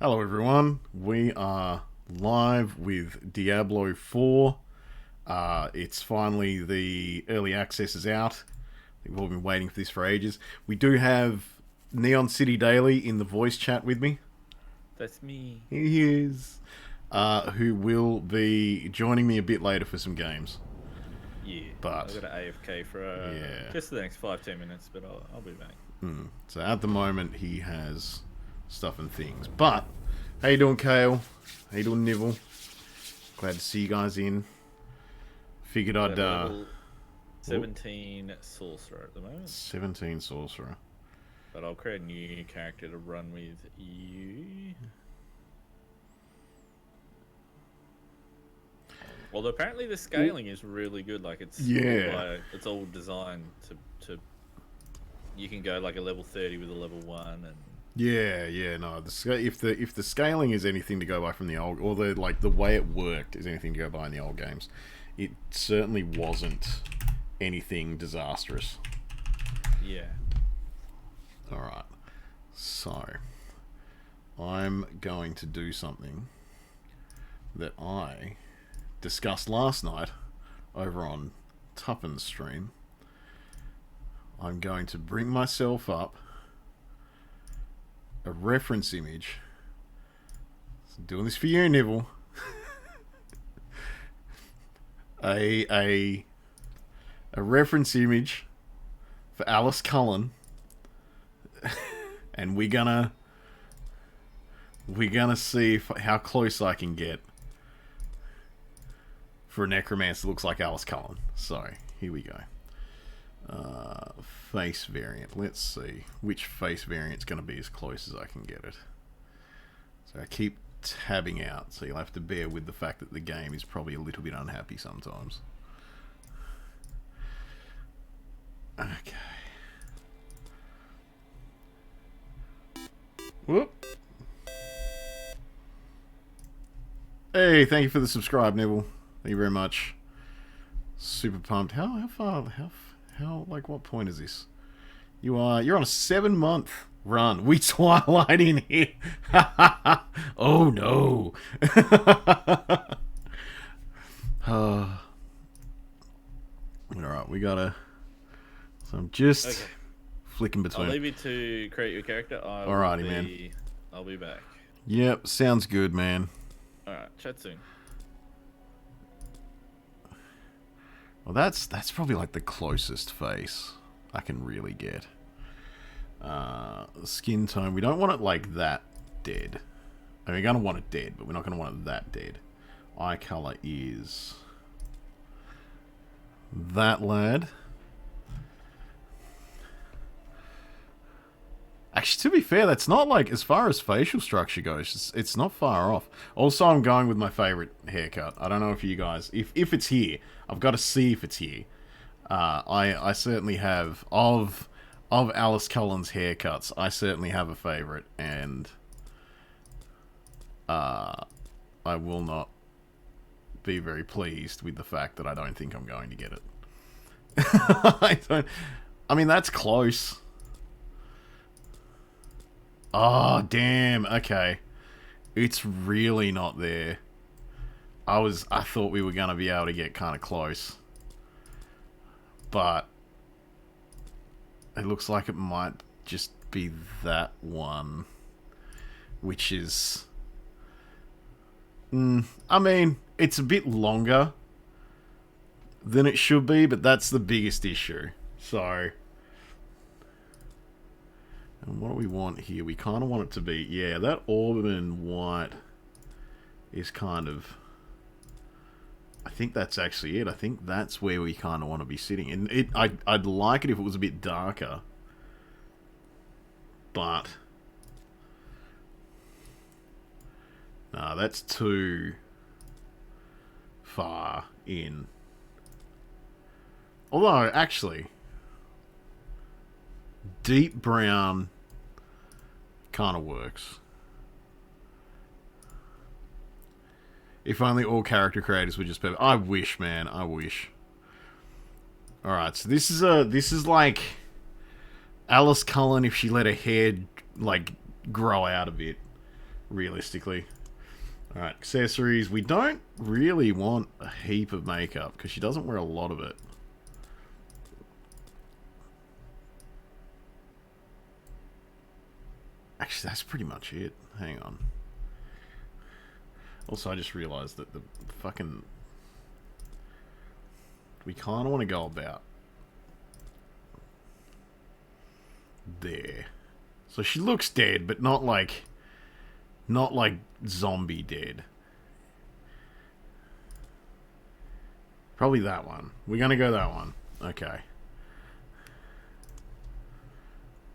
Hello everyone, we are live with Diablo 4. It's finally, the early access is out. We've all been waiting for this for ages. We do have Neon City Daily in the voice chat with me. That's me. He is. Who will be joining me a bit later for some games. Yeah, I've But, got an AFK for yeah. just the next 5-10 minutes, but I'll be back. So at the moment he has stuff and things. But, how you doing, Kale? How you doing, Nibble? Glad to see you guys in. Figured I've I'd, got a level 17 sorcerer at the moment, 17 Sorcerer. but I'll create a new character to run with you. Although apparently the scaling is really good. Like it's all designed to you can go like a level 30 with a level 1 and No. If the scaling is anything to go by from the old, or the way it worked is anything to go by in the old games, it certainly wasn't anything disastrous. yeah. All right, so I'm going to do something that I discussed last night over on Tuppin's stream. I'm going to bring myself up a reference image. I'm doing this for you, Nibble. a reference image for Alice Cullen, and we're gonna see how close I can get for a necromancer that looks like Alice Cullen. So here we go. Face variant. Let's see which face variant's going to be as close as I can get it. So I keep tabbing out, so you'll have to bear with the fact that the game is probably a little bit unhappy sometimes. Okay. Whoop. Hey, thank you for the subscribe, Nibble. Thank you very much. Super pumped. How far? How? Like, what point is this? You're on a 7-month run. We Twilight in here. Oh no. All right, we gotta. So I'm just flicking between. I'll leave you to create your character. Alrighty, man. I'll be back. Yep, sounds good, man. Alright, chat soon. Well, that's probably like the closest face I can really get. Skin tone, we don't want it like that dead. I mean, we're gonna want it dead, but we're not gonna want it that dead. Eye color is that lad. Actually, to be fair, that's not like, as far as facial structure goes, it's not far off. Also, I'm going with my favorite haircut. I don't know if you guys, if it's here, I've got to see if it's here. I certainly have, of Alice Cullen's haircuts, I certainly have a favorite, and I will not be very pleased with the fact that I don't think I'm going to get it. I mean, that's close. Oh, damn. Okay. It's really not there. I thought we were going to be able to get kind of close. But it looks like it might just be that one. Which is... I mean, it's a bit longer than it should be, but that's the biggest issue. So... And what do we want here? We kind of want it to be... Yeah, that Auburn white is kind of... I think that's actually it. I think that's where we kind of want to be sitting. And I'd like it if it was a bit darker. But... Nah, that's too far in. Although, actually... Deep brown kind of works. If only all character creators were just perfect. I wish, man. I wish. Alright, so this is like Alice Cullen if she let her hair like grow out a bit. realistically. Alright, accessories. We don't really want a heap of makeup, because she doesn't wear a lot of it. Actually, that's pretty much it. Hang on. Also, I just realized that the fucking... We kind of want to go about... there. So she looks dead, but not like... Not like zombie dead. Probably that one. We're gonna go that one. Okay.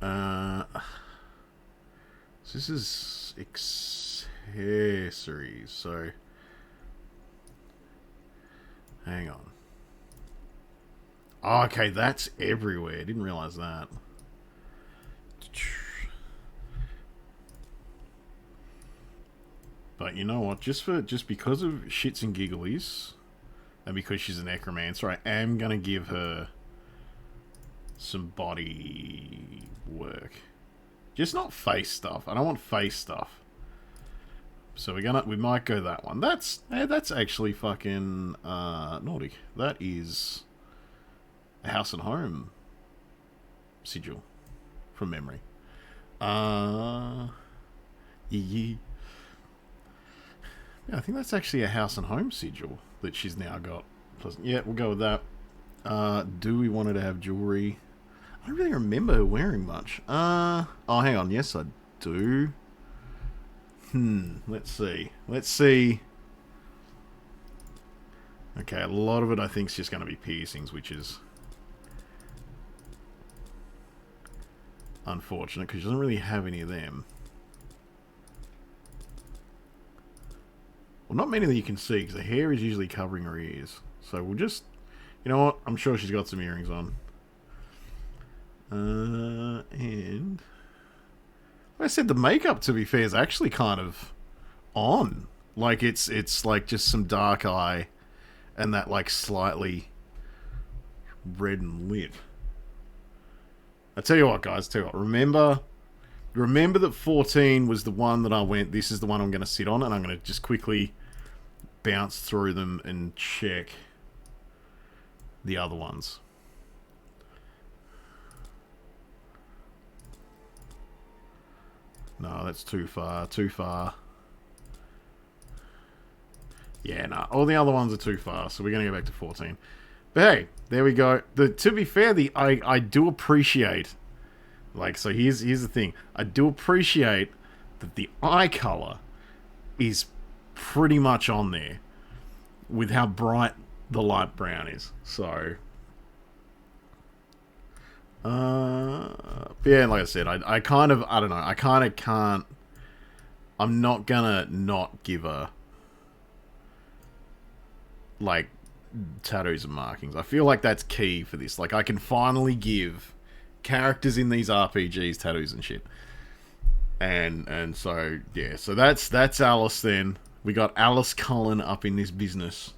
So this is accessories, so... Hang on. Oh, okay, that's everywhere. Didn't realize that. But you know what? Just because of shits and gigglies, and because she's a necromancer, I am gonna give her some body work. Just not face stuff. I don't want face stuff. So we might go that one. That's actually fucking Nordic. That is a house and home sigil from memory. Yeah, I think that's actually a house and home sigil that she's now got. Yeah, we'll go with that. Do we want her to have jewelry? I don't really remember her wearing much. Oh, hang on. Yes, I do. Let's see. Let's see. Okay, a lot of it I think is just going to be piercings, which is unfortunate because she doesn't really have any of them. Well, not many that you can see because the hair is usually covering her ears. So we'll just... You know what? I'm sure she's got some earrings on. And... Like I said, the makeup, to be fair, is actually kind of on. Like, it's like just some dark eye and that, like, slightly red and lit. I tell you what, guys, remember that 14 was the one that I went, this is the one I'm going to sit on, and I'm going to just quickly bounce through them and check the other ones. No, that's too far. Yeah, no, all the other ones are too far, so we're going to go back to 14. But hey, there we go. To be fair, I do appreciate... Like, so here's the thing. I do appreciate that the eye color is pretty much on there with how bright the light brown is. So, yeah, like I said, I kind of, I don't know, I kind of can't, I'm not gonna not give her, like, tattoos and markings. I feel like that's key for this. Like, I can finally give characters in these RPGs tattoos and shit. And so, yeah, so that's Alice then. We got Alice Cullen up in this business.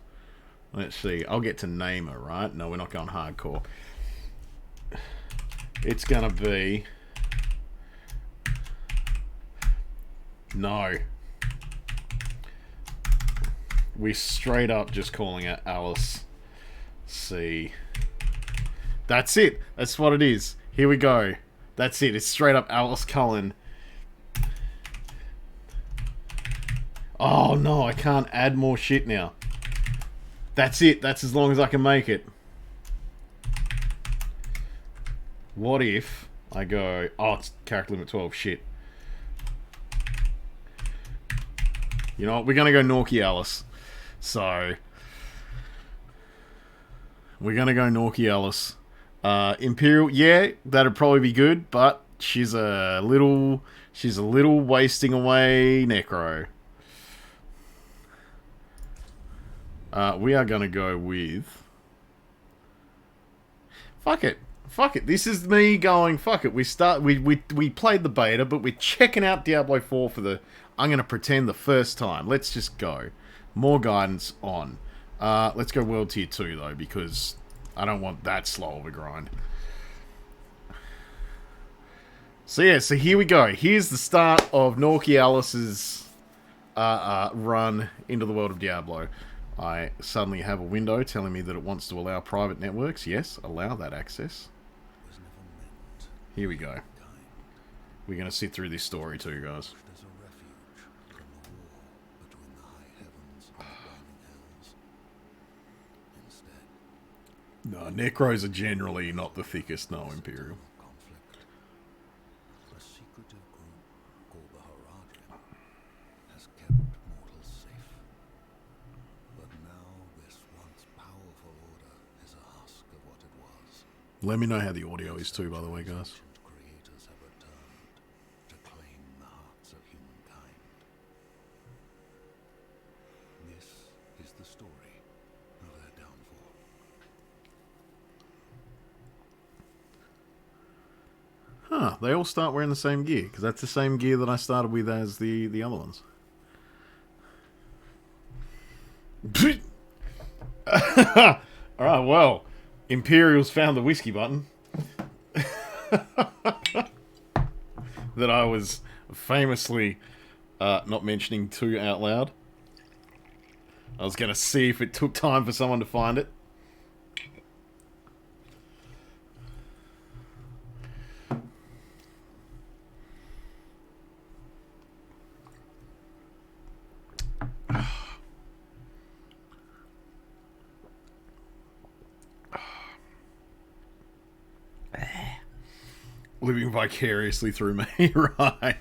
Let's see. I'll get to name her, right? No, we're not going hardcore. It's gonna be... No. We're straight up just calling it Alice C. That's it. That's what it is. Here we go. That's it. It's straight up Alice Cullen. Oh no, I can't add more shit now. That's it. That's as long as I can make it. What if I go... Oh, it's character limit 12. Shit. You know what? We're going to go Norky Alice. So... We're going to go Norky Alice. Imperial, yeah, that'd probably be good, but she's a little wasting away necro. We are going to go with... Fuck it. This is me going, fuck it. We played the beta, but we're checking out Diablo 4 for the... I'm going to pretend the first time. Let's just go. More guidance on. Let's go World Tier 2, though, because I don't want that slow of a grind. So, yeah, so here we go. Here's the start of Norky Alice's run into the world of Diablo. I suddenly have a window telling me that it wants to allow private networks. Yes, allow that access. Here we go. We're going to sit through this story too, guys. No, Necros are generally not the thickest, no, Imperial. Let me know how the audio is too, by the way, guys. Huh, they all start wearing the same gear, because that's the same gear that I started with as the other ones. Alright, well, Imperial's found the whiskey button. That I was famously not mentioning too out loud. I was going to see if it took time for someone to find it. Living vicariously through me, right?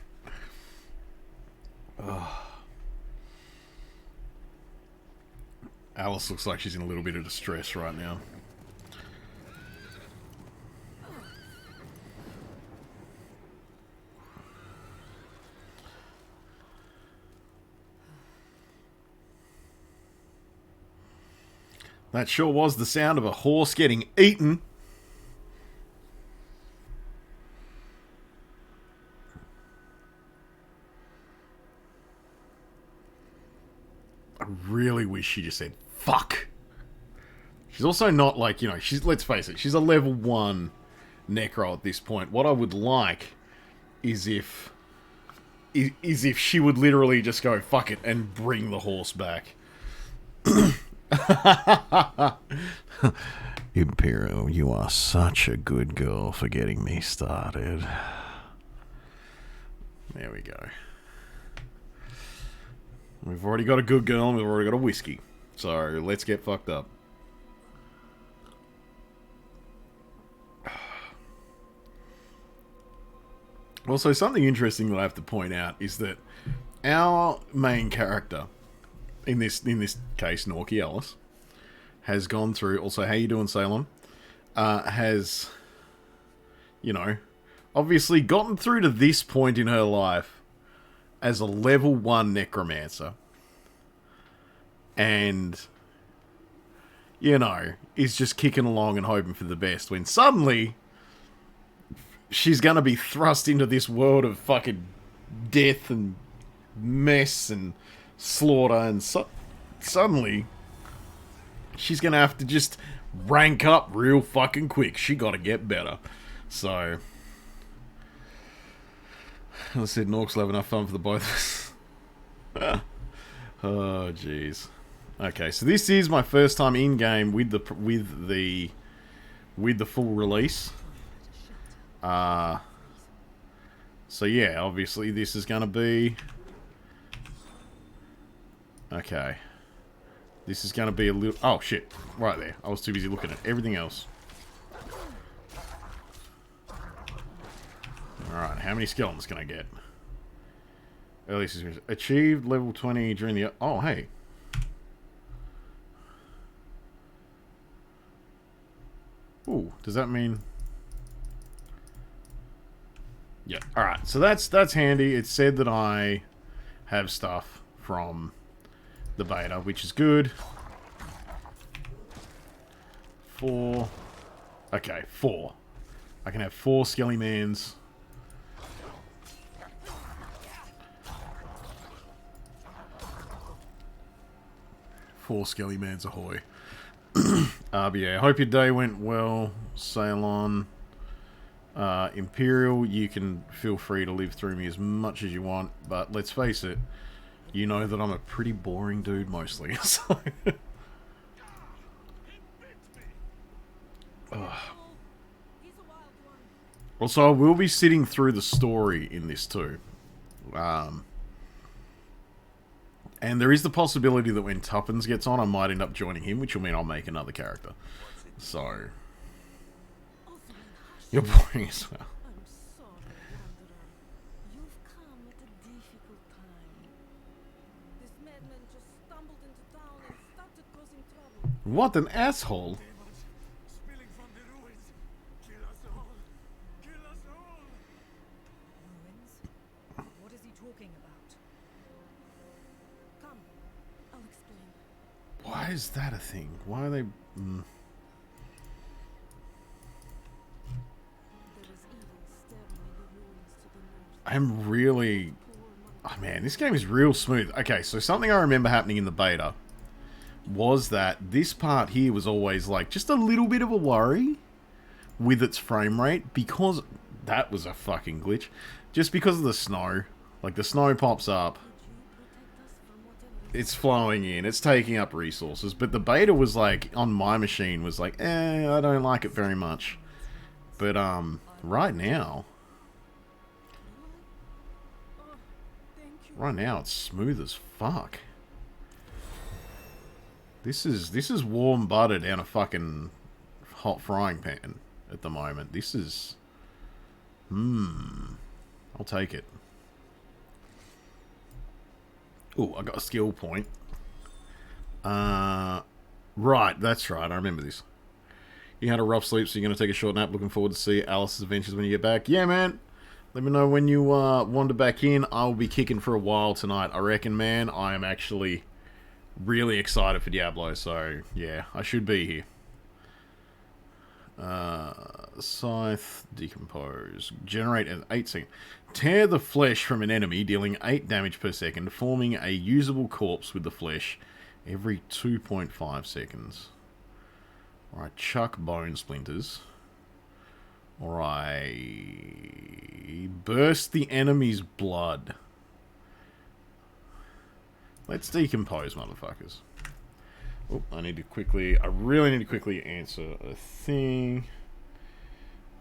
Alice looks like she's in a little bit of distress right now. That sure was the sound of a horse getting eaten. I really wish she just said, fuck. She's also not like, you know, let's face it, she's a level 1 Necro at this point. What I would like is if she would literally just go, fuck it, and bring the horse back. Imperial, you are such a good girl for getting me started. There we go. We've already got a good girl and we've already got a whiskey. So, let's get fucked up. Also, something interesting that I have to point out is that our main character, in this case, Norky Ellis, has gone through... Also, how you doing, Salem? Has, you know, obviously gotten through to this point in her life as a level 1 necromancer. And, you know, is just kicking along and hoping for the best. When suddenly, she's going to be thrust into this world of fucking death and mess and slaughter. And suddenly, she's going to have to just rank up real fucking quick. She got to get better. So... I said Norks will have enough fun for the both of us. Oh, jeez. Okay, so this is my first time in game with the full release. So yeah, obviously this is gonna be... Okay. This is gonna be a little... Oh, shit. Right there. I was too busy looking at everything else. Alright, how many skeletons can I get? Early systems. Achieved level 20 during the... Oh, hey. Ooh, does that mean... Yeah, alright. So that's handy. It said that I have stuff from the beta, which is good. 4. Okay, 4. I can have 4 Skelly-Mans. 4 Skelly-Mans ahoy. But yeah, hope your day went well. Sail on. Imperial, you can feel free to live through me as much as you want, but let's face it, you know that I'm a pretty boring dude mostly, so... Also, I will be sitting through the story in this too. And there is the possibility that when Tuppence gets on, I might end up joining him, which will mean I'll make another character. So... You're boring as well. What an asshole! What is he talking about? Come, I'll explain. Why is that a thing? Why are they... I'm really... Oh man, this game is real smooth. Okay, so something I remember happening in the beta was that this part here was always like just a little bit of a worry with its frame rate because that was a fucking glitch. Just because of the snow. Like the snow pops up. It's flowing in. It's taking up resources. But the beta was like, on my machine, was like, I don't like it very much. But, right now... Right now, it's smooth as fuck. This is warm butter down a fucking hot frying pan at the moment. This is... I'll take it. Oh, I got a skill point. Right, that's right. I remember this. You had a rough sleep, so you're going to take a short nap. Looking forward to see Alice's adventures when you get back. Yeah, man. Let me know when you wander back in. I'll be kicking for a while tonight. I reckon, man. I am actually really excited for Diablo, so yeah, I should be here. Scythe, decompose, generate an 8 second. Tear the flesh from an enemy, dealing 8 damage per second, forming a usable corpse with the flesh every 2.5 seconds. Alright, chuck bone splinters. Alright, burst the enemy's blood. Let's decompose, motherfuckers. Oh, I really need to quickly answer a thing.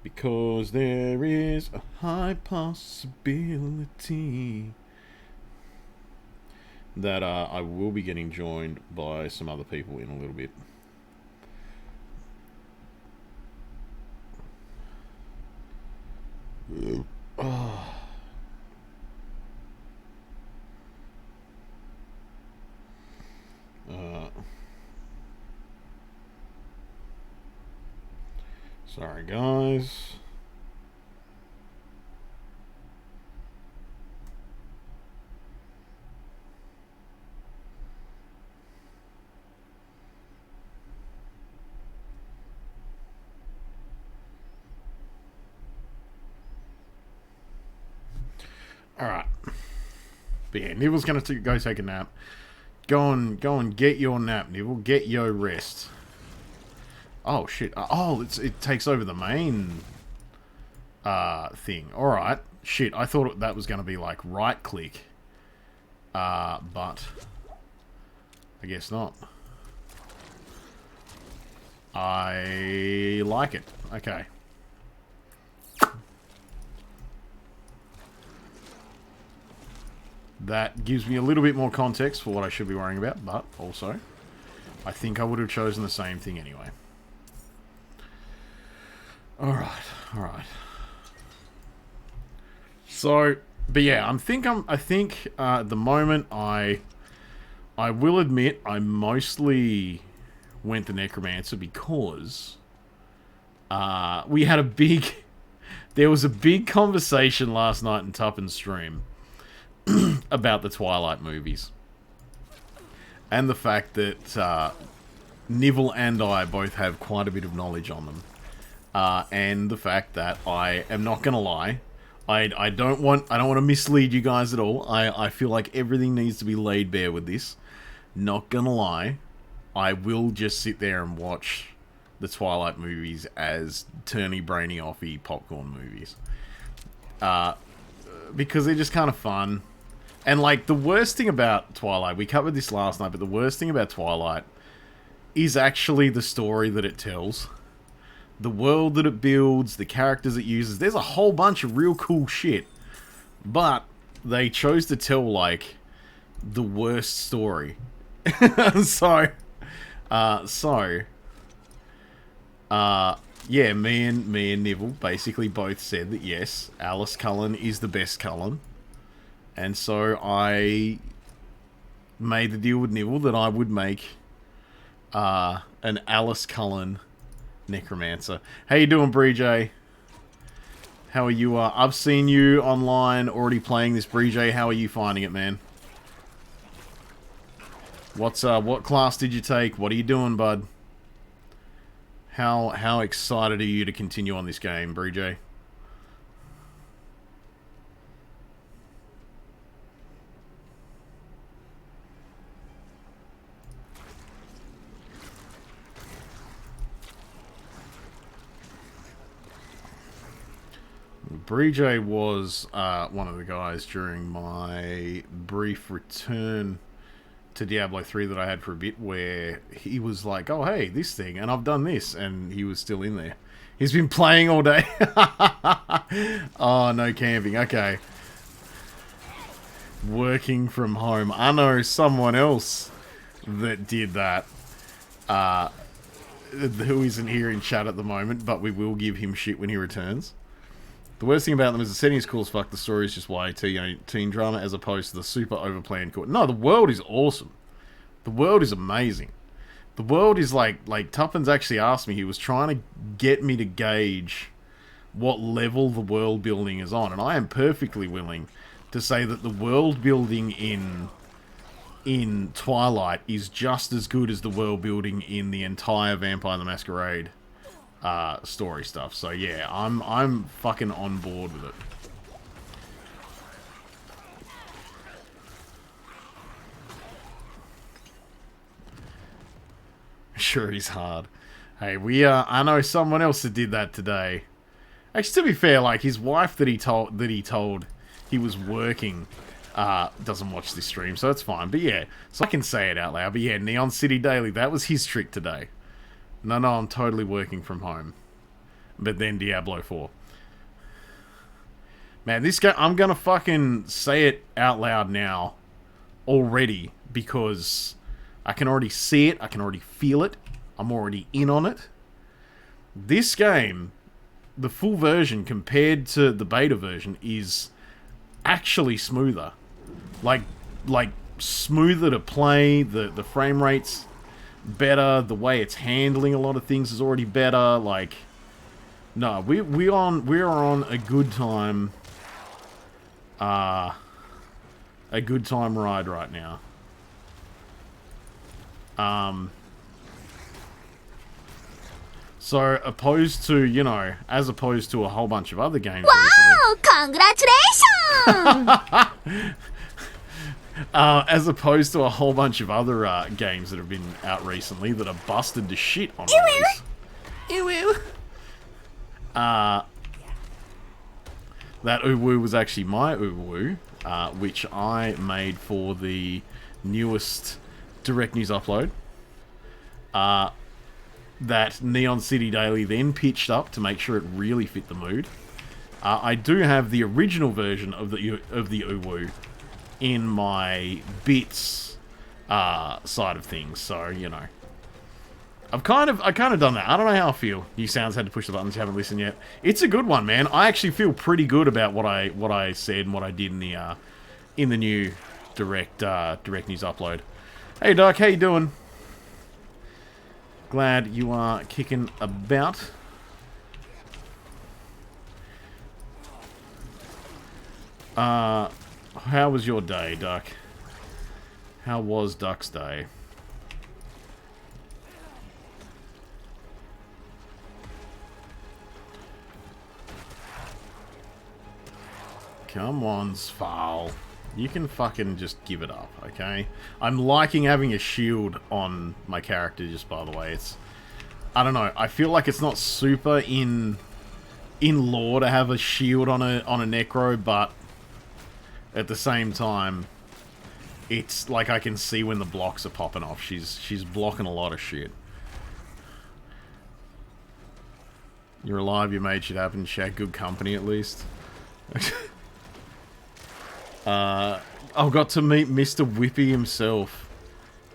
Because there is a high possibility that I will be getting joined by some other people in a little bit. Oh. Sorry, guys. Alright. But yeah, Nibble's going to go take a nap. Go and get your nap, Nibble. Get your rest. Oh, shit. Oh, it takes over the main thing. Alright. Shit, I thought that was going to be like right-click. But I guess not. I like it. Okay. That gives me a little bit more context for what I should be worrying about, but also, I think I would have chosen the same thing anyway. Alright, alright. So, but yeah, I think at the moment I will admit I mostly went the Necromancer because we had there was a big conversation last night in Tuppen's stream about the Twilight movies. And the fact that Nivell and I both have quite a bit of knowledge on them. And the fact that I am not gonna lie, I don't want to mislead you guys at all. I feel like everything needs to be laid bare with this. Not gonna lie, I will just sit there and watch the Twilight movies as turny brainy offy popcorn movies. Because they're just kind of fun. And, like, the worst thing about Twilight, we covered this last night, but the worst thing about Twilight is actually the story that it tells. The world that it builds, the characters it uses. There's a whole bunch of real cool shit. But they chose to tell, like, the worst story. So, yeah, me and Nivell basically both said that yes, Alice Cullen is the best Cullen. And so I made the deal with Nivell that I would make an Alice Cullen necromancer. How you doing, Bree? How are you? I've seen you online already playing this, Bree. How are you finding it, man? What class did you take? What are you doing, bud? How excited are you to continue on this game, Bree? Bree was one of the guys during my brief return to Diablo 3 that I had for a bit, where he was like, oh hey, this thing, and I've done this, and he was still in there. He's been playing all day. Oh, no camping, okay. Working from home. I know someone else that did that, who isn't here in chat at the moment, but we will give him shit when he returns. The worst thing about them is the setting is cool as fuck, the story is just YAT, you know, teen drama, as opposed to the super overplanned court. No, the world is awesome. The world is amazing. The world is like Tuppence actually asked me, he was trying to get me to gauge what level the world building is on, and I am perfectly willing to say that the world building in Twilight is just as good as the world building in the entire Vampire the Masquerade story stuff. So yeah, I'm fucking on board with it. Sure, he's hard. Hey, I know someone else that did that today. Actually, to be fair, like his wife that he told he was working doesn't watch this stream, so that's fine. But yeah, so I can say it out loud. But yeah, Neon City Daily, that was his trick today. No, I'm totally working from home. But then Diablo 4. Man, this game, I'm gonna fucking say it out loud now already, because I can already see it, I can already feel it, I'm already in on it. This game, the full version compared to the beta version, is actually smoother. Like smoother to play, the frame rate's better, the way it's handling a lot of things is already better. Like, no, we're on a good time, ride right now. So opposed to, you know, as opposed to a whole bunch of other games. Wow! Congratulations! As opposed to a whole bunch of other games that have been out recently that are busted to shit on release. That uwu was actually my uwu, which I made for the newest direct news upload. That Neon City Daily then pitched up to make sure it really fit the mood. I do have the original version of the uwu in my bits side of things, so you know, I kind of done that. I don't know how I feel. You sounds had to push the buttons. You haven't listened yet. It's a good one, man. I actually feel pretty good about what I said and what I did in the new direct news upload. Hey Doc, how you doing? Glad you are kicking about. How was your day, Duck? How was Duck's day? Come on, Sval. You can fucking just give it up, okay? I'm liking having a shield on my character, just by the way. It's, I don't know, I feel like it's not super in lore to have a shield on a necro, but at the same time, it's like I can see when the blocks are popping off. She's blocking a lot of shit. You're alive, you made shit happen. She had good company at least. I got to meet Mr. Whippy himself.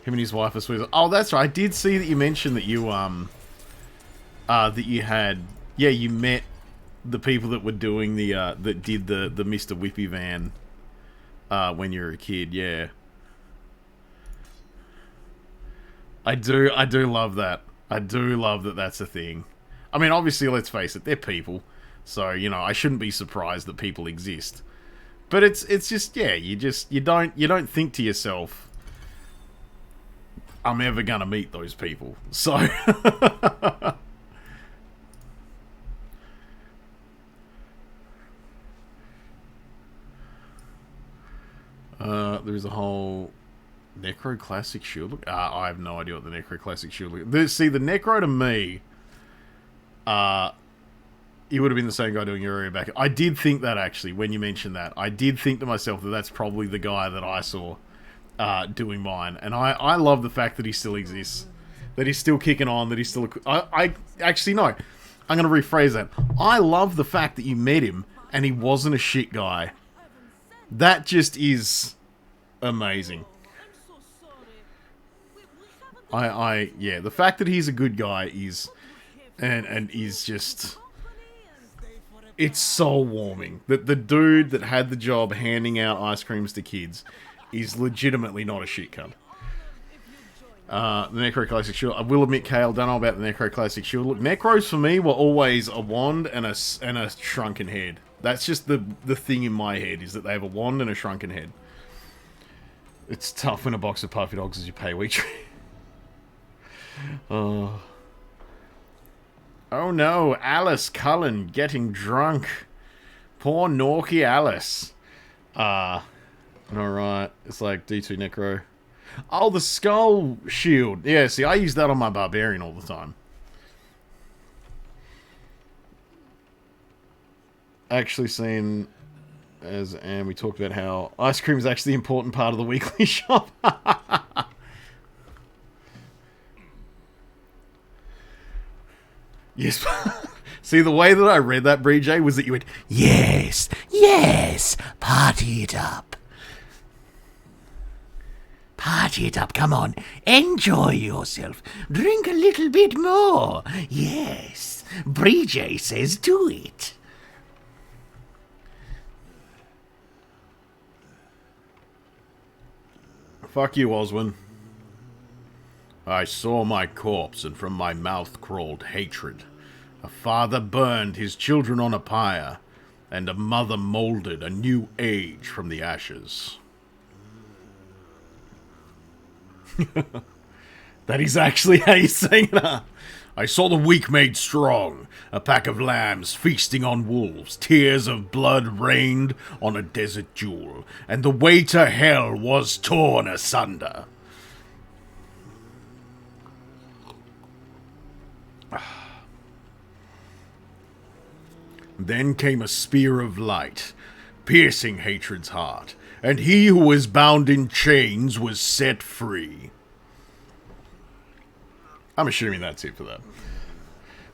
Him and his wife are sweet. Oh, that's right. I did see that you mentioned that you that you had, yeah, you met the people that were doing the that did the Mr. Whippy van when you were a kid. Yeah, I do love that. I do love that that's a thing. I mean, obviously, let's face it, they're people, so you know I shouldn't be surprised that people exist. But it's just, yeah, you don't think to yourself, I'm ever gonna meet those people. So there's a whole Necro Classic Shield look. I have no idea what the Necro Classic Shield look. See, the Necro to me, he would have been the same guy doing your area back. I did think that, actually, when you mentioned that. I did think to myself that that's probably the guy that I saw doing mine. And I love the fact that he still exists. That he's still kicking on, that he's still... I actually, no. I'm going to rephrase that. I love the fact that you met him and he wasn't a shit guy. That just is amazing. Yeah, the fact that he's a good guy is... And is just... It's soul warming. That the dude that had the job handing out ice creams to kids is legitimately not a shit cunt. The Necro Classic Shield. I will admit, Kale, don't know about the Necro Classic Shield. Look, Necros for me were always a wand and a shrunken head. That's just the thing in my head, is that they have a wand and a shrunken head. It's tough when a box of puffy dogs is your pay week. Oh. Oh no, Alice Cullen getting drunk. Poor Norky Alice. Alright, it's like D2 Necro. Oh, the Skull Shield. Yeah, see, I use that on my Barbarian all the time. Actually seen, and we talked about how ice cream is actually the important part of the weekly shop. Yes. See, the way that I read that, Bree J, was that you went, yes, yes, party it up. Party it up, come on, enjoy yourself, drink a little bit more. Yes, Bree J says do it. Fuck you, Oswin. I saw my corpse, and from my mouth crawled hatred. A father burned his children on a pyre, and a mother moulded a new age from the ashes. That is actually how you sing it. I saw the weak made strong, a pack of lambs feasting on wolves. Tears of blood rained on a desert jewel, and the way to hell was torn asunder. Then came a spear of light, piercing hatred's heart, and he who was bound in chains was set free. I'm assuming that's it for that.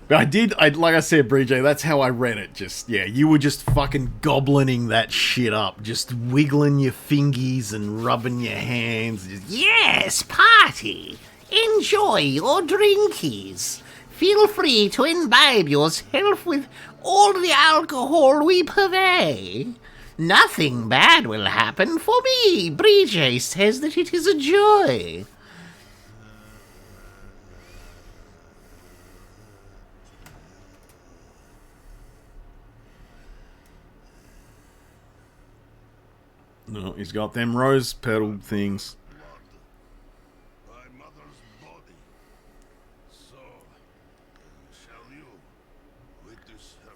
But like I said, Bree J, that's how I read it. Just, yeah, you were just fucking goblining that shit up. Just wiggling your fingies and rubbing your hands. Just, yes, party! Enjoy your drinkies. Feel free to imbibe yourself with all the alcohol we purvey. Nothing bad will happen, for me. Bree J says that it is a joy. No, he's got them rose petal things. Thy mother's body. So shall you witness her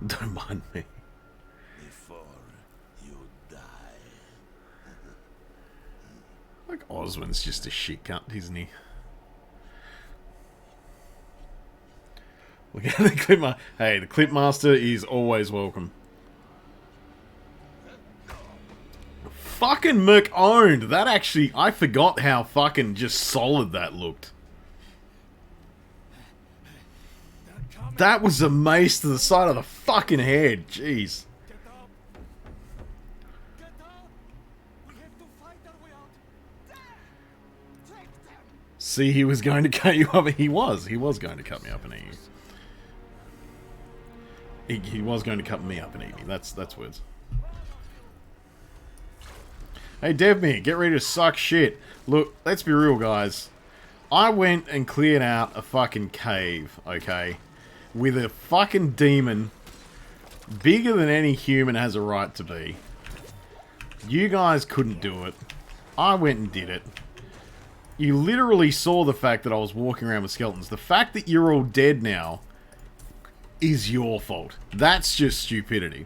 glory Don't mind me. before you die. Like, Oswin's just a shit cunt, isn't he? Look at the Clipmaster. Hey, the Clipmaster is always welcome. fucking Merc owned. That actually, I forgot how fucking just solid that looked. That was a mace to the side of the fucking head. Jeez. Get up! Get up! We have to fight our way out. Take them! See, he was going to cut you up. He was going to cut me up and eat you. He was going to cut me up and eat me. That's words. Hey, Devme, get ready to suck shit. Look, let's be real, guys. I went and cleared out a fucking cave, okay? With a fucking demon bigger than any human has a right to be. You guys couldn't do it. I went and did it. You literally saw the fact that I was walking around with skeletons. The fact that you're all dead now is your fault. That's just stupidity.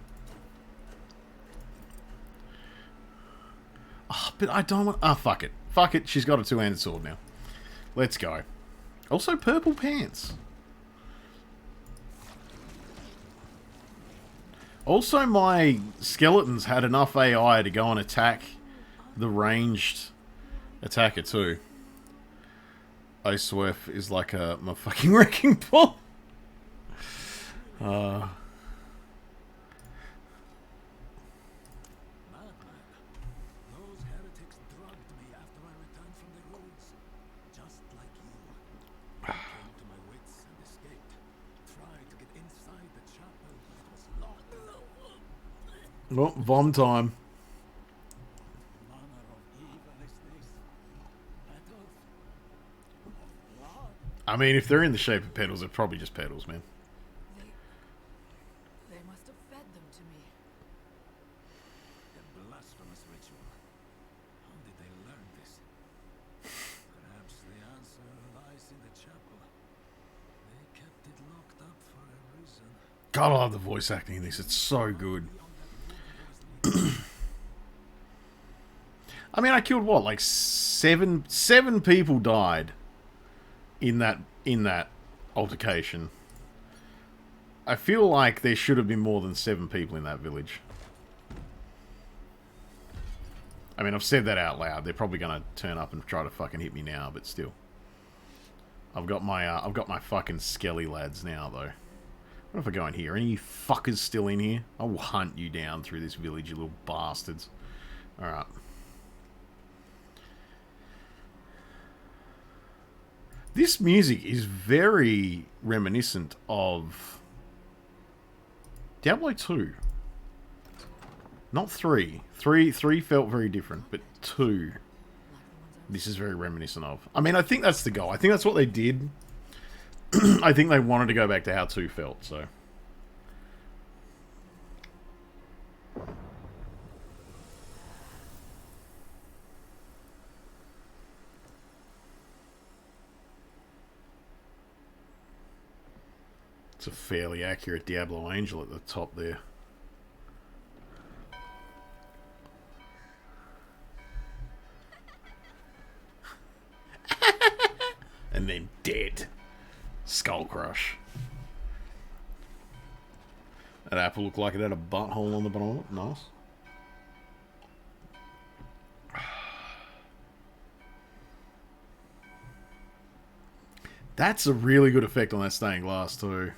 Oh, but I don't want... Ah, fuck it. Fuck it. She's got a two-handed sword now. Let's go. Also, purple pants. Also, my skeletons had enough AI to go and attack the ranged attacker too. Oswef is like a fucking wrecking ball. Madman Those heretics drugged me after I returned from the ruins, just like you. I came to my wits and escaped. Tried to get inside the chapel, but it was locked. Oh, vom time. What manner of evil is this? Petals of blood. I mean, if they're in the shape of petals, they're probably just petals, man. They must have fed them to me. A blasphemous ritual. How did they learn this? Perhaps the answer lies in the chapel. They kept it locked up for a reason. God, I love the voice acting in this. It's so good. I mean, I killed what, like seven people died in that altercation. I feel like there should have been more than 7 people in that village. I mean, I've said that out loud. They're probably gonna turn up and try to fucking hit me now, but still. I've got my fucking skelly lads now, though. What if I go in here? Any of you fuckers still in here? I will hunt you down through this village, you little bastards. Alright. This music is very reminiscent of Diablo 2. Not 3. 3 felt very different, but 2 this is very reminiscent of. I mean, I think that's the goal. I think that's what they did. I think they wanted to go back to how 2 felt, so. It's a fairly accurate Diablo Angel at the top there. And then dead. Skull Crush. That apple looked like it had a butthole on the bottom of it. Nice. That's a really good effect on that stained glass too.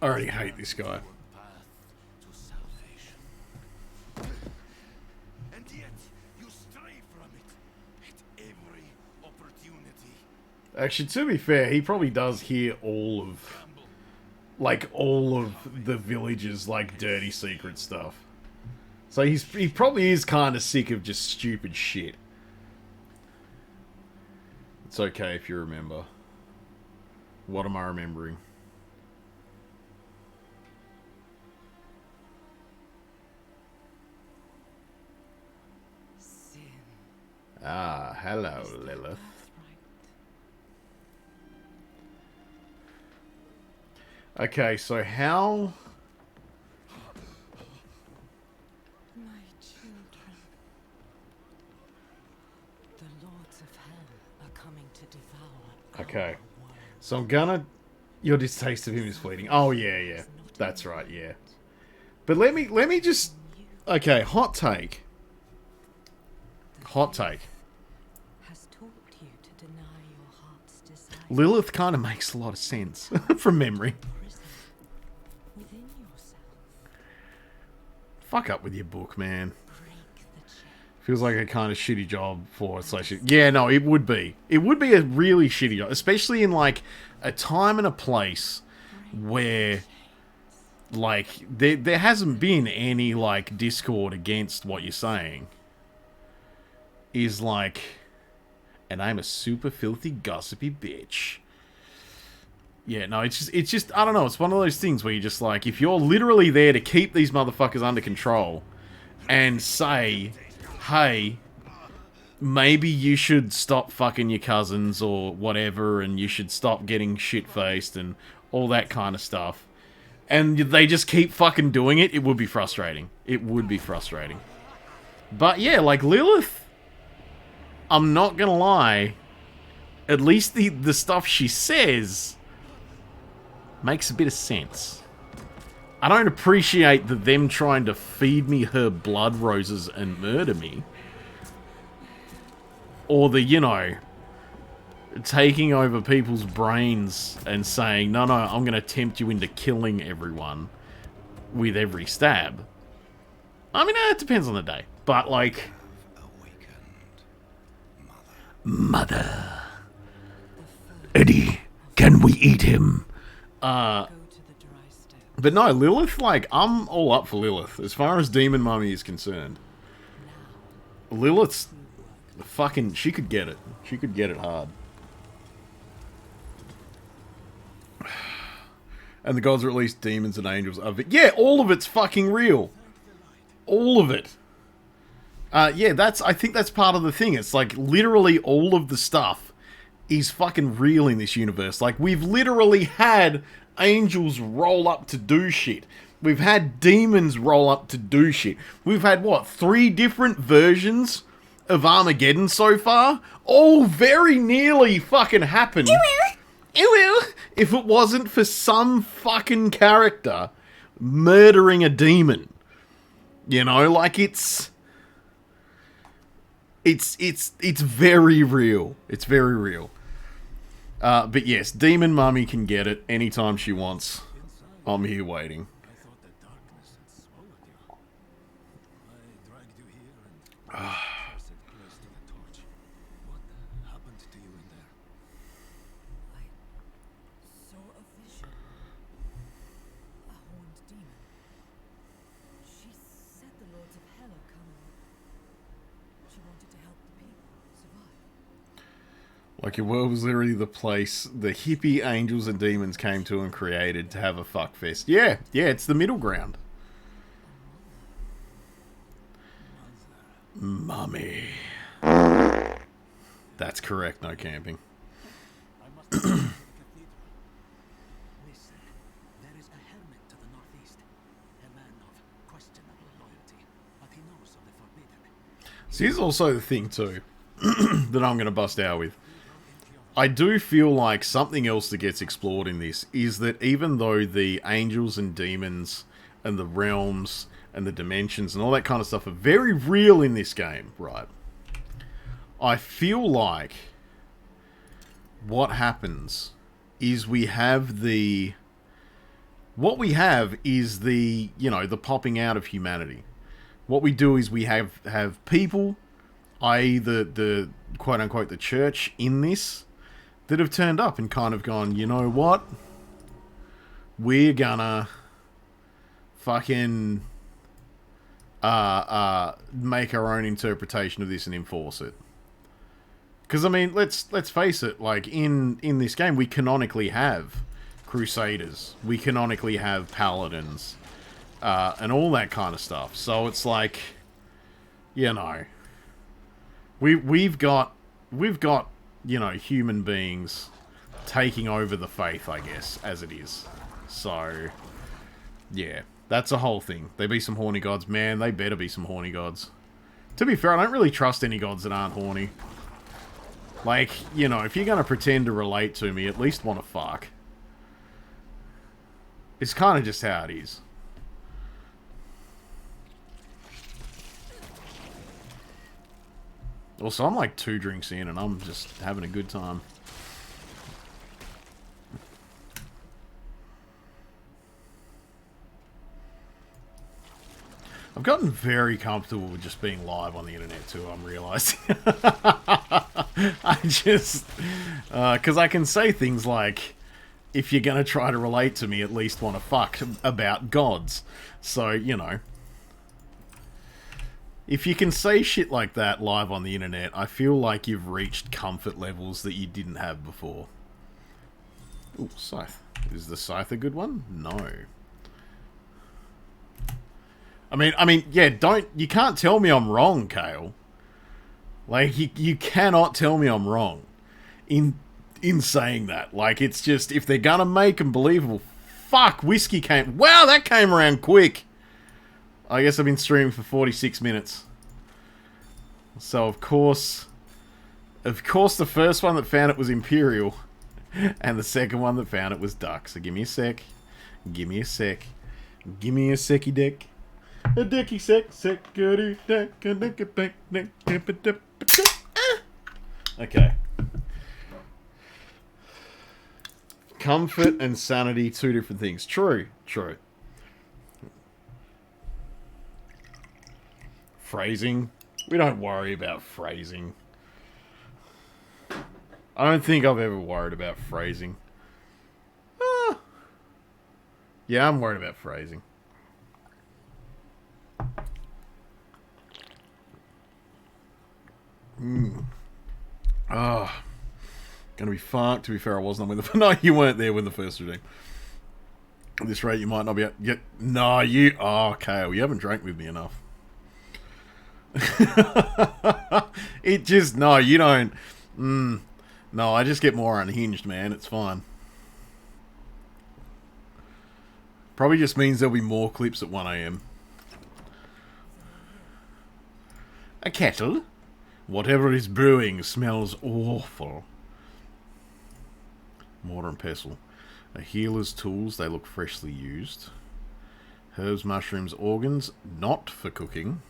I already hate this guy. Path to salvation. And yet you stray from it at every opportunity. Actually, to be fair, he probably does hear all of, like, all of the village's, like, dirty secret stuff. So he probably is kind of sick of just stupid shit. It's okay if you remember. What am I remembering? Sin. Ah, hello, Is the Lilith. birthright. Okay, so how... My children. lords of hell are coming to devour. Okay. So I'm gonna... Your distaste of him is fleeting. Oh, yeah. That's right, yeah. But let me just... Okay, hot take. Hot take. Has taught you to deny your heart's desire. Lilith kind of makes a lot of sense from memory. Prison within yourself. Fuck up with your book, man. Break the chain. Feels like a kind of shitty job for slash. Yeah, no, it would be. It would be a really shitty job, especially in like a time and a place where, like, there hasn't been any like discord against what you're saying. Is like, and I'm a super filthy gossipy bitch. Yeah, no, it's just I don't know. It's one of those things where you're just like, if you're literally there to keep these motherfuckers under control, and say, hey, maybe you should stop fucking your cousins or whatever, and you should stop getting shit-faced and all that kind of stuff, and they just keep fucking doing it, it would be frustrating. It would be frustrating. But yeah, like Lilith, I'm not gonna lie, at least the stuff she says makes a bit of sense. I don't appreciate them trying to feed me her blood roses and murder me. Or the, you know, taking over people's brains and saying, no, I'm going to tempt you into killing everyone with every stab. I mean, it depends on the day. But, like... Mother. Eddie, can we eat him? Go to the dry stone. But no, Lilith, like, I'm all up for Lilith. As far as Demon Mummy is concerned. Lilith's fucking... She could get it. She could get it hard. And the gods are at least demons and angels of it. Yeah, all of it's fucking real. All of it. Yeah, I think that's part of the thing. It's like, literally all of the stuff is fucking real in this universe. Like, we've literally had angels roll up to do shit. We've had demons roll up to do shit. We've had, what, 3 different versions of Armageddon so far? All very nearly fucking happened. If it wasn't for some fucking character murdering a demon. You know, like, it's very real. It's very real. But yes, Demon Mummy can get it anytime she wants. I'm here waiting. I thought the darkness had swallowed you. I dragged you here and forced it close to the torch. What happened to you in there? I saw a vision. A horned demon. She said the lords of hell are coming. She wanted to help the people survive. Like, your world was literally the place the hippie angels and demons came to and created to have a fuckfest. Yeah, it's the middle ground. Mummy. That's correct, no camping. I must visit the cathedral. Listen, there is a hermit to the northeast. A man of questionable loyalty, but he knows of the forbidden. See, here's also the thing, too, that I'm going to bust out with. I do feel like something else that gets explored in this is that even though the angels and demons and the realms and the dimensions and all that kind of stuff are very real in this game, right? I feel like what happens is we have the... What we have is the, you know, the popping out of humanity. What we do is we have people, i.e. the quote-unquote the church in this, that have turned up and kind of gone, you know what? We're gonna fucking make our own interpretation of this and enforce it. Because, I mean, let's face it, like, in this game, we canonically have Crusaders. We canonically have Paladins. And all that kind of stuff. So it's like, you know, we've got, you know, human beings taking over the faith, I guess, as it is. So, yeah, that's a whole thing. They be some horny gods. Man, they better be some horny gods. To be fair, I don't really trust any gods that aren't horny. Like, you know, if you're gonna pretend to relate to me, at least want to fuck. It's kind of just how it is. Also, I'm like 2 drinks in and I'm just having a good time. I've gotten very comfortable with just being live on the internet too, I'm realizing. I just... because I can say things like, if you're gonna try to relate to me, at least want to fuck about gods. So, you know. If you can say shit like that live on the internet, I feel like you've reached comfort levels that you didn't have before. Ooh, scythe. Is the scythe a good one? No. I mean, yeah, you can't tell me I'm wrong, Kale. Like, you cannot tell me I'm wrong in saying that. Like, it's just, if they're gonna make them believable, fuck, whiskey came, wow, that came around quick. I guess I've been streaming for 46 minutes. So, of course, the first one that found it was Imperial, and the second one that found it was Duck. So, give me a sec. Give me a sec. Give me a secky dick. A dicky sec, security dick, a dicky dick, dick. Okay. Comfort and sanity, 2 different things. True, true. Phrasing. We don't worry about phrasing. I don't think I've ever worried about phrasing. Yeah, I'm worried about phrasing. Gonna be fucked. To be fair, I wasn't with the... No, you weren't there when the first reading. At this rate, you might not be... No, you... Oh, Kale, you haven't drank with me enough. It just... No, you don't... No, I just get more unhinged, man. It's fine. Probably just means there'll be more clips at 1 AM. A kettle? Whatever is brewing smells awful. Mortar and pestle. A healer's tools, they look freshly used. Herbs, mushrooms, organs, not for cooking.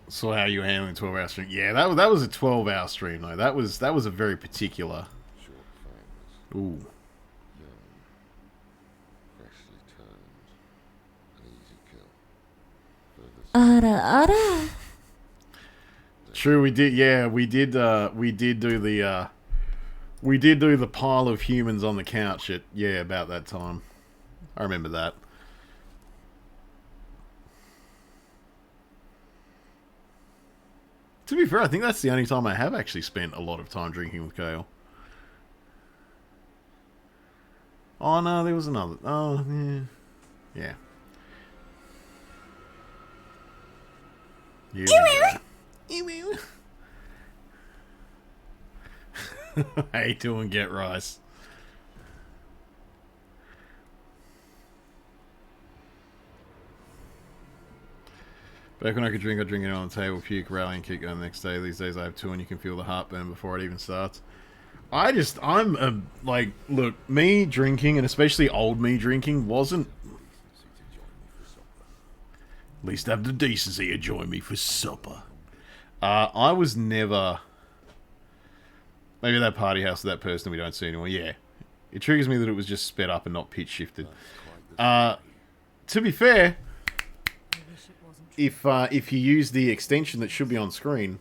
So how are you handling 12-hour stream? Yeah, that was a 12-hour stream though. That was a very particular. Ooh. Young, freshly turned, an easy kill. Ara ara. True, we did. Yeah, we did do the pile of humans on the couch at about that time. I remember that. To be fair, I think that's the only time I have actually spent a lot of time drinking with Kale. Oh no, there was another. Oh yeah. Here we go. How you doing, Get Rice? Back when I could drink, I'd drink it on the table, puke, rally, and keep going the next day. These days I have 2 and you can feel the heartburn before it even starts. Like, look, me drinking, and especially old me drinking, wasn't... At least have the decency to join me for supper. I was never... Maybe that party house of that person we don't see anymore. Yeah. It triggers me that it was just sped up and not pitch shifted. To be fair, if you use the extension that should be on screen,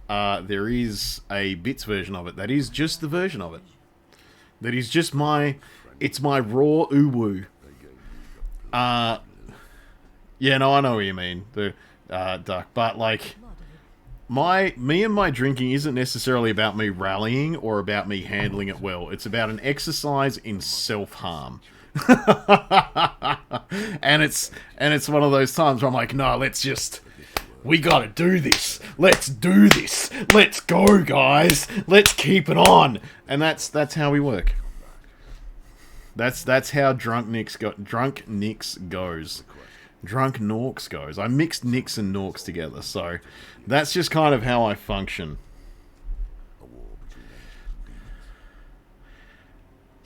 there is a bits version of it. That is just the version of it. That is just it's my raw uwu. Yeah, no, I know what you mean. The duck, but like... Me and my drinking isn't necessarily about me rallying or about me handling it well. It's about an exercise in self-harm. and it's one of those times where I'm like, no, we gotta do this. Let's do this. Let's go, guys. Let's keep it on. And that's how we work. That's how Drunk Nix goes. Drunk Norks goes. I mixed Nix and Norks together, so that's just kind of how I function.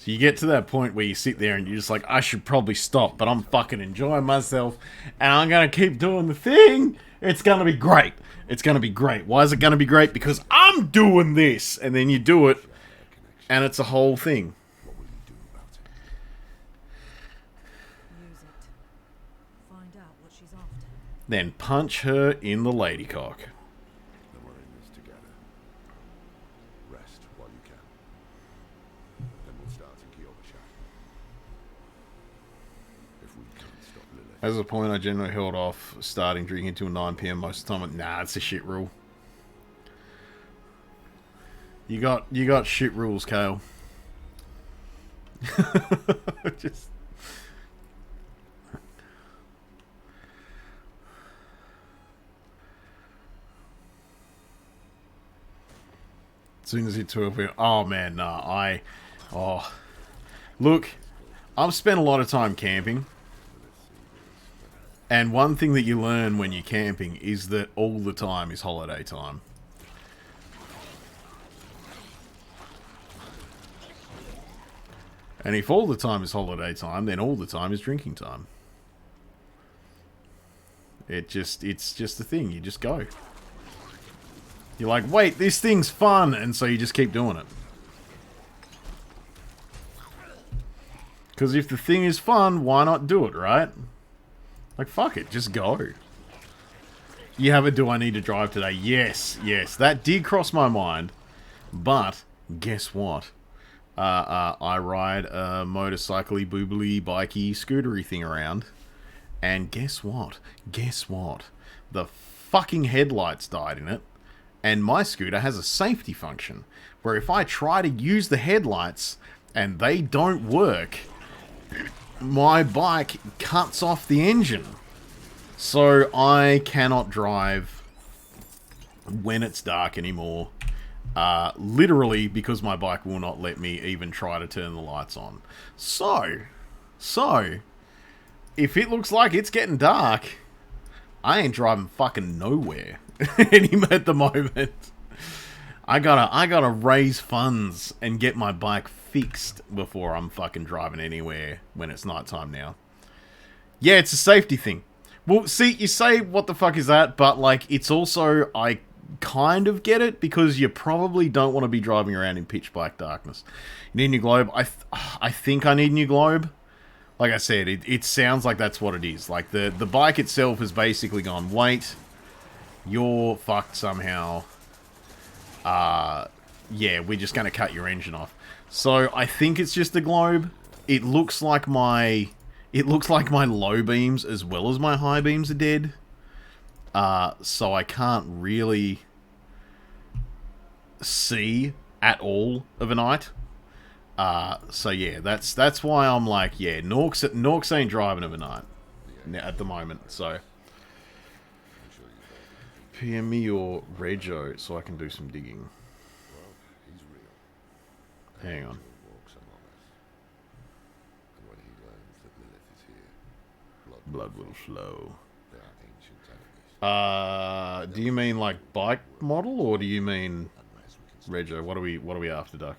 So you get to that point where you sit there and you're just like, I should probably stop, but I'm fucking enjoying myself, and I'm gonna keep doing the thing. It's gonna be great. It's gonna be great. Why is it gonna be great? Because I'm doing this, and then you do it, and it's a whole thing. What will you do about it? Use it. Find out what she's after. Then punch her in the ladycock. Then we're in this together. Rest while you can. Then we'll start in Kiyovershad. If we can't stop Lilith. As a point, I generally held off starting drinking until 9 p.m. most of the time. Nah, it's a shit rule. You got shit rules, Kale. Just. As soon as it 12 p.m. Oh man, nah, look, I've spent a lot of time camping. And one thing that you learn when you're camping is that all the time is holiday time. And if all the time is holiday time, then all the time is drinking time. It's just a thing. You just go. You're like, wait, this thing's fun, and so you just keep doing it. Because if the thing is fun, why not do it, right? Like, fuck it, just go. You have a do I need to drive today? Yes, yes. That did cross my mind. But, guess what? I ride a motorcycle-y, boobly, bikey, scootery thing around. And guess what? Guess what? The fucking headlights died in it. And my scooter has a safety function. Where if I try to use the headlights and they don't work, my bike cuts off the engine. So I cannot drive when it's dark anymore. Literally because my bike will not let me even try to turn the lights on. So, if it looks like it's getting dark, I ain't driving fucking nowhere anymore at the moment. I gotta raise funds and get my bike fixed before I'm fucking driving anywhere when it's nighttime now. Yeah, it's a safety thing. Well, see, you say, what the fuck is that? But, like, it's also, I kind of get it, because you probably don't want to be driving around in pitch black darkness. You need a new globe. I think I need a new globe. Like I said, it sounds like that's what it is. Like, the bike itself has basically gone, wait, you're fucked somehow. Yeah, we're just going to cut your engine off. So, I think it's just the globe. It looks like my low beams as well as my high beams are dead. So I can't really see at all of a night. So yeah, that's why I'm like, yeah, Norks ain't driving of a night at the moment. So PM me your rego so I can do some digging. Well, he's real. Hang on. Walks among us. And when he learns that Lilith is here, Blood will flow. they are ancient enemies. Do you mean like bike model, or do you mean Unless we can rego? What are we after, Duck?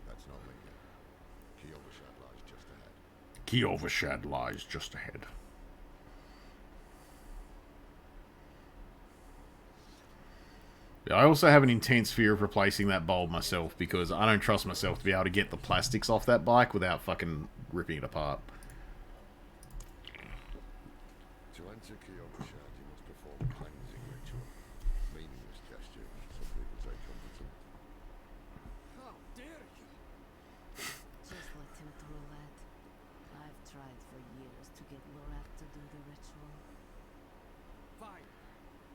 That's not linear. Kiyovershad lies just ahead. Kiyovershad lies just ahead. I also have an intense fear of replacing that bulb myself, because I don't trust myself to be able to get the plastics off that bike without fucking ripping it apart. To enter Kiyovershad, you must perform a cleansing ritual. Meaningless gesture, some people take comfort in. How dare you? Just let him through, lad. I've tried for years to get Lorath to do the ritual. Fine.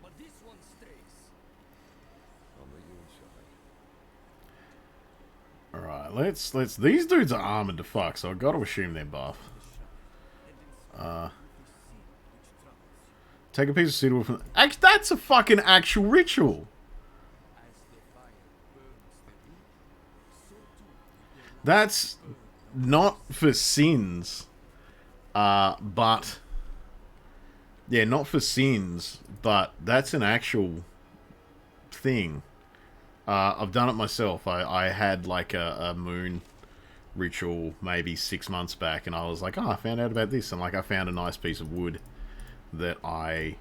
But this one stays. I'll meet you inside. Alright, let's... These dudes are armored to fuck, so I've got to assume they're buff. Take a piece of cedarwood from... That's a fucking actual ritual! That's not for sins. But... Yeah, not for sins, but that's an actual thing. I've done it myself. I had like a moon ritual maybe 6 months back, and I was like, oh, I found out about this, and like I found a nice piece of wood that I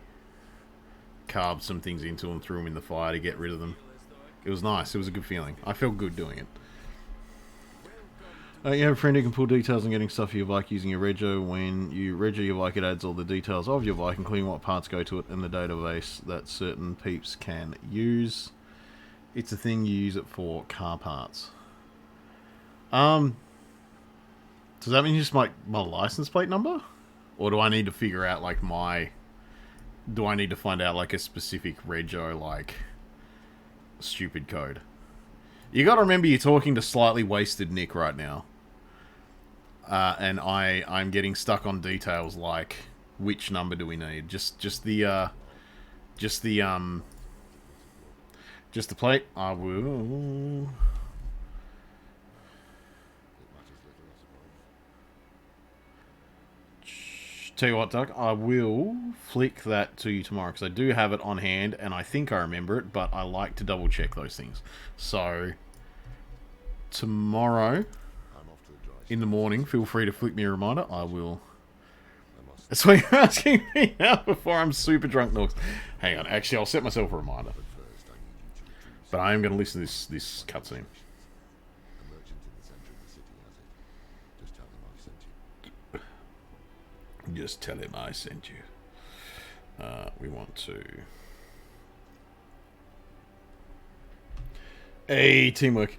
carved some things into and threw them in the fire to get rid of them. It was nice. It was a good feeling. I felt good doing it. You have a friend who can pull details on getting stuff for your bike using your rego. When you rego your bike, it adds all the details of your bike, including what parts go to it and the database that certain peeps can use. It's a thing you use it for car parts. Does that mean just my license plate number? Or do I need to figure out like do I need to find out like a specific rego like stupid code? You gotta remember you're talking to slightly wasted Nick right now. And I'm getting stuck on details like which number do we need? Just the plate. I will. Tell you what, Doug, I will flick that to you tomorrow because I do have it on hand and I think I remember it, but I like to double check those things. So tomorrow in the morning, feel free to flick me a reminder. I will. That's what you're asking me now before I'm super drunk, Norks. Hang on, actually, I'll set myself a reminder. But I am going to listen to this cutscene. Just tell him I sent you. We want to. Hey, teamwork.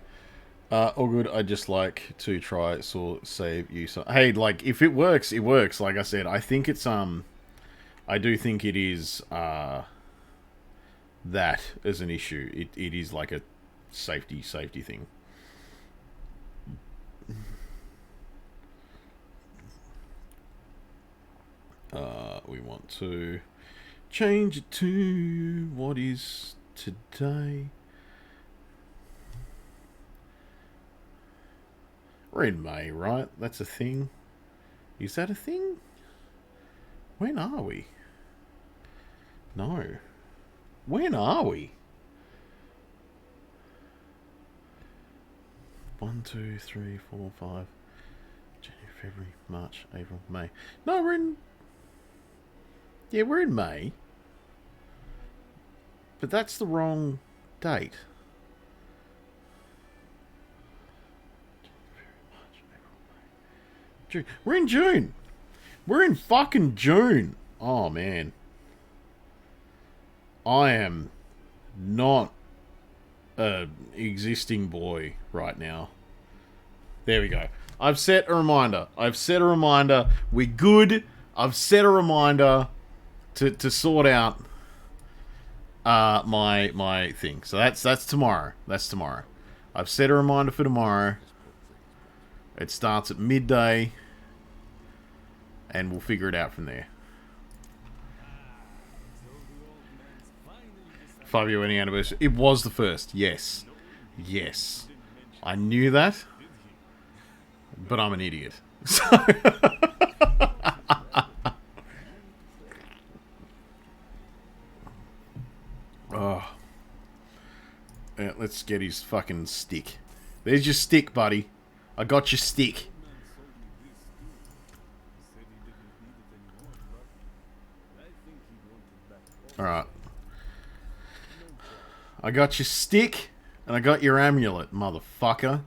All good. I just like to try save you. So hey, like if it works, it works. Like I said, I think it's I do think it is that as an issue. It is like a safety thing. We want to change it to what is today. We're in May, right? That's a thing. Is that a thing? When are we? No. When are we? 1, 2, 3, 4, 5. January, February, March, April, May. No, we're in... Yeah, we're in May. But that's the wrong date. June. We're in June. We're in fucking June. Oh, man. I am not a existing boy right now. There we go. I've set a reminder. We're good. I've set a reminder to sort out my thing. So that's tomorrow. That's tomorrow. I've set a reminder for tomorrow. It starts at midday. And we'll figure it out from there. 5-year wedding anniversary. It was the first. Yes. Yes. I knew that. But I'm an idiot. So... oh. Yeah, let's get his fucking stick. There's your stick, buddy. I got your stick. Alright. I got your stick, and I got your amulet, motherfucker.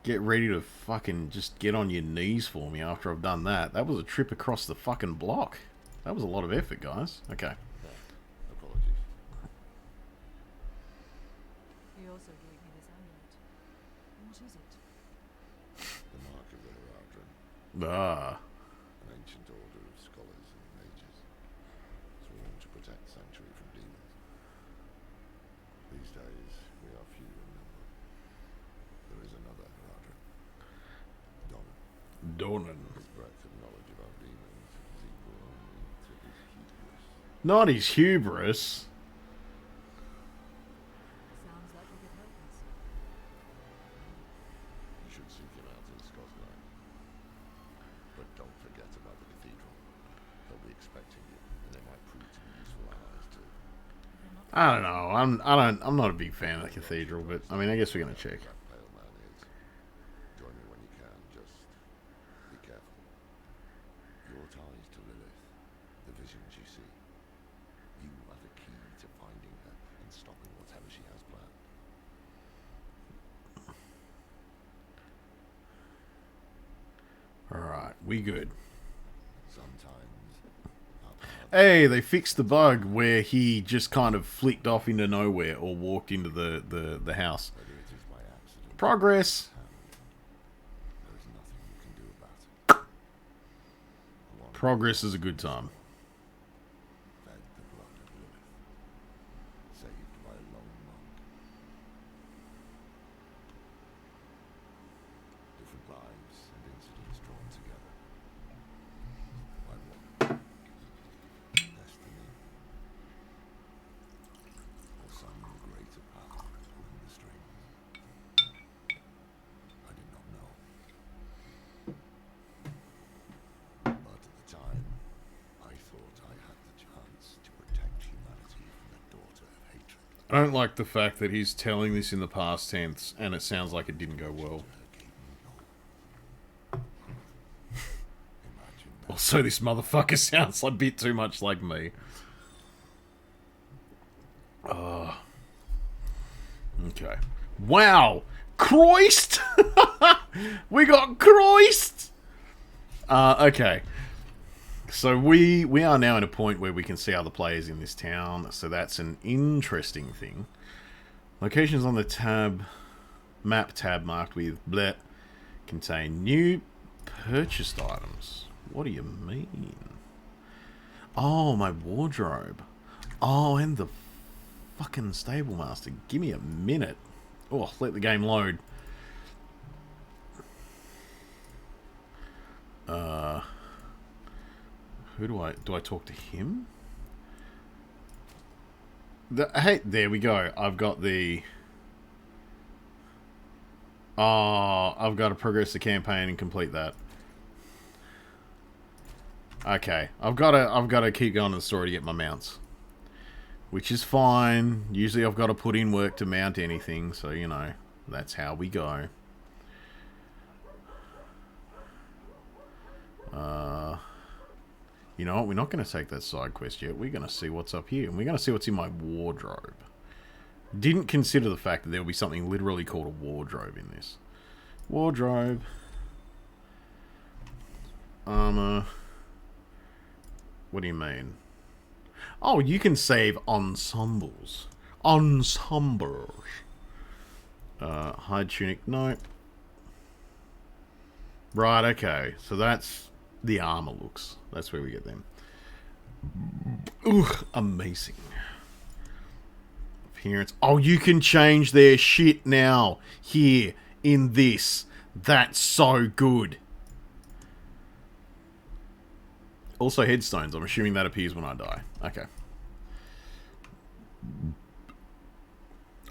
Get ready to fucking just get on your knees for me after I've done that. That was a trip across the fucking block. That was a lot of effort, guys. Okay. Apologies. He also gave me this amulet. What is it? The mark of the Haradrim. Ah. An ancient order of scholars and mages, sworn to protect sanctuary from demons. These days, we are few in number. There is another Haradrim, Donan. His breadth of knowledge about demons is equal only to his hubris. Not his hubris. Sounds like he could help us. You should seek him out in Scotland. But don't forget about the cathedral. They'll be expecting you, and they might prove to be useful allies too. I don't know. I'm not a big fan of the cathedral, but I mean, I guess we're gonna check. That pale man is. Join me when you can. Just be careful. Your ties to Lilith, the visions you see. You are the key to finding her and stopping whatever she has planned. All right, we good. Sometimes our paths Hey, they fixed the bug where he just kind of flicked off into nowhere or walked into the house. whether it is by accident Progress. there is nothing you can do about it. One Progress is a good time. fed the blood of Lilith, saved by a lone monk. Different lives and incidents drawn together. By what? Destiny. Or some greater power pulling the strings. I did not know. But at the time, I thought I had the chance to protect humanity from the daughter of hatred. I don't like the fact that he's telling this in the past tense, and it sounds like it didn't go well. Imagine that. Also, this motherfucker sounds a bit too much like me. Okay. Wow! Christ! We got Christ! Okay. So we are now at a point where we can see other players in this town, so that's an interesting thing. Locations on the map tab marked with bleh contain new purchased items. What do you mean? Oh, my wardrobe. Oh, and the fucking stable master. Give me a minute. Oh, let the game load. Who do I talk to him? Hey, there we go. I've got the... Oh, I've got to progress the campaign and complete that. Okay, I've got to keep going to the story to get my mounts, which is fine. Usually, I've got to put in work to mount anything, so you know that's how we go. You know what? We're not going to take that side quest yet. We're going to see what's up here, and we're going to see what's in my wardrobe. Didn't consider the fact that there will be something literally called a wardrobe in this. Wardrobe. Armor. What do you mean? Oh, you can save ensembles. Ensembles. Hide tunic. No. Right, okay. So that's the armor looks. That's where we get them. Ooh, amazing. Appearance. Oh, you can change their shit now. Here, in this. That's so good. Also headstones. I'm assuming that appears when I die. Okay.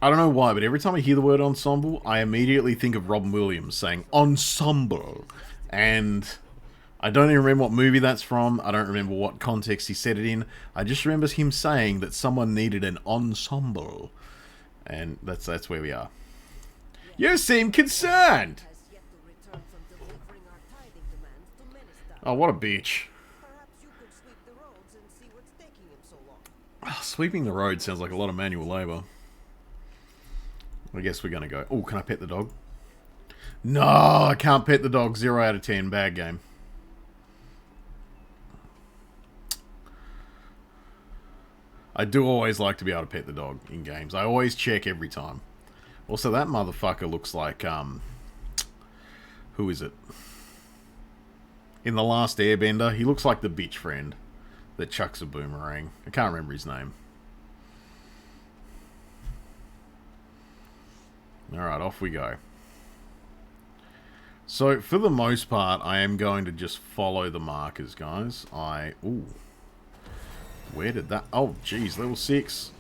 I don't know why, but every time I hear the word ensemble, I immediately think of Robin Williams saying ensemble. And I don't even remember what movie that's from. I don't remember what context he said it in. I just remember him saying that someone needed an ensemble. And that's where we are. You seem concerned! Has yet to return from delivering our tithing demands to Minister. Oh, what a bitch. Perhaps you could sweep the roads and see what's taking him so long. Sweeping the road sounds like a lot of manual labour. I guess we're going to go... Oh, can I pet the dog? No, I can't pet the dog. 0 out of 10. Bad game. I do always like to be able to pet the dog in games. I always check every time. Also, that motherfucker looks like... Who is it? In The Last Airbender, he looks like the bitch friend that chucks a boomerang. I can't remember his name. Alright, off we go. So, for the most part, I am going to just follow the markers, guys. Ooh. Where did that... Oh, jeez, level 6.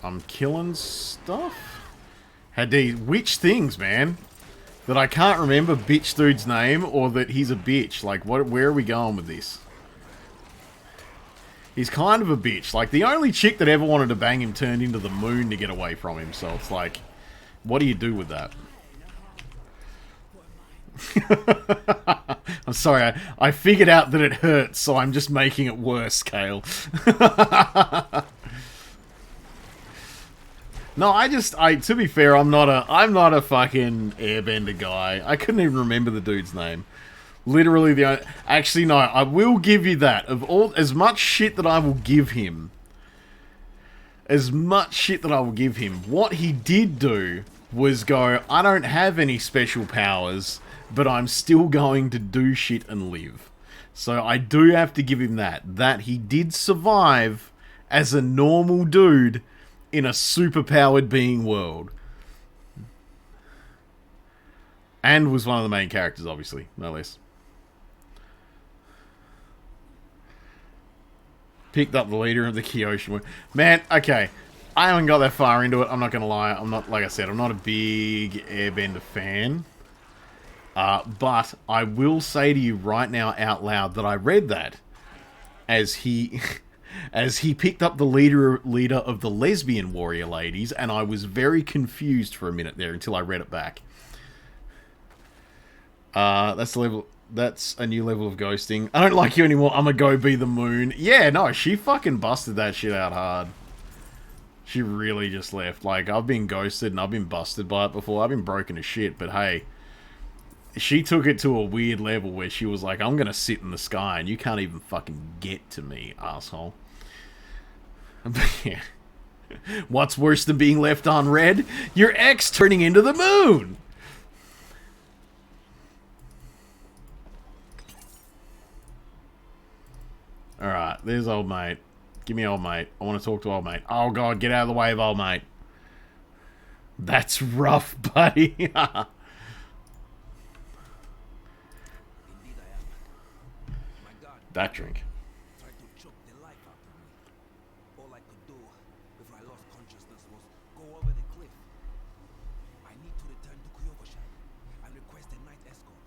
I'm killing stuff? Which things, man? That I can't remember bitch dude's name, or that he's a bitch. Like, where are we going with this? He's kind of a bitch. Like, the only chick that ever wanted to bang him turned into the moon to get away from him. So it's like, what do you do with that? I'm sorry, I figured out that it hurts, so I'm just making it worse, Kale. No, to be fair, I'm not a fucking airbender guy. I couldn't even remember the dude's name. Literally actually, no, I will give you that. Of all, as much shit that I will give him, what he did do was go, I don't have any special powers, but I'm still going to do shit and live. So I do have to give him that he did survive as a normal dude in a superpowered being world. And was one of the main characters, obviously, no less. Picked up the leader of the Kyoshin. Man, okay. I haven't got that far into it, I'm not gonna lie. I'm not, like I said, I'm not a big Airbender fan. But I will say to you right now out loud that I read that as he picked up the leader of the lesbian warrior ladies, and I was very confused for a minute there until I read it back. That's a new level of ghosting. I don't like you anymore, I'ma go be the moon. Yeah, no, she fucking busted that shit out hard. She really just left. Like, I've been ghosted and I've been busted by it before. I've been broken to shit, but hey, she took it to a weird level where she was like, I'm gonna sit in the sky and you can't even fucking get to me, asshole. But yeah. What's worse than being left on red? Your ex turning into the moon! Alright, there's old mate. Give me old mate. I want to talk to old mate. Oh god, get out of the way of old mate. That's rough, buddy. That drink. Tried to choke the life out of me. All I could do before I lost consciousness was go over the cliff. I need to return to Kyokushan and request a night escort.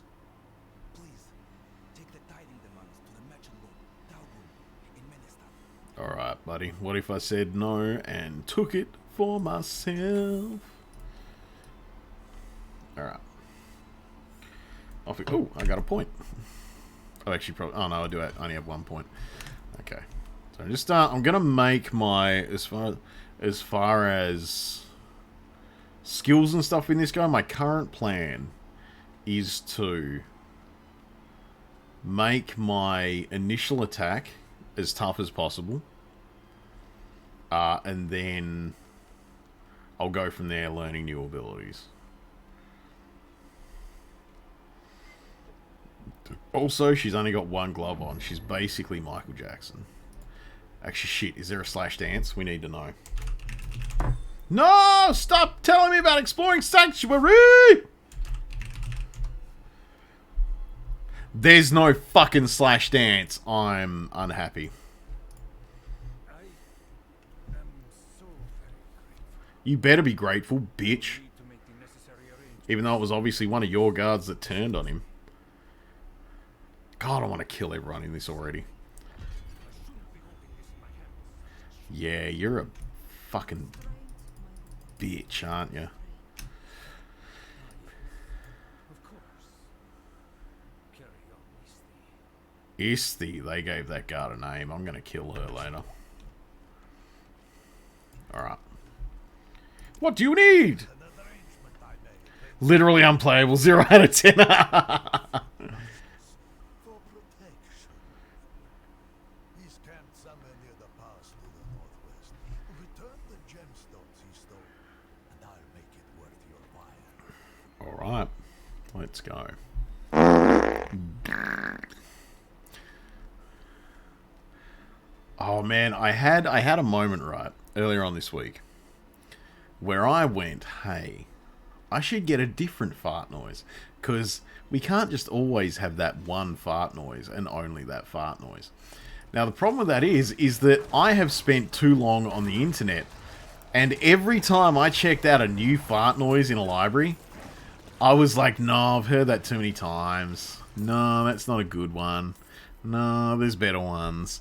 Please, take the tiding demands to the merchant lord, Dalgun, in Menestan. Alright, buddy. What if I said no and took it for myself? Alright. Oh, I got a point. Oh, actually, probably. Oh no, I do. I only have 1 point. Okay, so just I'm gonna make my as far as skills and stuff in this guy. My current plan is to make my initial attack as tough as possible, and then I'll go from there, learning new abilities. Also, she's only got one glove on. She's basically Michael Jackson. Actually, shit, is there a slash dance? We need to know. No! Stop telling me about exploring sanctuary! There's no fucking slash dance. I'm unhappy. I am so very grateful. You better be grateful, bitch. To make the necessary arrangements. Even though it was obviously one of your guards that turned on him. God, I want to kill everyone in this already. Yeah, you're a fucking bitch, aren't you? Of course. Carry on, Misty. Isthi, they gave that guard a name. I'm going to kill her later. Alright. What do you need? Literally unplayable. 0 out of 10. Alright, let's go. Oh man, I had a moment right earlier on this week where I went, hey, I should get a different fart noise, because we can't just always have that one fart noise and only that fart noise. Now the problem with that is that I have spent too long on the internet, and every time I checked out a new fart noise in a library, I was like, no, I've heard that too many times. No, that's not a good one. No, there's better ones.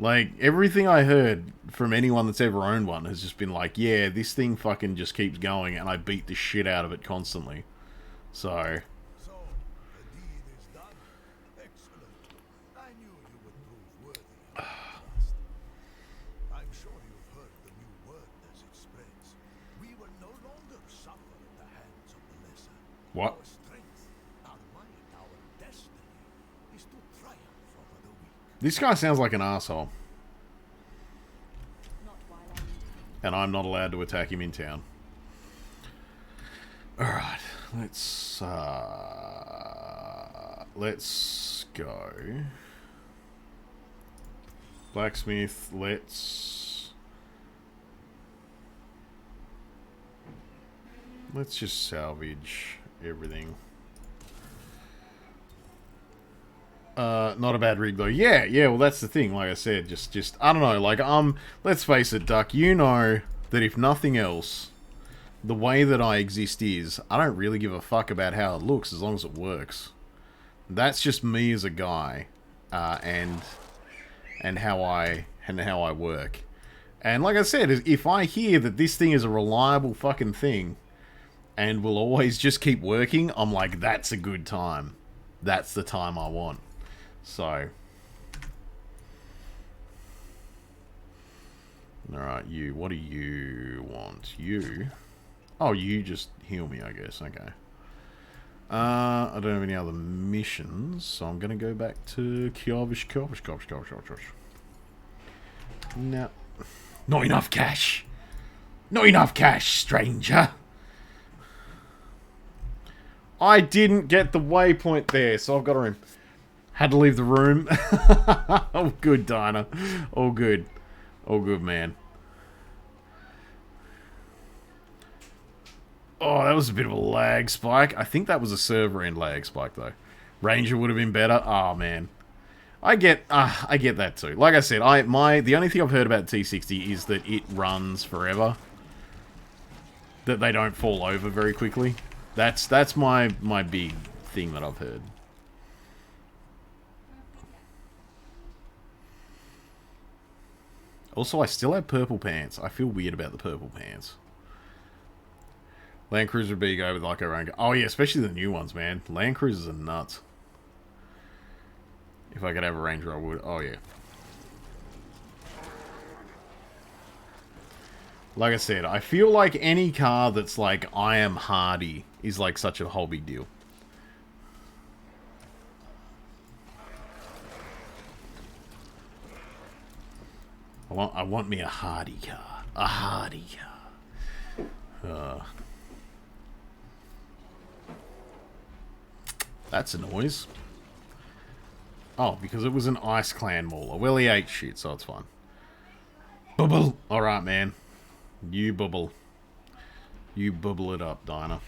Like, everything I heard from anyone that's ever owned one has just been like, yeah, this thing fucking just keeps going, and I beat the shit out of it constantly. So... So, the deed is done. Excellent. I knew you would prove worthy of my trust. I'm sure you've heard the new word as it spreads. We will no longer suffer at the hands of the lesser. What? Our strength, our might, our destiny is to triumph over the weak. This guy sounds like an asshole. Not while I'm in town. And I'm not allowed to attack him in town. Alright, let's go. Blacksmith, let's just salvage everything. Not a bad rig though. Yeah, well that's the thing, like I said, just I don't know, like let's face it, Duck, you know that if nothing else, the way that I exist is, I don't really give a fuck about how it looks as long as it works. That's just me as a guy, and how I work. And like I said, if I hear that this thing is a reliable fucking thing, and will always just keep working, I'm like, that's a good time. That's the time I want. So, alright, you. What do you want? You? Oh, you just heal me, I guess. Okay. I don't have any other missions, so I'm going to go back to Kiovish. No. Not enough cash. Not enough cash, stranger. I didn't get the waypoint there, so I've got to... Had to leave the room. Oh, good, Dinah. All good. All good, man. Oh, that was a bit of a lag spike. I think that was a server end lag spike, though. Ranger would have been better. Oh, man. I get that, too. Like I said, the only thing I've heard about T60 is that it runs forever. That they don't fall over very quickly. That's my big thing that I've heard. Also, I still have purple pants. I feel weird about the purple pants. Land Cruiser would be go with like a rank. Oh yeah, especially the new ones, man. Land Cruisers are nuts. If I could have a Ranger, I would. Oh yeah. Like I said, I feel like any car that's like I am hardy is like such a whole big deal. I want me a hardy car. A hardy car. That's a noise. Oh, because it was an Ice Clan mauler. Well, he ate shit, so it's fine. Bubble! Alright, man. You bubble. You bubble it up, Dinah.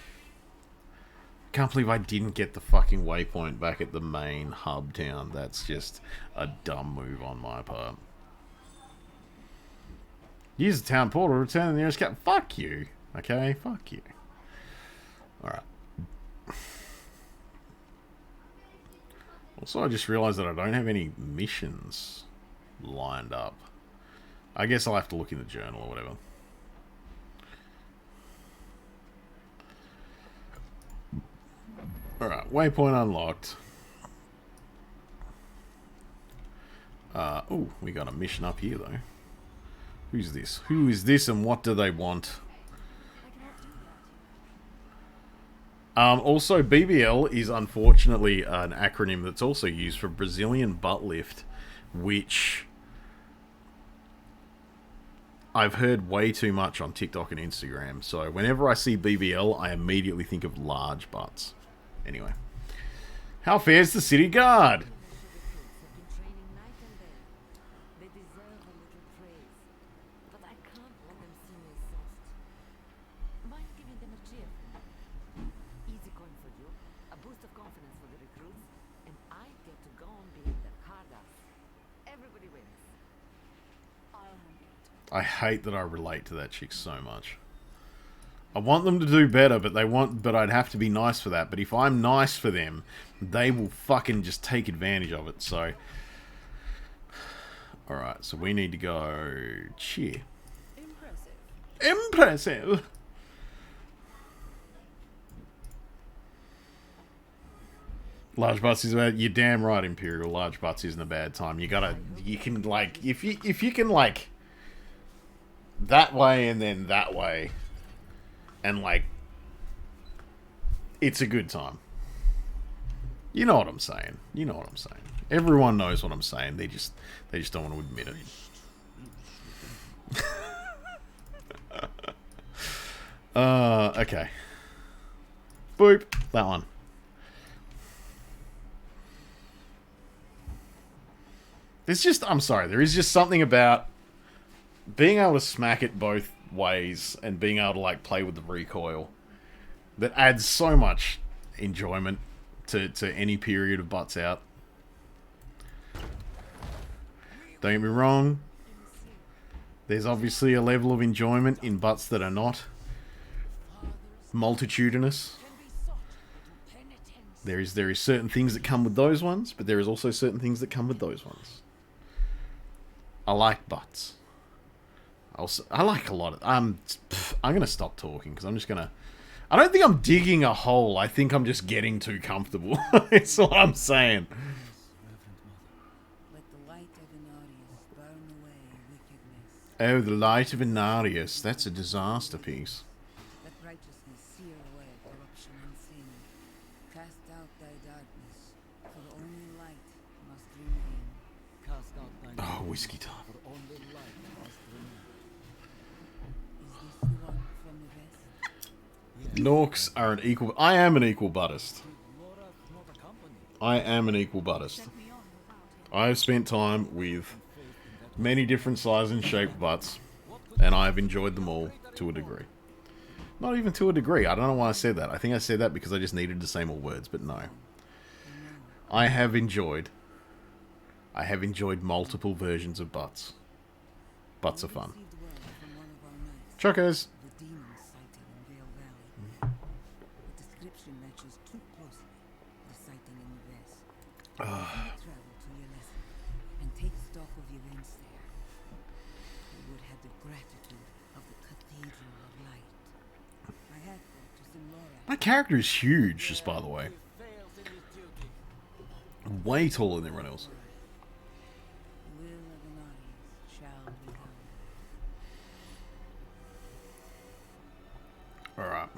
Can't believe I didn't get the fucking waypoint back at the main hub town. That's just a dumb move on my part. Use the town portal to return to the nearest cap. Fuck you. Okay? Fuck you. Alright. Also, I just realised that I don't have any missions lined up. I guess I'll have to look in the journal or whatever. Alright, waypoint unlocked. Oh, we got a mission up here though. Who's this? Who is this and what do they want? Also, BBL is unfortunately an acronym that's also used for Brazilian butt lift, which I've heard way too much on TikTok and Instagram. So whenever I see BBL, I immediately think of large butts. Anyway, how fares the city guard? I hate that I relate to that chick so much. I want them to do better, but I'd have to be nice for that. But if I'm nice for them, they will fucking just take advantage of it. So, Alright, so we need to go... Cheer. Impressive. Impressive! Large butts is bad. You're damn right, Imperial. Large butts isn't a bad time. You gotta... You can, like... If you can, like... That way and then that way. And, like... It's a good time. You know what I'm saying. You know what I'm saying. Everyone knows what I'm saying. They just don't want to admit it. Okay. Boop. That one. There's just, I'm sorry, there is just something about being able to smack it both ways and being able to, like, play with the recoil that adds so much enjoyment to any period of butts out. Don't get me wrong, there's obviously a level of enjoyment in butts that are not multitudinous. There is certain things that come with those ones, but there is also certain things that come with those ones. I like butts. I like a lot of... I'm gonna stop talking because I'm just gonna... I don't think I'm digging a hole. I think I'm just getting too comfortable. That's what I'm saying. Let the light of Inarius burn away wickedness. Oh, the light of Inarius. That's a disaster piece. Let righteousness sear away corruption and sin. Cast out thy darkness, for only light must remain. Cast out thine Oh, whiskey time. for only light must remain. Is this the one from the west? Norks are an equal... I am an equal Buddhist. Laura not accompanied. I am an equal Buddhist. I have spent time with many different size and shaped butts, and I have enjoyed them all to a degree. Not even to a degree. I don't know why I said that. I think I said that because I just needed to say more words, but no. I have enjoyed multiple versions of butts. Butts are fun. Received word from one of our knights. Chuckers. The demons sighting in Vale Valley. The description matches too closely the sighting in the west. Travel to your lesson and take stock of events there. You would have the gratitude of the Cathedral of Light. I had thought to send Laura. My character is huge, just by the way. Fails in his duty. Way taller than everyone else. The will of Inarius shall be done. Alright.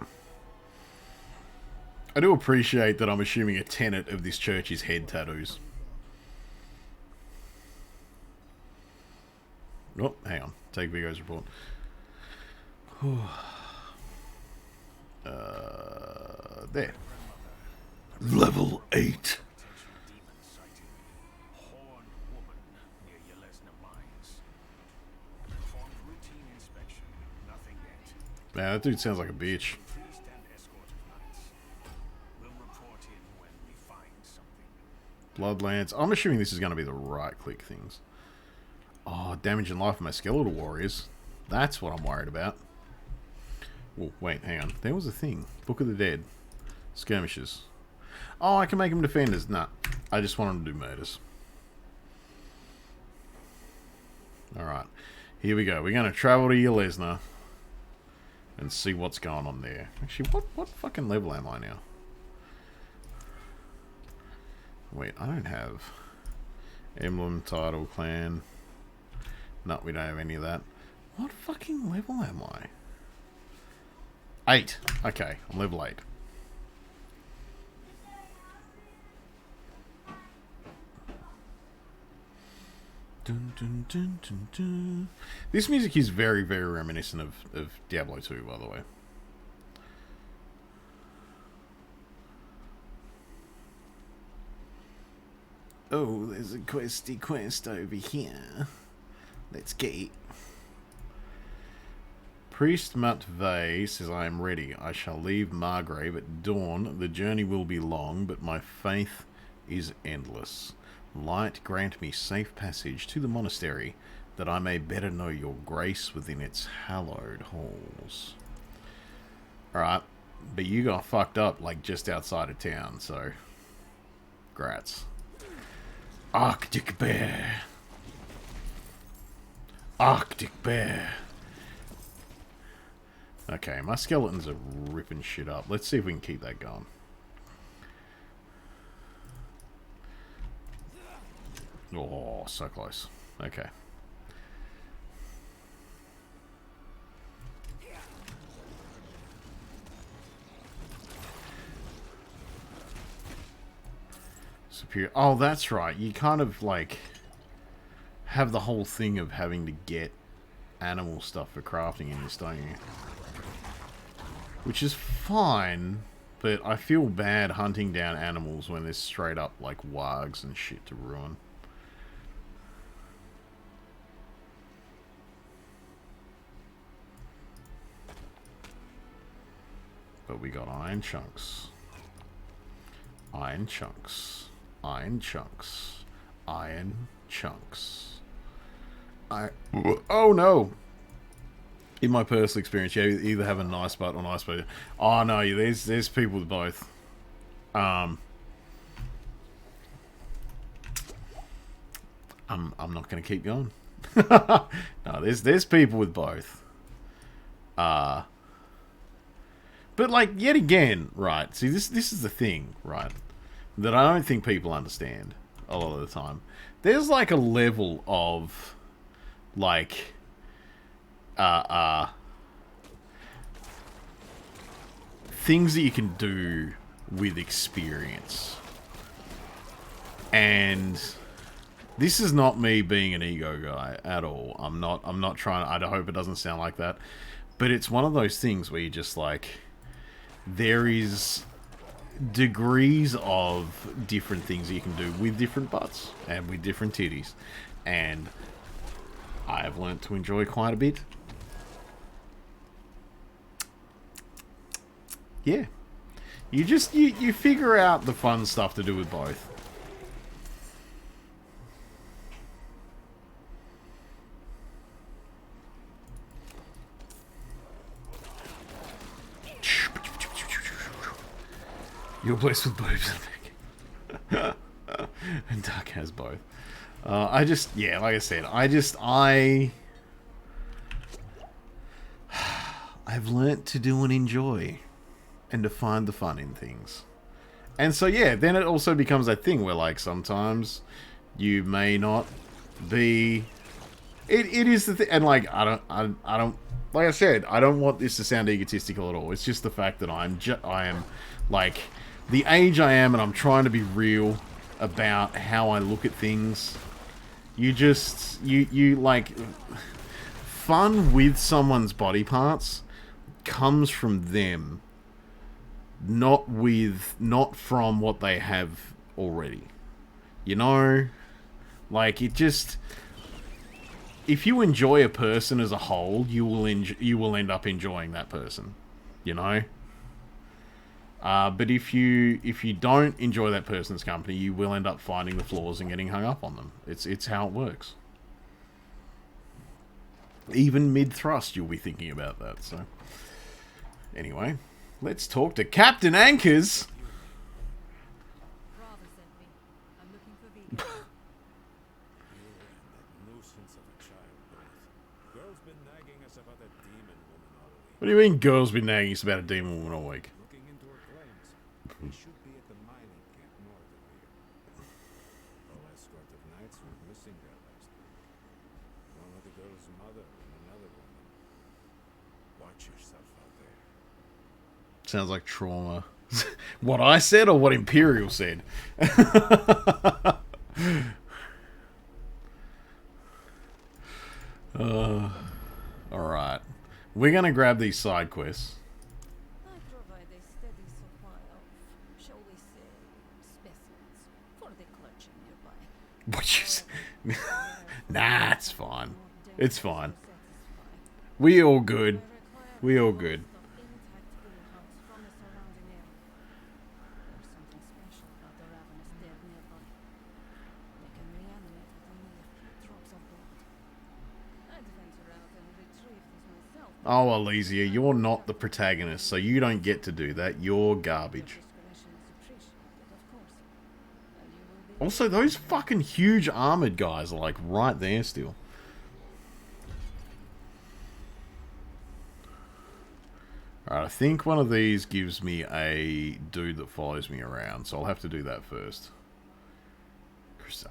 I do appreciate that I'm assuming a tenet of this church is head tattoos. Oh, hang on. Take Vigo's report. There. Level 8. Demon sighting. Horned woman near Yelesna mines. Performed routine inspection. Nothing yet. Man, that dude sounds like a bitch. Priest and escort of knights. We'll report in when we find something. Bloodlands. I'm assuming this is going to be the right click things. Oh, damage and life of my skeletal warriors. That's what I'm worried about. Oh, wait, hang on. There was a thing. Book of the Dead. Skirmishes. Oh, I can make them defenders. Nah, I just want them to do murders. Alright. Here we go. We're going to travel to Yelesna and see what's going on there. Actually, what fucking level am I now? Wait, I don't have emblem, title, clan. No, we don't have any of that. What fucking level am I? 8. Okay, I'm level 8. Dun, dun, dun, dun, dun. This music is very, very reminiscent of Diablo 2, by the way. Oh, there's a questy quest over here. Let's get. Priest Matvey says, I am ready. I shall leave Margrave at dawn. The journey will be long, but my faith is endless. Light, grant me safe passage to the monastery, that I may better know your grace within its hallowed halls. Alright, but you got fucked up, like, just outside of town, so... Grats. Arctic Bear. Arctic bear. Okay, my skeletons are ripping shit up. Let's see if we can keep that going. Oh, so close. Okay. Superior. Oh, that's right. You kind of, like, have the whole thing of having to get animal stuff for crafting in this, don't you? Which is fine, but I feel bad hunting down animals when there's straight up, like, wargs and shit to ruin. But we got iron chunks. Iron chunks. Iron chunks. Iron chunks. Oh no! In my personal experience, you either have a nice butt or nice butt. Oh no, there's people with both. I'm not gonna keep going. No, there's people with both. But, like, yet again, right, see, this is the thing, right, that I don't think people understand a lot of the time. There's, like, a level of, like, things that you can do with experience. And this is not me being an ego guy at all. I'm not trying, I hope it doesn't sound like that. But it's one of those things where you just, like, there is degrees of different things that you can do with different butts and with different titties, and I have learnt to enjoy quite a bit. Yeah, you figure out the fun stuff to do with both. You're blessed with boobs, I think. And Duck has both. Yeah, like I said, I've learnt to do and enjoy, and to find the fun in things. And so, yeah, then it also becomes that thing where, like, sometimes you may not be... It is the thing, and, like, I don't, like I said, I don't want this to sound egotistical at all. It's just the fact that I am, like... the age I am, and I'm trying to be real about how I look at things. You like, fun with someone's body parts comes from them, not from what they have already. You know? Like, it just... if you enjoy a person as a whole, you will end up enjoying that person. You know? But if you don't enjoy that person's company, you will end up finding the flaws and getting hung up on them. It's how it works. Even mid-thrust, you'll be thinking about that. So, anyway, let's talk to Captain Anchors. Rather sent me. I'm looking for Vega. You and that nuisance of a child, both. Girl's been nagging us about that demon woman all week. What do you mean, girls been nagging us about a demon woman all week? Looking into her claims. We should be at the mining camp north of here. Whole escort of knights were missing there last week. One of the girl's mother and another woman. Watch yourself out there. Sounds like trauma. What I said or what Imperial said? Alright. We're going to grab these side quests. I provide a steady supply of, shall we say, specimens for the clergy nearby. What you say? Nah, it's fine. It's fine. We all good. We all good. Oh, Elysia, you're not the protagonist, so you don't get to do that. You're garbage. Also, those fucking huge armored guys are, like, right there still. Alright, I think one of these gives me a dude that follows me around, so I'll have to do that first.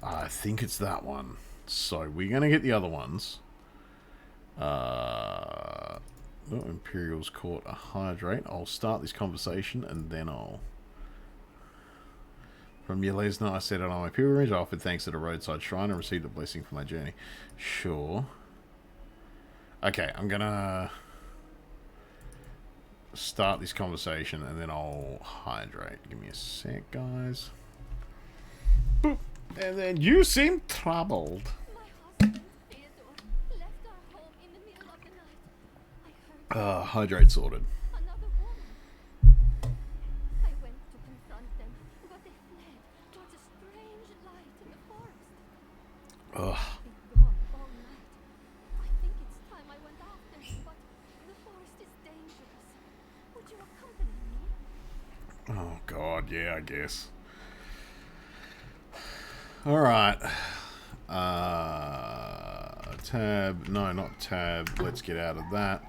I think it's that one. So, we're going to get the other ones. Imperial's caught a hydrate. I'll start this conversation and then I'll... From Yelesna, I set out on my pilgrimage. I offered thanks at a roadside shrine and received a blessing for my journey. Sure. Okay, I'm gonna start this conversation and then I'll hydrate. Give me a sec, guys. Boop. And then you seem troubled. Hydrate sorted. Another woman. I went to confront them, but they fled towards a strange light in the forest. Ugh. They've been gone all night. I think it's time I went after them, but the forest is dangerous. Would you accompany me? Oh god, yeah, I guess. Alright. Tab. No, not tab. Let's get out of that.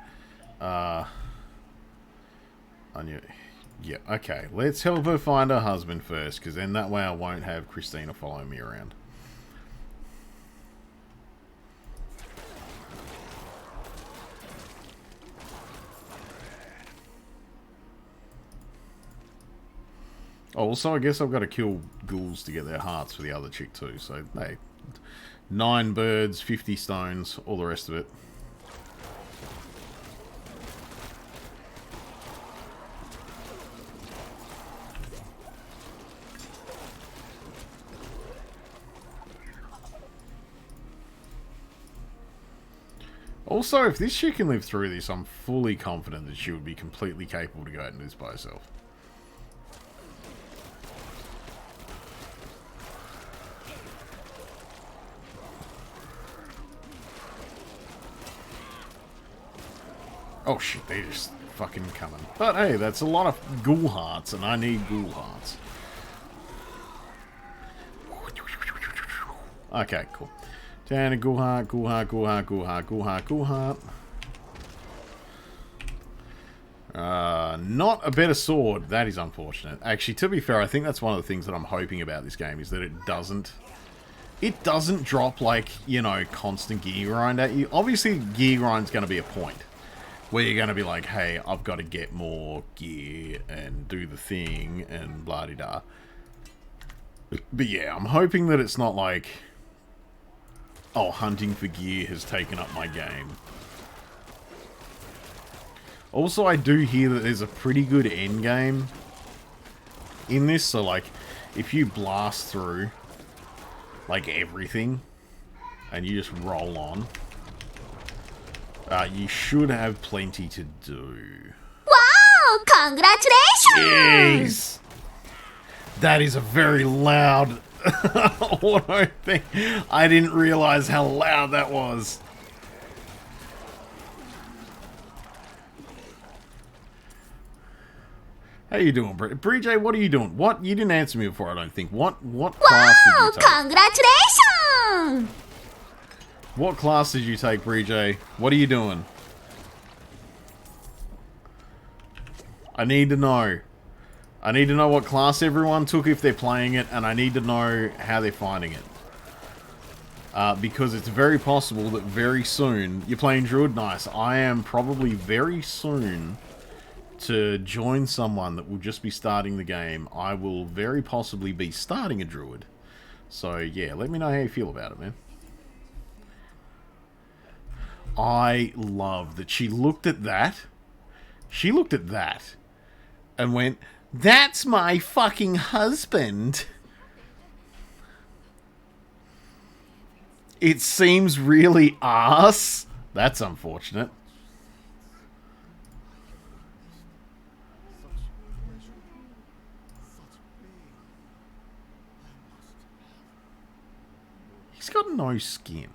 Yeah, okay. Let's help her find her husband first, because then that way I won't have Christina following me around. Also, I guess I've got to kill ghouls to get their hearts for the other chick too. So, hey, 9 birds, 50 stones, all the rest of it. Also, if this chick can live through this, I'm fully confident that she would be completely capable to go out and do this by herself. Oh shit, they're just fucking coming. But hey, that's a lot of ghoul hearts, and I need ghoul hearts. Okay, cool. Down a ghoul heart, ghoul heart, ghoul heart, ghoul heart, ghoul heart, ghoul heart. Not a better sword. That is unfortunate. Actually, to be fair, I think that's one of the things that I'm hoping about this game, is that it doesn't drop, like, you know, constant gear grind at you. Obviously, gear grind's going to be a point where you're going to be like, hey, I've got to get more gear and do the thing and blah-de-da. But yeah, I'm hoping that it's not like, oh, hunting for gear has taken up my game. Also, I do hear that there's a pretty good end game in this. So, like, if you blast through, like, everything, and you just roll on, you should have plenty to do. Wow! Congratulations! Jeez! That is a very loud auto thing. I didn't realize how loud that was. How you doing, Bree? What are you doing? What? You didn't answer me before, I don't think. What class did you take? Congratulations! What class did you take, Bree? What are you doing? I need to know. I need to know what class everyone took if they're playing it, and I need to know how they're finding it. Because it's very possible that very soon... You're playing Druid? Nice. I am probably very soon to join someone that will just be starting the game. I will very possibly be starting a Druid. So, yeah, let me know how you feel about it, man. I love that she looked at that. She looked at that and went, "That's my fucking husband." It seems really arse. That's unfortunate. He's got no skin.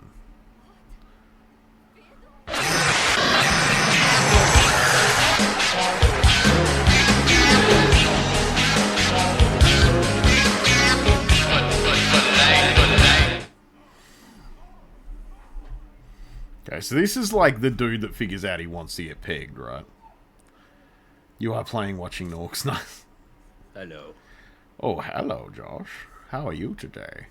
Okay, so this is like the dude that figures out he wants to get pegged, right? You are playing Watching Norks. Nice. Hello. Oh, hello, Josh. How are you today?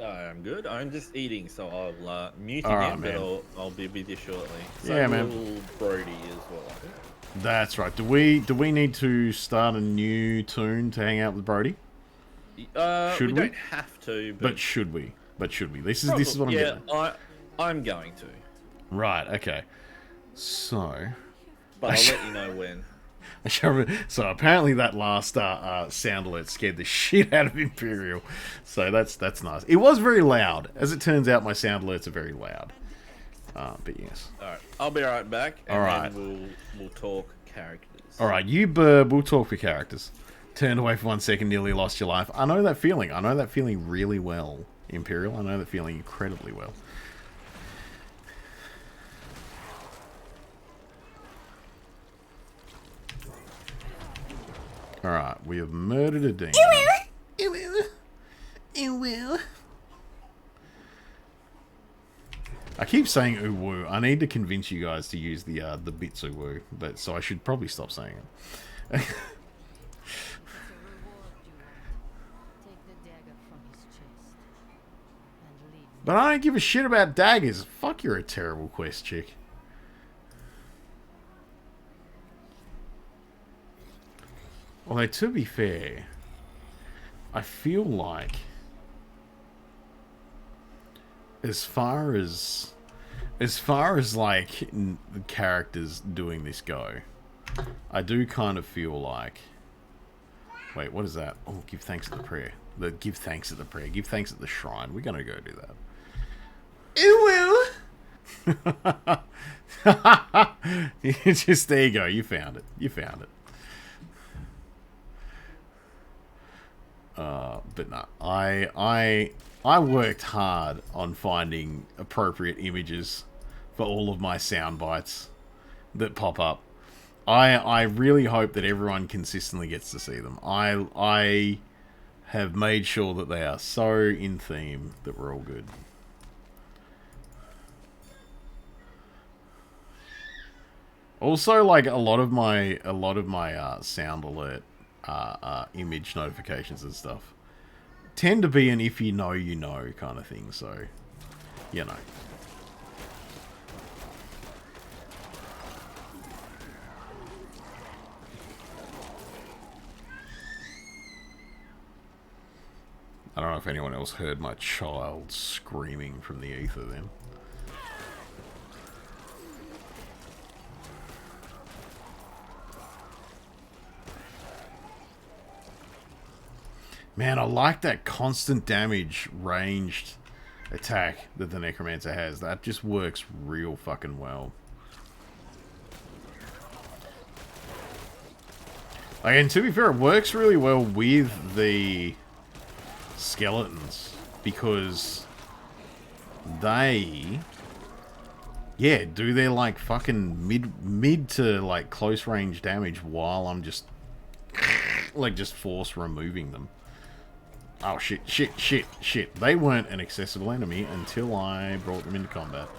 I'm good. I'm just eating, so I'll mute All again, right, but I'll be with you shortly. So Yeah, man. will Brody as well, I think. That's right. Do we need to start a new tune to hang out with Brody? Should we we? don't have to, But should we? This is what I'm yeah, getting at. I'm going to, Right. Okay. So. but I'll let you know when. So apparently that last sound alert scared the shit out of Imperial. So that's nice. It was very loud. As it turns out, my sound alerts are very loud. But yes. All right, I'll be right back, and All right. then we'll talk characters. All right, you Burb, we'll talk for characters. Turned away for 1 second, nearly lost your life. I know that feeling. I know that feeling really well, Imperial. I know that feeling incredibly well. Alright, we have murdered a demon. It will. I keep saying ooh woo. I need to convince you guys to use the bits ooh woo, but so I should probably stop saying it. But I don't give a shit about daggers. Fuck, you're a terrible quest chick. Although, to be fair, I feel like as far as like the characters doing this go, I do kind of feel like, wait, what is that? Oh, give thanks at the prayer. Give thanks at the prayer. Give thanks at the shrine. We're gonna go do that. It will. Just there you go. You found it. You found it. But no, I worked hard on finding appropriate images for all of my sound bites that pop up. I really hope that everyone consistently gets to see them. I have made sure that they are so in theme that we're all good. Also, like a lot of my sound alert image notifications and stuff tend to be an if you know kind of thing, so you know. I don't know if anyone else heard my child screaming from the ether then. Man, I like that constant damage ranged attack that the Necromancer has. That just works real fucking well. And to be fair, it works really well with the skeletons because they, yeah, do their like fucking mid to like close range damage while I'm just like just force removing them. Oh, shit. They weren't an accessible enemy until I brought them into combat.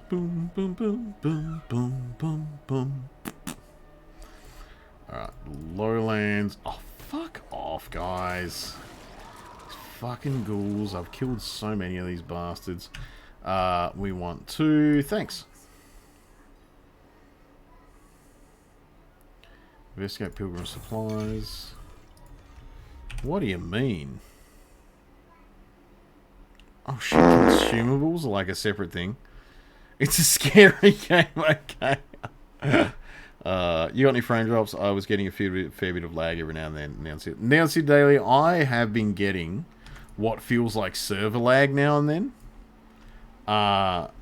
Boom, boom, boom, boom, boom, boom, boom. Alright, lowlands. Oh, fuck off, guys. These fucking ghouls. I've killed so many of these bastards. We want to... Thanks. Investigate pilgrim supplies. What do you mean? Oh shit, consumables are like a separate thing. It's a scary game, okay. You got any frame drops? I was getting a fair bit of lag every now and then. Now City Daily, I have been getting what feels like server lag now and then. Not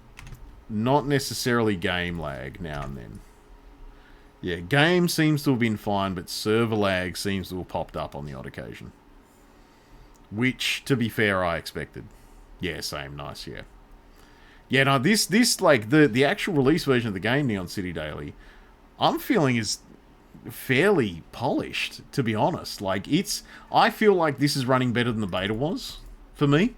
necessarily game lag now and then. Yeah, game seems to have been fine, but server lag seems to have popped up on the odd occasion. Which, to be fair, I expected. Yeah, same, nice, yeah. Yeah, no, this like, the actual release version of the game, Neon City Daily, I'm feeling is fairly polished, to be honest. Like, I feel like this is running better than the beta was, for me.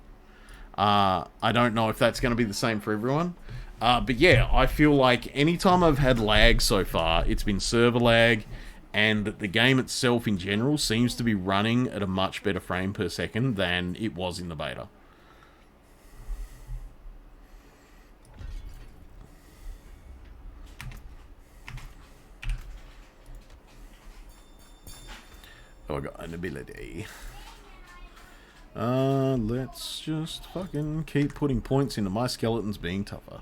I don't know if that's going to be the same for everyone. But yeah, I feel like anytime I've had lag so far, it's been server lag, and the game itself in general seems to be running at a much better frame per second than it was in the beta. Oh, I got an ability. Let's just fucking keep putting points into my skeletons being tougher.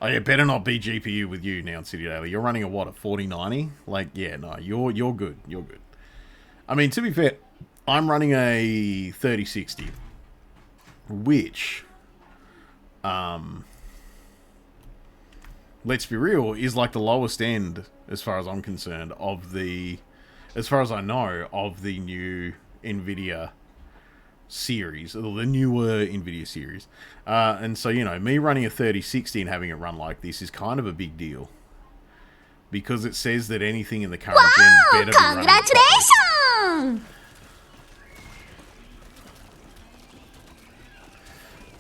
Oh, yeah, better not be GPU with you now in City Daily. You're running a, what, a 4090? Like, yeah, no, you're good. You're good. I mean, to be fair, I'm running a 3060, which, let's be real, is like the lowest end, as far as I'm concerned, of the, as far as I know, of the new NVIDIA series, or the newer NVIDIA series. And so, you know, me running a 3060 and having it run like this is kind of a big deal. Because it says that anything in the current gen better be running properly.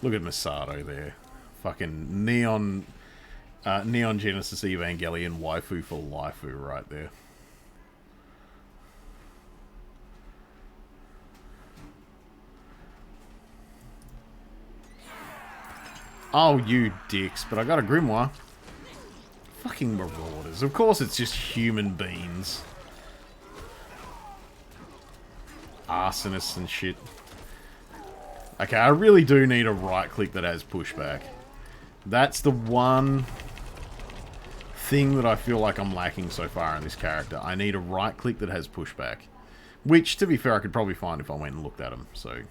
Look at Masato there. Fucking Neon Genesis Evangelion waifu for waifu right there. Oh, you dicks. But I got a Grimoire. Fucking Marauders. Of course it's just human beings. Arsonists and shit. Okay, I really do need a right click that has pushback. That's the one thing that I feel like I'm lacking so far in this character. I need a right click that has pushback. Which, to be fair, I could probably find if I went and looked at them, so...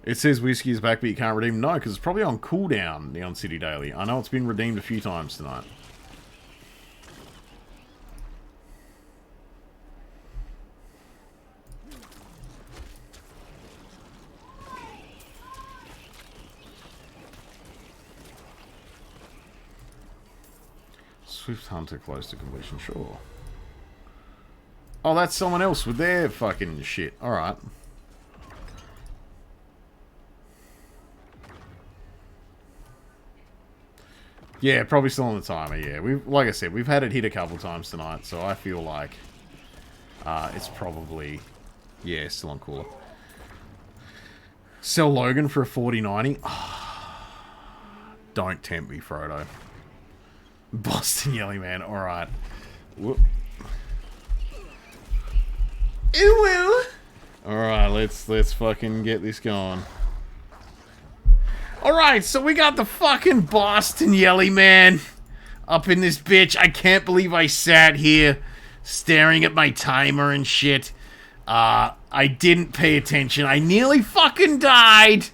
It says Whiskey is back, but you can't redeem. No, because it's probably on cooldown, Neon City Daily. I know it's been redeemed a few times tonight. Swift Hunter close to completion, sure. Oh, that's someone else with their fucking shit. Alright. Yeah, probably still on the timer, yeah. We've, like I said, we've had it hit a couple times tonight, so I feel like it's probably, yeah, still on cooler. Sell Logan for a 4090. Oh, don't tempt me, Frodo. Boston Yelly Man, alright. Whoop. Ew. Alright, let's fucking get this going. Alright, so we got the fucking Boston Yelly Man up in this bitch. I can't believe I sat here staring at my timer and shit. I didn't pay attention. I nearly fucking died.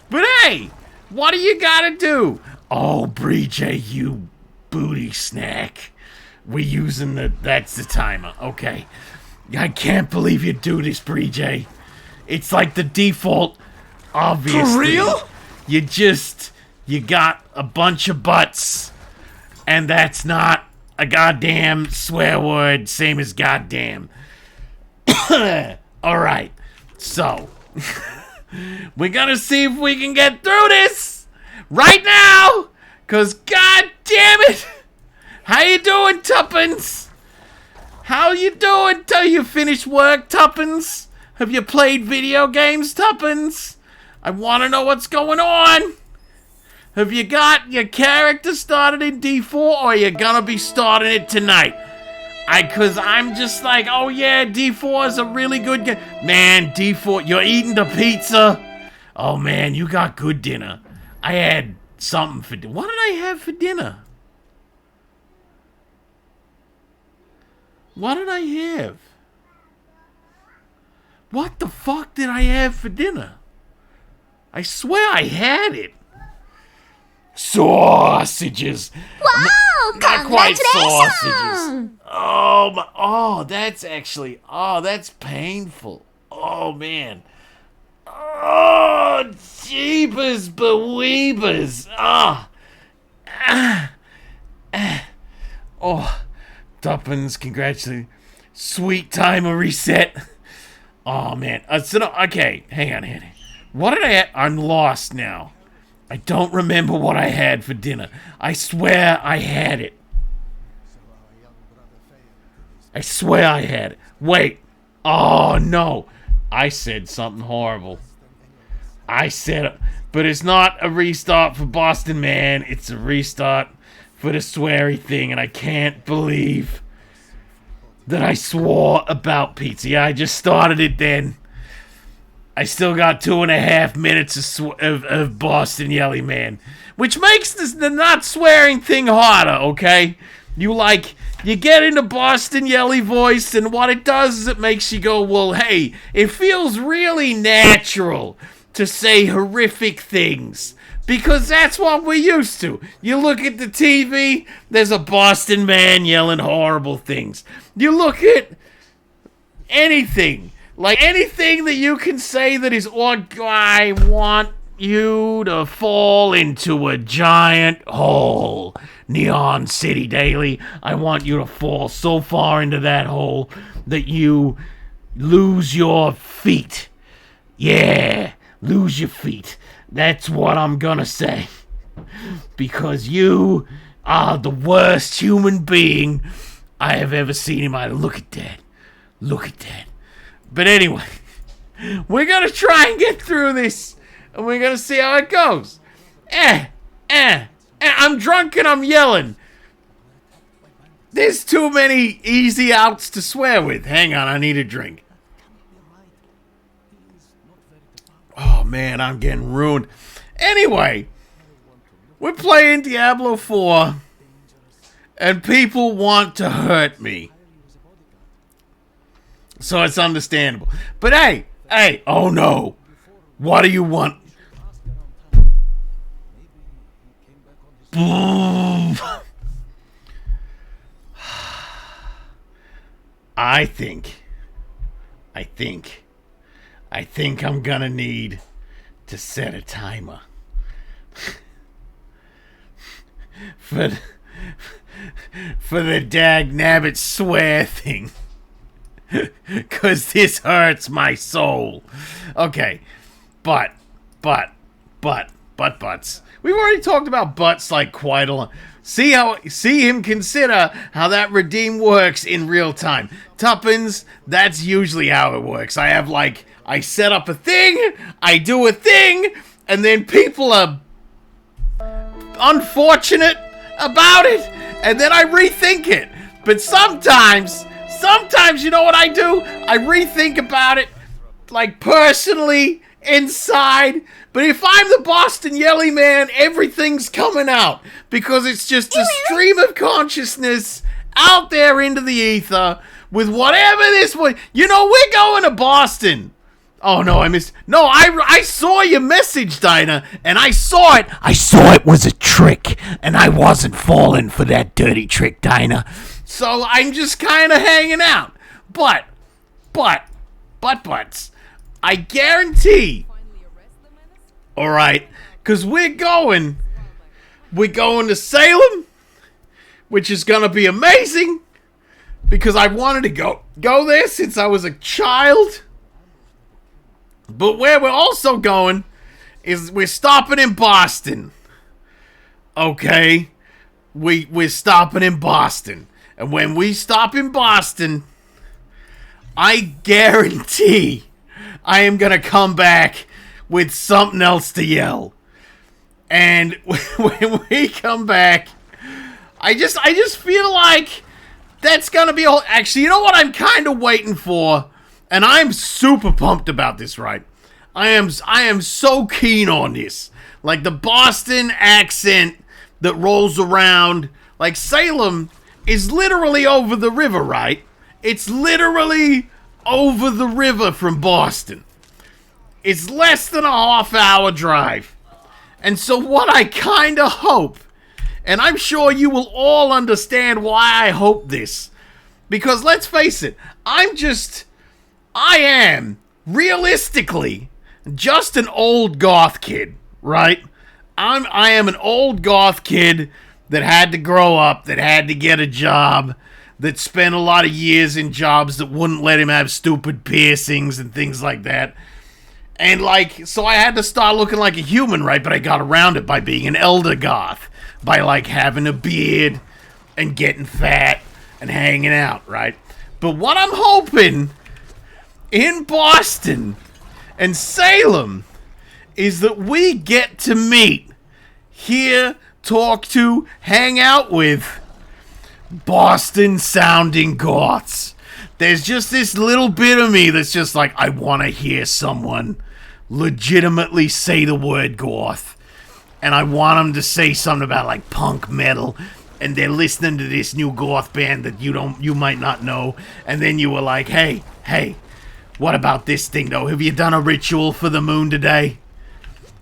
But hey, what do you gotta do? Oh, Bree J, you booty snack. We're using that's the timer. Okay. I can't believe you do this, Bree J. It's like the default obvious For real? thing. You got a bunch of butts, and that's not a goddamn swear word, same as goddamn. Alright, so, we're gonna see if we can get through this right now, cause god damn it, how you doing, Tuppence? How you doing till you finish work, Tuppence? Have you played video games, Tuppence? I want to know what's going on. Have you got your character started in D4 or are you gonna be starting it tonight? Cause I'm just like, oh yeah, D4 is a really good game. Man, D4, you're eating the pizza. Oh man, you got good dinner. I had something for dinner. What did I have for dinner? What did I have? What the fuck did I have for dinner? I swear I had it. Sausages. Wow! Not quite sausages. Congratulations! Oh my! Oh, that's actually. Oh, that's painful. Oh man. Oh, jeebus beweebus. Oh, Tuppence, congratulations. Sweet timer reset. Oh, man. Okay, hang on. What did I have? I'm lost now. I don't remember what I had for dinner. I swear I had it. I swear I had it. Wait. Oh, no. I said something horrible. But it's not a restart for Boston, man. It's a restart for the sweary thing, and I can't believe that I swore about pizza. Yeah, I just started it then. I still got 2.5 minutes of Boston Yelly, man. Which makes the not swearing thing harder, okay? You get into Boston Yelly voice, and what it does is it makes you go, well, hey, it feels really natural to say horrific things. Because that's what we're used to. You look at the TV, there's a Boston man yelling horrible things. You look at anything. Like anything that you can say that is, I want you to fall into a giant hole. Neon City Daily, I want you to fall so far into that hole that you lose your feet. Yeah, lose your feet. That's what I'm gonna say. Because you are the worst human being I have ever seen in my life. Look at that. Look at that. But anyway, we're gonna try and get through this, and we're gonna see how it goes. I'm drunk and I'm yelling. There's too many easy outs to swear with. Hang on, I need a drink. Oh man, I'm getting ruined. Anyway, we're playing Diablo 4, and people want to hurt me. So it's understandable. But hey, oh no. What do you want? I think I'm gonna need to set a timer for the dag nabbit swear thing. Cause this hurts my soul. Okay, butts. We've already talked about butts like quite a lot. See him consider how that redeem works in real time. Tuppence, that's usually how it works. I set up a thing, I do a thing, and then people are unfortunate about it, and then I rethink it. But sometimes, you know what I do? I rethink about it, like, personally, inside. But if I'm the Boston Yelly man, everything's coming out. Because it's just a stream of consciousness out there into the ether with whatever this was. You know, we're going to Boston. Oh, no, I missed. No, I saw your message, Dinah, and I saw it. I saw it was a trick, and I wasn't falling for that dirty trick, Dinah. So I'm just kind of hanging out. But, I guarantee. All right, because we're going to Salem, which is going to be amazing, because I wanted to go there since I was a child. But where we're also going is we're stopping in Boston. Okay? We're stopping in Boston. And when we stop in Boston, I guarantee I am going to come back with something else to yell. And when we come back, I just feel like that's going to be all. Actually, you know what I'm kind of waiting for? And I'm super pumped about this, right? I am so keen on this. Like the Boston accent that rolls around. Like Salem is literally over the river, right? It's literally over the river from Boston. It's less than a half-hour drive. And so what I kind of hope, and I'm sure you will all understand why I hope this, because let's face it, I am, realistically, just an old goth kid, right? I am an old goth kid that had to grow up, that had to get a job, that spent a lot of years in jobs that wouldn't let him have stupid piercings and things like that. And, like, so I had to start looking like a human, right? But I got around it by being an elder goth. By, like, having a beard and getting fat and hanging out, right? But what I'm hoping in Boston and Salem is that we get to meet, hear, talk to, hang out with Boston-sounding goths. There's just this little bit of me that's just like, I want to hear someone legitimately say the word goth. And I want them to say something about, like, punk metal. And they're listening to this new goth band that you might not know. And then you were like, hey, what about this thing, though? Have you done a ritual for the moon today?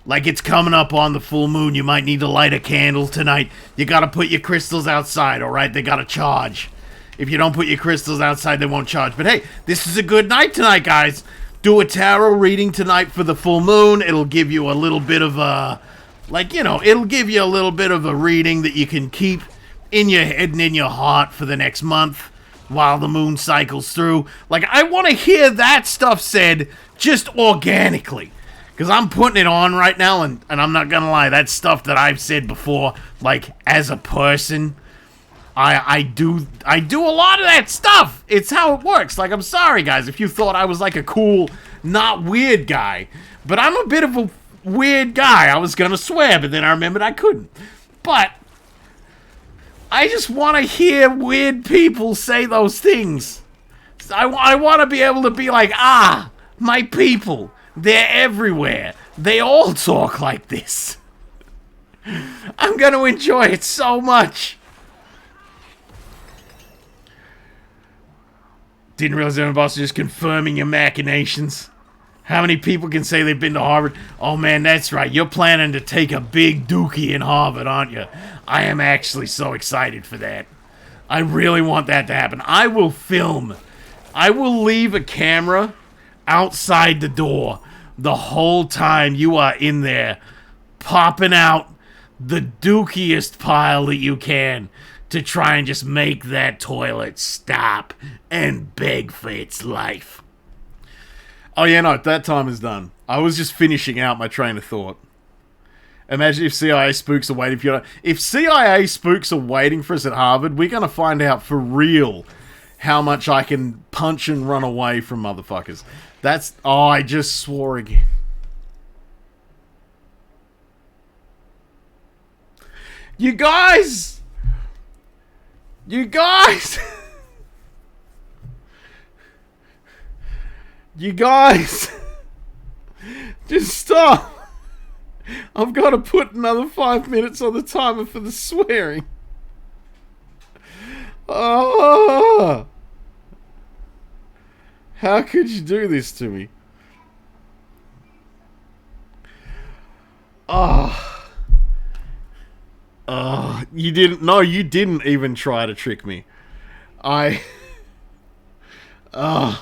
Like, it's coming up on the full moon. You might need to light a candle tonight. You gotta put your crystals outside, alright? They gotta charge. If you don't put your crystals outside, they won't charge. But hey, this is a good night tonight, guys. Do a tarot reading tonight for the full moon. It'll give you a little bit of a... like, you know, it'll give you a little bit of a reading that you can keep in your head and in your heart for the next month while the moon cycles through. Like, I want to hear that stuff said just organically. Because I'm putting it on right now, and I'm not going to lie, that's stuff that I've said before, like, as a person. I do a lot of that stuff. It's how it works. Like, I'm sorry, guys, if you thought I was, like, a cool, not weird guy. But I'm a bit of a weird guy. I was going to swear, but then I remembered I couldn't. But I just want to hear weird people say those things. I want to be able to be like, ah, my people. They're everywhere. They all talk like this. I'm going to enjoy it so much. Didn't realize Emma Boss just confirming your machinations. How many people can say they've been to Harvard? Oh man, that's right. You're planning to take a big dookie in Harvard, aren't you? I am actually so excited for that. I really want that to happen. I will film. I will leave a camera outside the door the whole time you are in there, popping out the dookiest pile that you can to try and just make that toilet stop and beg for its life. Oh yeah, no, that time is done. I was just finishing out my train of thought. Imagine if CIA spooks are waiting for you. If CIA spooks are waiting for us at Harvard, we're gonna find out for real how much I can punch and run away from motherfuckers. That's... oh, I just swore again. You guys! You guys! You guys! Just stop! I've got to put another 5 minutes on the timer for the swearing. Oh! How could you do this to me? Oh. Oh, you didn't... no, you didn't even try to trick me. Oh. Oh.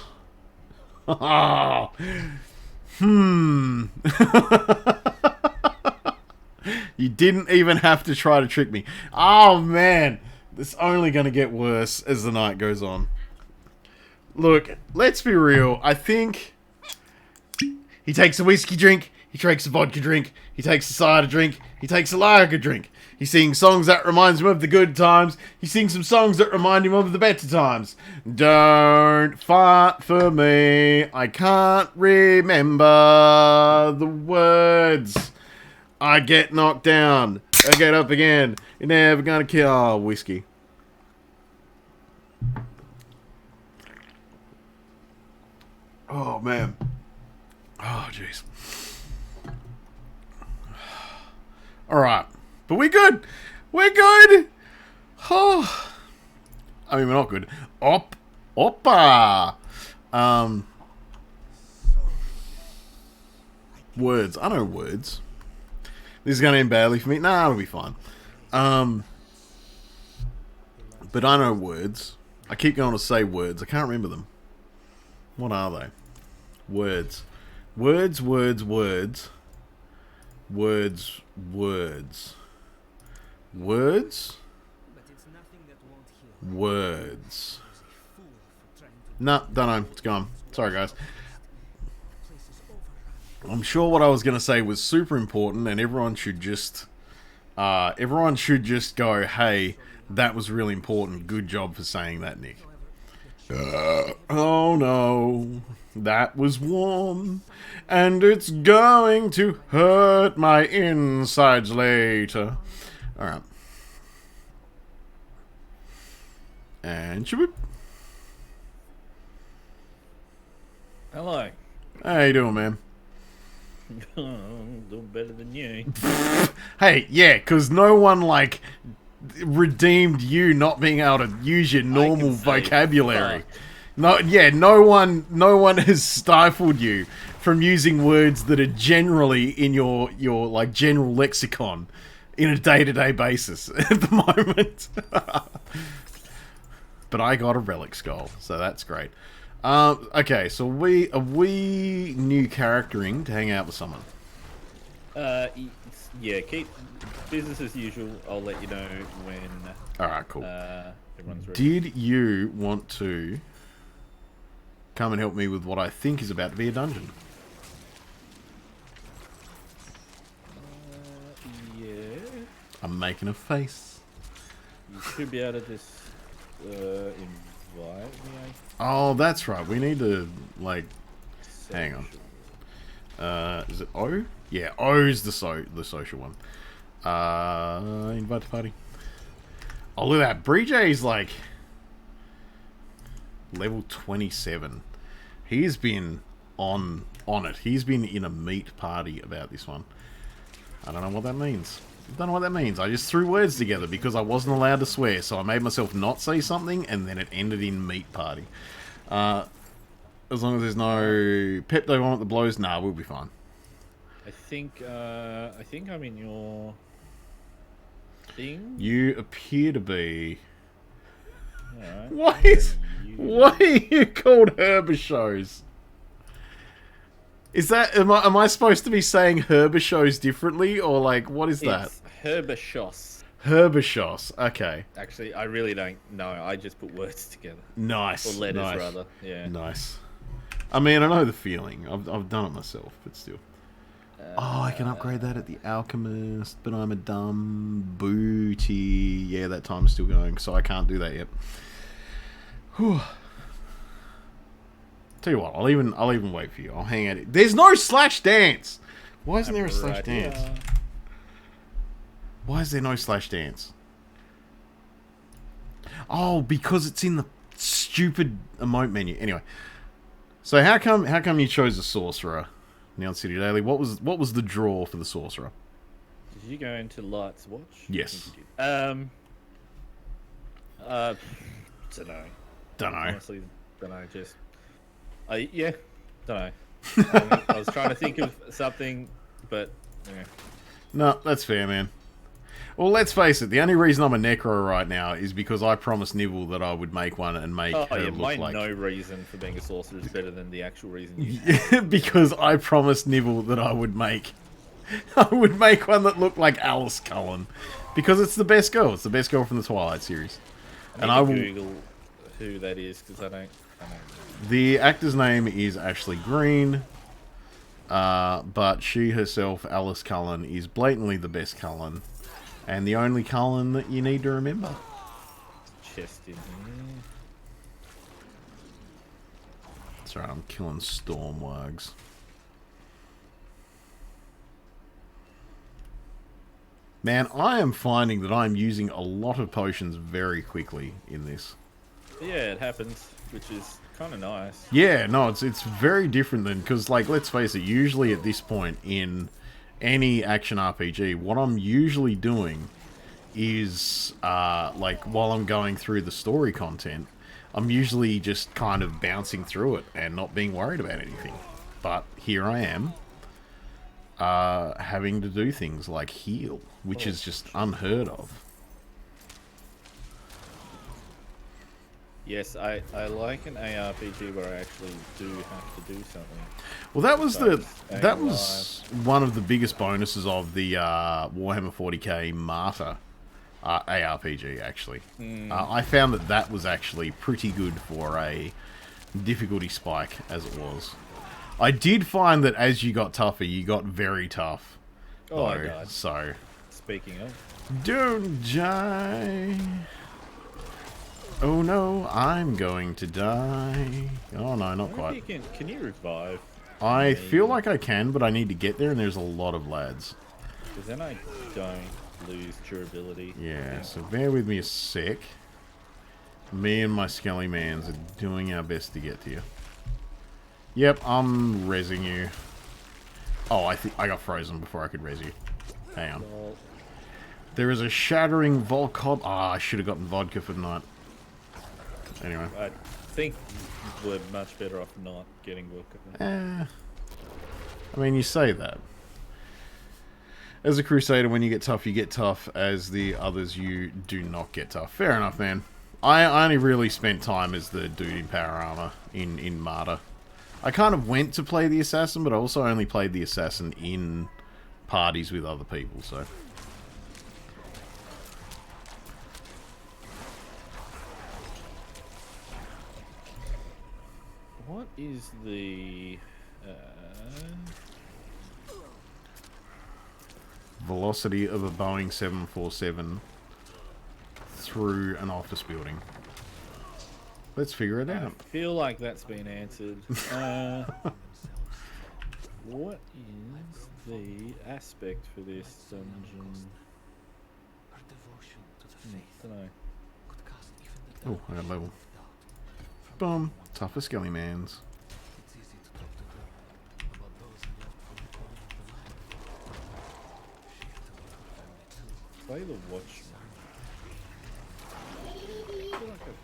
You didn't even have to try to trick me. Oh, man. It's only going to get worse as the night goes on. Look, let's be real. I think he takes a whiskey drink, he takes a vodka drink, he takes a cider drink, he takes a lager drink. He sings songs that reminds him of the good times. He sings some songs that remind him of the better times. Don't fight for me. I can't remember the words. I get knocked down. I get up again. You're never gonna kill... oh, whiskey. Oh, man. Oh, jeez. Alright. But we're good. We're good. Oh. I mean, we're not good. Oppa. Words. I know words. This is going to end badly for me. Nah, it'll be fine. But I know words. I keep going to say words. I can't remember them. What are they? Words. Words, words, words. Words, words. Words? But it's nothing that won't heal. Words. No, don't know. It's gone. Sorry, guys. I'm sure what I was going to say was super important, and everyone should just go, hey, that was really important. Good job for saying that, Nick. Oh no, that was warm, and it's going to hurt my insides later. Alright. And shaboop. Hello. How you doing, man? I'm doing better than you. Hey, yeah, because no one, like, redeemed you not being able to use your normal vocabulary. Fuck. No, yeah, no one has stifled you from using words that are generally in your like general lexicon in a day-to-day basis at the moment. But I got a relic skull, so that's great. Okay, so are we new charactering to hang out with someone? Yeah, keep business as usual. I'll let you know when. All right, cool. Everyone's ready. Did you want to come and help me with what I think is about to be a dungeon? Yeah. I'm making a face. You should be able to just invite me. Oh, that's right. We need to, like, hang on. Is it O? Yeah, O's the social one. Invite to party. Oh, look at that. Breejay's like level 27. He's been on it. He's been in a meat party about this one. I don't know what that means. I don't know what that means. I just threw words together because I wasn't allowed to swear, so I made myself not say something, and then it ended in meat party. As long as there's no Pepto on at the blows, nah, we'll be fine. I think I'm in your thing. You appear to be. Alright. Why are you called Herbishos? Is that am I supposed to be saying Herbishos differently, or like what is that? It's Herbishos. Herbishos. Okay. Actually, I really don't know. I just put words together. Nice. Or letters, nice. rather. Yeah. Nice. I mean, I know the feeling. I've done it myself, but still. Oh, I can upgrade that at the Alchemist, but I'm a dumb booty. Yeah, that time's still going, so I can't do that yet. Whew. Tell you what, I'll even wait for you. I'll hang out. There's no slash dance. Why isn't there a slash dance? Why is there no slash dance? Oh, because it's in the stupid emote menu. Anyway, so how come you chose a sorcerer? Neon City Daily. What was the draw for the sorcerer? Did you go into Light's Watch? Yes. Don't know. Don't know. Honestly, don't know. Just, yeah, don't know. I was trying to think of something, but yeah. No, that's fair, man. Well, let's face it. The only reason I'm a necro right now is because I promised Nibble that I would make one and make her yeah, look my like. no reason for being a sorcerer is better than the actual reason you. Because I promised Nibble that I would make one that looked like Alice Cullen, because it's the best girl. It's the best girl from the Twilight series. And I will Google who that is because I don't. The actor's name is Ashley Green, but she herself, Alice Cullen, is blatantly the best Cullen. And the only Cullen that you need to remember. Chest in here. That's right, I'm killing Stormwargs. Man, I am finding that I'm using a lot of potions very quickly in this. Yeah, it happens, which is kind of nice. Yeah, no, it's very different than, because, like, let's face it, usually at this point in any action RPG, what I'm usually doing is, like, while I'm going through the story content, I'm usually just kind of bouncing through it and not being worried about anything. But here I am, having to do things like heal, which is just unheard of. Yes, I like an ARPG where I actually do have to do something. Well, that was one of the biggest bonuses of the Warhammer 40k Martyr ARPG, actually. I found that that was actually pretty good for a difficulty spike, as it was. I did find that as you got tougher, you got very tough. Oh, I died. So... Speaking of... Don't die. Oh no, I'm going to die. Oh no, not quite. Can you revive? I feel like I can, but I need to get there, and there's a lot of lads. Because then I don't lose durability. Yeah, so bear with me a sec. Me and my skelly mans are doing our best to get to you. Yep, I'm rezzing you. Oh, I think I got frozen before I could res you. Hang on. Well, There is a shattering volcod. Ah, I should have gotten vodka for tonight. Anyway. I think we're much better off not getting vodka. I mean, you say that. As a crusader, when you get tough, you get tough. As the others, you do not get tough. Fair enough, man. I only really spent time as the dude in power armor in Martyr. I kind of went to play the assassin, but I also only played the assassin in parties with other people, so... What is the... velocity of a Boeing 747 through an office building? Let's figure it out. I feel like that's been answered. What is the aspect for this dungeon? Our devotion to the I faith don't know. could cast even the Oh, I got level. Boom. Tougher skelly mans. It's easy to talk to her about those who left for the calling of the line. She had to love her family too. Play the Watchman. I feel like I've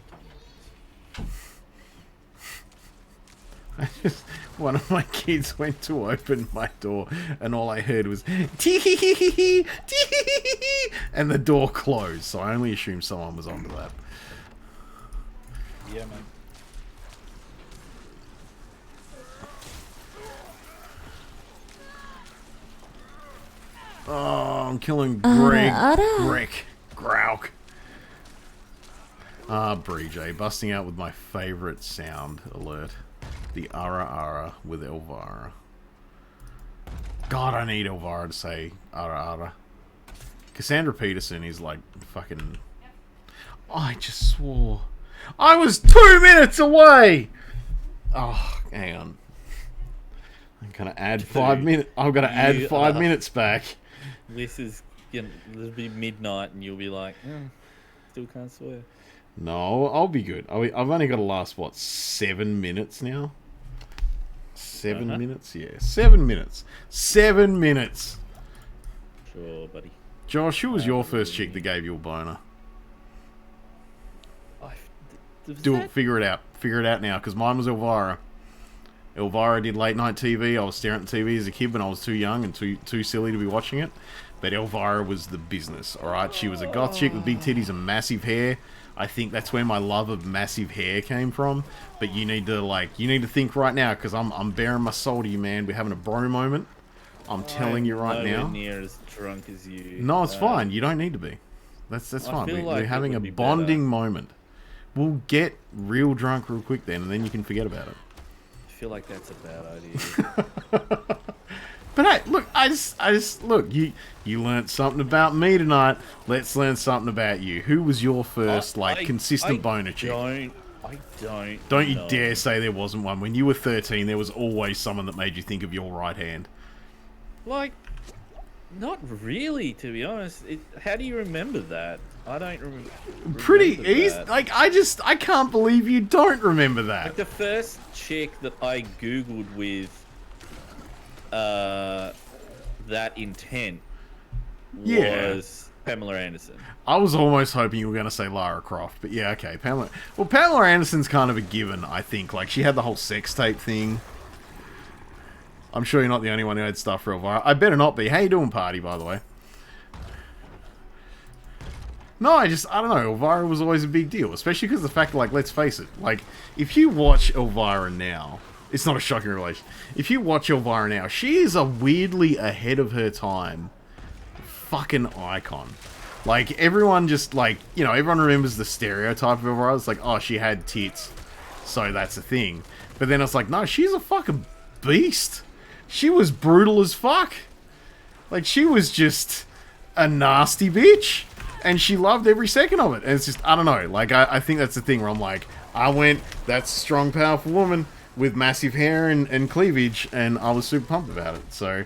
done One of my kids went to open my door, and all I heard was tee-hee-hee-hee-hee, tee-hee-hee-hee, and the door closed. So I only assumed someone was onto that. Yeah, man. Oh, I'm killing Greg. Grauk. Ah, Bree busting out with my favorite sound alert. The Ara Ara with Elvira. God, I need Elvira to say Ara Ara. Cassandra Peterson is like fucking... Oh, I just swore. I was 2 minutes away! Oh, hang on. I'm gonna add 5 minutes. I'm gonna add 5 minutes back. This is... You know, it'll be midnight and you'll be like, still can't swear. No, I'll be good. I've only got to last, what, 7 minutes now? 7 minutes? Yeah, 7 minutes. 7 minutes! Sure, buddy. Josh, who was your first chick that gave you a boner? Do it, figure it out. Figure it out now, because mine was Elvira. Elvira did late night TV. I was staring at the TV as a kid when I was too young and too silly to be watching it. But Elvira was the business, alright? She was a goth chick with big titties and massive hair. I think that's where my love of massive hair came from. But you need to think right now, because I'm bearing my soul to you, man. We're having a bro moment. I'm telling you right now. I'm near as drunk as you. No, it's fine. You don't need to be. That's fine. We're having a bonding moment. We'll get real drunk real quick then, and then you can forget about it. I feel like that's a bad idea. But hey, look, I just look. You learnt something about me tonight. Let's learn something about you. Who was your first consistent boner chick? I don't. Don't you dare say there wasn't one. When you were 13, there was always someone that made you think of your right hand. Like, not really, to be honest. How do you remember that? I don't remember. Pretty easy. Like, I can't believe you don't remember that. Like, the first chick that I googled with that intent was Pamela Anderson. I was almost hoping you were going to say Lara Croft, but yeah, okay, Pamela. Well, Pamela Anderson's kind of a given, I think. Like, she had the whole sex tape thing. I'm sure you're not the only one who had stuff for Elvira. I better not be. How you doing, party, by the way? No, I don't know. Elvira was always a big deal, especially because of the fact that, like, let's face it, like, if you watch Elvira now, it's not a shocking relation. If you watch Elvira now, she is a weirdly ahead of her time fucking icon. Like, everyone just, like, you know, everyone remembers the stereotype of Aurora. It's like, oh, she had tits, so that's a thing. But then it's like, no, she's a fucking beast. She was brutal as fuck. Like, she was just a nasty bitch. And she loved every second of it. And it's just, I don't know. Like, I think that's the thing where I'm like, that's a strong, powerful woman with massive hair and cleavage. And I was super pumped about it. So,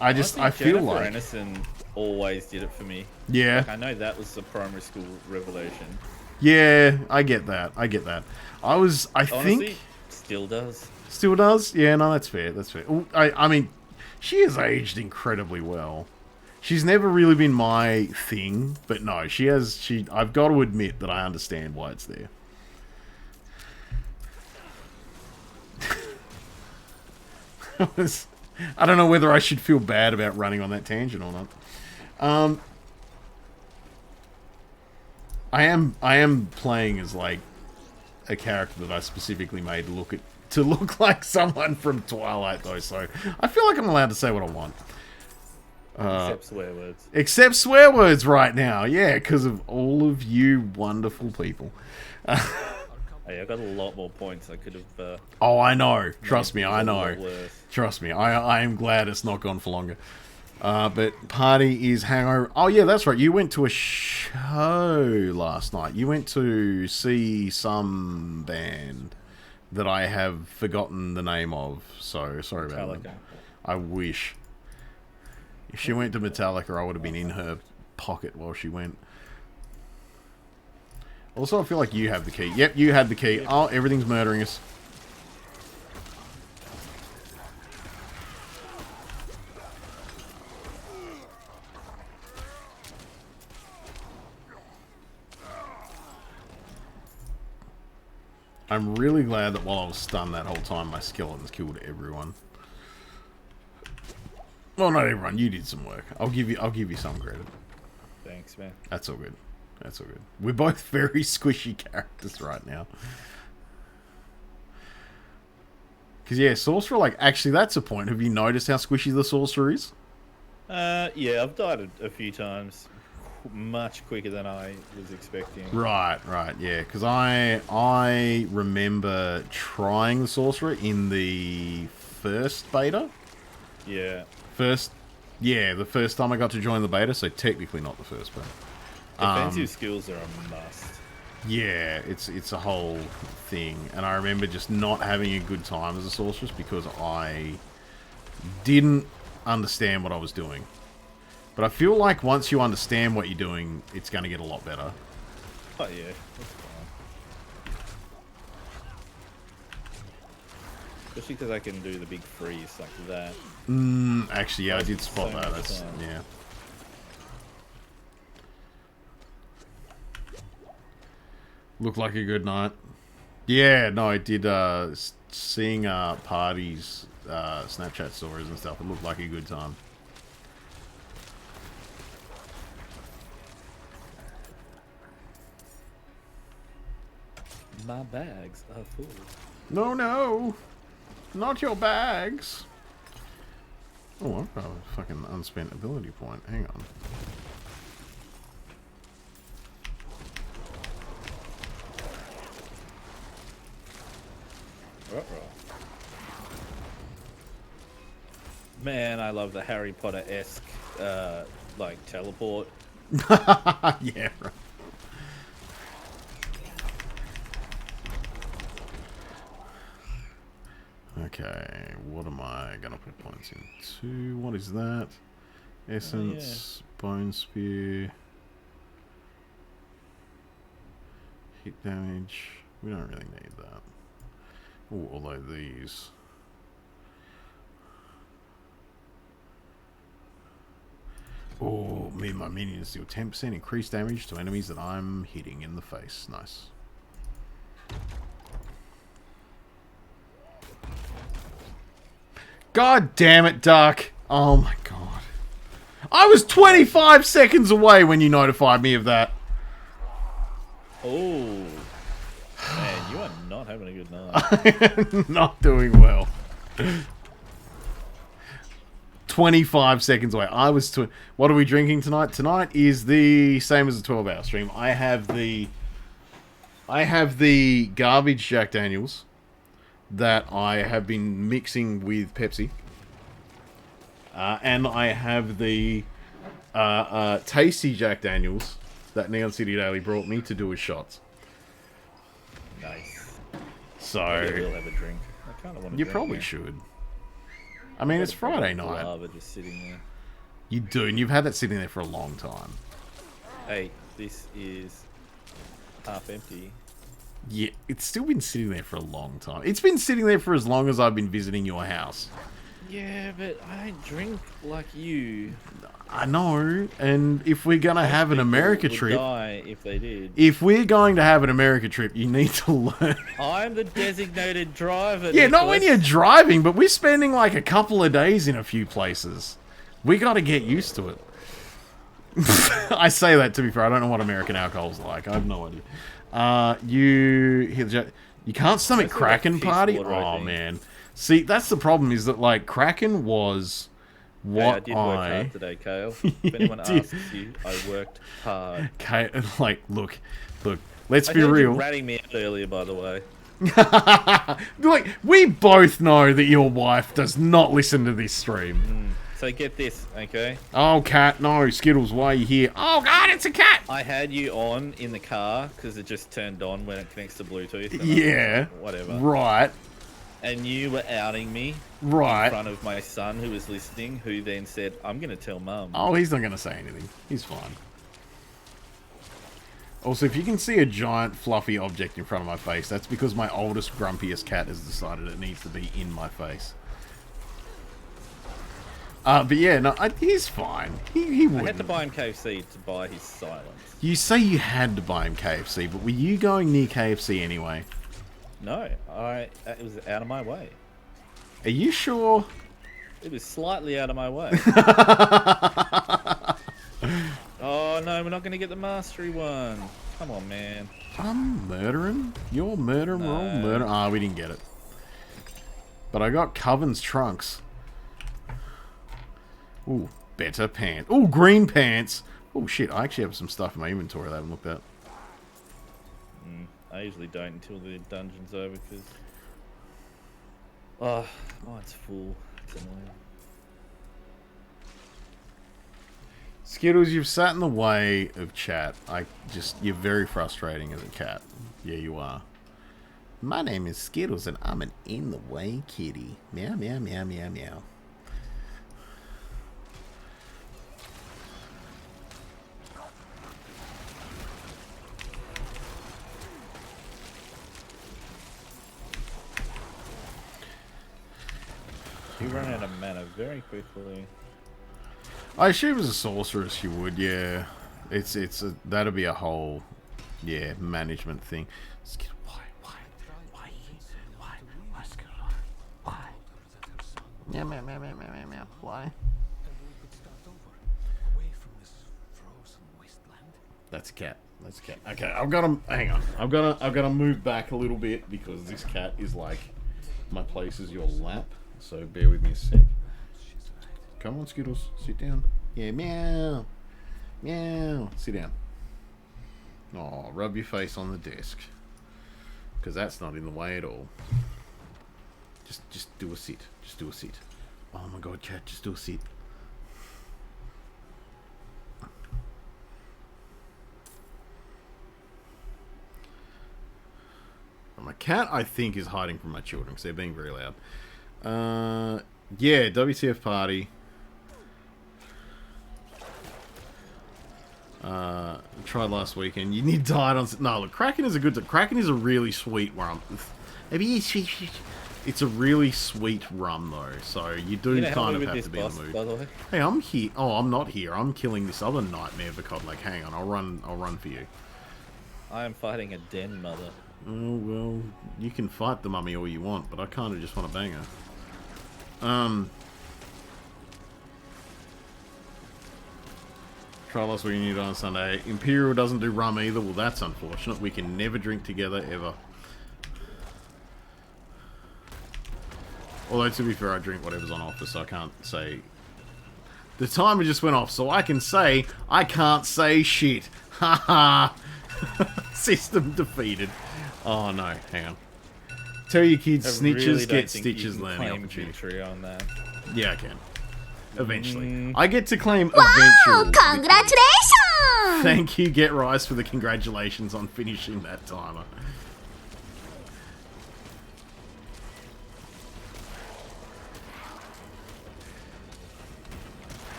I feel Jennifer like... Aniston always did it for me. Yeah. Like, I know that was the primary school revelation. Yeah, I get that. I think... Honestly, still does. Still does? Yeah, no, that's fair. That's fair. I mean, she has aged incredibly well. She's never really been my thing, but no, she has... I've got to admit that I understand why it's there. I don't know whether I should feel bad about running on that tangent or not. I am playing as, like, a character that I specifically made to look like someone from Twilight, though, so I feel like I'm allowed to say what I want. Except swear words. Except swear words right now, yeah, because of all of you wonderful people. Hey, I got a lot more points. I could have. Oh, I know. Trust me, I a know. lot worse. Trust me, I am glad it's not gone for longer. But party is hangover. Oh yeah, that's right. You went to a show last night. You went to see some band that I have forgotten the name of. So sorry about that. I wish. If she went to Metallica, I would have been in her pocket while she went. Also, I feel like you have the key. Yep, you had the key. Oh, everything's murdering us. I'm really glad that while I was stunned that whole time, my skeletons killed everyone. Well, not everyone. You did some work. I'll give you some credit. Thanks, man. That's all good. That's all good. We're both very squishy characters right now. Because, yeah, Sorcerer, like, actually, that's a point. Have you noticed how squishy the Sorcerer is? Yeah, I've died a few times. Much quicker than I was expecting. Right, yeah. Because I remember trying the Sorcerer in the first beta. Yeah. The first time I got to join the beta, so technically not the first beta. Defensive skills are a must. Yeah, it's a whole thing. And I remember just not having a good time as a sorceress because I didn't understand what I was doing. But I feel like once you understand what you're doing, it's going to get a lot better. Oh yeah, that's fine. Especially because I can do the big freeze like that. Actually, yeah, I did spot So that. much That's, time. yeah. Looked like a good night. Yeah, no, I did, seeing, parties, Snapchat stories and stuff, it looked like a good time. My bags are full. No! Not your bags! Oh, I've got a fucking unspent ability point. Hang on. Man, I love the Harry Potter-esque, like, teleport. Yeah, right. Okay, what am I gonna put points into? What is that? Essence, Bone Spear, hit damage. We don't really need that. Ooh, although these. Oh, me and my minions deal 10% increased damage to enemies that I'm hitting in the face. Nice. God damn it, Duck. Oh my god. I was 25 seconds away when you notified me of that. Oh. Man, you are not having a good night. Not doing well. 25 seconds away. What are we drinking tonight? Tonight is the same as a 12-hour stream. I have the garbage Jack Daniels that I have been mixing with Pepsi. And I have the tasty Jack Daniels that Neon City Daily brought me to do as shots. Nice. So Maybe we'll have a drink. I kind of want to. you probably should. I mean, it's Friday night. Lava just sitting there. You do, and you've had that sitting there for a long time. Hey, this is half empty. Yeah, it's still been sitting there for a long time. It's been sitting there for as long as I've been visiting your house. Yeah, but I don't drink like you. I know, and if we're gonna have an America Would trip, die if they did. if we're going to have an America trip, you need to learn. I'm the designated driver. Yeah, not when you're Nicholas. driving, but we're spending like a couple of days in a few places. We got to get used to it. I say that, to be fair. I don't know what American alcohol's like. I have no idea. You can't stomach That's like a Kraken peace Party? water, I Oh, think. man. See, that's the problem, is that, like, Kraken was Hey, I what did work hard today, Kale. If anyone did. asks you, I worked hard. Like, look, let's I be heard you real. ratting me out earlier, by the way. Like, we both know that your wife does not listen to this stream. So get this, okay? Oh, cat, no, Skittles, why are you here? Oh, God, it's a cat! I had you on in the car because it just turned on when it connects to Bluetooth. and I was Yeah. like, whatever. Right, And you were outing me in right. front of my son who was listening, who then said, I'm going to tell mum. Oh, he's not going to say anything. He's fine. Also, if you can see a giant fluffy object in front of my face, that's because my oldest, grumpiest cat has decided it needs to be in my face. But yeah, no, he's fine. He I wouldn't. had to buy him KFC to buy his silence. You say you had to buy him KFC, but were you going near KFC anyway? No, it was out of my way. Are you sure? It was slightly out of my way. Oh no, we're not going to get the mastery one. Come on, man. I'm murdering? You're murdering? We're all No. murdering? Ah, we didn't get it. But I got Coven's trunks. Ooh, better pants. Ooh, green pants. Oh shit, I actually have some stuff in my inventory that I haven't looked at. I usually don't until the dungeon's over because... Oh, mine's full. It's annoying. Skittles, you've sat in the way of chat. You're very frustrating as a cat. Yeah, you are. My name is Skittles and I'm an in the way kitty. Meow, meow, meow, meow, meow. You run out of mana very quickly. I assume as a sorceress you would, yeah. That'll be a whole, yeah, management thing. Skittle, why, Skittle, why? Meow, meow, meow, meow, meow, meow, why? And we could start over, away from this frozen wasteland. That's a cat. That's a cat. Okay, I've got to hang on. I've got to move back a little bit because this cat is like my place is your lap. So bear with me a sec. Come on, Skittles, sit down. Yeah, meow, meow. Sit down. Oh, rub your face on the desk because that's not in the way at all. Just do a sit. Just do a sit. Oh my God, cat, just do a sit. My cat, I think, is hiding from my children because they're being very loud. Yeah, WTF party. Tried last weekend. You need died on. No, look, Kraken is a good. Kraken is a really sweet rum. It's a really sweet rum though, so you do kind of have to be in the mood. By the way. Hey, I'm here. Oh, I'm not here. I'm killing this other nightmare of a cod. Like, hang on, I'll run for you. I am fighting a den mother. Oh, well, you can fight the mummy all you want, but I kind of just want to bang her. Try last week and you on Sunday. Imperial doesn't do rum either. Well, that's unfortunate. We can never drink together, ever. Although, to be fair, I drink whatever's on offer, so I can't say The timer just went off, so I can say I can't say shit. Haha. System defeated. Oh no, hang on. Tell your kids, I snitches really don't get think you stitches can learning claim opportunity. victory on that. Yeah, I can. Eventually. I get to claim Wow, eventual victory. congratulations! Thank you, Get Rice, for the congratulations on finishing that timer.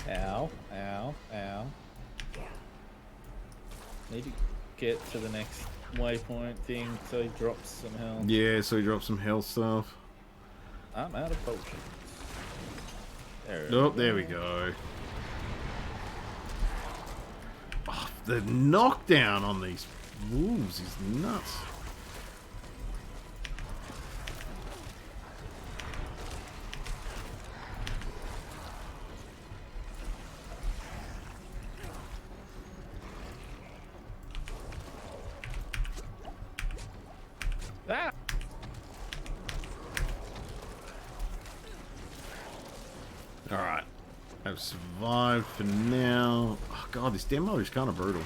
Ow, ow, ow. Need to get to the next waypoint thing so he drops some health. Yeah, so he dropped some health stuff. I'm out of potions. There we go. Oh, the knockdown on these wolves is nuts. Ah! Alright. I've survived for now. Oh god, this demo is kind of brutal.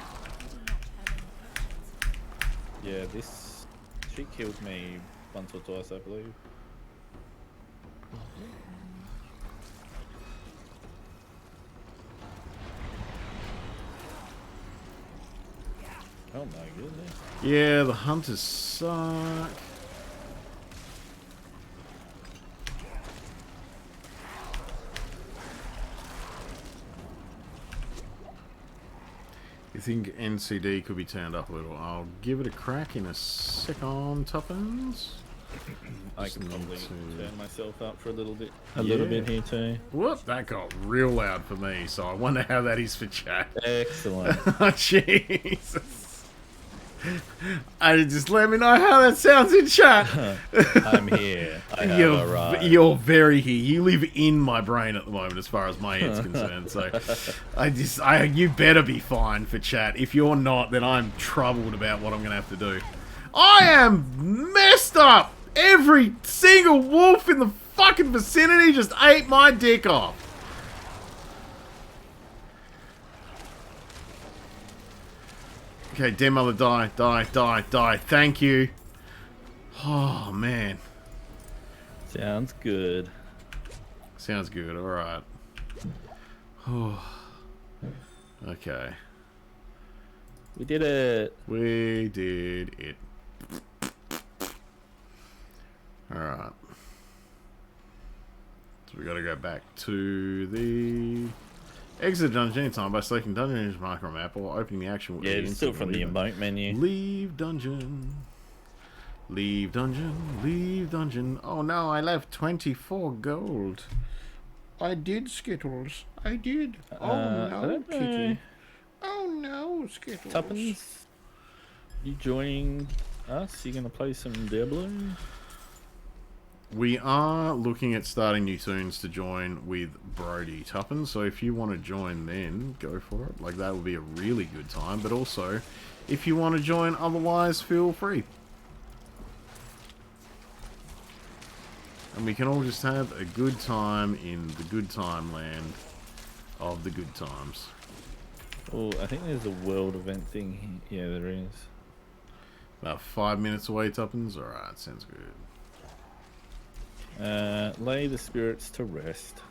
Yeah, this... She killed me once or twice, I believe. Oh my goodness. Yeah, the hunters suck. You think NCD could be turned up a little? I'll give it a crack in a second, Tuppence. I can probably turn myself up for a little bit. A Yeah. little bit here too. Whoop, that got real loud for me, so I wonder how that is for chat. Excellent. Jesus. Just let me know how that sounds in chat. I'm here. I have arrived. You're very here. You live in my brain at the moment, as far as my head's concerned. So, you better be fine for chat. If you're not, then I'm troubled about what I'm gonna have to do. I am messed up. Every single wolf in the fucking vicinity just ate my dick off. Okay, dear mother, die, die, die, die. Thank you. Oh, man. Sounds good. Sounds good, alright. Okay. We did it. We did it. Alright. So we gotta go back to the... Exit the dungeon anytime by selecting dungeon in micro map or opening the action. Yeah, it's still from the emote menu. Leave dungeon. Leave dungeon. Leave dungeon. Oh no, I left 24 gold. I did, Skittles. I did. Oh no, Kitty. Oh no, Skittles. Tuppence, you joining us? You gonna play some Diablo? We are looking at starting new tunes to join with Brody Tuppence, so if you want to join then, go for it. Like, that would be a really good time, but also, if you want to join otherwise, feel free. And we can all just have a good time in the good time land of the good times. Oh, I think there's a world event thing here. Yeah, there is. About 5 minutes away, Tuppence? Alright, sounds good. Lay the spirits to rest.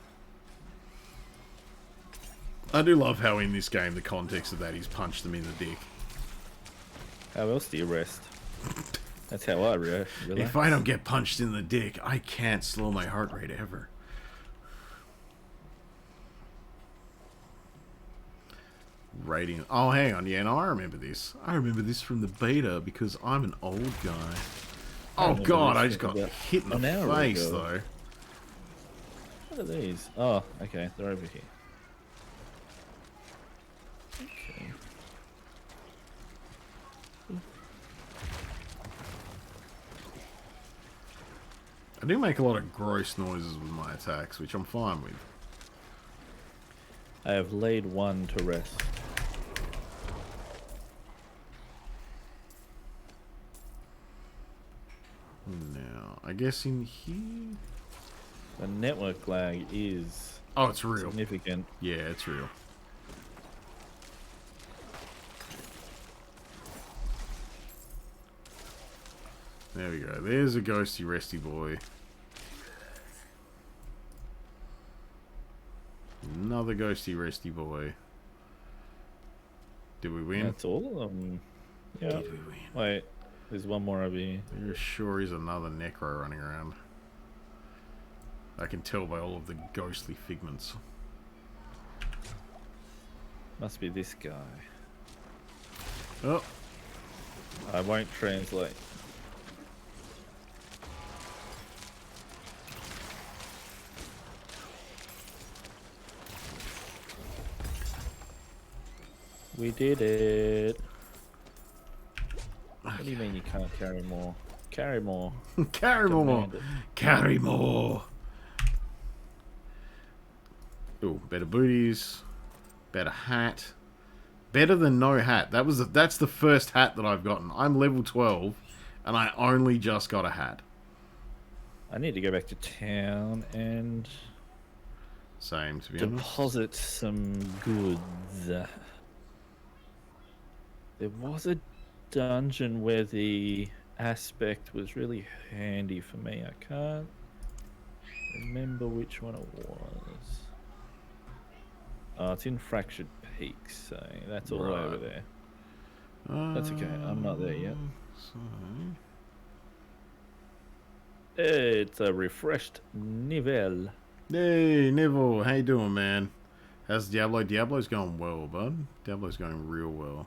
I do love how in this game the context of that is punch them in the dick. How else do you rest? That's how I relax. If I don't get punched in the dick, I can't slow my heart rate ever. Rating. Oh, hang on. Yeah, no, I remember this. I remember this from the beta because I'm an old guy. Oh god, I just got hit in the face though. What are these? Oh, okay, they're over here. Okay. I do make a lot of gross noises with my attacks, which I'm fine with. I have laid one to rest. Now, I guess in here... The network lag is Oh, it's real. significant. Yeah, it's real. There we go. There's a ghosty resty boy. Another ghosty resty boy. Did we win? That's all of them. Yeah. Did we win? Wait, there's one more over here. There sure is another necro running around. I can tell by all of the ghostly figments. Must be this guy. Oh, I won't translate. We did it. What do you mean you can't carry more? Carry more. carry more. Demand it. Carry more. Ooh, better booties. Better hat. Better than no hat. That's the first hat that I've gotten. I'm level 12 and I only just got a hat. I need to go back to town and Same, to be honest. deposit some goods. There was a dungeon where the aspect was really handy for me. I can't remember which one it was. Oh, it's in Fractured Peaks, so that's all Right. over there. That's okay, I'm not there yet. It's a refreshed Nivelle. Hey, Neville, how you doing, man? How's Diablo? Diablo's going well, bud. Diablo's going real well.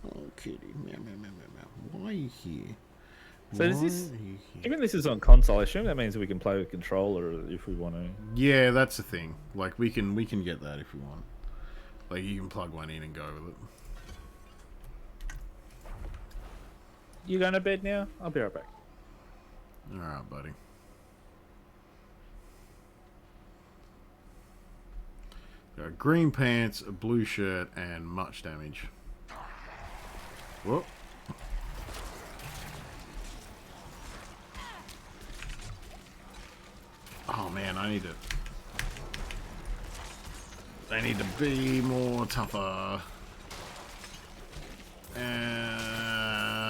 Oh, kitty. Meow, meow, meow, meow, meow. Why are you here? So does this, Why are you here? given this is on console, I assume that means we can play with controller if we want to. Yeah, that's the thing. Like, we can get that if we want. Like, you can plug one in and go with it. You going to bed now? I'll be right back. Alright, buddy. Green pants, a blue shirt, and much damage. Whoop. Oh man, I need to be more tougher.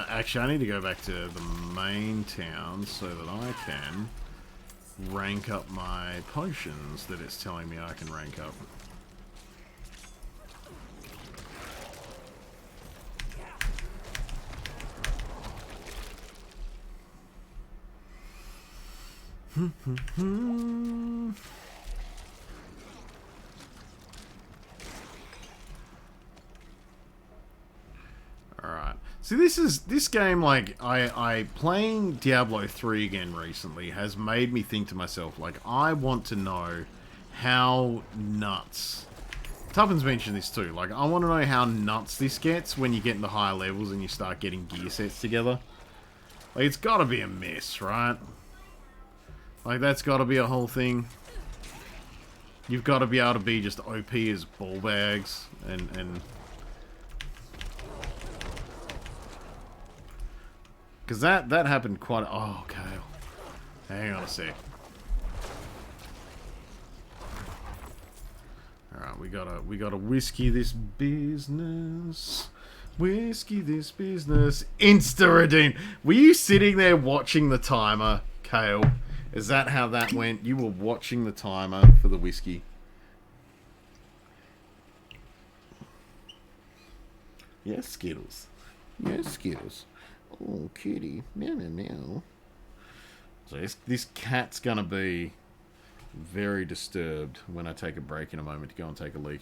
Actually, I need to go back to the main town so that I can rank up my potions that it's telling me I can rank up. Alright. See, this game, like, I playing Diablo 3 again recently has made me think to myself, like, I want to know how nuts. Tuppence mentioned this too, like, I want to know how nuts this gets when you get into higher levels and you start getting gear sets together. Like, it's gotta be a mess, right? Like, that's gotta be a whole thing. You've gotta be able to be just OP as ball bags and because that happened quite. Oh, Kale. Hang on a sec. All right, we gotta whiskey this business. Whiskey this business. Insta redeem. Were you sitting there watching the timer, Kale? Is that how that went? You were watching the timer for the whiskey. Yes, Skittles. Yes, Skittles. Oh, kitty. Meow, meow, meow. So this cat's going to be very disturbed when I take a break in a moment to go and take a leak.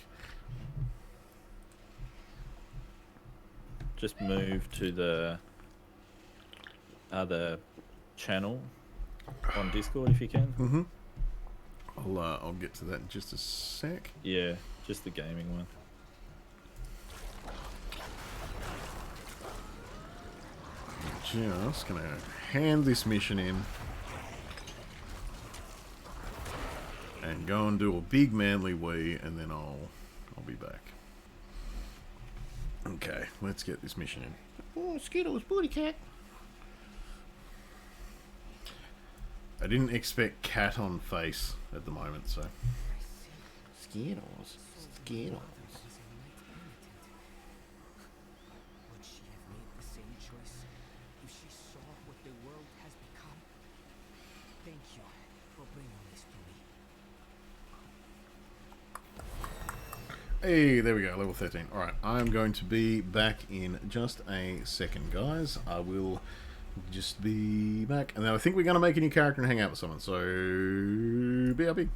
Just move to the other channel on Discord if you can. Mm-hmm. I'll get to that in just a sec. Yeah, just the gaming one. Just gonna hand this mission in and go and do a big manly wee, and then I'll be back. Okay, let's get this mission in. Oh, Skittles, booty cat. I didn't expect cat on face at the moment, so. Skittles. Skittles. Would she have made the same choice if she saw what the world has become? Thank you for bringing this to me. Hey, there we go, level 13. Alright, I'm going to be back in just a second, guys. I will just be back. And then I think we're going to make a new character and hang out with someone, so BRB.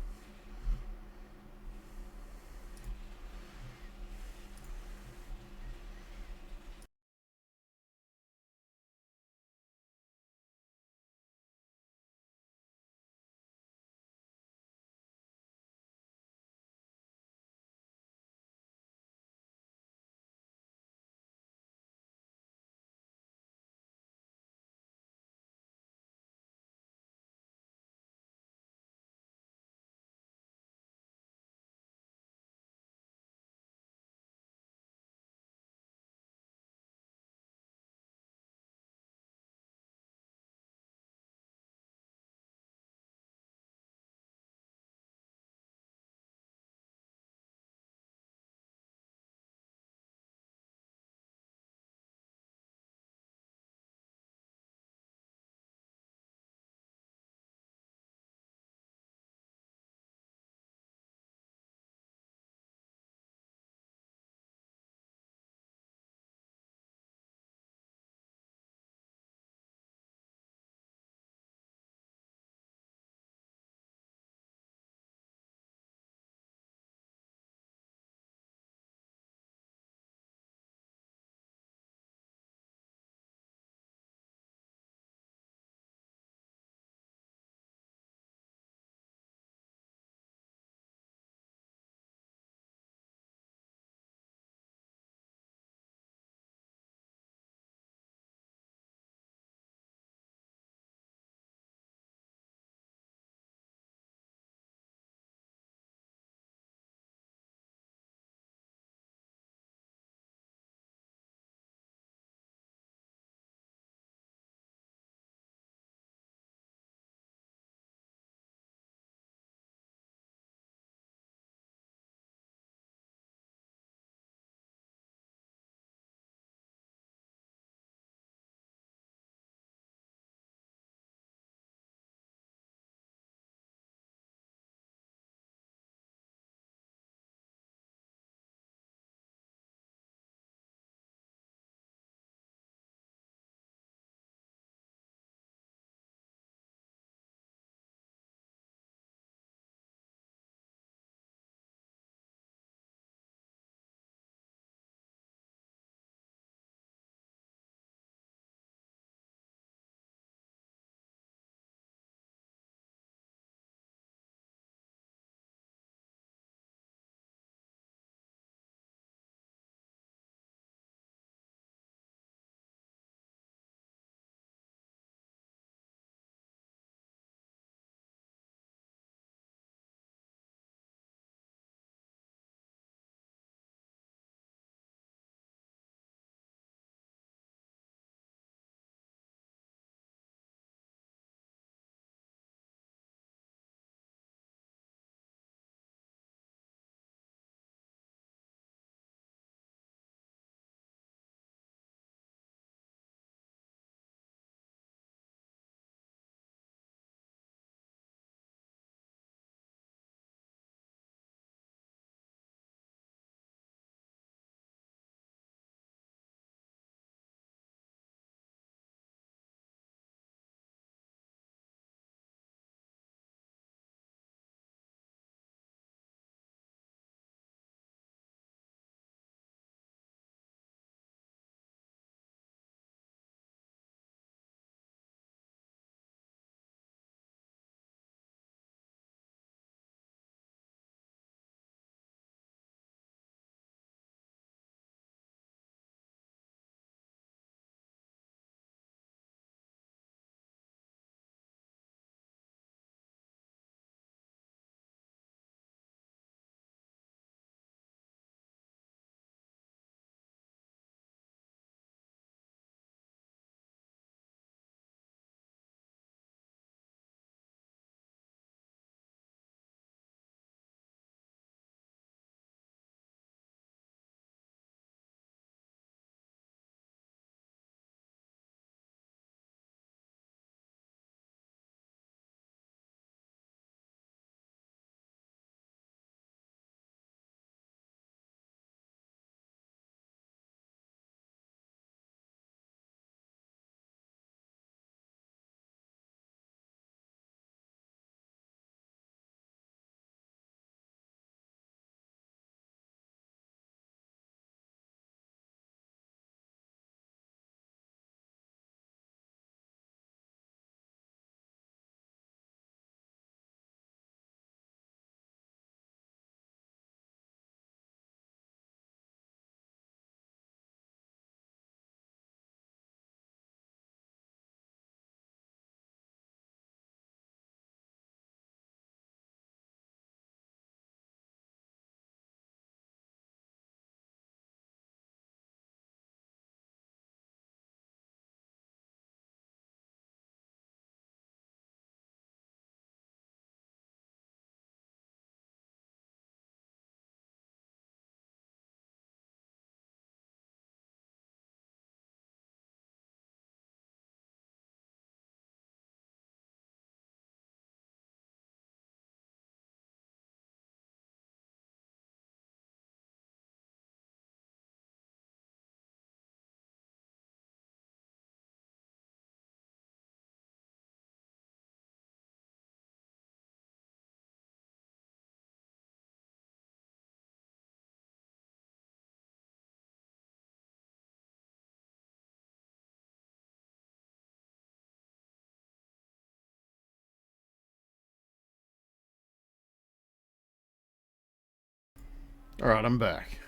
Alright, I'm back.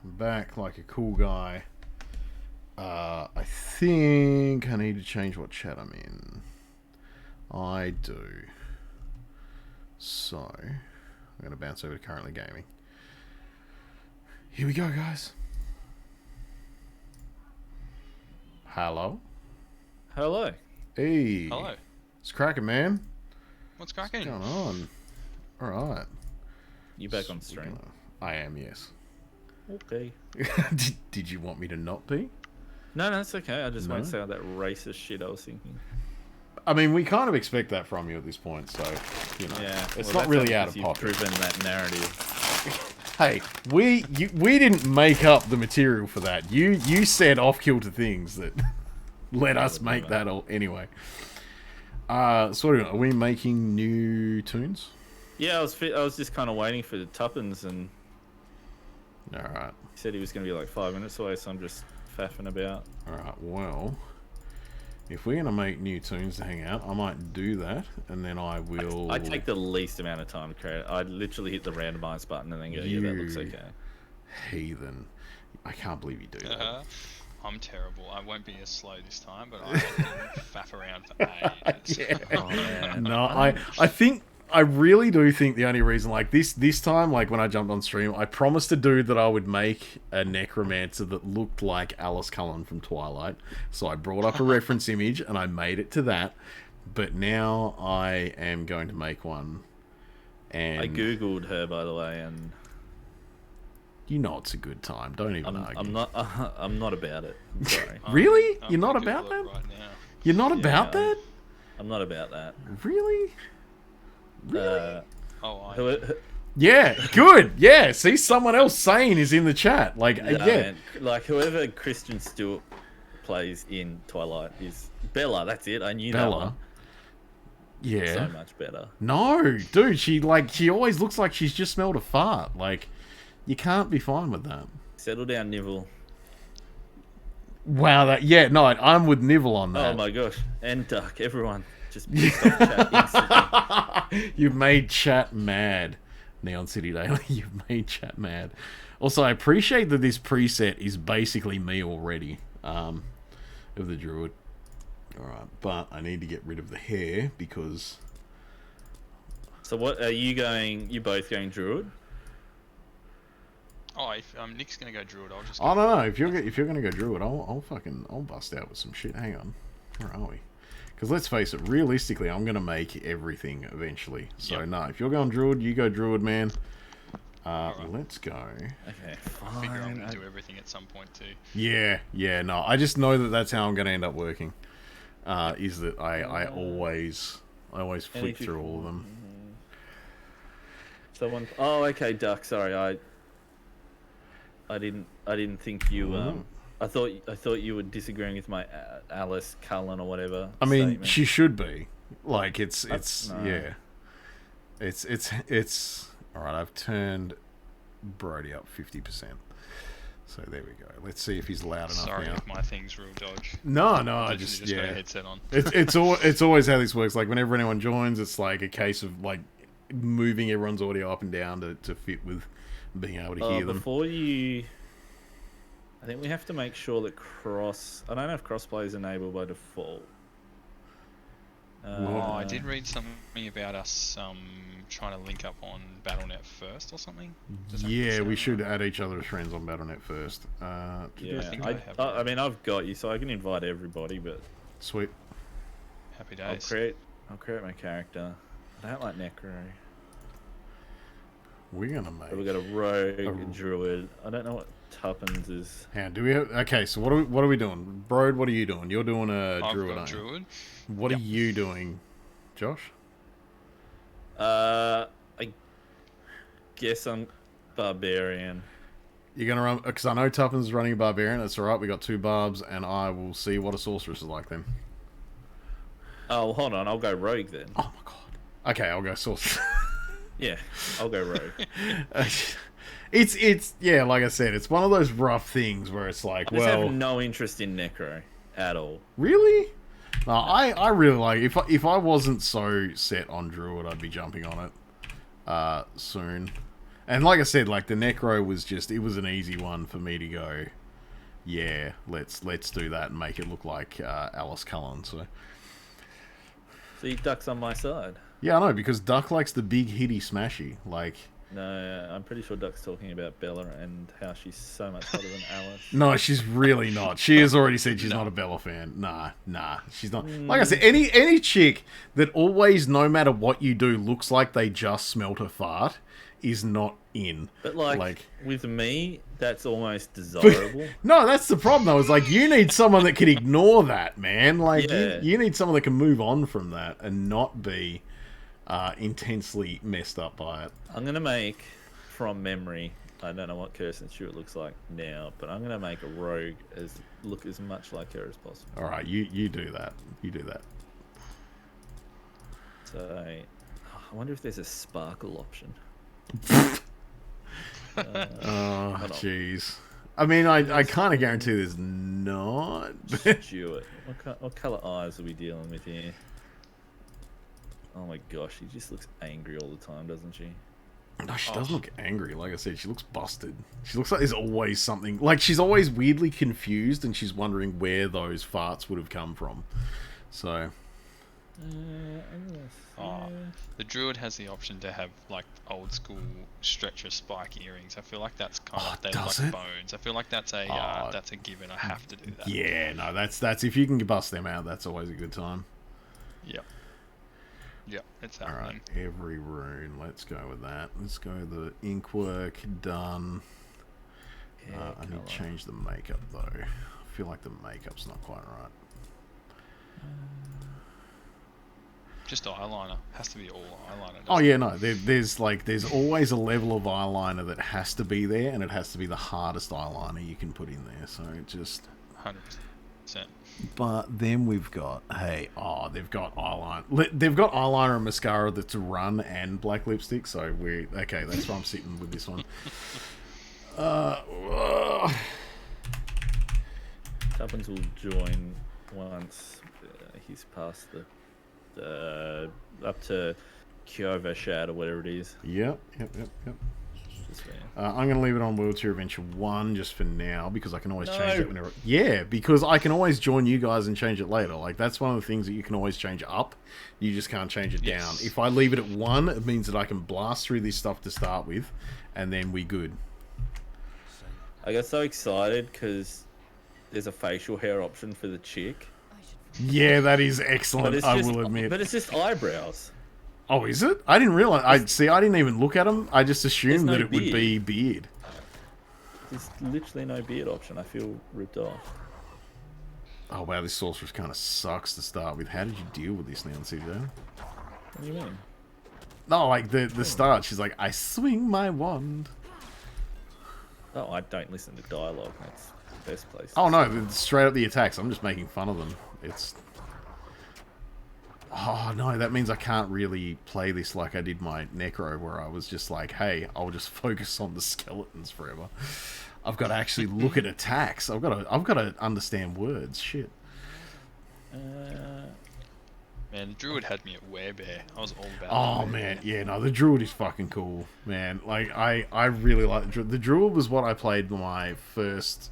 I'm back like a cool guy. I think I need to change what chat I'm in. I do. So, I'm going to bounce over to currently gaming. Here we go, guys. Hello? Hello. Hey. Hello. It's cracking, man. What's cracking? What's going on? Alright. You back on stream? I am, yes. Okay. did you want me to not be? No, it's okay. I just No? won't say all that racist shit I was thinking. I mean, we kind of expect that from you at this point, so, you know. Yeah. It's well, not really out that's of because pocket. you've driven that narrative. Hey, we didn't make up the material for that. You said off-kilter things that let us make that all anyway. So are we making new tunes? Yeah, I was just kind of waiting for the Tuppence, and All right. he said he was going to be like 5 minutes away, so I'm just faffing about. All right. Well, if we're gonna make new tunes to hang out, I might do that, and then I will. I take the least amount of time to create it. I literally hit the randomize button and then go, yeah, that looks okay. Heathen. I can't believe you do that. I'm terrible. I won't be as slow this time, but I can faff around for ages. Yeah. Oh, man. No, I think I really do think the only reason, like this time, like when I jumped on stream, I promised a dude that I would make a necromancer that looked like Alice Cullen from Twilight. So I brought up a reference image and I made it to that. But now I am going to make one. And I googled her, by the way, and you know it's a good time. Don't even argue. I'm not about it. I'm sorry. Really? I'm You're not gonna about Google that? it right now. You're not Yeah, about that? I'm not about that. Really? Really? Oh, Yeah, good. Yeah, see, someone else sane is in the chat. Like, Nah, yeah. man. Like whoever Kristen Stewart plays in Twilight is Bella. That's it. I knew that Bella. one. Yeah. So much better. No, dude, she always looks like she's just smelled a fart. Like, you can't be fine with that. Settle down, Nivell. Wow, no, I'm with Nivell on that. Oh my gosh, and Duck. Everyone just pissed off chat instantly. You've made chat mad, Neon City Daily. You've made chat mad. Also, I appreciate that this preset is basically me already, of the druid. Alright, but I need to get rid of the hair because... So what are you going? You both going Druid? Oh, if Nick's gonna go druid, I'll just. I don't know. If you're gonna go druid, I'll bust out with some shit. Hang on, where are we? Because let's face it, realistically, I'm gonna make everything eventually. So no, if you're going druid, you go druid, man. Let's go. Okay, I figure I'm fine. gonna do everything at some point too. Yeah. No, I just know that that's how I'm gonna end up working. Is that I always flick through all of them. Someone. Oh, okay, Duck. Sorry, I didn't think you. I thought you were disagreeing with my Alice Cullen or whatever. I mean, statement. she should be. Like it's No. yeah. It's all right. I've turned Brody up 50%. So there we go. Let's see if he's loud enough Sorry now. if my thing's real dodge. No, I Literally just got a yeah. headset on. It's always how this works. Like whenever anyone joins, it's like a case of like moving everyone's audio up and down to fit with being able to hear them. Before you, I think we have to make sure that I don't know if crossplay is enabled by default. I did read something about us trying to link up on BattleNet first or something. Does that Yeah, sound we should right? add each other as friends on BattleNet first. Yeah, think I have I mean, I've got you, so I can invite everybody, but Sweet. Happy I'll days. create my character. I don't like Necro. We're gonna make. We've got a rogue, a druid. I don't know what Tuppence is. Do we have? Okay, so what are we doing, Brode? What are you doing? You're doing a I've druid. got aren't you? druid. What are you doing, Josh? I guess I'm barbarian. You're gonna run because I know Tuppence is running a barbarian. That's all right. We got 2 barbs, and I will see what a sorceress is like then. Oh, hold on. I'll go rogue then. Oh my god. Okay, I'll go sorceress. Yeah, I'll go rogue. It's yeah, like I said, it's one of those rough things where it's like, I just well, have no interest in Necro at all. really? No, I really like if I wasn't so set on druid, I'd be jumping on it soon. And like I said, like the Necro was just, it was an easy one for me to go, yeah, let's do that and make it look like Alice Cullen. So See, Duck's on my side. yeah, I know, because Duck likes the big hitty smashy. Like, No, I'm pretty sure Duck's talking about Bella and how she's so much hotter than Alice. no, she's really not. She has already said she's not a Bella fan. Nah, she's not. Like I said, any chick that always, no matter what you do, looks like they just smelt a fart is not in. But like with me, that's almost desirable. No, that's the problem though. Is like you need someone that can ignore that, man. Like Yeah. you need someone that can move on from that and not be intensely messed up by it. I'm gonna make, from memory, I don't know what Kirsten Stewart looks like now, but I'm gonna make a rogue look as much like her as possible. All right, you do that. You do that. So, I wonder if there's a sparkle option. Oh, jeez. I mean, I kind of guarantee there's not. Stewart, what color eyes are we dealing with here? Oh my gosh, she just looks angry all the time, doesn't she? No, she doesn't look angry. Like I said, she looks busted. She looks like there's always something. Like, she's always weirdly confused and she's wondering where those farts would have come from. So... the druid has the option to have like old school stretcher spike earrings. I feel like that's kind of they does like it? bones. I feel like that's a given. I have to do that. Yeah, no, that's if you can bust them out, that's always a good time. Yep. Yep, it's All happening. right, every rune. Let's go with that. Let's go the ink work done. I need to change the makeup though. I feel like the makeup's not quite right. Just eyeliner. Has to be all eyeliner. Oh yeah, no. There's always a level of eyeliner that has to be there, and it has to be the hardest eyeliner you can put in there. So it just 100%. But then we've got they've got eyeliner. They've got eyeliner and mascara that's run and black lipstick. So we're okay. That's why I'm sitting with this one. Tuppence will join once he's past the up to Kyovo Shad or whatever it is. Yep. Just there. I'm going to leave it on Wheelchair Adventure 1 just for now, because I can always change No. it whenever... Yeah, because I can always join you guys and change it later. Like, that's one of the things that you can always change up. You just can't change it down. If I leave it at 1, it means that I can blast through this stuff to start with, and then we good. I got so excited because there's a facial hair option for the chick. Yeah, that is excellent, I will admit. But it's just eyebrows. Oh, is it? I didn't realize. I didn't even look at them. I just assumed no that it would beard. be beard. There's literally no beard option. I feel ripped off. Oh, wow, this sorceress kind of sucks to start with. How did you deal with this, Nancy, though? What do you mean? No, like, the start, she's like, I swing my wand. Oh, I don't listen to dialogue. That's the best place. Oh, no, straight up the attacks. I'm just making fun of them. It's... Oh, no, that means I can't really play this like I did my Necro, where I was just like, hey, I'll just focus on the skeletons forever. I've got to actually look at attacks. I've got to understand words. Shit. Man, the druid had me at Werebear. I was all about Oh, man. Yeah, no, the Druid is fucking cool, man. Like, I really like the Druid. The Druid was what I played my first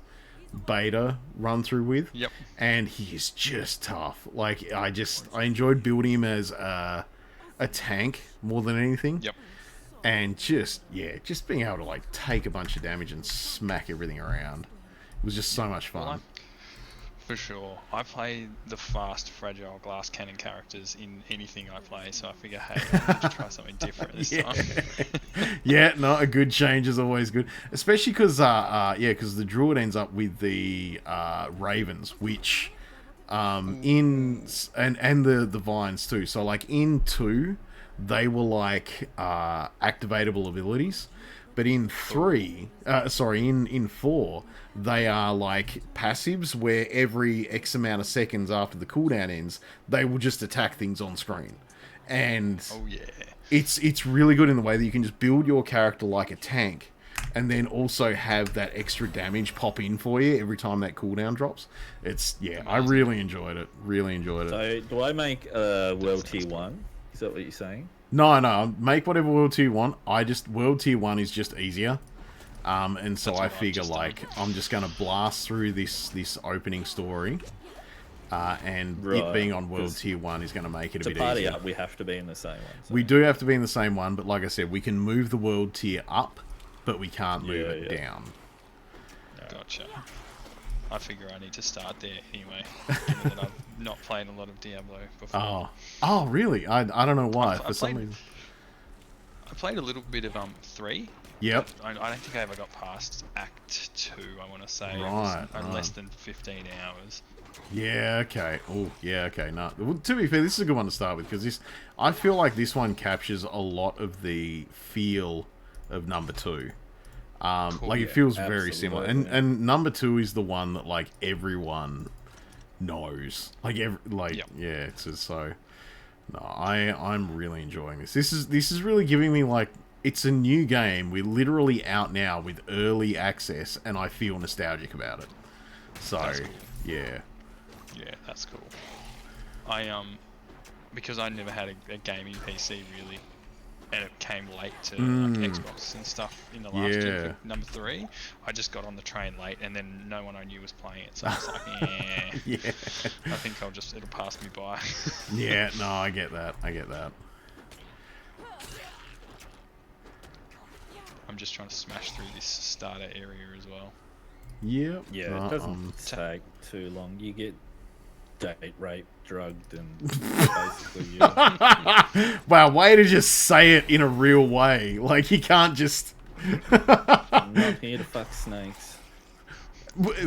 beta run through with. Yep. And he is just tough. Like, I enjoyed building him as a tank more than anything. Yep. And just being able to, like, take a bunch of damage and smack everything around. It was just so much fun. For sure. I play the fast, fragile glass cannon characters in anything I play, so I figure, hey, I'll just try something different this time. Yeah, no, a good change is always good. Especially because, because the Druid ends up with the Ravens, which, and the Vines too. So, like, in 2, they were, like, activatable abilities. But in 4, they are like passives where every X amount of seconds after the cooldown ends, they will just attack things on screen. And oh yeah, it's really good in the way that you can just build your character like a tank, and then also have that extra damage pop in for you every time that cooldown drops. I really enjoyed it. Really enjoyed it. So, do I make World Tier 1? Is that what you're saying? No, make whatever world tier you want. World tier 1 is just easier. And so That's I what I've figure, just like, I'm just going to blast through this opening story. And it Right, being on world 'cause tier 1 is going to make it a To bit party easier. up, we have to be in the same one. So. We do have to be in the same one, but like I said, we can move the world tier up, but we can't move it down. Gotcha. I figure I need to start there anyway, given that I've not played a lot of Diablo before. Oh, really? I don't know why. I For some played- reason. I played a little bit of 3. Yep. I don't think I ever got past Act 2, I want to say. It Right, was less than 15 hours. Yeah, okay. Oh, yeah, okay. No, well, to be fair, this is a good one to start with because I feel like this one captures a lot of the feel of number 2. Cool. Like it Yeah, feels very similar, absolutely. and number 2 is the one that like everyone knows. Like Yep. yeah, it's just so. No, I'm really enjoying this. This is really giving me like it's a new game. We're literally out now with early access, and I feel nostalgic about it. So That's cool. yeah. Yeah, that's cool. Because I never had a gaming PC really, and it came late to like Xbox and stuff in the last gen for number 3. I just got on the train late, and then no one I knew was playing it, so I was like, Yeah. I think it'll pass me by. Yeah, no, I get that. I'm just trying to smash through this starter area as well. Yep. Yeah, it doesn't take too long. You get date raped, drugged, and basically you... Wow, way to just say it in a real way. Like, you can't just... I'm not here to fuck snakes.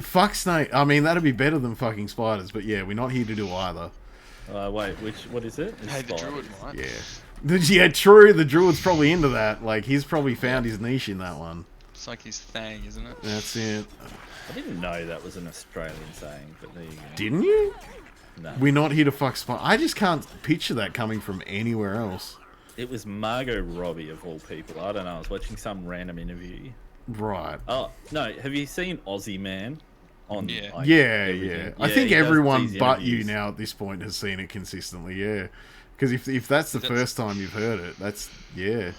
Fuck snake. I mean, that'd be better than fucking spiders, but yeah, we're not here to do either. Wait, what is it? It's Hey, the spiders. druid might. Yeah. Yeah, true, the druid's probably into that. Like, he's probably found his niche in that one. It's like his thing, isn't it? That's it. I didn't know that was an Australian saying, but there you go. Didn't you? No. We're not here to fuck spiders. I just can't picture that coming from anywhere else. It was Margot Robbie, of all people. I don't know, I was watching some random interview. Right. Oh, no, have you seen Aussie Man? On, Yeah. like, Yeah. everything? I Yeah, think he does everyone these but you interviews. now at this point has seen it consistently, yeah. Because if that's the first time you've heard it, that's, yeah.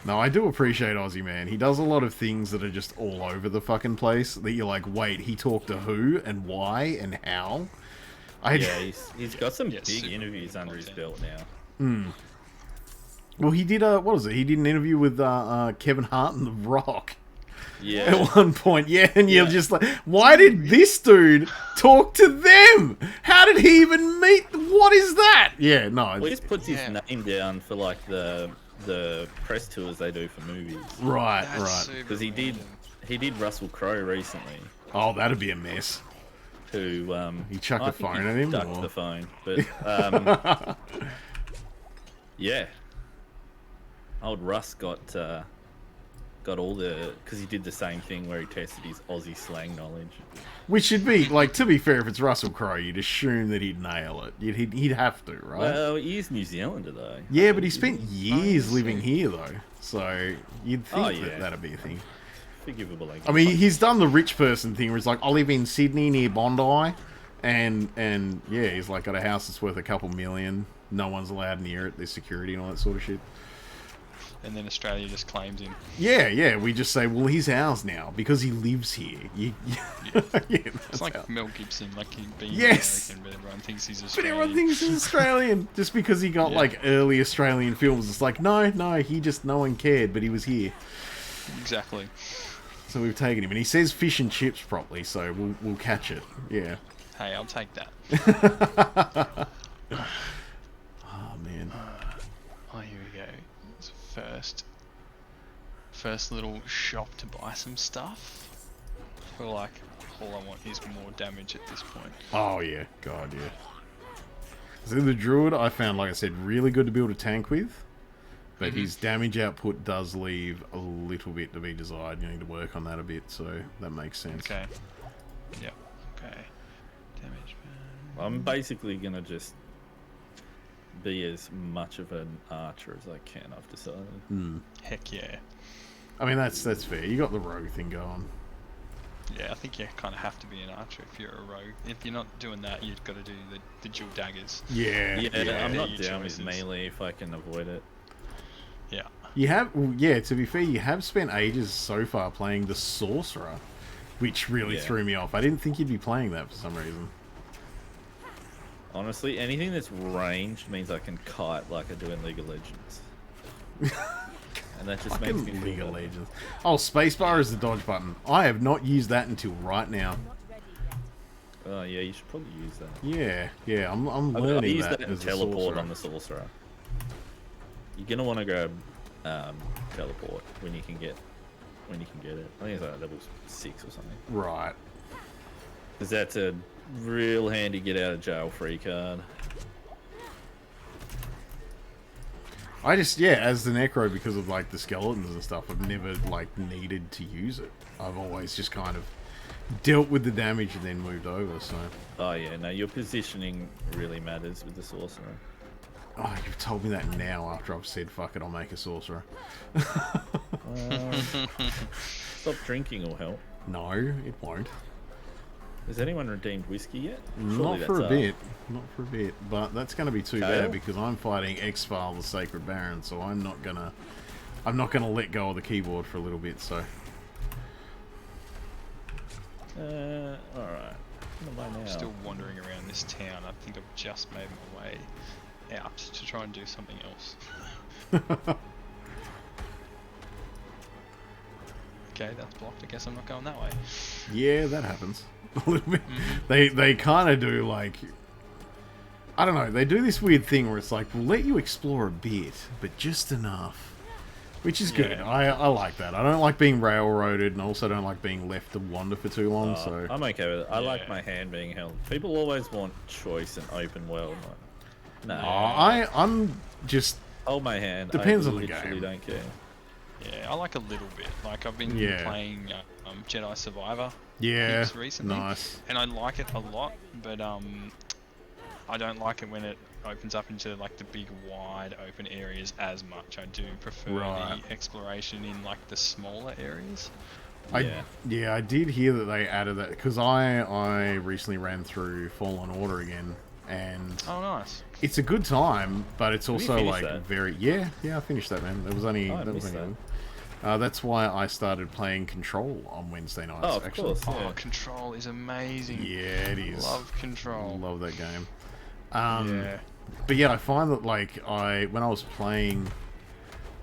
No, I do appreciate Aussie Man. He does a lot of things that are just all over the fucking place. That you're like, wait, he talked to who and why and how? Yeah, he's got some Yeah, big super interviews under his content. belt now. Well, he did what was it? He did an interview with Kevin Hart and The Rock Yeah. at one point. Yeah, and you're Yeah. just like, why did this dude talk to them? How did he even meet? What is that? Yeah, no. Well, he just puts his Yeah. name down for like the press tours they do for movies. Right, That's right. super Because he did Russell Crowe recently, Oh, that'd be a mess. who He chucked I the think phone he at him, ducked or- the phone, but yeah, old Russ got all the, because he did the same thing where he tested his Aussie slang knowledge. Which should be, like, to be fair, if it's Russell Crowe, you'd assume that he'd nail it. He'd have to, right? Well, he is New Zealander though. Yeah, but he spent years living here, though. So you'd think Oh, yeah. that that'd be a thing. Forgivable. I guess. I mean, he's done the rich person thing where he's like, I live in Sydney near Bondi. And yeah, he's like got a house that's worth a couple million. No one's allowed near it. There's security and all that sort of shit. And then Australia just claims him. Yeah. We just say, well, he's ours now because he lives here. Yeah, that's It's like how- Mel Gibson, like he being Yes. American, but everyone thinks he's But Australian. everyone thinks he's Australian just because he got Yeah. like early Australian films. It's like no, no one cared, but he was here, Exactly. so we've taken him. And he says fish and chips properly, so we'll catch it. Yeah. Hey, I'll take that. Oh man. Oh, here we go. It's first little shop to buy some stuff. I feel like all I want is more damage at this point. Oh yeah, God yeah. So the druid I found, like I said, really good to build a tank with, but his damage output does leave a little bit to be desired. You need to work on that a bit, so that makes sense. Okay. Yep. Okay. Damage. I'm basically gonna just be as much of an archer as I can. I've decided. Heck yeah. I mean that's fair. You got the rogue thing going. Yeah, I think you kind of have to be an archer if you're a rogue. If you're not doing that, you've got to do the dual daggers. Yeah. Yeah, I'm They're not your down with choices. melee if I can avoid it. Yeah. You have, well, yeah, to be fair, you have spent ages so far playing the Sorcerer, which really Yeah. threw me off. I didn't think you'd be playing that for some reason. Honestly, anything that's ranged means I can kite like I do in League of Legends. And that just makes me Fucking feel League of better. Legends. Oh, spacebar is the dodge button. I have not used that until right now. Not ready yet. Oh yeah, you should probably use that. Yeah, I'm I learning use that that as and a teleport sorcerer. on the sorcerer. You're gonna want to grab teleport when you can get it. I think it's like level 6 or something. Right. Because that's a real handy get out of jail free card. I just, yeah, as the Necro, because of like the skeletons and stuff, I've never like needed to use it. I've always just kind of dealt with the damage and then moved over, so. Oh yeah, no, your positioning really matters with the sorcerer. Oh, you've told me that now after I've said, fuck it, I'll make a sorcerer. Stop drinking will help. No, it won't. Has anyone redeemed whiskey yet? Not for a bit. Not for a bit. But that's going to be too Kale? bad because I'm fighting X-File, the Sacred Baron, so I'm not gonna let go of the keyboard for a little bit, so. Alright. What am I I'm now? still wandering around this town. I think I've just made my way out to try and do something else. Okay, that's blocked. I guess I'm not going that way. Yeah, that happens. A little bit. They kind of do, like, I don't know, they do this weird thing where it's like, we'll let you explore a bit, but just enough. Which is good. Yeah. I like that. I don't like being railroaded, and also don't like being left to wander for too long, Oh, so. I'm okay with it. I like Yeah. my hand being held. People always want choice and open world. Like, no, I'm just, hold my hand. Depends I on the literally game. don't care. Yeah, I like a little bit. Like I've been Yeah. playing Jedi Survivor yeah, heaps recently, nice. and I like it a lot. But I don't like it when it opens up into like the big wide open areas as much. I do prefer Right. the exploration in like the smaller areas. I did hear that they added that, because I recently ran through Fallen Order again, and Oh, nice. it's a good time, but it's Have you also finished like that? very I finished that, man. It was only Oh, I that was missed only that's why I started playing Control on Wednesday nights. Oh, of actually. course. Oh, Yeah. Control is amazing. Yeah, it is. Love Control. Love that game. Yeah. But yeah, I find that like when I was playing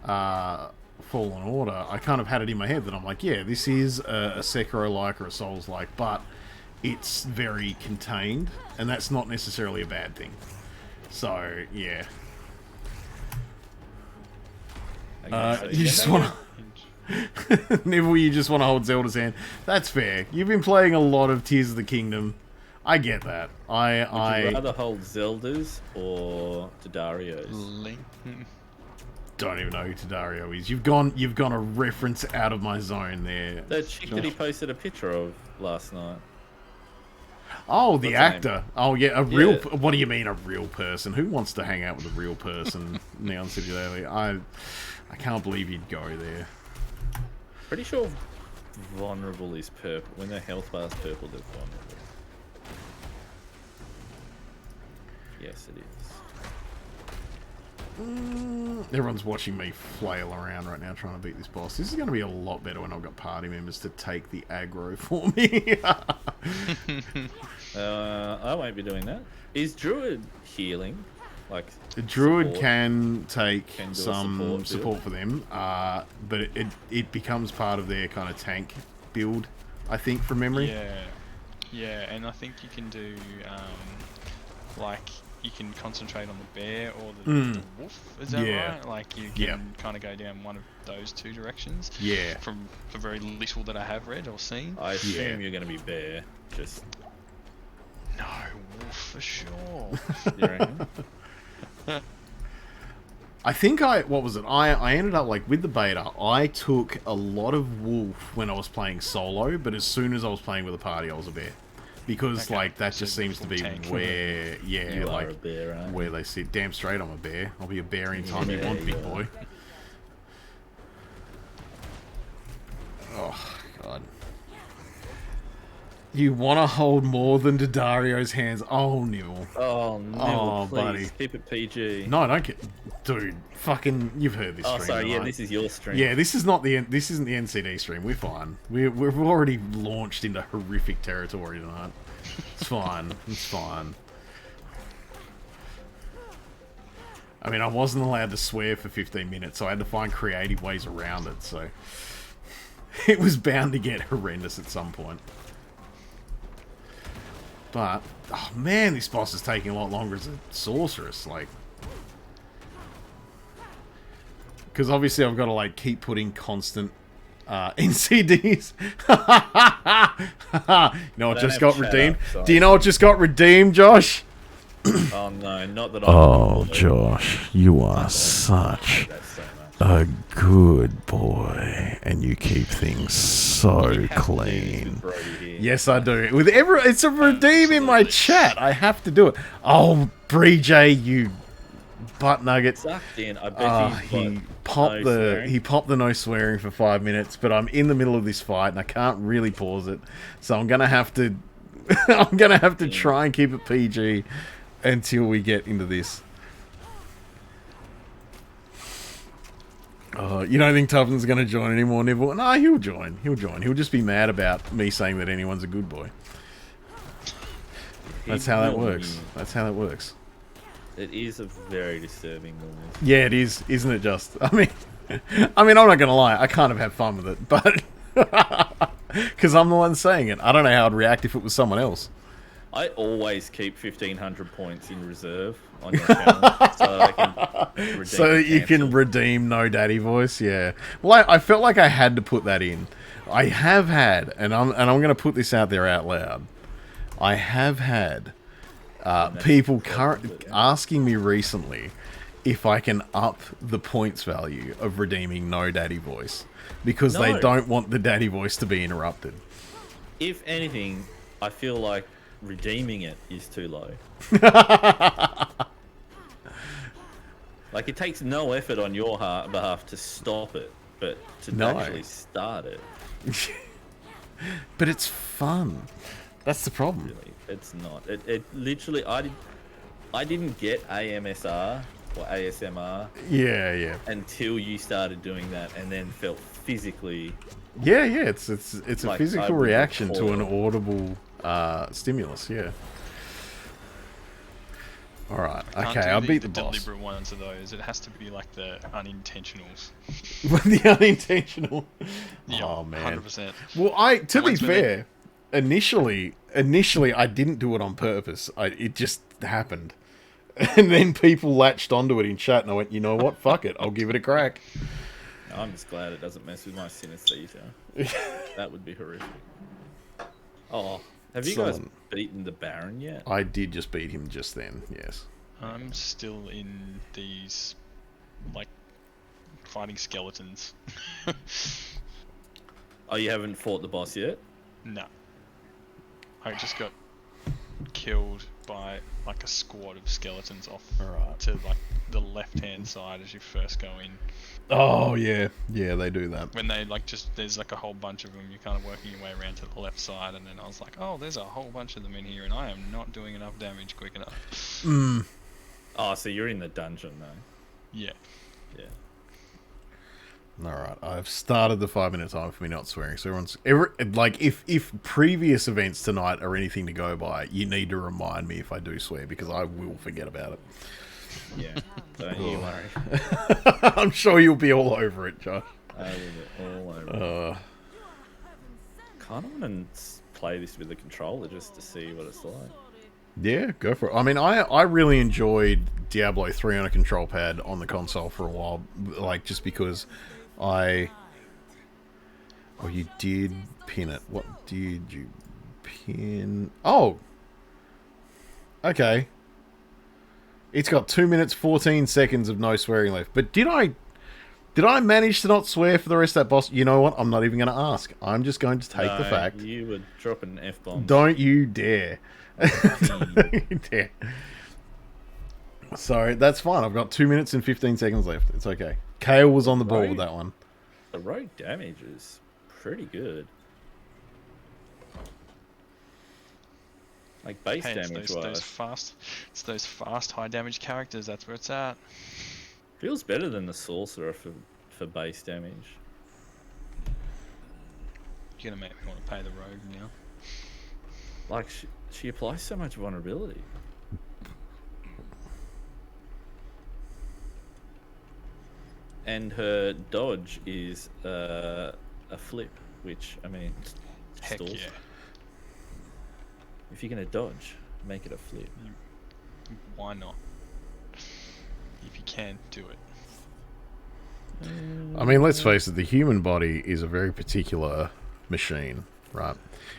Fallen Order, I kind of had it in my head that I'm like, yeah, this is a Sekiro-like or a Souls-like, but it's very contained, and that's not necessarily a bad thing. So yeah, Okay, so you just want to. Neville, you just want to hold Zelda's hand. That's fair. You've been playing a lot of Tears of the Kingdom. I get that. Would you rather hold Zelda's or Tadarios? Link. don't even know who Tadario is. You've gone a reference out of my zone there. That chick that he posted a picture of last night. Oh, What's the her actor. Oh, yeah, a real. Yeah. What do you mean a real person? Who wants to hang out with a real person? Neon City Daily. I can't believe you'd go there. Pretty sure vulnerable is purple. When their health bar is purple, they're vulnerable. Yes, it is. Everyone's watching me flail around right now trying to beat this boss. This is going to be a lot better when I've got party members to take the aggro for me. I won't be doing that. Is Druid healing? Like The Druid support? can take Can do a some support support for them, but it becomes part of their kind of tank build, I think, from memory. Yeah, and I think you can do like you can concentrate on the bear or the wolf. Is that Yeah. right? Like you can kind of go down one of those two directions. Yeah. From the very little that I have read or seen. I assume you're going to be bear. Just No, wolf for sure. you reckon? I think what was it? I ended up, like, with the beta, I took a lot of wolf when I was playing solo, but as soon as I was playing with a party, I was a bear. Because, Okay, like, that so just seems to full be tank. where, yeah, You like, are a bear, aren't you? where they sit. Damn straight I'm a bear. I'll be a bear anytime you Yeah, want, big yeah. boy. Oh, God. You want to hold more than Daddario's hands? Oh, Nibble. Oh, Nibble, Oh, please buddy. keep it PG. No, I don't get... Dude, fucking... You've heard this Oh, stream, sorry, yeah, right? this is your stream. Yeah, this is not the... This isn't the NCD stream. We're fine. We've already launched into horrific territory tonight. It's fine. It's fine. I mean, I wasn't allowed to swear for 15 minutes, so I had to find creative ways around it, so... It was bound to get horrendous at some point. But, oh man, this boss is taking a lot longer as a sorceress, like... Because obviously I've got to, like, keep putting constant NCDs. You know what just got redeemed? Do you know what just got redeemed, Josh? Oh no, not that I... Oh, Josh, you are such a good boy, and you keep things so clean. Yes, I do. With it's a redeem in my chat. I have to do it. Oh, Bree J, you butt nugget. Sucked in. I bet He popped the no swearing for 5 minutes, but I'm in the middle of this fight and I can't really pause it, so I'm gonna have to. I'm gonna have to try and keep it PG until we get into this. You don't think Tufton's going to join anymore, Nibble? No, he'll join. He'll join. He'll just be mad about me saying that anyone's a good boy. That's how that works. That's how that works. It is a very disturbing illness. Yeah, it is, isn't it? Just, I mean, I'm not gonna lie. I kind of have fun with it, but because I'm the one saying it, I don't know how I'd react if it was someone else. I always keep 1,500 points in reserve on your channel, so I can redeem so that you can redeem No Daddy Voice. Yeah. Well, I felt like I had to put that in. I have had, and I'm gonna put this out there out loud. I have had people asking me recently if I can up the points value of redeeming No Daddy Voice because they don't want the Daddy Voice to be interrupted. If anything, I feel like redeeming it is too low. Like, it takes no effort on your behalf to stop it, but to actually start it. But it's fun. That's the problem. Really, it's not. It literally, I didn't get AMSR or ASMR. Yeah. Until you started doing that, and then felt physically. Yeah. It's a like physical reaction to an audible stimulus. Yeah. All right. Okay, I beat the boss. Deliberate ones of those. It has to be like the unintentionals. The unintentional. Yeah, oh man. 100%. Well, to be fair, initially I didn't do it on purpose. It just happened, and then people latched onto it in chat, and I went, you know what? Fuck it. I'll give it a crack. I'm just glad it doesn't mess with my synesthesia. That would be horrific. Oh. Have you guys beaten the Baron yet? I did just beat him just then, yes. I'm still in these, like, fighting skeletons. Oh, you haven't fought the boss yet? No. I just got killed by, like, a squad of skeletons off to, like, the left-hand side as you first go in. Oh, yeah. Yeah, they do that. When they, like, there's, like, a whole bunch of them, you're kind of working your way around to the left side, and then I was like, oh, there's a whole bunch of them in here, and I am not doing enough damage quick enough. Oh, so you're in the dungeon, though? Yeah. Yeah. Alright, I've started the 5-minute time for me not swearing, so if previous events tonight are anything to go by, you need to remind me if I do swear, because I will forget about it. Yeah, don't you worry. I'm sure you'll be all over it, Josh. I will be all over it. Kind of want to play this with the controller just to see what it's like. Yeah, go for it. I mean, I really enjoyed Diablo 3 on a control pad on the console for a while, like, just because Oh, you did pin it. What did you pin? Oh! Okay. It's got 2 minutes, 14 seconds of no swearing left. But did I manage to not swear for the rest of that boss? You know what? I'm not even going to ask. I'm just going to take the fact. You were dropping F-bombs. Don't you dare. Don't you dare. So, that's fine. I've got 2 minutes and 15 seconds left. It's okay. Kale was on the ball with that one. The rogue damage is pretty good. Like base Hey, damage wise, it's those fast high damage characters. That's where it's at. feels better than the sorcerer for base damage. You're gonna make me want to pay the rogue now. Like she applies so much vulnerability. And her dodge is a flip, which I mean, Heck stalls. yeah. If you're gonna dodge, make it a flip. Why not? If you can, do it. I mean, let's face it, the human body is a very particular machine, right?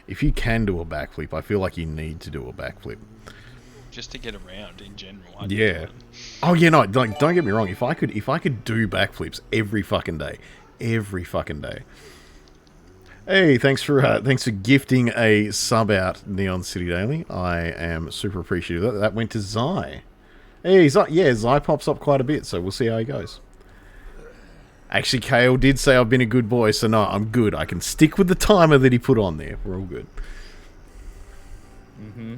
If you can do a backflip, I feel like you need to do a backflip. Just to get around in general. I'd Yeah. do it. Oh yeah, no, like don't get me wrong. If I could do backflips every fucking day. Hey, thanks for gifting a sub out, Neon City Daily. I am super appreciative of that. That went to Zai. Hey, Zai pops up quite a bit, so we'll see how he goes. Actually, Kale did say I've been a good boy, so no, I'm good. I can stick with the timer that he put on there. We're all good. Mm-hmm.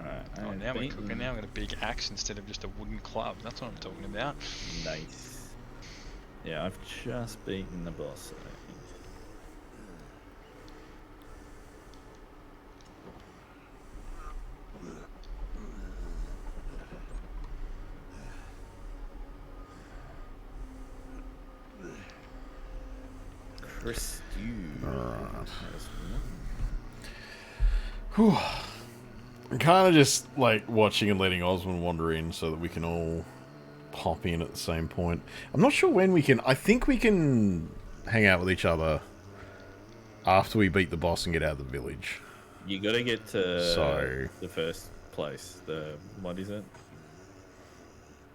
Oh, now we're cooking. Now we've got a big axe instead of just a wooden club. That's what I'm talking about. Nice. Yeah, I've just beaten the boss, I think. Chris, Whew. I'm kind of just like watching and letting Osmond wander in so that we can all pop in at the same point. I'm not sure when we can. I think we can hang out with each other after we beat the boss and get out of the village. You gotta get to the first place. What is it?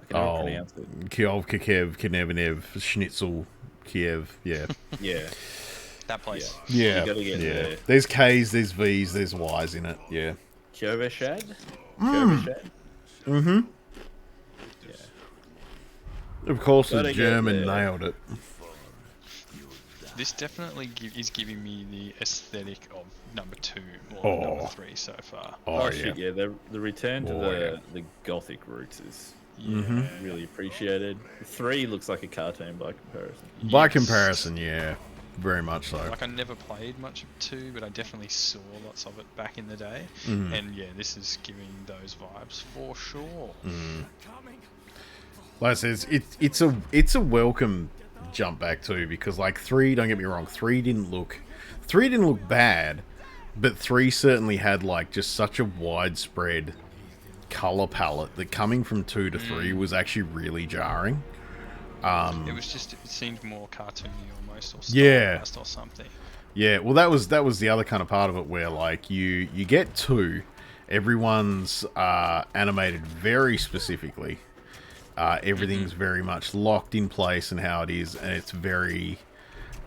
I can never pronounce it. Kiev, Kiev, Kinev, Schnitzel, Kiev, yeah. Yeah. That place. Yeah. You gotta get there. There's K's, there's V's, there's Y's in it, yeah. Kjoveshad? Kjoveshad? Mm-hmm. Yeah. Of course, the Gotta get German there. nailed it. This definitely is giving me the aesthetic of number 2 or number 3 so far. Oh shit, yeah. The return to the gothic roots is really appreciated. 3 looks like a cartoon by comparison. By comparison, yeah. Very much so. Like, I never played much of 2, but I definitely saw lots of it back in the day. And yeah, this is giving those vibes for sure. Like I said, it's a welcome jump back too, because like 3, don't get me wrong, 3 didn't look bad, but 3 certainly had like just such a widespread color palette that coming from 2 to 3 was actually really jarring. It seemed more cartoony almost, or stylized or something. Yeah, well that was the other kind of part of it where like you get 2, everyone's animated very specifically. Everything's very much locked in place and how it is, and it's very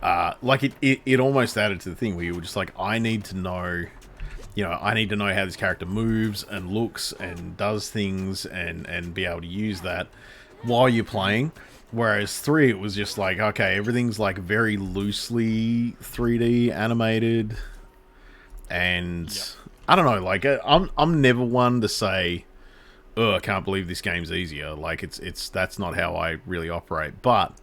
like it almost added to the thing where you were just like, I need to know how this character moves and looks and does things and be able to use that while you're playing. Whereas 3, it was just like, okay, everything's like very loosely 3D animated, and I don't know, like I'm never one to say, oh, I can't believe this game's easier. Like that's not how I really operate. But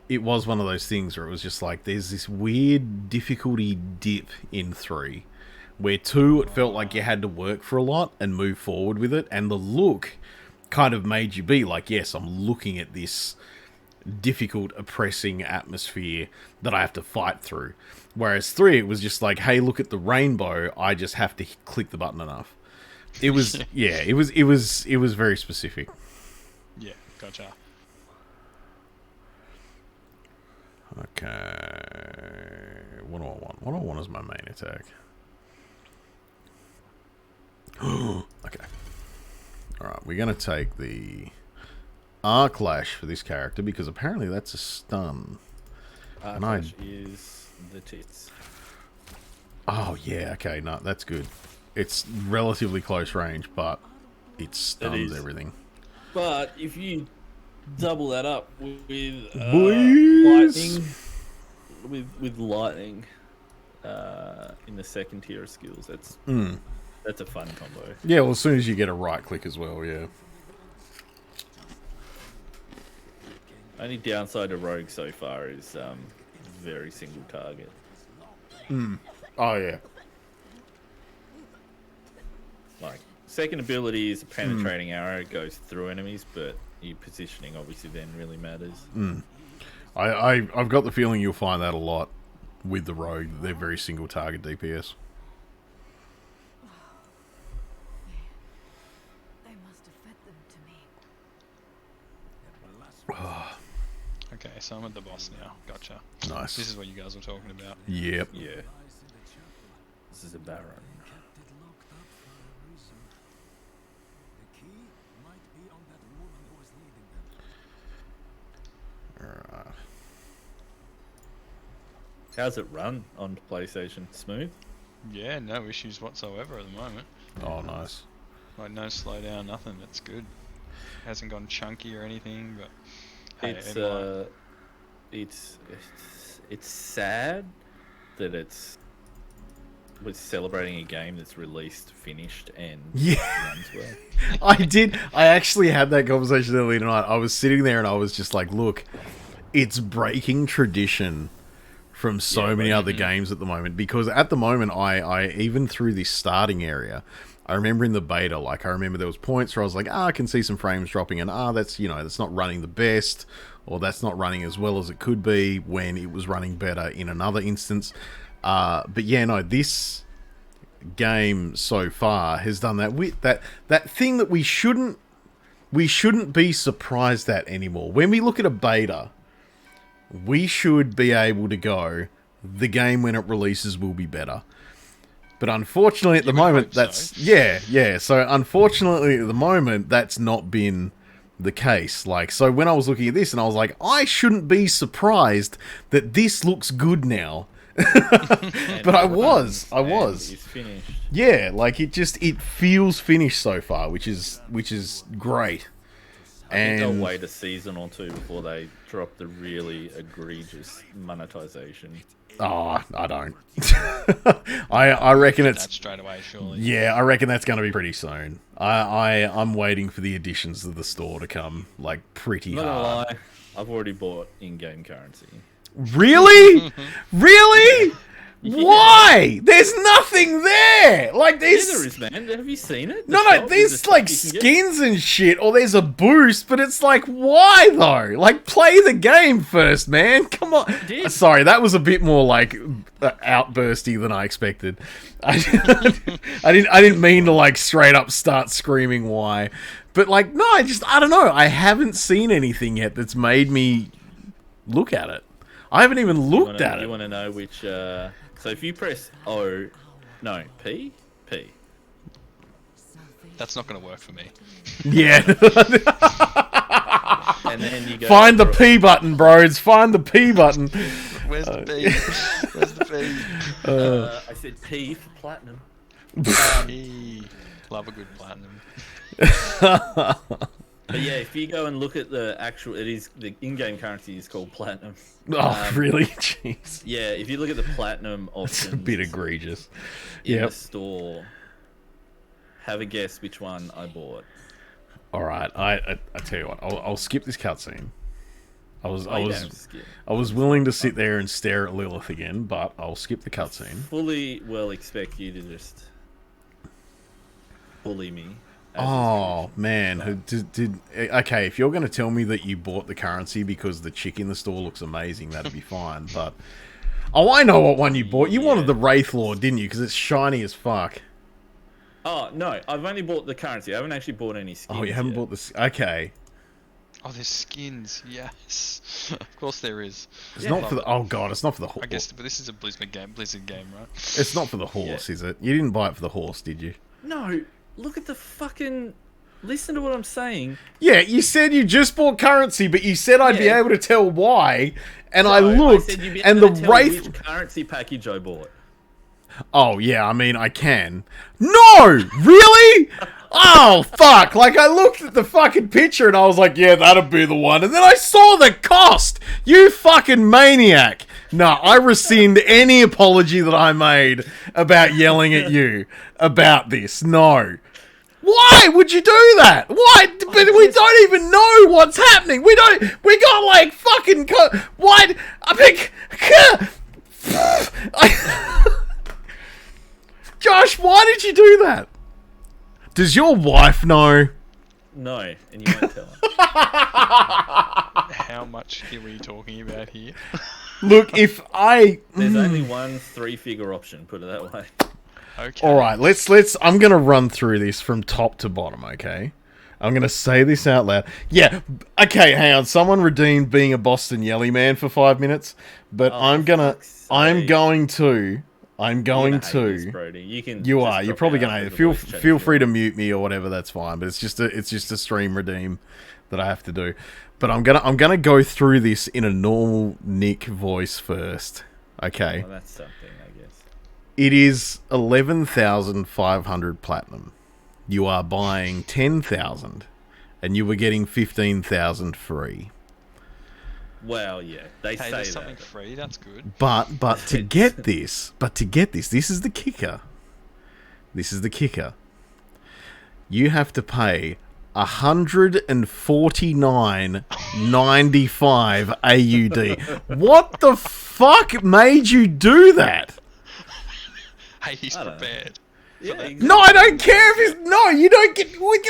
it was one of those things where it was just like there's this weird difficulty dip in 3, where 2 it felt like you had to work for a lot and move forward with it, and the look kind of made you be like, yes, I'm looking at this difficult, oppressing atmosphere that I have to fight through. Whereas 3, it was just like, hey, look at the rainbow. I just have to click the button enough. It was, it was very specific. Yeah, gotcha. Okay, what do I want? What do I want as my main attack? Okay. Alright, we're going to take the Arc Lash for this character, because apparently that's a stun. Arc Lash is the tits. Oh, yeah, okay, no, that's good. It's relatively close range, but it stuns everything. But if you double that up with Boys! lightning, with lightning, in the second tier of skills. That's a fun combo. Yeah, well, as soon as you get a right click as well, yeah. Only downside to Rogue so far is very single target. Oh, yeah. Like, second ability is a penetrating arrow, it goes through enemies, but your positioning obviously then really matters. I've got the feeling you'll find that a lot with the Rogue. They're very single target DPS. They must have fed them to me. Okay, so I'm at the boss now. Gotcha. Nice. This is what you guys were talking about. Yep. Yeah. This is a Baron. Kept it locked up for a reason. The key might be on that woman who was leading them. Alright. How's it run on PlayStation? Smooth? Yeah, no issues whatsoever at the moment. Oh, nice. Like no slowdown, nothing. That's good. Hasn't gone chunky or anything, but hey, it's sad that we're celebrating a game that's released, finished, and runs well. I actually had that conversation earlier tonight. I was sitting there and I was just like, look, it's breaking tradition from so many other games at the moment, because at the moment I even through this starting area, I remember in the beta, like I remember there was points where I was like, I can see some frames dropping, and that's that's not running the best, or that's not running as well as it could be when it was running better in another instance. But yeah, no, this game so far has done that with that thing that we shouldn't be surprised at anymore. When we look at a beta, we should be able to go, the game when it releases will be better. But unfortunately at the moment, that's... So. So unfortunately at the moment, that's not been the case. Like, so when I was looking at this and I was like, I shouldn't be surprised that this looks good now. But I was. It's finished. Yeah, like it feels finished so far, which is great. I think they'll wait a season or two before they drop the really egregious monetization. Oh, I don't. I reckon it's that straight away, surely. Yeah, I reckon that's going to be pretty soon. I'm waiting for the additions to the store to come, like, pretty Not hard. gonna lie, I've already bought in-game currency. Really? Really? Why? There's nothing there. Like there's. Yeah, there is, man. Have you seen it? No. There's like skins and shit, or there's a boost, but it's like, why though? Like, play the game first, man. Come on. Sorry, that was a bit more like outbursty than I expected. I didn't mean to like straight up start screaming why, but like no, I don't know. I haven't seen anything yet that's made me look at it. I haven't even looked at it. You want to know which? So if you press P. That's not going to work for me. Yeah. And then you go find the P button, bros. Find the P button. Where's the P? Where's the P? I said P for platinum. P. Love a good platinum. But yeah, if you go and look at the actual, the in-game currency is called platinum. Oh, really? Jeez. Yeah, if you look at the platinum options, it's a bit egregious. In the store, have a guess which one I bought. All right, I tell you what, I'll skip this cutscene. I was willing to sit there and stare at Lilith again, but I'll skip the cutscene. Fully expect you to just bully me. Oh man, okay, if you're going to tell me that you bought the currency because the chick in the store looks amazing, that'd be fine. But I know what one you bought. You wanted the Wraith Lord, didn't you? Because it's shiny as fuck. Oh no, I've only bought the currency. I haven't actually bought any skins. Oh, you haven't bought this? Okay. Oh, there's skins. Yes, of course there is. It's not for the. Oh god, it's not for the horse. I guess, but this is a Blizzard game, right? It's not for the horse, is it? You didn't buy it for the horse, did you? No. Look at the fucking... Listen to what I'm saying. Yeah, you said you just bought currency, but you said I'd be able to tell why, and I looked, and the Wraith... Which currency package I bought. Oh, yeah, I mean, I can. No! Really? Oh, fuck. Like, I looked at the fucking picture, and I was like, yeah, that'd be the one. And then I saw the cost! You fucking maniac! No, I rescind any apology that I made about yelling at you about this. No. Why would you do that? Why? But we don't even know what's happening. We got like fucking... Why? Josh, why did you do that? Does your wife know? No, and you won't tell her. How much are we talking about here? Look, if I... There's only one 3-figure option, put it that way. Okay. Alright, let's... I'm gonna run through this from top to bottom, okay? I'm gonna say this out loud. Yeah, okay, hang on. Someone redeemed being a Boston Yelly Man for 5 minutes, but I'm going to... This, Brody. You can. You just are. You're drop probably it out gonna with the feel voice change feel if free you to want. mute me or whatever. That's fine. But it's just a stream redeem that I have to do. But I'm gonna go through this in a normal Nick voice first. Okay. Well, that's something, I guess. It is 11,500 platinum. You are buying 10,000, and you were getting 15,000 free. Well, yeah, they Hey, say there's that. something free. That's good. But to get this, this is the kicker. This is the kicker. You have to pay 149.95 AUD. What the fuck made you do that? Hey, he's I don't know. prepared. Yeah, that. exactly. No, I don't care if it's... No, you don't get... Look,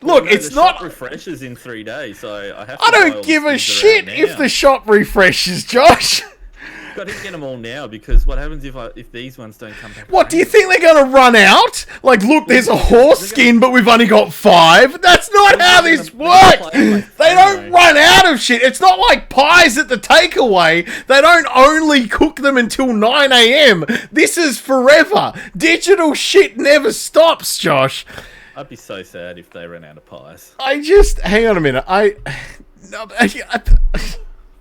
No, it's the not... shop refreshes in 3 days, so I have to I buy all don't the give a skins shit around if now. the shop refreshes, Josh. Got to get them all now, because what happens if these ones don't come back? What, do you around? think they're gonna run out? Like, look, there's a horse skin, but we've only got 5? That's not how this works! They don't run out of shit. It's not like pies at the takeaway. They don't only cook them until 9 AM. This is forever. Digital shit never stops, Josh. I'd be so sad if they ran out of pies. Hang on a minute.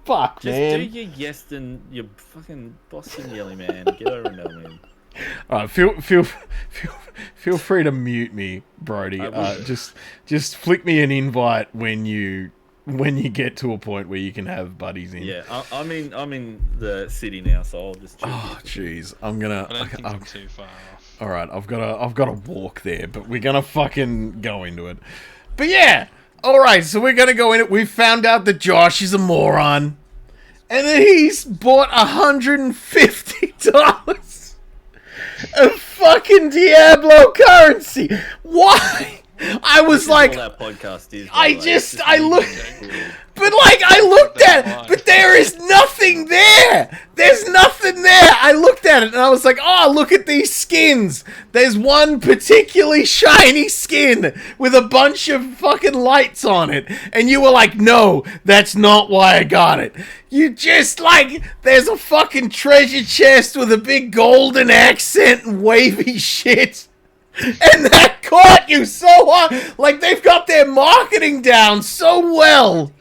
Fuck, Just man. do your Yeston, your fucking Boston Yelly Man. Get over and done with. Alright, feel free to mute me, Brody. I will. Just flick me an invite when you get to a point where you can have buddies in. Yeah, I'm in the city now, so I'll just. Oh, jeez. I don't think I'm too far off. All right, I've got to walk there, but we're gonna fucking go into it. But yeah, all right. So we're gonna go in it. We found out that Josh is a moron, and that he's bought $150 of fucking Diablo currency. Why? I was like, all our podcast is. I by the way. just- It's I really looked- cool. but like I looked at it, but there is nothing there. There's nothing there. I looked at it and I was like, oh, look at these skins. There's one particularly shiny skin with a bunch of fucking lights on it. And you were like, no, that's not why I got it. You just like, there's a fucking treasure chest with a big golden accent and wavy shit. And that caught you so hard. Like, they've got their marketing down so well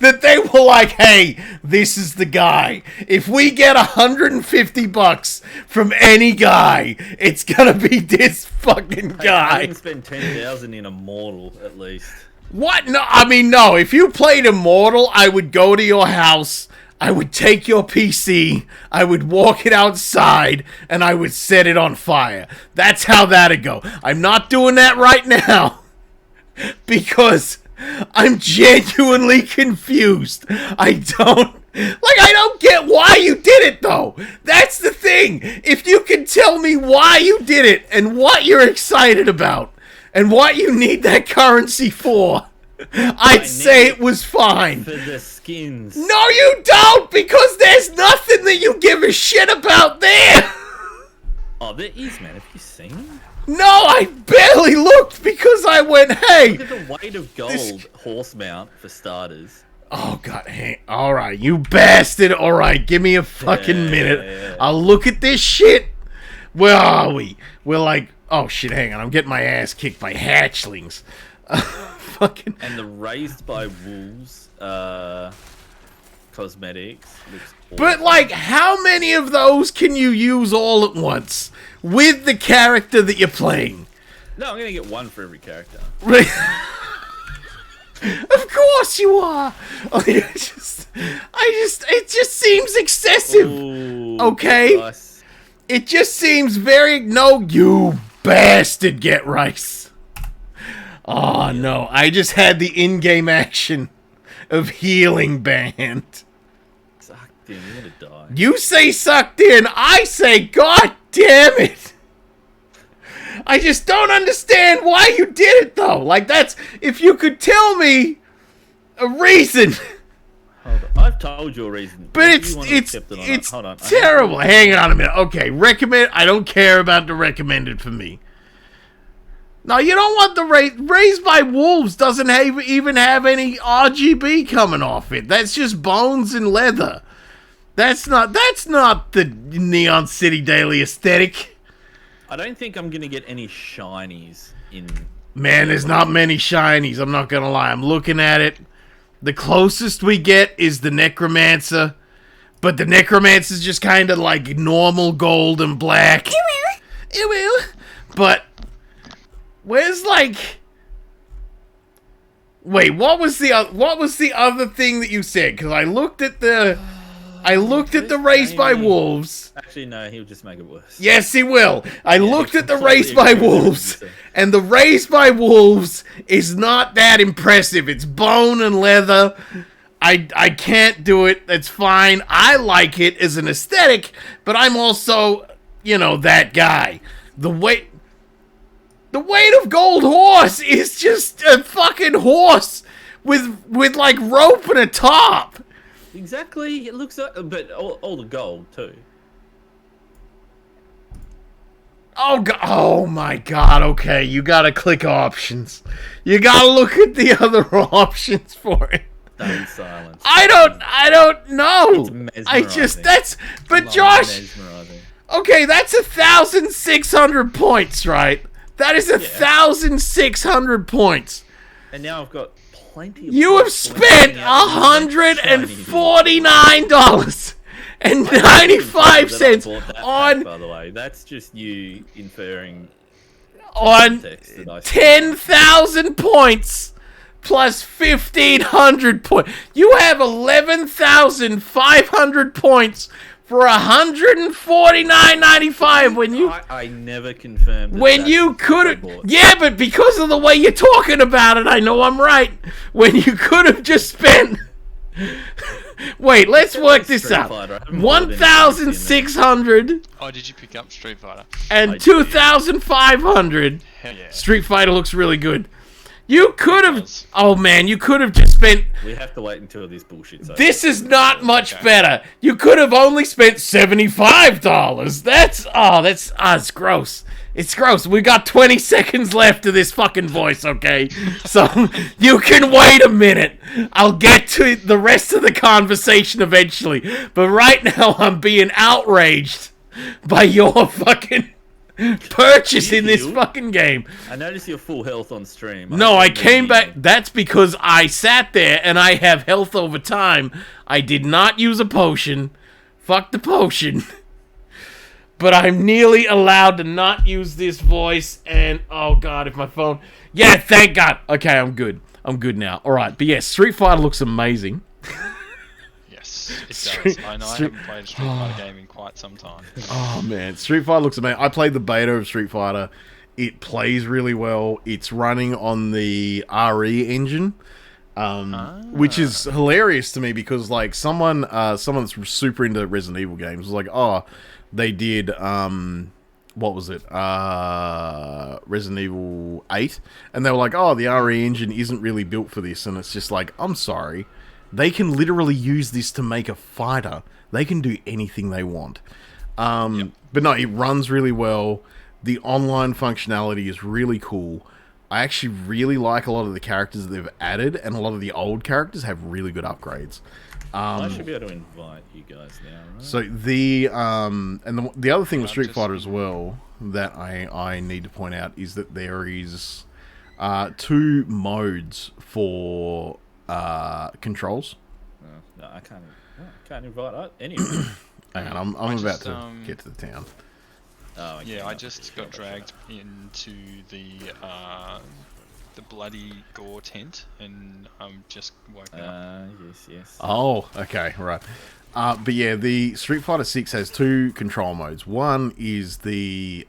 that they were like, hey, this is the guy. If we get $150 from any guy, it's gonna be this fucking I guy. didn't spend 10,000 in Immortal at least. What? No, I mean, no. If you played Immortal, I would go to your house, I would take your PC, I would walk it outside, and I would set it on fire. That's how that'd go. I'm not doing that right now because I'm genuinely confused. I don't get why you did it, though. That's the thing. If you can tell me why you did it and what you're excited about and what you need that currency for, I'd say it was fine. For the skins. No, you don't, because there's nothing that you give a shit about there. Oh, there is, man. Have you seen? No, I barely looked because I went, hey. Look at the weight of gold horse mount for starters. Oh, God. Hey, all right, you bastard. All right, give me a fucking minute. Yeah. I'll look at this shit. Where are we? We're like, oh, shit, hang on. I'm getting my ass kicked by hatchlings. Fucking. And the raised by wolves cosmetics looks awesome. But, like, how many of those can you use all at once with the character that you're playing? No, I'm gonna get one for every character. Of course you are. It just seems excessive. Ooh, Okay? nice. It just seems very... No, you bastard, get rice. Oh, no. I just had the in-game action of healing banned. Sucked in, you're gonna die. You say sucked in, I say god damn it. I just don't understand why you did it, though. Like, that's... If you could tell me a reason... Hold on. I've told you a reason. But If you want to accept it or not. Hold on. terrible. Hang on a minute. Okay, recommend. I don't care about the recommended for me. No, you don't want the Raised by Wolves doesn't even have any RGB coming off it. That's just bones and leather. That's not the Neon City Daily aesthetic. I don't think I'm gonna get any shinies in. Man, there's not many shinies. I'm not gonna lie. I'm looking at it. The closest we get is the Necromancer, but the Necromancer's just kind of like normal gold and black. It will. But where's like? Wait, what was the other thing that you said? Because I looked at the Raised by Wolves. Actually, no, he'll just make it worse. Yes, he will. I looked at the completely Raised by agree with Wolves, what you said. and the Raised by Wolves is not that impressive. It's bone and leather. I can't do it. That's fine. I like it as an aesthetic, but I'm also, that guy. The weight of Gold Horse is just a fucking horse with like rope and a top. Exactly. It looks like, but all the gold too. Oh my god, okay, you gotta click options. You gotta look at the other options for it. Stay silent. I don't know. It's I just, mesmerizing. but Josh, Mesmerizing. okay, that's 1,600 points, right? That is 1,600 points. And now I've got plenty of You have points spent left out $149.95 on, by the way. That's just you inferring on text that I said. 10,000 points plus 1,500 points. You have 11,500 points for $149.95 when you... I never confirmed that When that's you what I could have... bought. Yeah, but because of the way you're talking about it, I know I'm right. When you could have just spent... Wait, let's work this Street out. Fighter. I haven't bought any 1,600 Oh, did you pick up Street Fighter? and I did. 2,500. Hell yeah. Street Fighter looks really good. You could have... does. Oh, man, you could have just spent... We have to wait until this bullshit's over. This is not much better. You could have only spent $75. It's gross. It's gross. We got 20 seconds left of this fucking voice, okay? So, you can wait a minute. I'll get to the rest of the conversation eventually. But right now, I'm being outraged by your fucking purchase in this fucking game. I noticed you're full health on stream. No, I came back. That's because I sat there and I have health over time. I did not use a potion. Fuck the potion. But I'm nearly allowed to not use this voice. And oh god, if my phone. Yeah, thank god. Okay, I'm good. I'm good now. All right, but yes, Street Fighter looks amazing. Yes, it does. I know I Street- haven't played a Street Fighter game in quite some time. Oh man, Street Fighter looks amazing. I played the beta of Street Fighter. It plays really well. It's running on the RE engine, which is hilarious to me because like someone that's super into Resident Evil games was like, oh, they did what was it? Resident Evil 8, and they were like, oh, the RE engine isn't really built for this, and it's just like, I'm sorry. They can literally use this to make a fighter. They can do anything they want. But no, it runs really well. The online functionality is really cool. I actually really like a lot of the characters that they've added, and a lot of the old characters have really good upgrades. I should be able to invite you guys now, right? So the other thing with Street Fighter as well that I need to point out is that there is 2 modes for controls. No, I can't invite anyone. Hang on, I'm about to get to the town. Oh, okay, Yeah, I no, just got dragged into the the bloody gore tent, and I'm just woken up. Yes. Oh, okay, right. But yeah, the Street Fighter 6 has two control modes. One is the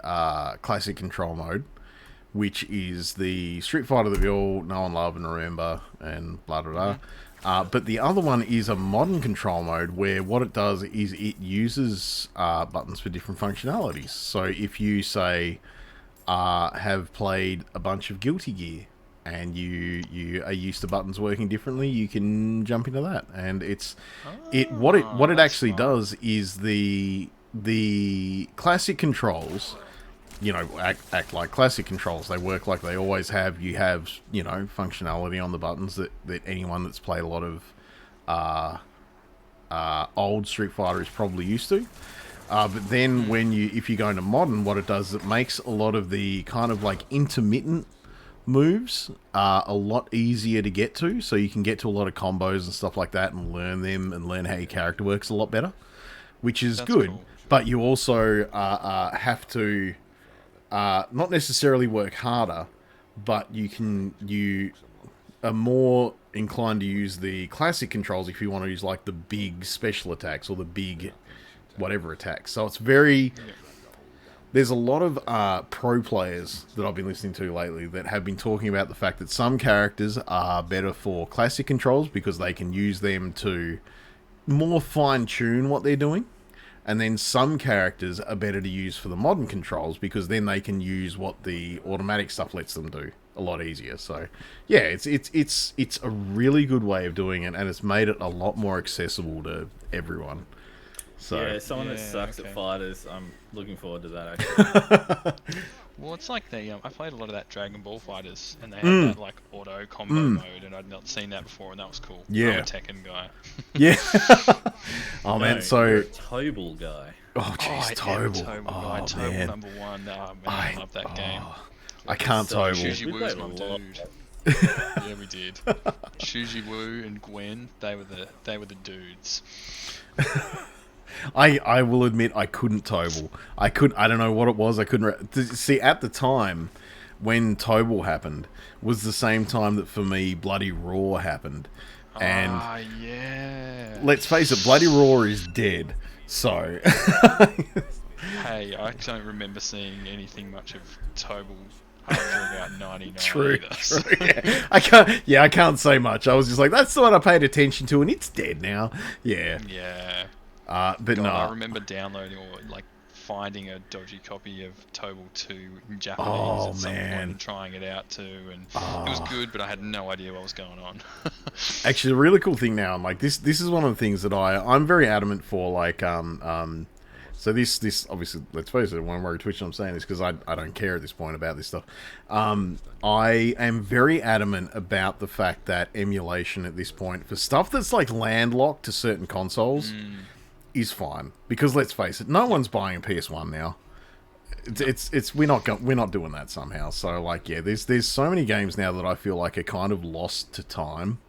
classic control mode, which is the Street Fighter that we all know and love and remember, and blah blah blah. But the other one is a modern control mode, where what it does is it uses buttons for different functionalities. So if you say have played a bunch of Guilty Gear, and you are used to buttons working differently, you can jump into that. And what it actually does is the classic controls, act like classic controls. They work like they always have. You have, functionality on the buttons that anyone that's played a lot of old Street Fighter is probably used to. But then if you go into modern, what it does is it makes a lot of the kind of like intermittent moves a lot easier to get to, so you can get to a lot of combos and stuff like that and learn them and learn how your character works a lot better, which is good. Cool. But you also have to not necessarily work harder, but you are more inclined to use the classic controls if you want to use like the big special attacks or the big whatever attacks. So it's very... There's a lot of pro players that I've been listening to lately that have been talking about the fact that some characters are better for classic controls because they can use them to more fine-tune what they're doing. And then some characters are better to use for the modern controls because then they can use what the automatic stuff lets them do a lot easier. So, yeah, it's a really good way of doing it, and it's made it a lot more accessible to everyone. So, yeah, someone that sucks at fighters, I'm looking forward to that, actually. Well, it's like I played a lot of that Dragon Ball Fighters, and they had that like auto combo mode, and I'd not seen that before, and that was cool. Yeah. I'm a Tekken guy. Yeah. Oh man, so Tobal guy. Oh jeez, Tobal. Guy. Oh Tobal man, number one. Oh man, I love that game. I can't Tobal. Shuji Wu's my dude. Yeah, we did. Shuji Wu and Gwen, they were the dudes. I will admit I couldn't Tobal. I don't know what it was. I couldn't see at the time when Tobal happened was the same time that for me Bloody Roar happened. And yeah. Let's face it, Bloody Roar is dead. So hey, I don't remember seeing anything much of Tobal after about 99. True. Yeah. I can't say much. I was just like, that's the one I paid attention to, and it's dead now. Yeah. Yeah. But God, no. I remember downloading or like finding a dodgy copy of Tobal 2 in Japanese at some point and trying it out too, and it was good, but I had no idea what was going on. Actually, the really cool thing now, and like this is one of the things that I'm very adamant for. Like, so this obviously, let's face it, when we're Twitch, I'm saying this because I don't care at this point about this stuff. I am very adamant about the fact that emulation at this point for stuff that's like landlocked to certain consoles is fine, because let's face it, no one's buying a PS1 now. We're not doing that somehow. So like, yeah, there's so many games now that I feel like are kind of lost to time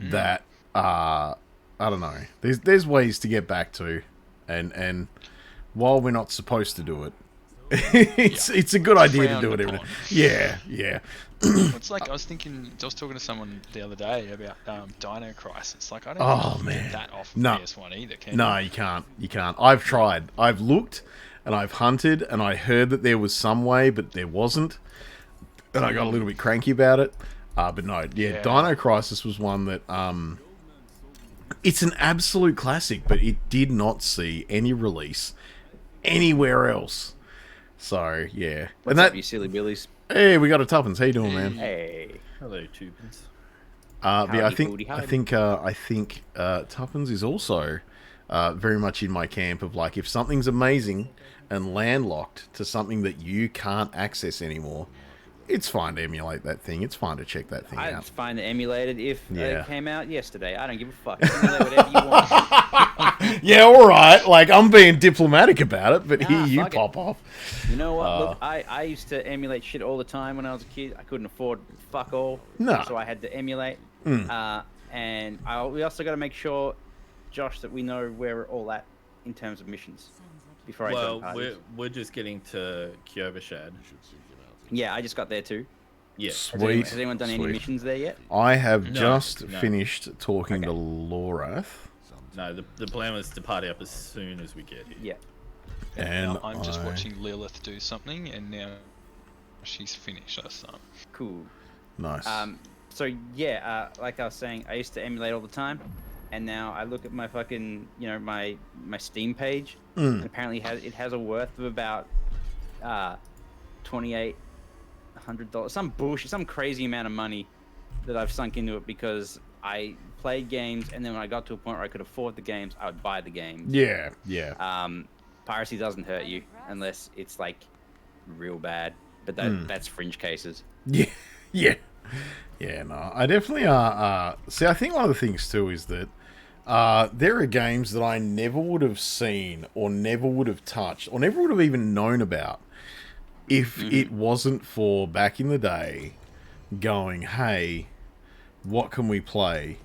that I don't know. There's ways to get back to, and while we're not supposed to do it, it's a good idea to do it. Yeah. It's like I was talking to someone the other day about Dino Crisis. Like I don't think you can get that off of PS1 either, can you? No, you can't. I've tried. I've looked and I've hunted and I heard that there was some way, but there wasn't. And I got a little bit cranky about it. But no, Dino Crisis was one that it's an absolute classic, but it did not see any release anywhere else. So yeah. What's up, you silly billies? Hey, we got a Tuppence. How you doing, man? Hey. Hello, Tubins. Yeah, I think Tuppence is also very much in my camp of like, if something's amazing and landlocked to something that you can't access anymore, it's fine to emulate that thing. It's fine to check that thing out. It's fine to emulate it if it came out yesterday. I don't give a fuck. Emulate whatever you want. Yeah, all right. Like, I'm being diplomatic about it, but here you pop off. You know what? Look, I used to emulate shit all the time when I was a kid. I couldn't afford fuck all, so I had to emulate. And we also got to make sure, Josh, that we know where we're all at in terms of missions before I join parties. We're just getting to Kyovashad. Yeah, I just got there too. Yeah. Sweet. Has anyone done any Sweet. missions there yet? I have No, just no. finished talking Okay. to Lorath. No, the plan was to party up as soon as we get here. Yeah. And now I'm just I- watching Lilith do something, and now she's finished. So Cool. Nice. So yeah, like I was saying, I used to emulate all the time, and now I look at my fucking, my Steam page, and apparently it has a worth of about $2,800, some bullshit, some crazy amount of money that I've sunk into it because I played games, and then when I got to a point where I could afford the games, I would buy the games. Yeah, yeah. Piracy doesn't hurt you unless it's like real bad, but that's fringe cases. Yeah, yeah. Yeah, no, I definitely see, I think one of the things too is that there are games that I never would have seen or never would have touched or never would have even known about if it wasn't for back in the day going, hey, what can we play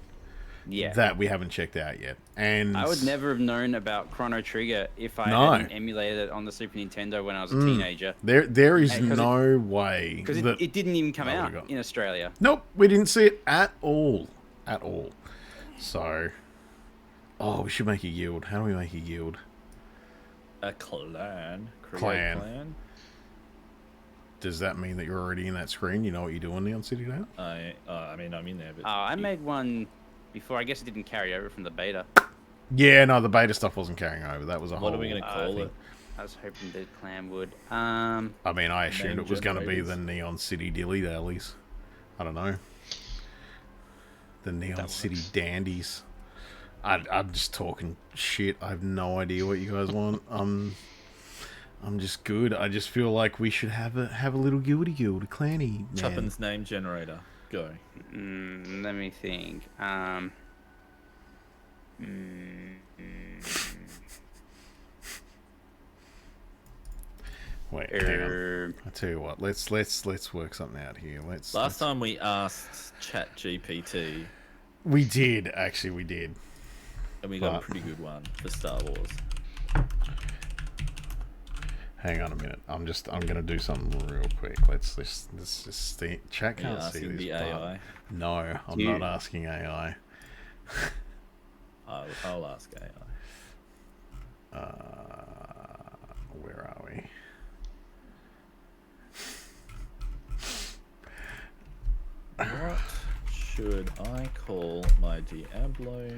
that we haven't checked out yet? And I would never have known about Chrono Trigger if I hadn't emulated it on the Super Nintendo when I was a teenager. There is no way. Because it didn't even come out in Australia. Nope, we didn't see it at all. At all. So, we should make a guild. How do we make a guild? A clan. Create Clan. Does that mean that you're already in that screen? You know what you're doing, Neon City now? I mean, I'm in there, but... I made one before. I guess it didn't carry over from the beta. Yeah, no, the beta stuff wasn't carrying over. That was a whole... What are we going to call it? I was hoping the clan would. I mean, I assumed it was going to be the Neon City Dilly-Dallies. I don't know. The Neon City Dandies. I'm just talking shit. I have no idea what you guys want. I'm just good. I just feel like we should have a little guild, a clanny. Chuppin's name generator. Go. Let me think. Wait, hang on. I tell you what. Let's work something out here. Last time we asked ChatGPT. We did, actually. We did. And we got a pretty good one for Star Wars. Hang on a minute. I'm gonna do something real quick. Let's just see. Chat can't see this. The AI? No, I'm not asking AI. I'll ask AI. Where are we? What should I call my Diablo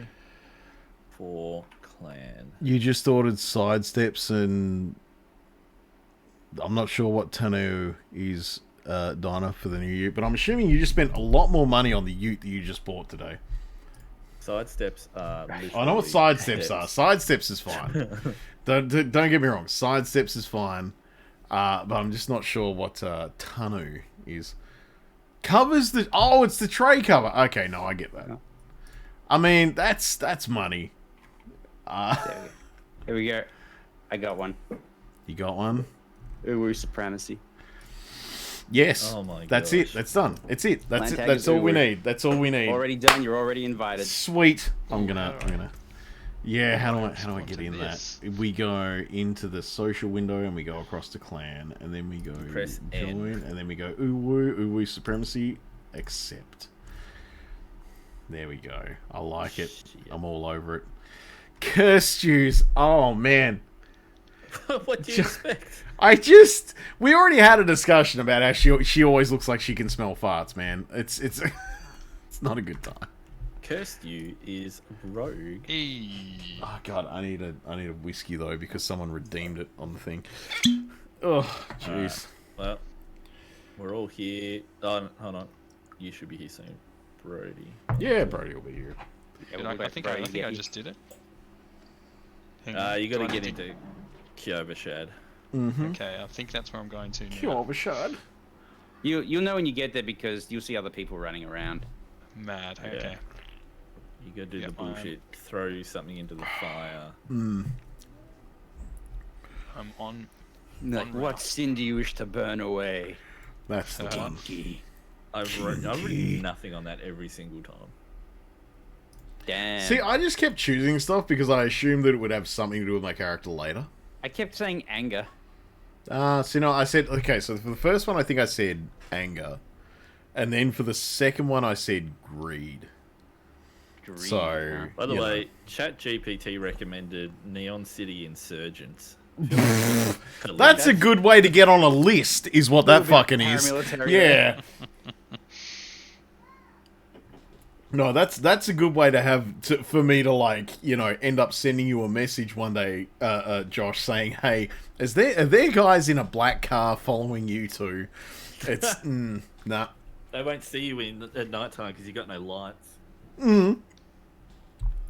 4 clan? You just ordered sidesteps, and I'm not sure what Tanu is, Donna, for the new ute, but I'm assuming you just spent a lot more money on the ute that you just bought today. Sidesteps are... I know what sidesteps are. Sidesteps is fine. don't get me wrong. Sidesteps is fine. But I'm just not sure what Tanu is. Covers the... Oh, it's the tray cover. Okay, no, I get that. I mean, that's money. Here we go. I got one. You got one? Uwu Supremacy. Yes. Oh my That's gosh. it. That's done. It's it. That's it. Tag That's is all we Uwu. need. That's all we need. Already done. You're already invited. Sweet. I'm gonna. Yeah. How do I get in this. that? We go into the social window and we go across to clan, and then we go Press join, N. and then we go Uwu Supremacy, accept. There we go. I like it. Shit. I'm all over it. Curse Jews. Oh man. What do you expect? We already had a discussion about how she always looks like she can smell farts, man. It's it's not a good time. Cursed You is Rogue. Oh god, I need a whiskey though because someone redeemed it on the thing. Oh jeez. Well, we're all here. Oh, hold on. You should be here soon, Brody. Yeah, Brody will be here. Yeah, I think I just did it. Hang on. You got to Do I get need into Kyovashad. Okay, I think that's where I'm going to now. Kyovashad. You'll know when you get there because you'll see other people running around. Mad. Yeah. Okay. You got to do Yep, the bullshit. Throw something into the fire. I'm on. Like, what sin do you wish to burn away? That's the one. Kinky. I've written nothing on that every single time. Damn. See, I just kept choosing stuff because I assumed that it would have something to do with my character later. I kept saying anger. So I said, okay, so for the first one, I think I said anger. And then for the second one, I said greed. So, by the way, ChatGPT recommended Neon City Insurgents. That's a good way to get on a list, is what that fucking is. Yeah. No, that's a good way to have for me to, like, you know, end up sending you a message one day, Josh, saying, "Hey, are there guys in a black car following you too?" It's nah. They won't see you at night time because you got no lights.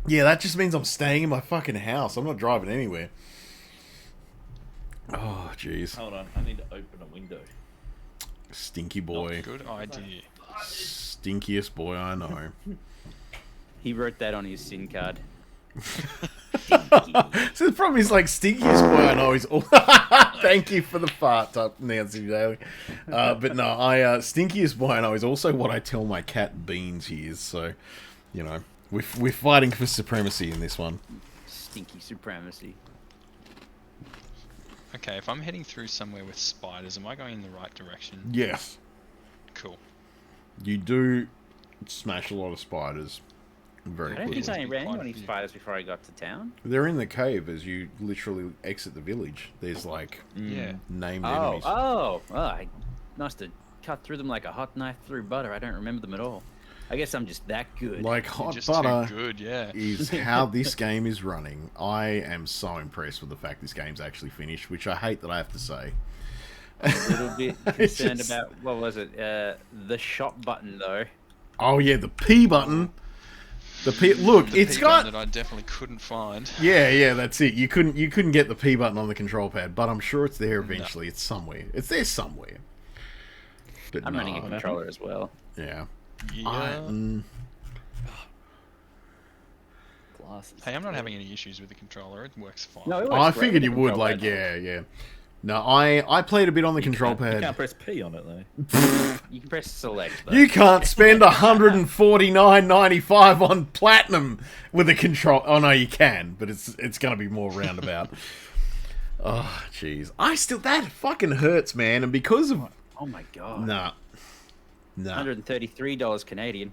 Yeah, that just means I'm staying in my fucking house. I'm not driving anywhere. Oh, jeez. Hold on, I need to open a window. Stinky boy. Good idea. Stinkiest boy I know. He wrote that on his SIM card. So the problem is, like, stinkiest boy I know is all... Thank you for the fart, Nancy Daly. But no, stinkiest boy I know is also what I tell my cat Beans he is. So, you know, we're fighting for supremacy in this one. Stinky supremacy. Okay, if I'm heading through somewhere with spiders, am I going in the right direction? Yes. Cool. You do smash a lot of spiders very I don't quickly. think I ran into any spiders before I got to town. They're in the cave as you literally exit the village. There's, like, named enemies. I must have cut through them like a hot knife through butter. I don't remember them at all. I guess I'm just that good. Like hot just butter too good, yeah. is how this game is running. I am so impressed with the fact this game's actually finished, which I hate that I have to say. I'm a little bit concerned about, what was it, the shop button, though. Oh, yeah, the P button. The P... Look, The it's P got... button that I definitely couldn't find. Yeah, that's it. You couldn't get the P button on the control pad, but I'm sure it's there eventually. No. It's somewhere. It's there somewhere. But I'm running a controller as well. Yeah. Glasses. Hey, I'm not having any issues with the controller. It works fine. No, it I works great figured with you the would, control like, pad. yeah. No, I played a bit on the control pad. You can't press P on it, though. You can press select, though. You can't spend $149.95 on platinum with a control. Oh no, you can, but it's gonna be more roundabout. Oh, jeez. That fucking hurts, man. And because of... Oh my god. Nah. $133 Canadian.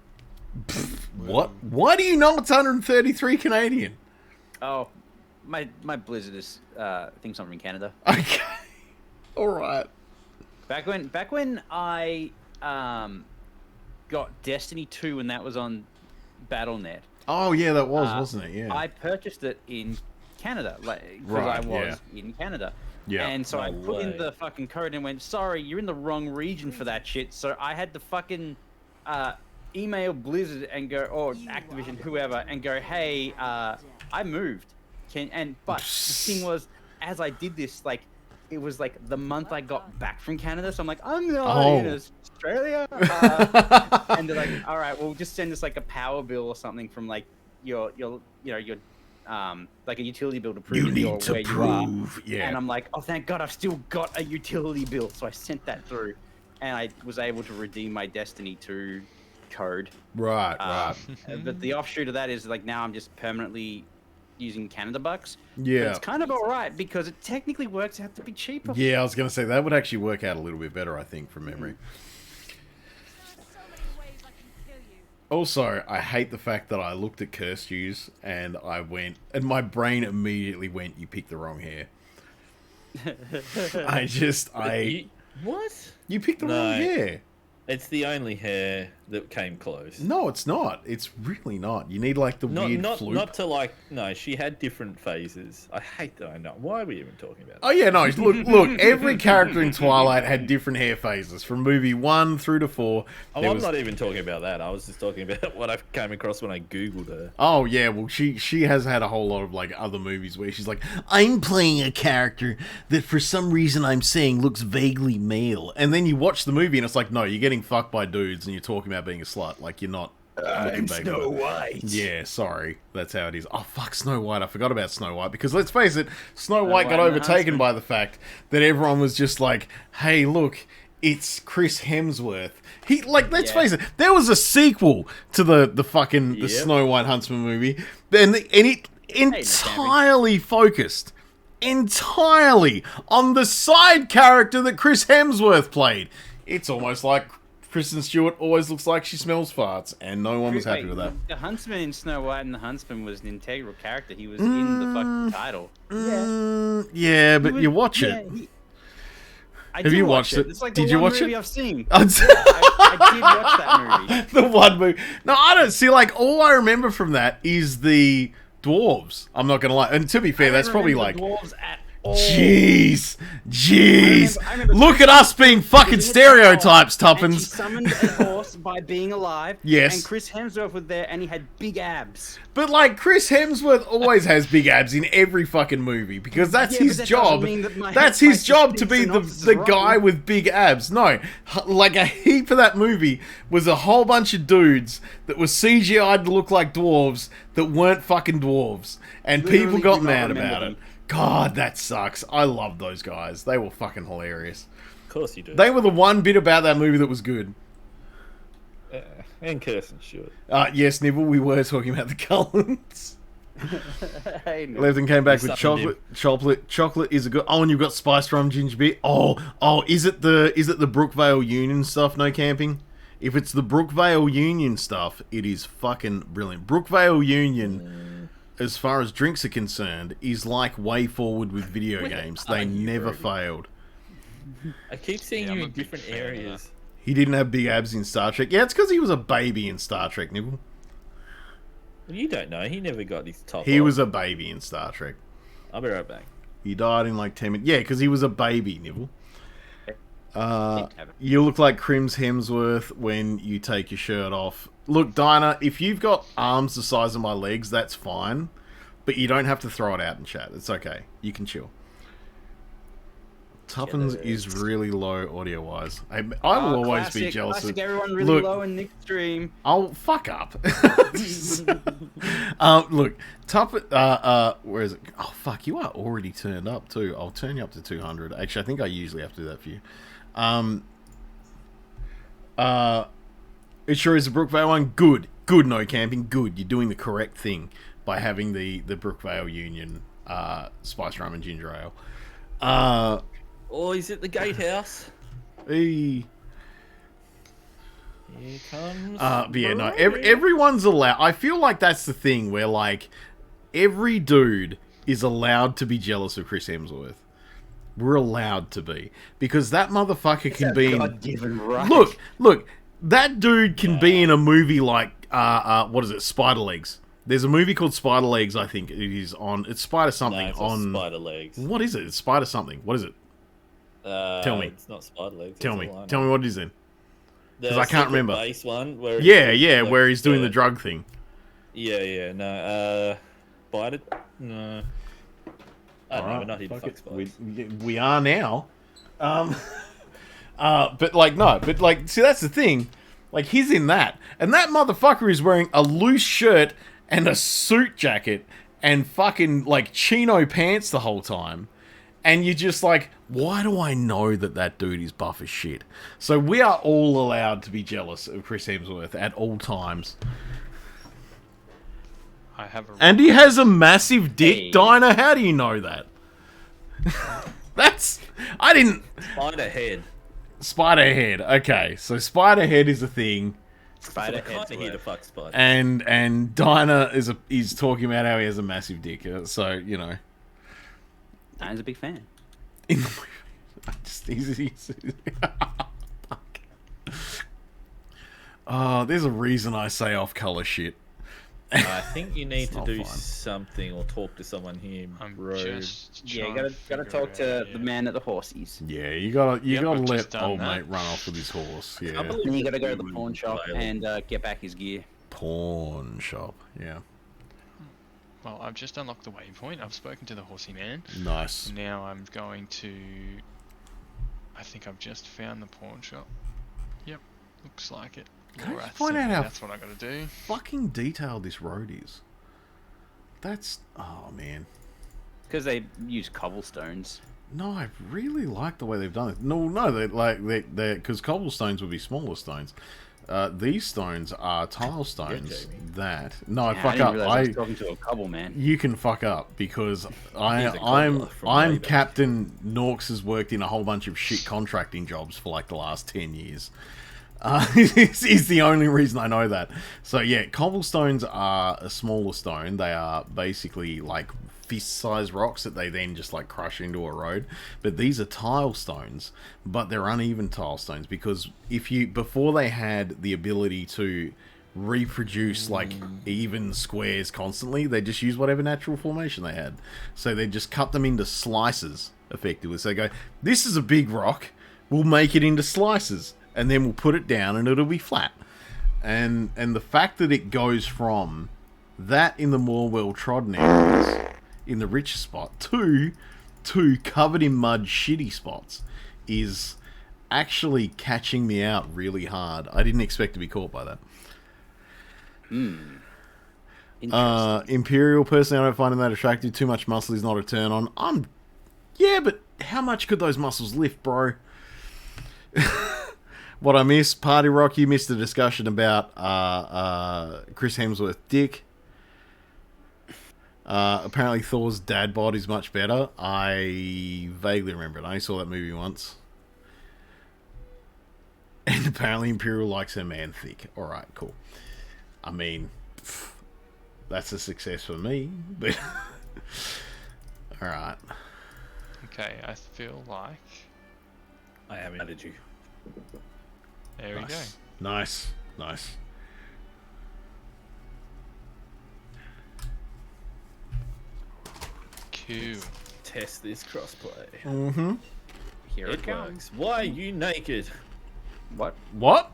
What? Why do you know it's 133 Canadian? Oh, my Blizzard is thinks I'm in Canada. Okay. All right. Back when I got Destiny 2 when that was on BattleNet. Oh yeah, that was, wasn't it? Yeah. I purchased it in Canada, because I was in Canada. Yeah. And so I put in the fucking code and went, sorry, you're in the wrong region for that shit. So I had to fucking email Blizzard and go, or Activision, whoever, and go, hey, I moved. But the thing was, as I did this, like, it was like the month I got back from Canada, so I'm like, I'm not in Australia. And they're like, all right, well, just send us like a power bill or something from like your like a utility bill to prove you're where you are. Yeah. And I'm like, oh, thank God, I've still got a utility bill. So I sent that through, and I was able to redeem my Destiny 2 code. Right. But the offshoot of that is like now I'm just permanently using Canada bucks. Yeah. But it's kind of all right because it technically works out to be cheaper. Yeah, I was going to say that would actually work out a little bit better, I think, from memory. Also, I hate the fact that I looked at Cursed Use and my brain immediately went, you picked the wrong hair. What? You picked the wrong hair. It's the only hair that came close. No, it's not. It's really not. You need like the weird fluke. Not to like. No, she had different phases. I hate that I know. Why are we even talking about that? Oh yeah, no. Look. Every character in Twilight had different hair phases from movie 1 through to 4. Oh, I'm not even talking about that. I was just talking about what I came across when I googled her. Oh yeah, well she has had a whole lot of like other movies where she's like, I'm playing a character that for some reason I'm saying looks vaguely male, and then you watch the movie and it's like, no, you're getting fucked by dudes and you're talking about being a slut. Like, you're not I'm Snow White. Yeah, sorry. That's how it is. Oh, fuck, Snow White. I forgot about Snow White. Because, let's face it, Snow White got overtaken by the fact that everyone was just like, hey, look, it's Chris Hemsworth. Face it, there was a sequel to the fucking Snow White Huntsman movie. And it entirely focused entirely on the side character that Chris Hemsworth played. It's almost like Kristen Stewart always looks like she smells farts, and no one was happy with that. The Huntsman in Snow White and the Huntsman was an integral character. He was in the fucking title. Yeah, but you watch it. Have you watched it? It's like Did the you one watch movie it? I've seen. I did watch that movie. The one movie. No, I don't see. Like, all I remember from that is the dwarves. I'm not gonna lie. And to be fair, that's probably like. Dwarves at all. Jeez. I remember Look at us being fucking stereotypes, And she Tuppence. summoned a horse by being alive. Yes. And Chris Hemsworth was there, and he had big abs. But like, Chris Hemsworth always has big abs in every fucking movie because that's his job. That's his job to be the guy with big abs. No, like a heap of that movie was a whole bunch of dudes that were CGI'd to look like dwarves that weren't fucking dwarves, and people got mad about it. God, that sucks. I love those guys. They were fucking hilarious. Of course you do. They were the one bit about that movie that was good. And Kirsten Stewart. Yes, Nibble, we were talking about the Cullens. Hey, no. Lefton came back There's with something chocolate is a good. Oh, and you've got spiced rum ginger beer. Oh, is it the Brookvale Union stuff? No camping. If it's the Brookvale Union stuff, it is fucking brilliant. Brookvale Union, as far as drinks are concerned, is like way forward with video games. They never failed. I keep seeing I'm you a in big different fan of areas. He didn't have big abs in Star Trek. Yeah, it's because he was a baby in Star Trek, Nibble. Well, you don't know. He never got his top He off. was a baby in Star Trek. I'll be right back. He died in like 10 minutes. Yeah, because he was a baby, Nibble. You look like Crims Hemsworth when you take your shirt off. Look, Dinah, if you've got arms the size of my legs, that's fine. But you don't have to throw it out in chat. It's okay. You can chill. Tuppence is really low audio-wise. I will always be jealous Classic, of... everyone really Look, low in Nick's stream. Oh, fuck up. Look, where is it? Oh, fuck, you are already turned up, too. I'll turn you up to 200. Actually, I think I usually have to do that for you. It sure is the Brookvale one. Good. Good, no camping. Good. You're doing the correct thing by having the Brookvale Union spice rum and ginger ale. Oh, he's at the gatehouse. Hey. Here comes. But yeah, no, everyone's allowed. I feel like that's the thing where, like, every dude is allowed to be jealous of Chris Hemsworth. We're allowed to be. Because that motherfucker can be in... Right. Look, that dude can be in a movie like, what is it, Spider Legs. There's a movie called Spider Legs, I think it is on... It's Spider something it's on... Spider Legs. What is it? It's Spider something. What is it? Tell me. It's not Spider Legs. Tell me what it is then. Because I can't remember. Base one where Yeah, where he's doing the drug thing. Yeah, no. Spider? No. I don't know, we're not here to fuck spiders. We are now. But like, no. But like, see, that's the thing. Like, he's in that. And that motherfucker is wearing a loose shirt and a suit jacket and fucking, like, chino pants the whole time. And you're just like, why do I know that dude is buff as shit? So we are all allowed to be jealous of Chris Hemsworth at all times. I have and he has a massive dick, Dinah. How do you know that? I didn't... Spiderhead. Okay, so Spiderhead is a thing. Spiderhead's here to fuck spiders. And Dinah is talking about how he has a massive dick. So, you know. Dinah's a big fan. Oh, there's a reason I say off-color shit. I think you need to do something or talk to someone here, bro. Yeah, you gotta talk to the man at the horsies. Yeah, you gotta let old mate run off with his horse. Yeah. And you gotta go to the pawn shop and get back his gear. Pawn shop, yeah. Well, I've just unlocked the waypoint. I've spoken to the horsey man. Nice. Now I'm going to... I think I've just found the pawn shop. Yep, looks like it. Can I find out how that's what I gotta do. Fucking detailed this road is. That's... Oh, man. Because they use cobblestones. No, I really like the way they've done it. No, they because cobblestones would be smaller stones. These stones are tile stones. Fuck up. I was talking to a cobble man. You can fuck up because I'm Captain Norks has worked in a whole bunch of shit contracting jobs for like the last 10 years. Is the only reason I know that. So yeah, cobblestones are a smaller stone. They are basically like fist-sized rocks that they then just like crush into a road. But these are tile stones, but they're uneven tile stones because before they had the ability to reproduce like even squares constantly, they just use whatever natural formation they had. So they just cut them into slices effectively. So they go, this is a big rock, we'll make it into slices, and then we'll put it down and it'll be flat. And the fact that it goes from that in the more well-trodden areas in the richer spot to covered in mud shitty spots is actually catching me out really hard. I didn't expect to be caught by that. Imperial, personally, I don't find him that attractive. Too much muscle is not a turn on. Yeah, but how much could those muscles lift, bro? What I missed, Party Rock, you missed the discussion about Chris Hemsworth dick. Apparently Thor's dad bod is much better. I vaguely remember it. I only saw that movie once. And apparently Imperial likes her man thick. Alright, cool. I mean, that's a success for me, but... Alright. Okay, I feel like... I have added you. There we go. Nice. Cool. Test this crossplay. Mm-hmm. Here it comes. Works. Why are you naked? What?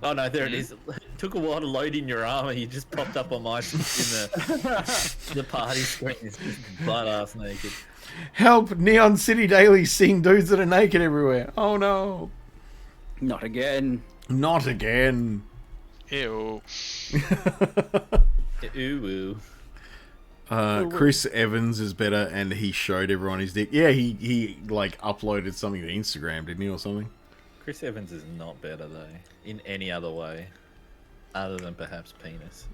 Oh no, there it is. It took a while to load in your armor. You just popped up on my in the party screen. It's just butt ass naked. Help! Neon City Daily seeing dudes that are naked everywhere. Oh no! Not again. Not again. Ew. Ooh. Chris Evans is better, and he showed everyone his dick. Yeah, he like uploaded something to Instagram, didn't he, or something? Chris Evans is not better though, in any other way, other than perhaps penis.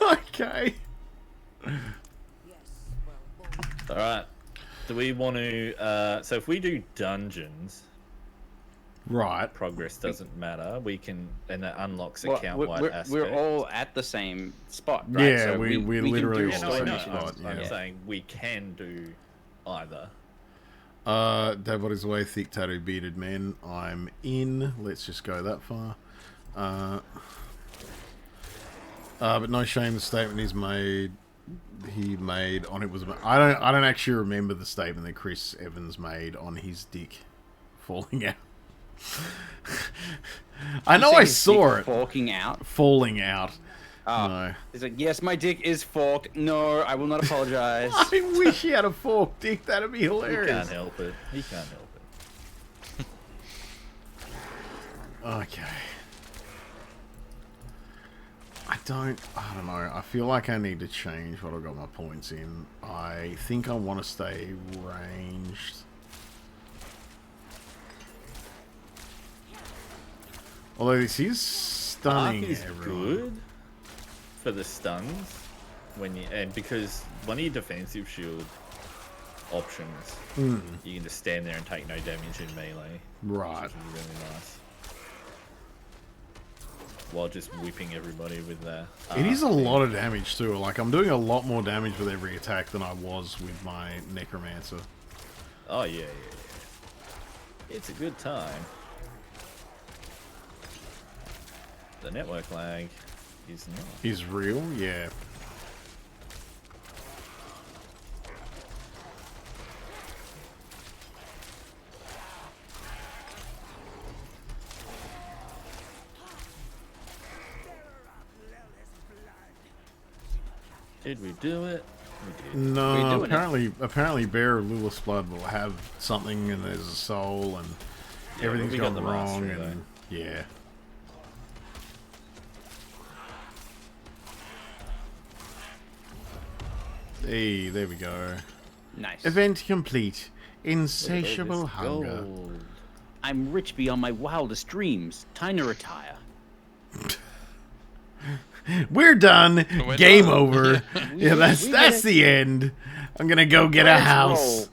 Okay. All right. Do we want to? So if we do dungeons, right, progress doesn't matter. We can, and that unlocks a count-wide aspect. We're all at the same spot, right? Yeah, so we literally can do all story at the missions. spot. I'm Yeah. saying we can do either. Dad, what is the way thick tattoo bearded men? I'm in. Let's just go that far. But no shame. The statement he made on it was. I don't actually remember the statement that Chris Evans made on his dick falling out. I know I saw it. Falling out. Falling out. Oh, no. He's like, yes, my dick is forked. No, I will not apologize. I wish he had a forked dick. That'd be hilarious. He can't help it. He can't help it. Okay. I don't know. I feel like I need to change what I've got my points in. I think I want to stay ranged. Although this is stunning, Arc is everyone. good for the stuns and because one of your defensive shield options, you can just stand there and take no damage in melee. Right. Which is really nice. While just whipping everybody with that. It is a lot of damage too. Like, I'm doing a lot more damage with every attack than I was with my Necromancer. Oh yeah. It's a good time. The network lag is not. Is real? Yeah. Did we do it? We did. No, apparently Bear of Lilith's Blood will have something, and there's a soul, and everything's we got gone the wrong, mastery, and yeah. Hey, there we go. Nice. Event complete. Insatiable hunger. Gold. I'm rich beyond my wildest dreams. Time to retire. We're done. We're Game done. over. Yeah, that's we did it. the end. I'm gonna go get a Let's house. roll.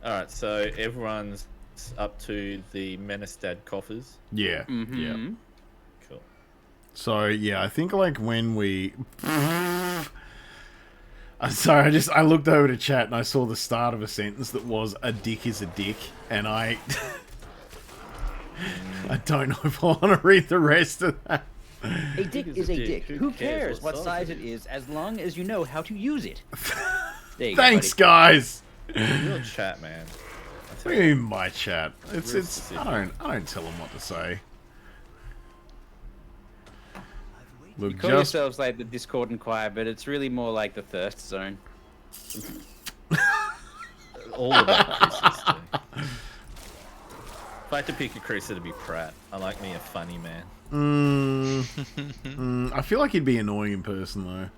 All right, so everyone's up to the Menestad coffers. Yeah. Mm-hmm. Yeah. Cool. So yeah, I think like when we. I'm sorry, I looked over to chat and I saw the start of a sentence that was "a dick is a dick," and I don't know if I want to read the rest of that. A dick is a dick. Who cares what size it is, as long as you know how to use it. There you Thanks, go, guys. Your chat, man. What do you mean my chat? It's I don't tell them what to say. Look, You call yourselves like the Discord Inquirer, but it's really more like the Thirst Zone. All about Chris's thing. If I had to pick a Chris, it'd be Pratt. I like me a funny man. I feel like he'd be annoying in person though.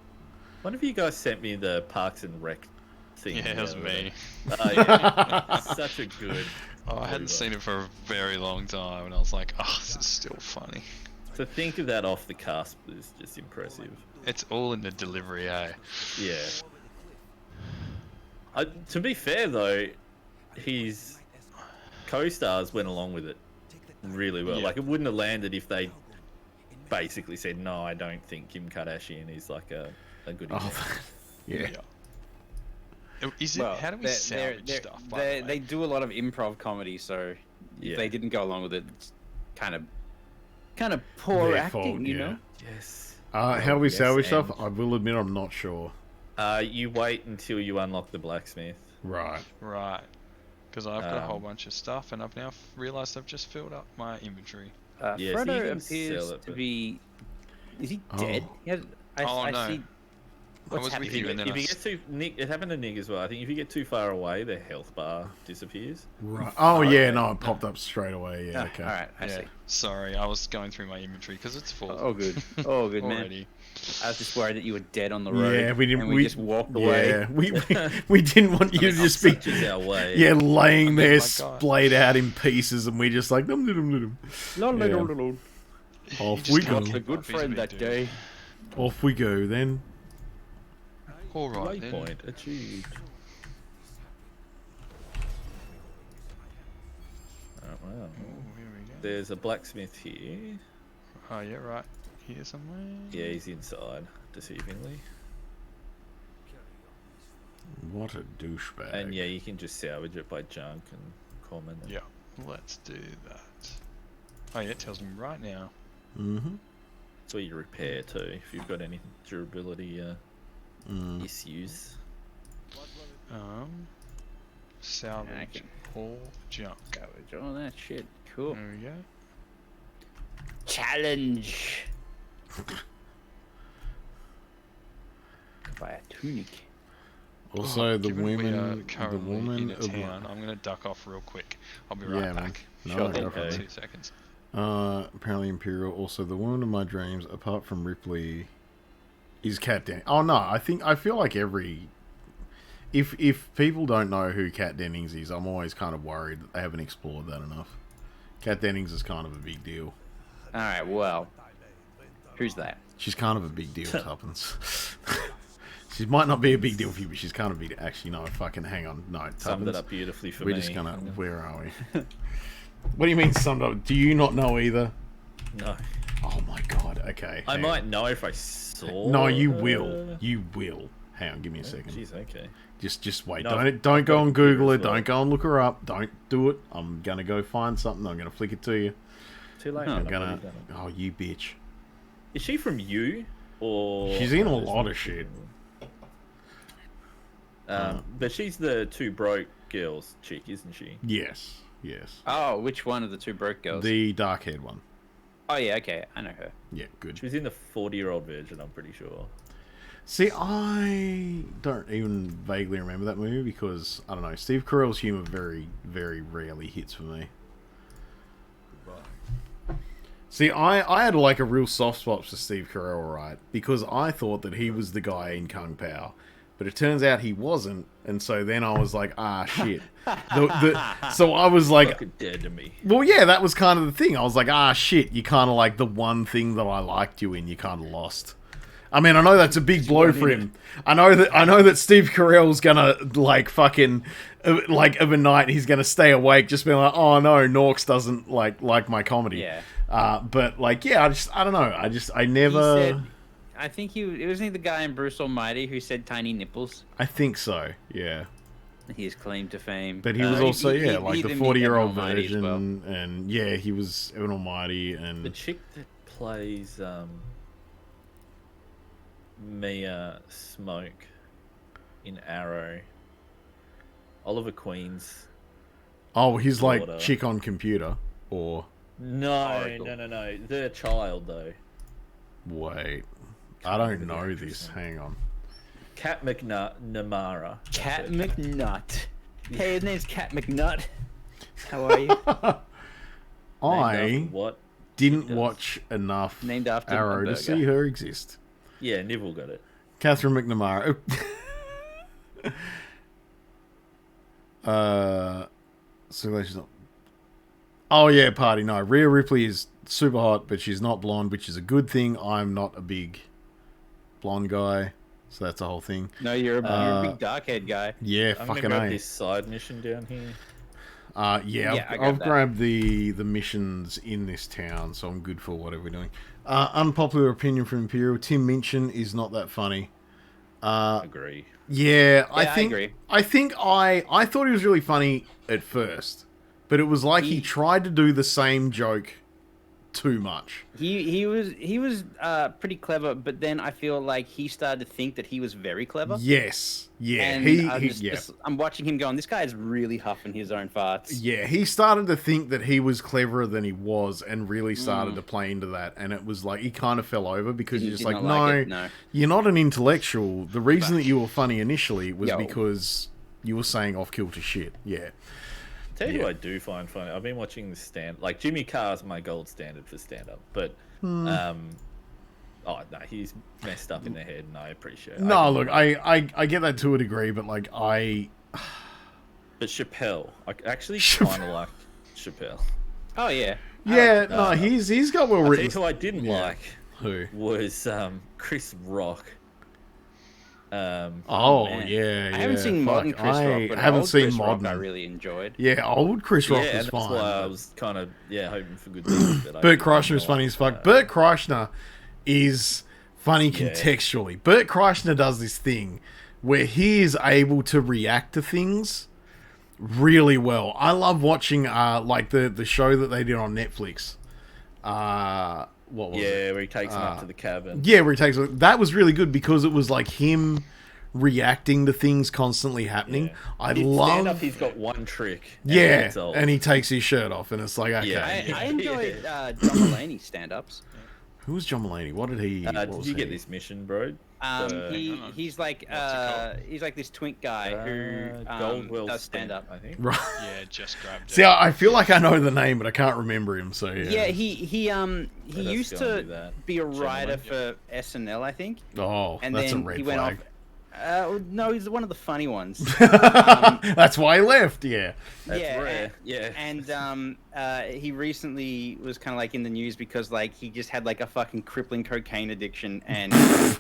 One of you guys sent me the Parks and Rec thing. Yeah, it was me. Oh, yeah. Such a good. Oh, I hadn't seen it for a very long time, and I was like, oh, this is still funny. To think of that off the cusp is just impressive. It's all in the delivery, eh? Yeah. To be fair, though, his co-stars went along with it really well. Yeah. Like, it wouldn't have landed if they basically said, no, I don't think Kim Kardashian is like a good example. Yeah. Is it? How do we salvage stuff? By the way? They do a lot of improv comedy, so if they didn't go along with it, it's kind of poor Their acting, fault, you yeah. know? Yes. How do we salvage and- stuff? I will admit I'm not sure. You wait until you unlock the blacksmith. Right. Right. Because I've got a whole bunch of stuff, and I've now realised I've just filled up my inventory. Yeah, so you Frodo can appears sell it, to but- be... Is he Oh. dead? I no. see... I was happening? with you, and then If you get too, Nick, it happened to Nick as well. I think if you get too far away, the health bar disappears. Right. Oh yeah, no, it popped up straight away. Yeah. Okay. All right, I see. Sorry, I was going through my inventory because it's full. Oh, good. Oh, good, man. already. I was just worried that you were dead on the road. Yeah, we didn't. And we just walked away. Yeah, we didn't want you to just be. Such is our way. Yeah, laying there, my God. splayed out in pieces, and we just like dum. Off just we can't go. The good He's a friend big that dude. day. Off we go then. All right then. Waypoint achieved. Oh, wow. Oh, here we go. There's a blacksmith here. Oh yeah, right here somewhere. Yeah, he's inside, deceivingly. What a douchebag. And yeah, you can just salvage it by junk and common. And... Yeah, let's do that. Oh yeah, it tells me right now. Mm-hmm. That's where you repair too, if you've got any durability issues. Salvage Okay. all junk. Salvage all that shit. Cool. There we go. Challenge. Buy a tunic. Also, the Given we are women, the currently woman in a of town, I'm gonna duck off real quick. I'll be right Yeah, man. back. No, Sure, go thing, for it. 2 seconds. Apparently Imperial. Also, the woman of my dreams, apart from Ripley, is Kat Dennings. Oh no, I feel like every. If people don't know who Kat Dennings is, I'm always kind of worried that they haven't explored that enough. Kat Dennings is kind of a big deal. All right. Well, who's that? She's kind of a big deal, Tuppence. She might not be a big deal for you, but she's kind of big. Actually, no, fucking hang on. No, Tuppence. Summed it up beautifully for We're me. just gonna. Where are we? What do you mean summed up? Do you not know either? No. Oh my god. Okay. I hang might on. know if I saw. No, you her. will. You will. Hang on. Give me a second. Jeez, okay. Just wait. No, don't I've go got and a computer Google as it. well. Don't go and look her up. Don't do it. I'm gonna go find something. I'm gonna flick it to you. Too late. I'm man, I've gonna. already done it. Oh, you bitch. Is she from you or? She's in a lot of shit. But she's the two broke girls chick, isn't she? Yes. Yes. Oh, which one of the two broke girls? The dark-haired one. Oh yeah, okay, I know her. Yeah. Good. She was in the 40-year-old version, I'm pretty sure. See, I don't even vaguely remember that movie because, I don't know, Steve Carell's humour very, very rarely hits for me. See, I had like a real soft spot for Steve Carell, right? Because I thought that he was the guy in Kung Pao. But it turns out he wasn't, and so then I was like, ah, shit. So I was like... Fucking dead to me. Well, yeah, that was kind of the thing. I was like, ah, shit, you kind of like the one thing that I liked you in, you kind of lost. I mean, I know that's a big blow for him. I know that Steve Carell's gonna like fucking like of a night he's gonna stay awake, just being like, oh no, Norks doesn't like my comedy. Yeah. But like, yeah, I don't know. I never. He said, I think wasn't he the guy in Bruce Almighty who said tiny nipples? I think so. Yeah. His claim to fame. But he was also like the 40-year-old Almighty version, well. and yeah, he was Evan Almighty, and The chick that plays Mia Smoke in Arrow, Oliver Queen's. oh, he's like daughter. chick on computer, or No, no. The child though. wait, I don't know this. Hang on. Cat McNamara. Cat McNut. Hey, his name's Cat McNut. How are you? I what? didn't watch enough Named after Arrow a to burger. see her exist. Yeah, Nibble got it. Catherine McNamara. So she's not. Oh yeah, party. No, Rhea Ripley is super hot, but she's not blonde, which is a good thing. I'm not a big blonde guy, so that's the whole thing. No, you're a big dark-haired guy. Yeah, I'm fucking gonna grab A. this side mission down here. Yeah, I've grabbed the missions in this town, so I'm good for whatever we're doing. Unpopular opinion from Imperial: Tim Minchin is not that funny. Agree. Yeah, I I agree. I think I thought he was really funny at first, but it was like he tried to do the same joke too much. He was pretty clever, but then I feel like he started to think that he was very clever. Yes, yeah, And I'm watching him going, this guy is really huffing his own farts. Yeah, he started to think that he was cleverer than he was, and really started to play into that. And it was like he kind of fell over because you're just like, no, you're not an intellectual. The reason that you were funny initially was because you were saying off-kilter shit. Yeah. Tell you what I do find funny. I've been watching the like Jimmy Carr's my gold standard for stand-up, but oh no, he's messed up in the head, and I appreciate it. No, look, I get that to a degree, but like But Chappelle, I actually kind of like Chappelle. Oh yeah. Yeah, no, he's got well written. Who I didn't like who was Chris Rock. Oh man. yeah, I haven't seen modern Chris Rock, but haven't old seen Chris modern. Rock I really enjoyed. Yeah, old Chris Rock was that's fine. why I was kind of hoping for good things. But Bert Kreischer is funny as fuck. Bert Kreischer is funny contextually. Bert Kreischer does this thing where he is able to react to things really well. I love watching like the show that they did on Netflix. What was it? Where he takes him up to the cabin. Yeah, where he takes that was really good because it was like him reacting to things constantly happening. Yeah. I Stand love. up, he's got one trick. And he takes his shirt off, and it's like, okay. Yeah, I enjoyed John Mulaney's stand-ups. Who was John Mulaney? What did he? Did you get this mission, bro? He's like this twink guy who Goldwell does stand up. I think. Right. Yeah, just grabbed it. See, I feel like I know the name, but I can't remember him. So yeah. Yeah, he used to that. be a writer for SNL, I think. Oh, And that's then a red he went flag. off. No, he's one of the funny ones. That's why he left. Yeah. That's yeah, rare. And he recently was kind of like in the news because like he just had like a fucking crippling cocaine addiction and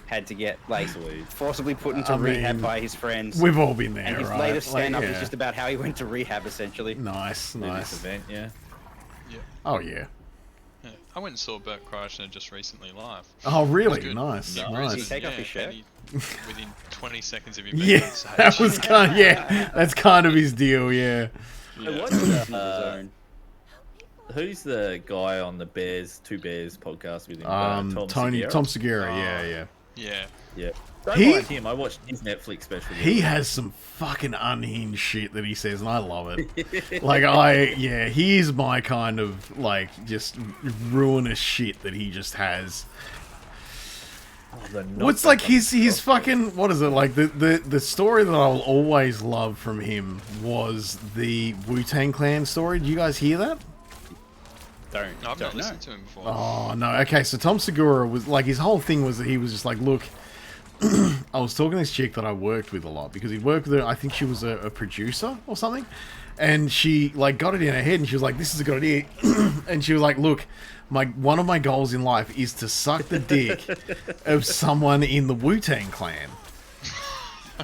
had to get like forcibly put into rehab by his friends. We've all been there, And his right? latest stand-up Like, is just about how he went to rehab, essentially. Nice. This event, yeah. Oh yeah. Yeah. I went and saw Bert Kreischer just recently live. Oh really? It was good. Nice. Yeah, Nice. Did he take off his shirt? and within 20 seconds of him being Yeah, on stage. that was kind. That's kind of his deal. Yeah. Who's the guy on the Two Bears podcast with him? Tom Segura. Yeah. Don't mind him. I watched his Netflix special. He has some fucking unhinged shit that he says, and I love it. Like he's my kind of like just ruinous shit that he just has. What's like his fucking what is it like the story that I'll always love from him was the Wu-Tang Clan story. Did you guys hear that? No, I've not listened to him before. Oh no. Okay, so Tom Segura was like his whole thing was that he was just like, look, I was talking to this chick that I worked with a lot because he worked with her. I think she was a producer or something, and she like got it in her head and she was like, this is a good idea, and she was like, look, one of my goals in life is to suck the dick of someone in the Wu-Tang Clan.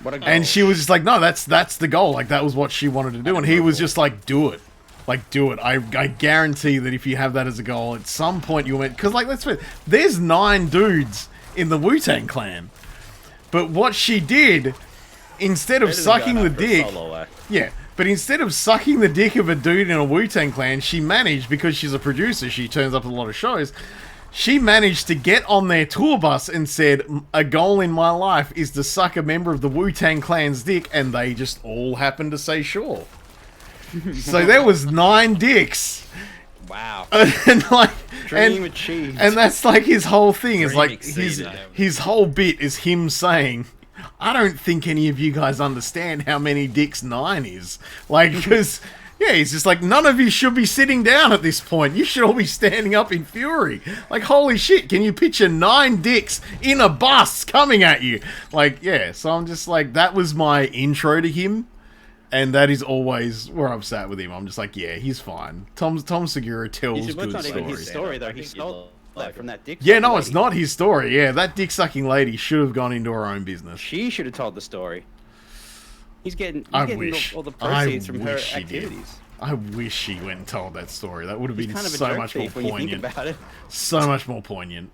What a goal. And she was just like, no, that's the goal. Like, that was what she wanted to do. And he was just like, do it. Like, do it. I guarantee that if you have that as a goal, at some point you'll... Because, like, let's face it, there's 9 dudes in the Wu-Tang Clan. But what she did, instead of sucking the dick... Yeah, but instead of sucking the dick of a dude in a Wu-Tang Clan, she managed, because she's a producer, she turns up at a lot of shows... She managed to get on their tour bus and said, a goal in my life is to suck a member of the Wu-Tang Clan's dick, and they just all happened to say sure. So there was 9 dicks. Wow. And like, Dream achieved. And that's like his whole thing. Is Dream like exceeded. his whole bit is him saying, I don't think any of you guys understand how many dicks 9 is. Like, because... Yeah, he's just like, none of you should be sitting down at this point. You should all be standing up in fury. Like, holy shit, can you picture 9 dicks in a bus coming at you? Like, yeah, so I'm just like, that was my intro to him. And that is always where I'm sat with him. I'm just like, yeah, he's fine. Tom Segura tells good not even his stories. story, though. He stole that from that dick. Yeah, no, it's not his story. Yeah, that dick-sucking lady should have gone into her own business. She should have told the story. He's getting I all the proceeds from her activities. I wish she went and told that story. That would have been kind of a so joke much more thief when you think poignant. about it. So much more poignant.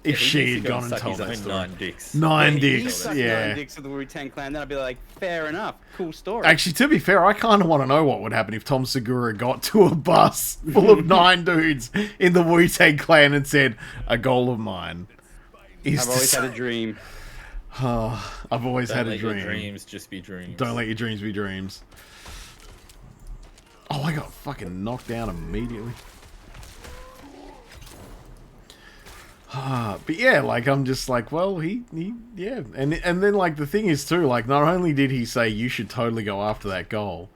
If she had gone and told that story. 9 dicks. 9 He dicks, sucked yeah. 9 dicks of the Wu-Tang Clan, then I'd be like, fair enough, cool story. Actually, to be fair, I kind of want to know what would happen if Tom Segura got to a bus full of 9 dudes in the Wu-Tang Clan and said, a goal of mine is I've always had a dream. I've always had a dream. Don't let your dreams just be dreams. Don't let your dreams be dreams. Oh, I got fucking knocked down immediately. But yeah, like, I'm just like, well, yeah. And then, like, the thing is, too, like, not only did he say you should totally go after that goal,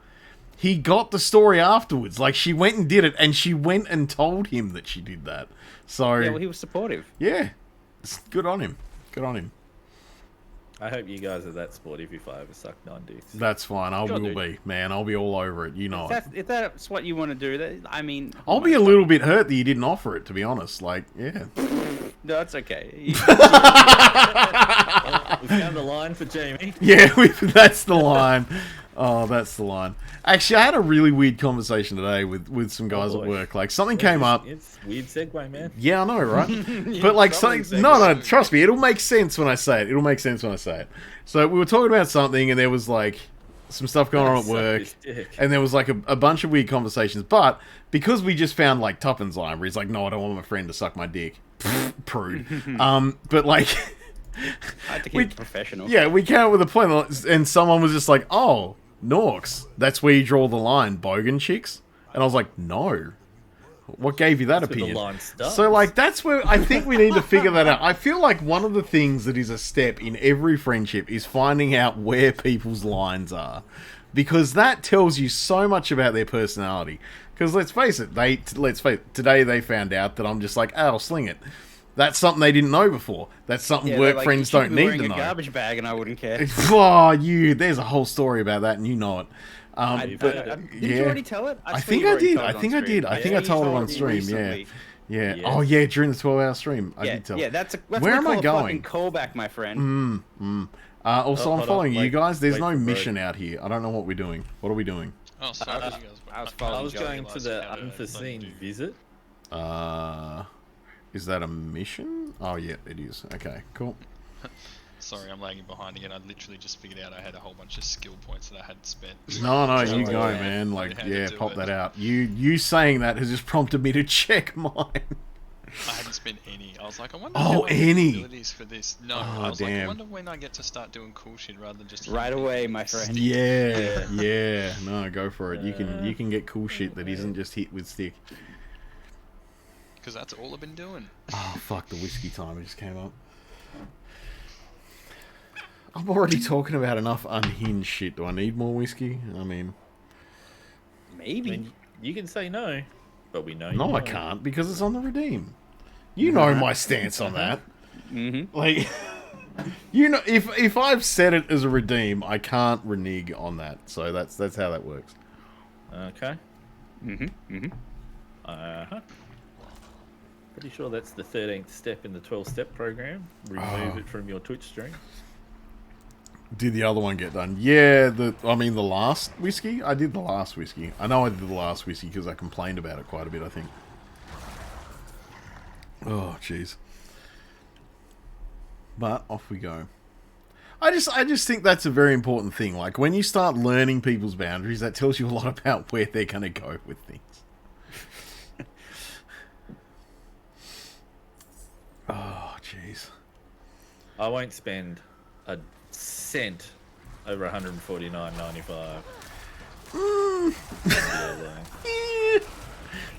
he got the story afterwards. Like, she went and did it, and she went and told him that she did that. So... Yeah, well, he was supportive. Yeah. It's good on him. Good on him. I hope you guys are that sportive if I ever suck 9 dicks. That's fine. I Sure, will dude. be, man. I'll be all over it. You know it. If that's what you want to do, I mean... I'll be a little bit hurt that you didn't offer it, to be honest. Like, yeah. No, that's okay. We found the line for Jamie. Yeah, that's the line. Oh, that's the line. Actually, I had a really weird conversation today with some guys at work. Like, something came up. It's weird segue, man. Yeah, I know, right? But like something... No, trust me. It'll make sense when I say it. It'll make sense when I say it. So we were talking about something, and there was like some stuff going on at work. And there was like a bunch of weird conversations. But because we just found like Tuppence line where he's like, no, I don't want my friend to suck my dick. Prude. But like... I had to keep it professional. Yeah, we came up with a point, and someone was just like, oh... Norks, that's where you draw the line, bogan chicks? And I was like, no. What gave you that That's opinion? where the line starts. So, like, that's where I think we need to figure that out. I feel like one of the things that is a step in every friendship is finding out where people's lines are. Because that tells you so much about their personality. Because let's face it, today they found out that I'm just like, oh, I'll sling it. That's something they didn't know before. That's something work friends don't need to know. A garbage bag, and I wouldn't care. Oh, there's a whole story about that, and you know it. Did you already tell it? I think I did. I think I did. I think I told it on stream. Yeah. Yeah. Oh, yeah. During the 12-hour stream, I did tell. Yeah, that's where am I going? Callback, my friend. Also, I'm following you guys. There's no mission out here. I don't know what we're doing. What are we doing? Oh, sorry. I was going to the unforeseen visit. Is that a mission? Oh, yeah, it is. Okay, cool. Sorry, I'm lagging behind again. I literally just figured out I had a whole bunch of skill points that I hadn't spent. No, you go, man. Like, yeah, pop that out. You saying that has just prompted me to check mine. I hadn't spent any. I was like, I wonder any abilities for this. No, I was like, I wonder when I get to start doing cool shit rather than just right away, my friend. Yeah. No, go for it. You can get cool shit that isn't just hit with stick. Because that's all I've been doing. Oh, fuck, the whiskey timer just came up. I'm already talking about enough unhinged shit. Do I need more whiskey? I mean... Maybe. I mean, you can say no, but we know you No, I can't, because it's on the redeem. You know my stance on that. Like, you know, if I've set it as a redeem, I can't renege on that. So that's how that works. Okay. Uh-huh. Pretty sure that's the 13th step in the 12-step program. Remove it from your Twitch stream. Did the other one get done? Yeah, the last whiskey? I did the last whiskey. I know I did the last whiskey because I complained about it quite a bit, I think. Oh, jeez. But off we go. I just think that's a very important thing. Like, when you start learning people's boundaries, that tells you a lot about where they're going to go with things. Oh, jeez. I won't spend a cent over 149.95.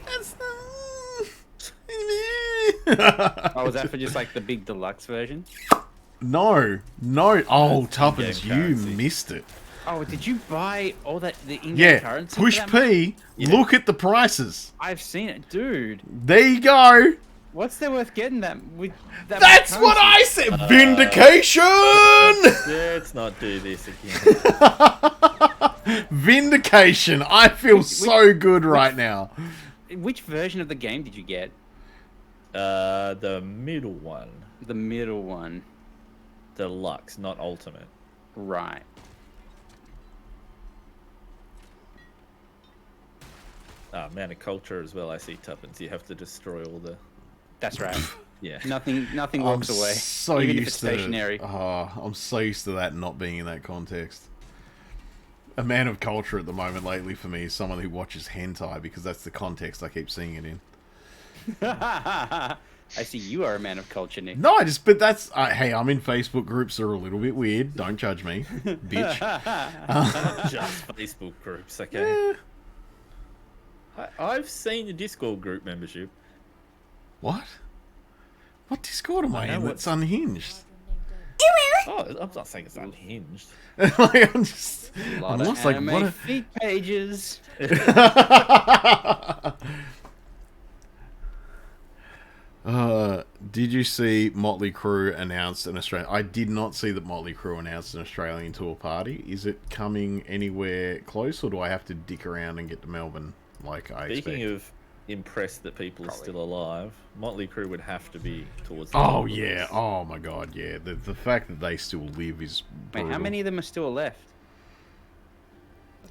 That's Oh, was that for just like the big deluxe version? No. Oh, Tuppence, you currency. missed it. Oh, did you buy all that the in-game Yeah, currency? push for that P, look at the prices. I've seen it, dude. There you go. What's there worth getting that with that? That's much what I currency? said. Vindication! Let's not do this again. Vindication. I feel so good right now. Which version of the game did you get? The middle one. The middle one. Deluxe, not ultimate. Right. Man of culture as well. I see Tuppence. You have to destroy all the. That's right. Yeah. Nothing walks away. So even used if it's to stationary. I'm so used to that not being in that context. A man of culture at the moment lately for me is someone who watches hentai because that's the context I keep seeing it in. I see you are a man of culture, Nick. No, but that's... hey, I'm in Facebook groups that are a little bit weird. Don't judge me, bitch. Just Facebook groups, okay? Yeah. I've seen your Discord group membership. What? What Discord am I in that's unhinged? Oh, I'm not saying it's unhinged. Like, I'm just... A lot I'm of lost, like, anime what feet pages. Did you see Motley Crue announced an Australian... I did not see that Motley Crue announced an Australian tour party. Is it coming anywhere close, or do I have to dick around and get to Melbourne like I expect? Speaking of impressed that people are still alive, Motley Crue would have to be towards the Oh, top of yeah. this. Oh, my God, yeah. The fact that they still live is brutal. Wait, how many of them are still left?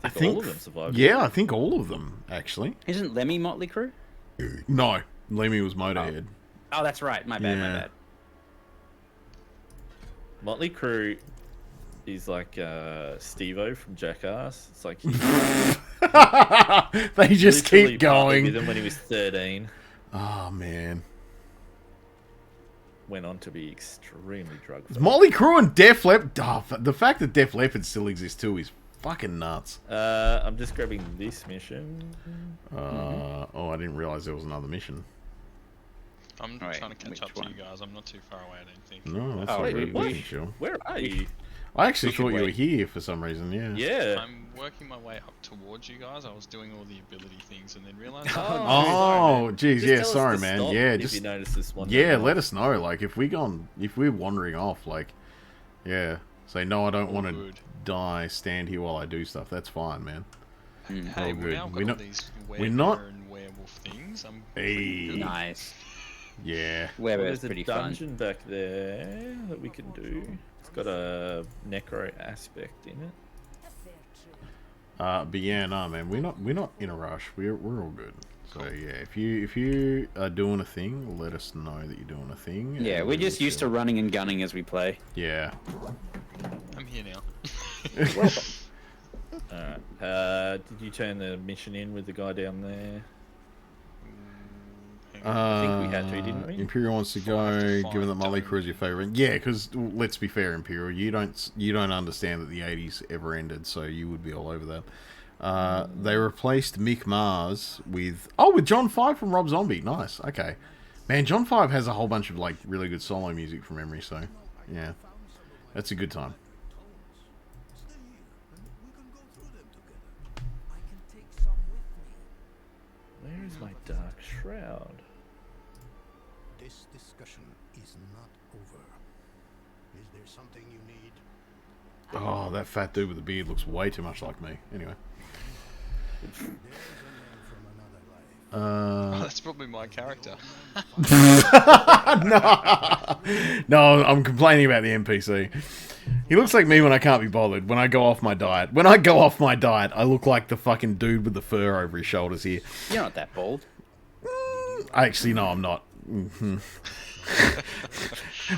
I think all of them survived. Yeah, I think all of them, actually. Isn't Lemmy Motley Crue? No, Lemmy was Motorhead. Oh, that's right. My bad, my Yeah. bad. Motley Crue is like Steve-O from Jackass. It's like he They just literally keep going. partied with him when he was 13. Oh, man. Went on to be extremely drug It's Motley Crue and Def Leppard. Oh, the fact that Def Leppard still exists too is fucking nuts. I'm just grabbing this mission. Oh, I didn't realize there was another mission. I'm trying to catch up to you guys. I'm not too far away, I don't think. No, that's Oh, all wait, good. what? We can chill. Where are you? I actually We should thought you were wait. here for some reason, yeah. Yeah. I'm working my way up towards you guys. I was doing all the ability things and then realized. Oh, geez, Just yeah, tell us sorry, to man. stop Yeah, if just you notice this one. yeah, let us know. Like, if we're wandering off, like, yeah, say no, I don't All want to good. die. Stand here while I do stuff. That's fine, man. Hey, all we good. now got We're all not- these we're not- werewolf and werewolf things. I'm Hey, Nice. yeah. Weber's There's a pretty fun. dungeon back there that we can do. It's got a necro aspect in it. But yeah, no, man, we're not in a rush. We're all good. So yeah, if you are doing a thing, let us know that you're doing a thing. Yeah, and we're we just will used to chill. running and gunning as we play. Yeah. I'm here now. Alright. Did you turn the mission in with the guy down there? Hang on. think we had to, didn't we? Imperial wants to Well, I have to go, given that find Motley Dylan. Crue is your favorite. Yeah, because let's be fair, Imperial, you don't understand that the 80s ever ended, so you would be all over that. They replaced Mick Mars with John 5 from Rob Zombie. Nice. Okay, man, John 5 has a whole bunch of like really good solo music from memory, so yeah, that's a good time. Where is my dark shroud? This discussion is not over. Is there something you need? Oh, that fat dude with the beard looks way too much like me. Anyway. There's a man from another life That's probably my character. No, I'm complaining about the NPC. He looks like me when I can't be bothered. When I go off my diet. When I go off my diet, I look like the fucking dude with the fur over his shoulders here. You're not that bald. Actually, no, I'm not.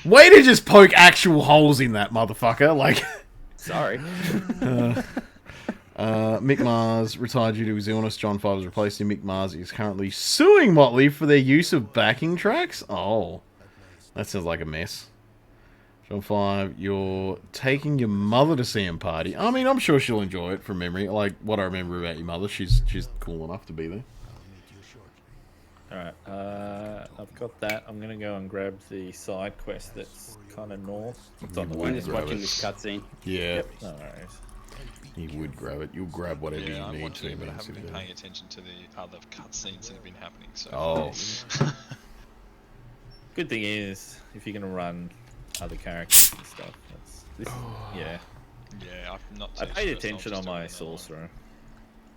Way to just poke actual holes in that motherfucker. Like, sorry. Mick Mars retired due to his illness. John 5 has replaced him. Mick Mars is currently suing Motley for their use of backing tracks. Oh, that sounds like a mess. John 5, you're taking your mother to CM party. I mean, I'm sure she'll enjoy it from memory. Like what I remember about your mother, she's cool enough to be there. Alright, I've got that. I'm gonna go and grab the side quest that's kind of north. It's on the way. I'm just watching this cutscene. Yeah. Yep, no worries. You would grab it. You'll grab whatever Yeah, you I'm need watching to. it, but I man, haven't sit been down. paying attention to the other cutscenes that have been happening. So. Oh. Good thing is, if you're gonna run other characters and stuff, yeah. Yeah, I'm not. I paid attention on my sorcerer.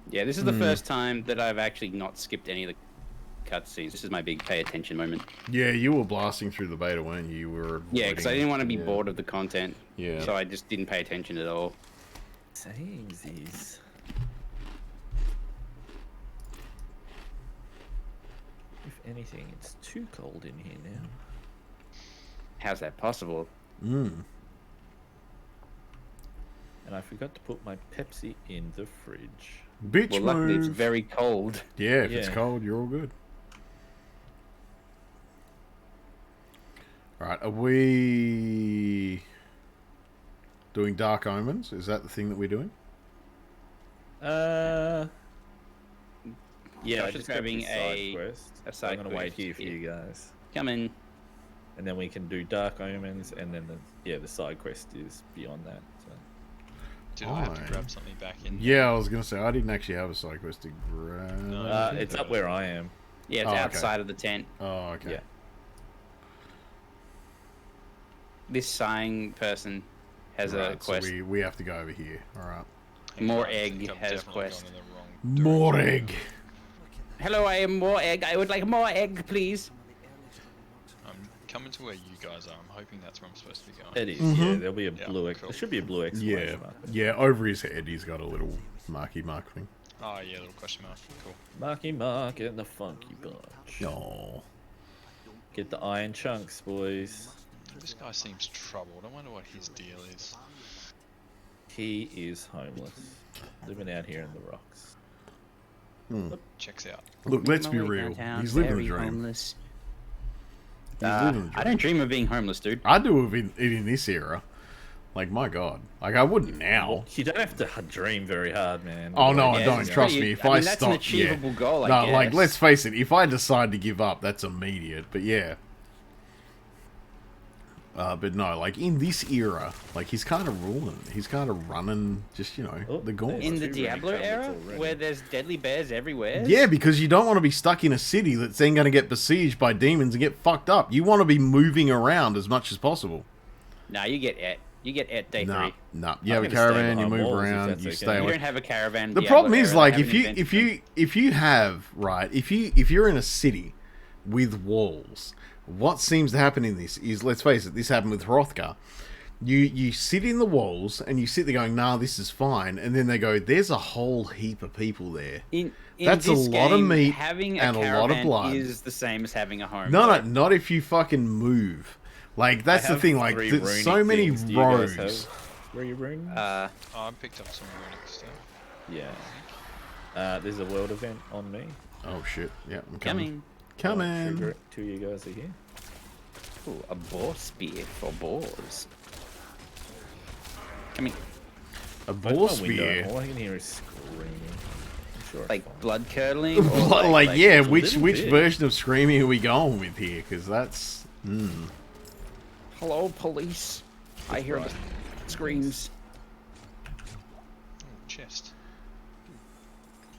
Yeah, this is the first time that I've actually not skipped any of the cutscenes. This is my big pay attention moment. Yeah, you were blasting through the beta, weren't you? You were. Yeah, because I didn't want to be yeah. bored of the content. Yeah. So I just didn't pay attention at all. Samesies. If anything, it's too cold in here now. How's that possible? Mm. And I forgot to put my Pepsi in the fridge. Bitch Well, luckily it's move. very cold. Yeah, if it's Yeah. cold, you're all good. Alright, are we doing Dark Omens? Is that the thing that we're doing? Yeah, Josh I is just grabbed grabbing this side quest. a So I'm side gonna wait quest here for here. you guys, Come in. and then we can do Dark Omens, and then the side quest is beyond that. So. Did I have to Fine. grab something back in? Yeah, I was going to say, I didn't actually have a side quest to grab. No. It's up where I am. Yeah, it's Oh, okay. outside of the tent. Oh, okay. Yeah. This sighing person has a Right, quest. so we have to go over here. Alright. More I think egg I've has definitely quest. gone in the wrong More direction. egg. Hello, I am more egg. I would like more egg, please. I'm coming to where you guys are. I'm hoping that's where I'm supposed to be going. It is. Mhm. Yeah, there'll be a Yeah, blue. cool. There should be a blue Yeah. exclamation mark. Yeah, over his head, he's got a little marky mark thing. Oh yeah, little question mark. Cool. Marky Mark and the Funky Bunch. Oh. Get the iron chunks, boys. This guy seems troubled. I wonder what his deal is. He is homeless, living out here in the rocks. Hmm. Checks out. Look, let's be On my way real. downtown, He's living the very dream. homeless. He's living the I dream. don't dream of being homeless, dude. I do it in this era. Like, my God. Like, I wouldn't now. You don't have to dream very hard, man. Oh, no, I Yeah, don't. it's Trust pretty- me. If I I, mean, that's stop... an achievable goal, I No, like, guess. let's face it. If I decide to give up, that's immediate. But, yeah. But no, like, in this era, like, he's kind of ruling. He's kind of running, just, you know, Oh, the gauntlet. In the Two Diablo running era, tablets already. where there's deadly bears everywhere. Yeah, because you don't want to be stuck in a city that's then going to get besieged by demons and get fucked up. You want to be moving around as much as possible. Nah, you get et. You get et day Nah, 3. nah. You have a gonna stay caravan, you behind move walls if around, that's you okay. stay You away. don't have a caravan. The Diablo problem is, era, they like, haven't invented them. if you have, right, if you're in a city with walls, what seems to happen in this is, let's face it, this happened with Hrothgar. You sit in the walls and you sit there going, nah, this is fine, and then they go, there's a whole heap of people there. In That's a this lot of game, meat having and a lot of caravan blood. is the same as having a home. No, not if you fucking move. Like, that's I the have thing, like, 3 there's so runic many things. Do you guys rows. have 3 runes? Oh, I picked up some runic stuff. Yeah. There's a world event on me. Oh, shit. Yeah, I'm Coming. Coming. Trigger it. 2 of you guys are here. Ooh, a boar spear for boars. Coming. A Open boar my window. spear. All I can hear is screaming. I'm sure it's Like fine. blood curdling? Or Like, yeah, a which little bit. version of screaming are we going with here? Because that's... Hello, police. I hear right. the screams. Oh, chest.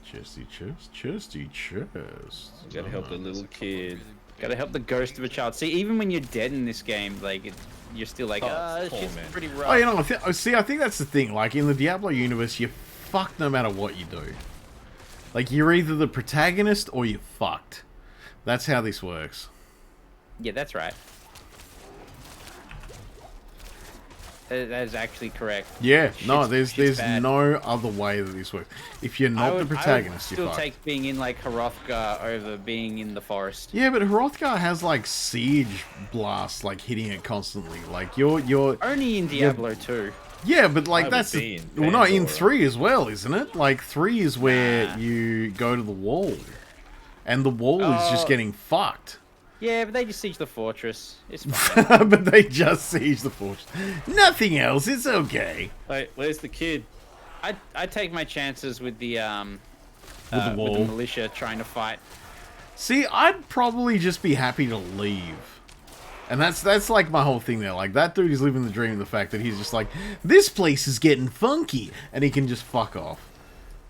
Chesty chest. You gotta help the little kid. Gotta help the ghost of a child. See, even when you're dead in this game, like, you're still like, it's shit's torment. pretty rough. Oh, you know, I think that's the thing. Like, in the Diablo universe, you're fucked no matter what you do. Like, you're either the protagonist or you're fucked. That's how this works. Yeah, that's right. That is actually correct. Yeah, no, Shit's there's bad. no other way that this works. If you're not the protagonist, I would you're still fucked. take being in like Hrothgar over being in the forest. Yeah, but Hrothgar has like siege blasts like hitting it constantly. Like you're only in Diablo 2. Yeah, but like I that's would be in well, no, in Pandora. 3 as well, isn't it? Like 3 is where you go to the wall, and the wall is just getting fucked. Yeah, but they just siege the fortress. It's fine. But they just siege the fortress. Nothing else. It's okay. Wait, where's the kid? I take my chances with the With the wall. with the militia trying to fight. See, I'd probably just be happy to leave. And that's like my whole thing there. Like, that dude is living the dream of the fact that he's just like, this place is getting funky, and he can just fuck off.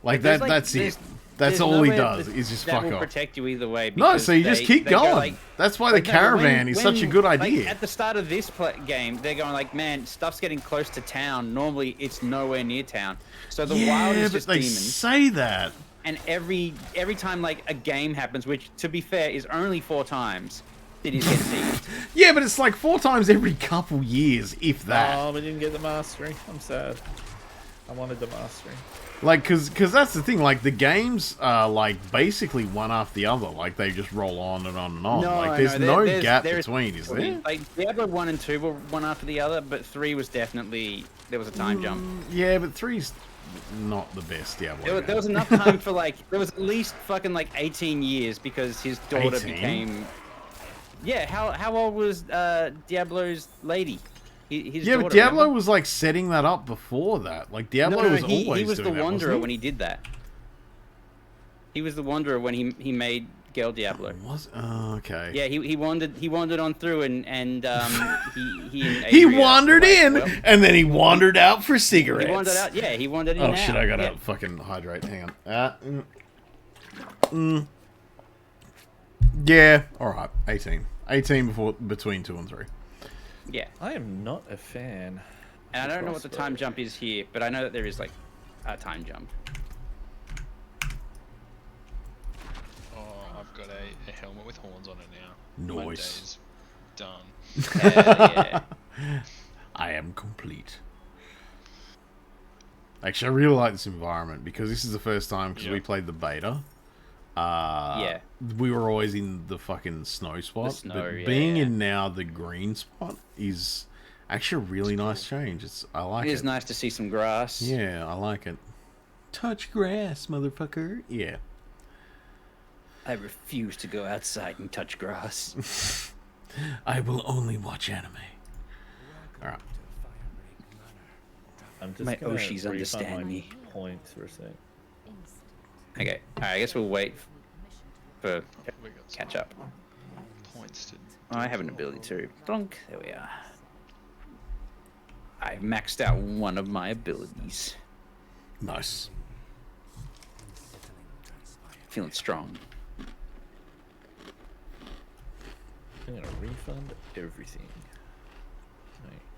Like, There's, that's it. there's- That's there's all he nowhere does, is just that fuck will off. protect you either way. No, because so you just keep they go going. like- That's why the Like, no, caravan is such a good like, idea. at the start of this game, they're going like, man, stuff's getting close to town. Normally, it's nowhere near town. So the wild Yeah, is but just they demons. say that. And every time like a game happens, which to be fair is only 4 times, cities get sieged. Yeah, but it's like 4 times every couple years, if that. Oh, we didn't get the mastery. I'm sad. I wanted the mastery. Like, cause that's the thing. Like, the games are like basically one after the other. Like, they just roll on and on and on. Like, there's no gap between, is there? Like Diablo 1 and 2 were one after the other, but 3 was definitely there was a time jump. Yeah, but 3's not the best Diablo. There was enough time for like there was at least fucking like 18 years because his daughter 18? became. Yeah, how old was Diablo's lady? His Yeah, daughter, but Diablo remember? was like setting that up before that. Like, Diablo was always he was the doing that, Wanderer wasn't when he? he did that. He was the Wanderer when he made Girl Diablo. Was okay. Yeah, he wandered on through and he and He Adria wandered were like, in, well, and then he wandered out for cigarettes. he wandered out. Yeah, he wandered in. Oh and shit! out. I gotta Yeah. fucking hydrate. Hang on. Yeah. All right. 18. 18 between 2 and 3. Yeah. I am not a fan. And I don't know what the time jump is here, but I know that there is like a time jump. Oh, I've got a helmet with horns on it now. My Nice. day's done. Yeah. I am complete. Actually, I really like this environment because this is the first time because we played the beta. Yeah. We were always in the fucking snow spot. snow, but yeah, being yeah. in now the green spot is actually a really nice change. I like it. It is nice to see some grass. Yeah, I like it. Touch grass, motherfucker. Yeah. I refuse to go outside and touch grass. I will only watch anime. Alright. I'm just My gonna Oshis refund understand my me. points for a sec. Okay, alright, I guess we'll wait for We got catch up. points to. I have an ability to. Plonk, there we are. I maxed out one of my abilities. Nice. Feeling strong. I'm gonna refund everything.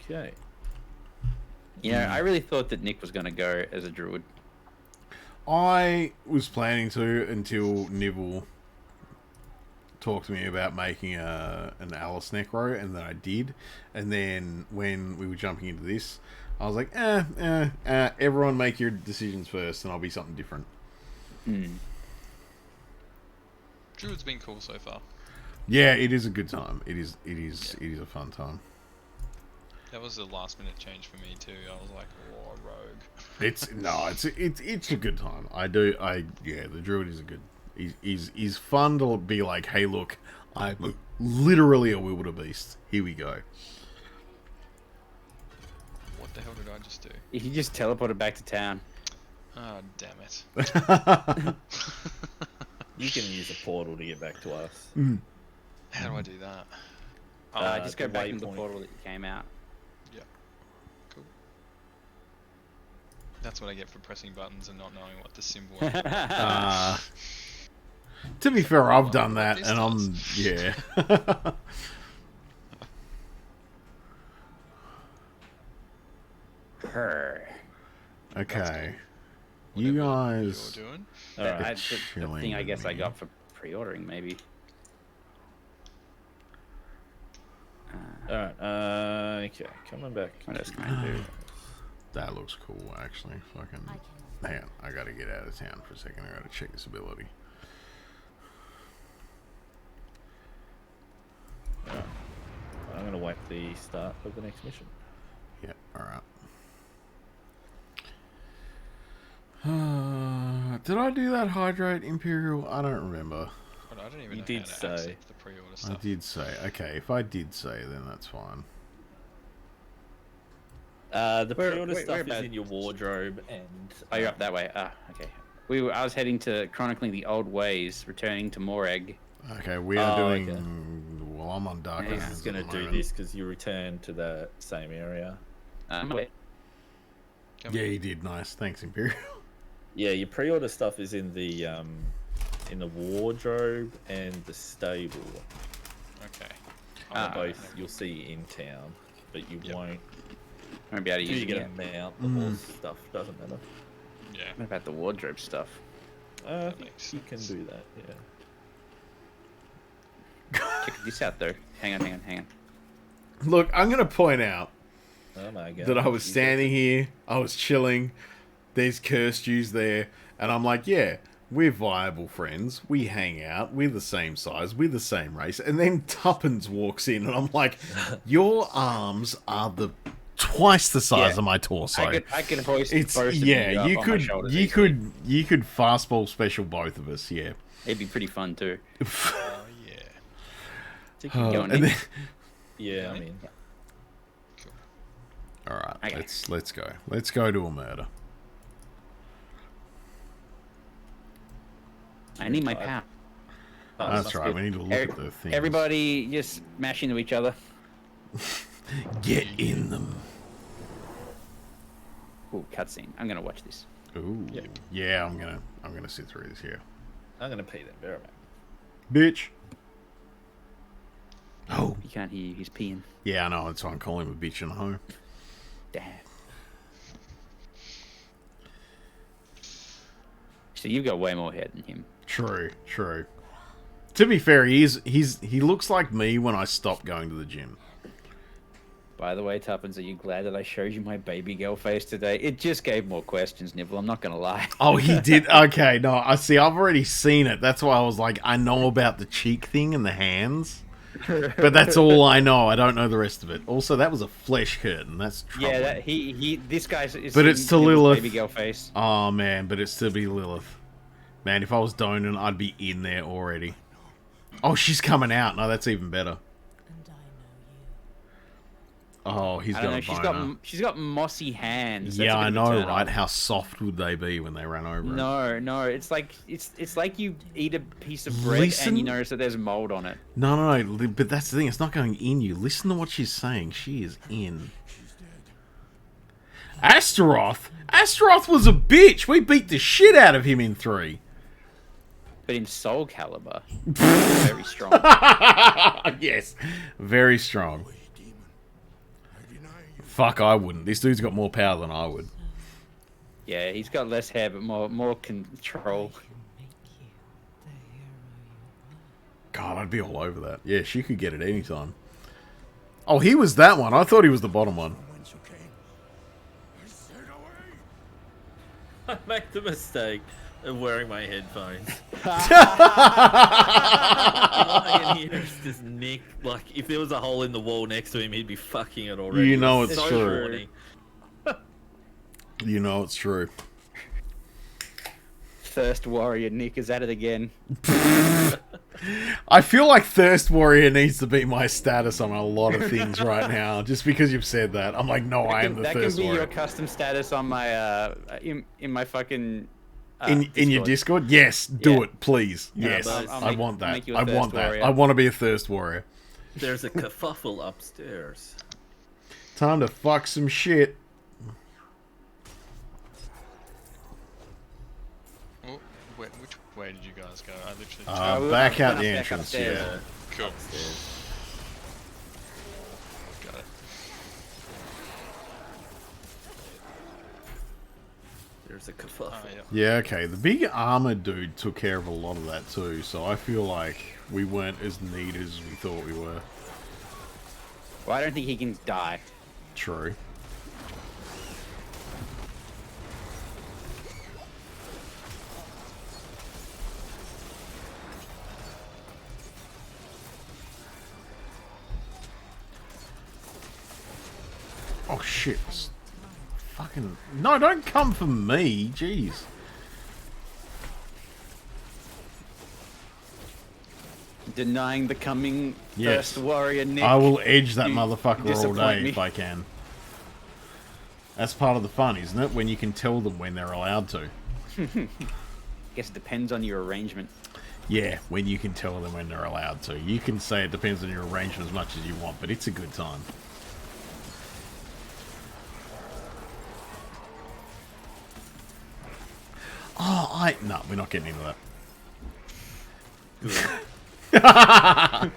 Okay. You know, I really thought that Nick was going to go as a druid. I was planning to until Nibble talked to me about making an Alice Necro, and then I did. And then when we were jumping into this, I was like, everyone make your decisions first, and I'll be something different. Druid's been cool so far. Yeah, it is a good time. It is a fun time. That was a last minute change for me too. I was like, oh, rogue. It's a good time. The druid is a good. He's fun to be like, hey, look, I'm literally a wildebeest. Here we go. What the hell did I just do? He just teleported back to town. Oh, damn it. You can use a portal to get back to us. How do I do that? Just go the back into the waypoint. portal that you came out. Yeah. Cool. That's what I get for pressing buttons and not knowing what the symbol is. To be fair, I've done that, and I'm yeah. Her. Okay, Cool. you Whatever guys. you're doing. The thing I guess I got for pre-ordering, maybe. Alright, okay, coming back. What else can I do? That looks cool, actually. Fucking. Hang on, I gotta get out of town for a second. I gotta check this ability. Alright. I'm gonna wait the start of the next mission. Yeah, alright. Did I do that Hydrate Imperial? I don't remember. I don't even You know did how to say. access the pre-order stuff. I did say. Okay, if I did say, then that's fine. The pre-order stuff is in your wardrobe, and oh, you're up that way. Ah, okay. I was heading to Chronicling the Old Ways, returning to Moreg. Okay, we are doing. Okay. Well, I'm on Dark. He's just gonna do this because you return to the same area. Yeah, he did. Nice. Thanks, Imperial. Yeah, your pre-order stuff is in the wardrobe and the stable. Okay. Both you'll see in town, but you won't. Won't be able to use you it get yet. a mount. The horse stuff doesn't matter. Yeah. What about the wardrobe stuff? I think you can do that. Yeah. Check this out though. Hang on. Look, I'm gonna point out Oh my god. that I was standing here, I was chilling. There's cursed Jews there, and I'm like, yeah, we're viable friends. We hang out. We're the same size. We're the same race. And then Tuppence walks in, and I'm like, your arms are twice the size of my torso. I could hoist it's both of yeah. you You up on my could shoulders you easily. could fastball special both of us. Yeah. It'd be pretty fun too. Oh yeah. Going and in. then, Yeah, I mean. all right, Okay. let's go. Let's go to a murder. I need my power. That's right. We need to look at the things. Everybody just mash into each other. Get in them. Ooh, cutscene. I'm gonna watch this. Ooh. Yeah, I'm gonna sit through this here. I'm gonna pee them. Bear in mind. Bitch. Oh. You can't hear you. He's peeing. Yeah, I know. That's why I'm calling him a bitch and a hoe. Damn. So you've got way more head than him. True. To be fair, he looks like me when I stopped going to the gym. By the way, Tuppence, are you glad that I showed you my baby girl face today? It just gave more questions, Nibble. I'm not gonna lie. Oh, he did? Okay, no, I see. I've already seen it. That's why I was like, I know about the cheek thing and the hands. But that's all I know. I don't know the rest of it. Also, that was a flesh curtain. That's troubling. Yeah, this guy's is But it's to Lilith. baby girl face. Oh, man, but it's to be Lilith. Man, if I was Donan, I'd be in there already. Oh, she's coming out. No, that's even better. Oh, he's got a boner. She's got mossy hands. Yeah, I know, right? How soft would they be when they ran over it? No. It's like you eat a piece of bread and you notice that there's mold on it. No. But that's the thing. It's not going in you. Listen to what she's saying. She is in. Astaroth? Astaroth was a bitch. We beat the shit out of him in 3. But in Soul Calibur, very strong. Yes, very strong. Fuck, I wouldn't. This dude's got more power than I would. Yeah, he's got less hair, but more control. God, I'd be all over that. Yeah, she could get it anytime. Oh, he was that one. I thought he was the bottom one. I made the mistake of wearing my headphones. All I can hear is this Nick. Like, if there was a hole in the wall next to him, he'd be fucking it already. You know it's true. Horny. You know it's true. Thirst Warrior Nick is at it again. I feel like Thirst Warrior needs to be my status on a lot of things right now. Just because you've said that, I'm like, no, I am the Thirst Warrior. That can be your custom status on my in my fucking. In your Discord? Yes, do it, please. Yes, I want that. I want that. I want to be a Thirst Warrior. There's a kerfuffle upstairs. Time to fuck some shit. Oh, which way did you guys go? I literally back out the entrance, yeah. Cool. Got it. There's a kerfuffle. Yeah, okay. The big armored dude took care of a lot of that too, so I feel like we weren't as needed as we thought we were. Well, I don't think he can die. True. Oh shit. Fucking... No, don't come for me. Jeez. Denying becoming first warrior, Nick. I will edge that You motherfucker all disappoint day me. if I can. That's part of the fun, isn't it? When you can tell them when they're allowed to. Guess it depends on your arrangement. Yeah, when you can tell them when they're allowed to. You can say it depends on your arrangement as much as you want, but it's a good time. Oh, no, we're not getting into that. I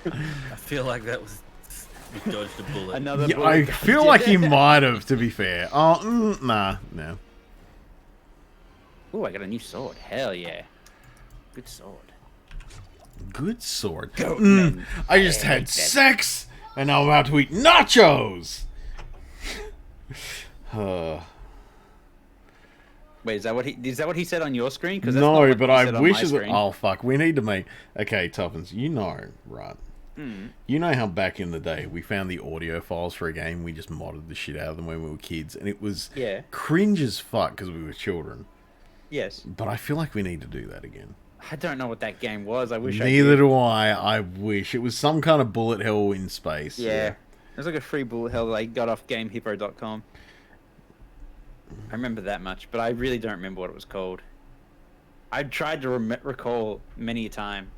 feel like that was... We dodged a bullet. Another Yeah, bullet. I feel like he might have, to be fair. Oh, nah, no. Ooh, I got a new sword. Hell yeah. Good sword. Good sword. Goatman. I just had sex, and now I'm about to eat nachos! Wait, is that what he said on your screen? 'Cause that's not No, what but he I said on wish my it... screen. Oh, fuck, we need to make... Okay, Tuffins, you know, right? You know how back in the day we found the audio files for a game, we just modded the shit out of them when we were kids, and it was cringe as fuck because we were children. Yes. But I feel like we need to do that again. I don't know what that game was. I wish I Neither did. do I. I wish. It was some kind of bullet hell in space. Yeah. It was like a free bullet hell that I got off GameHippo.com. I remember that much, but I really don't remember what it was called. I tried to recall many a time.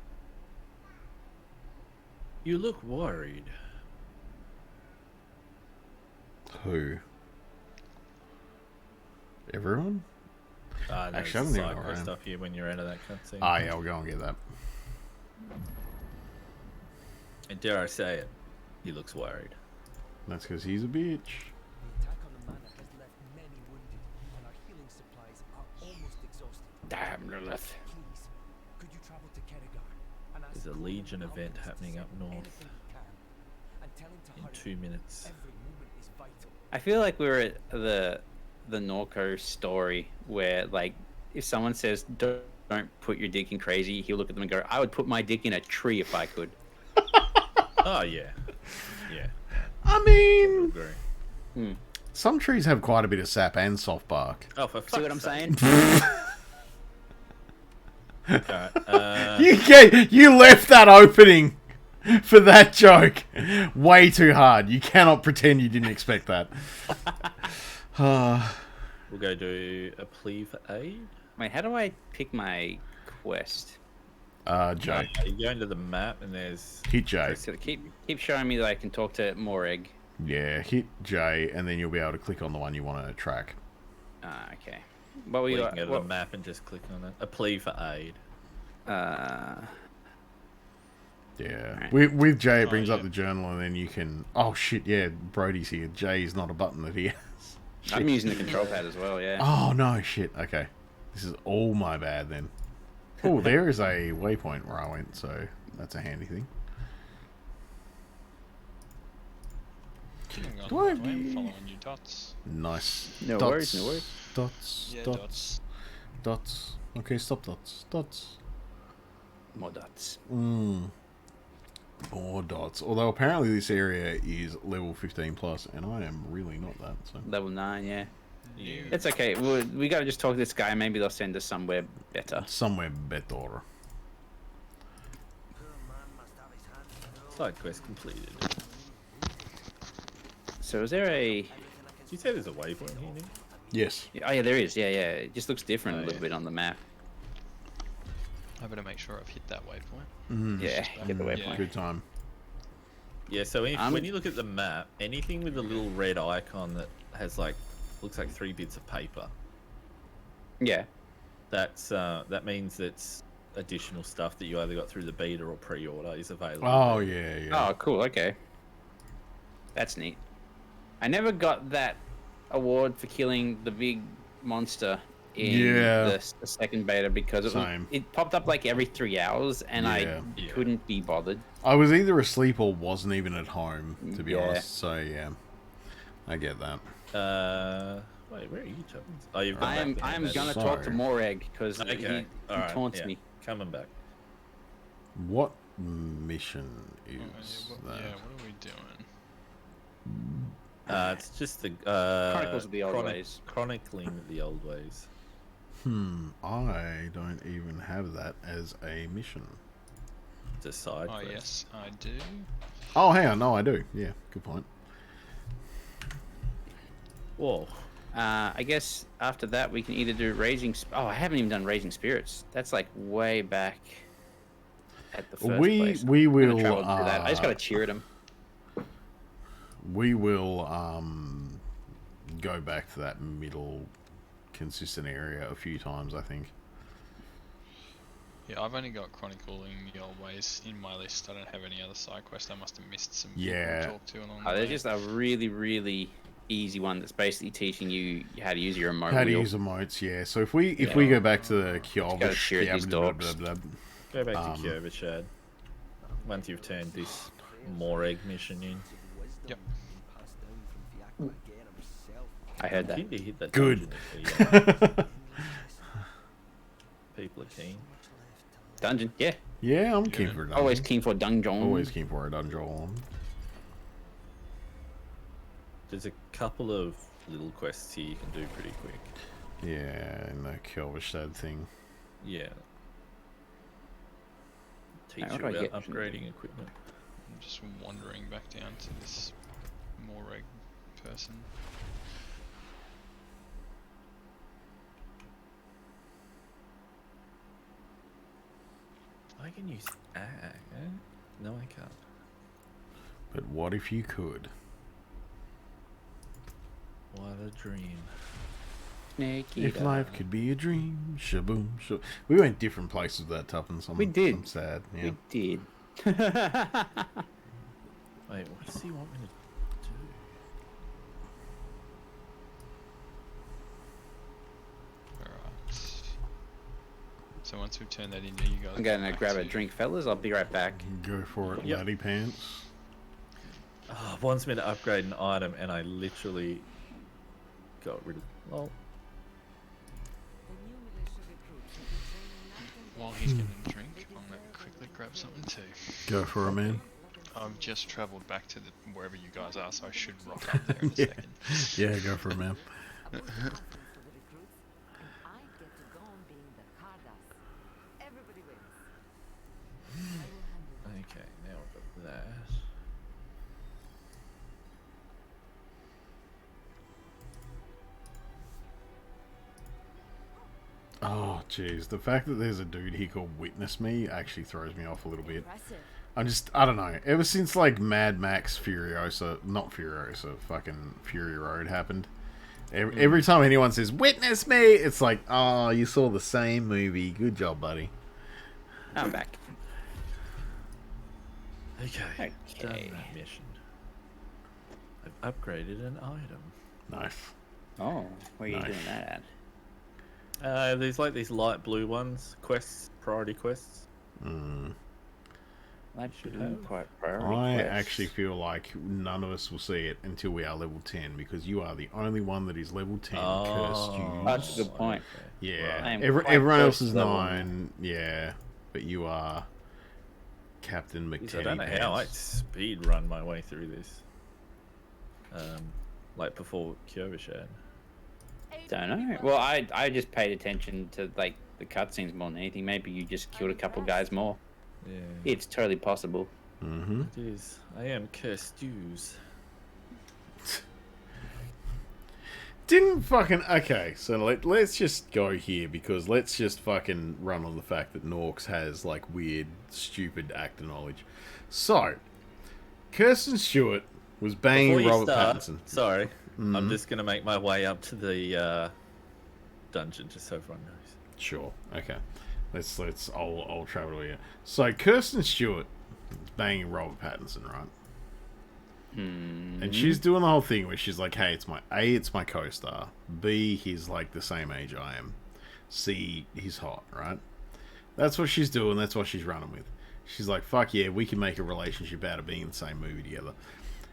You look worried. Who? Everyone? No, Actually, I there's don't even know side where I quest am. stuff here when you're out of that cutscene. Ah, yeah, we'll go and get that. And dare I say it, he looks worried. That's because he's a bitch. The attack on the manor has left many wounded, and our healing supplies are almost exhausted. Damn, Lilith. Please, could you travel to Kerrigar and ask There's a Conan Legion to help event us to happening send up north anything he can, and tell him to in hurry. 2 minutes. Every moment is vital. I feel like we're at the Norco story where, like, if someone says don't put your dick in crazy, he'll look at them and go, I would put my dick in a tree if I could. Oh, yeah. Yeah. I mean, Agree. some trees have quite a bit of sap and soft bark. Oh, for See what I'm saying? You left that opening for that joke way too hard. You cannot pretend you didn't expect that. We'll go do a plea for aid. Wait, how do I pick my quest? Jay. You go into the map and there's... Hit J. It's gonna keep showing me that I can talk to Moreg. Yeah, hit J, and then you'll be able to click on the one you want to track. Okay. What were You you? can go to the map and just click on it. A plea for aid. Yeah. Right. With J, it brings up the journal, and then you can... Oh, shit, yeah, Brody's here. J is not a button that he has. I'm using the control pad as well, yeah. Oh, no, shit. Okay. This is all my bad, then. Oh, there is a waypoint where I went, so that's a handy thing. I'm Do I have following you, Dots. Nice. No dots, worries, no worries. Dots, Yeah, dots, dots. Okay, stop dots. Dots. More dots. More dots. Although apparently this area is level 15 plus, and I am really not that. So. Level 9, yeah. Yeah. It's okay. We gotta just talk to this guy. Maybe they'll send us somewhere better. Somewhere better. Side quest completed. So is there a... Did you say there's a waypoint here, Nick? Yes. Oh yeah, there is. Yeah, yeah. It just looks different Oh, a little yeah. bit on the map. I better make sure I've hit that waypoint. Yeah, get the waypoint. Good time. Yeah, so when you look at the map, anything with a little red icon that has like, looks like 3 bits of paper, Yeah. that's that means that's additional stuff that you either got through the beta or pre-order is available. Oh, yeah, yeah. Oh, cool. Okay. That's neat. I never got that award for killing the big monster in Yeah. the second beta because it popped up like every 3 hours, and I couldn't be bothered. I was either asleep or wasn't even at home, to be honest. So yeah, I get that. Wait, where are you, Chubbins? Oh, you've I am gonna talk to Moreg because he taunts me. Coming back. What mission is that? Yeah, what are we doing? It's just the Chronicles of the Old Ways. Chronicling the Old Ways. I don't even have that as a mission. It's a side quest. Yes, I do. Oh, hang on. No, I do. Yeah, good point. Whoa. I guess after that we can either do Raising... Oh, I haven't even done Raising Spirits. That's like way back at the first place. We will... that. I just got to cheer at him. We will go back to that middle consistent area a few times, I think. Yeah, I've only got Chronicling the Old Ways in my list. I don't have any other side quests. I must have missed some people to talk to along the way. There's just a really, really easy one that's basically teaching you how to use your emote. How to use emotes, yeah. So if we go back to the Kyovish, go back to Kyovish. Once you've turned this Moreg mission in. Yep. I heard that. Hit that Good. People are keen. Dungeon, yeah. Yeah, I'm keen for a dungeon. Always keen for a dungeon. Always keen for a dungeon. There's a couple of little quests here you can do pretty quick. Yeah, and the Kelvishad thing. Yeah. Teach you about upgrading equipment. I'm just wandering back down to this Moreg person. I can use No, I can't. But what if you could? What a dream. If life could be a dream, shaboom, shaboom. We went different places with that Tuppence. We did. I'm sad. Yeah. We did. Wait, what does he want me to do? Alright. So once we've turned that into, you guys... I'm gonna grab a drink, fellas. I'll be right back. Go for it, laddie pants. Oh, wants me to upgrade an item, and I literally got rid of... Well... While he's getting a drink, I'm gonna quickly grab something too. Go for it, man. I've just travelled back to wherever you guys are, so I should rock up there in a second. Yeah, go for it, man. Okay, now we've got that. Oh, jeez. The fact that there's a dude here called Witness Me actually throws me off a little bit. I don't know. Ever since, like, Mad Max not Furiosa, fucking Fury Road happened, every time anyone says, Witness Me, it's like, oh, you saw the same movie. Good job, buddy. I'm back. Okay. Done that mission. I've upgraded an item. Nice. Oh, where are you doing that at? There's like these light blue ones, priority quests. That should have quite I actually feel like none of us will see it until we are level 10, because you are the only one that is level 10. Cursed you. That's a good point. Yeah. Right. Everyone else is 9. Yeah. But you are Captain McTeddy. I don't know how I speed run my way through this. Like before Kyovish. Don't know. Well, I just paid attention to like the cutscenes more than anything. Maybe you just killed a couple guys more. Yeah. It's totally possible. Mm-hmm. It is. I am cursed Jews. Didn't fucking... Okay, so let's just go here, because let's just fucking run on the fact that Norks has, like, weird, stupid actor knowledge. So, Kirsten Stewart was banging Robert Pattinson. Sorry, I'm just going to make my way up to the dungeon, just so everyone knows. Sure, okay. I'll travel here. So, Kirsten Stewart is banging Robert Pattinson, right? And she's doing the whole thing where she's like, hey, it's my co-star. B, he's like the same age I am. see he's hot, right? That's what she's doing. That's what she's running with. She's like, fuck yeah, we can make a relationship out of being in the same movie together.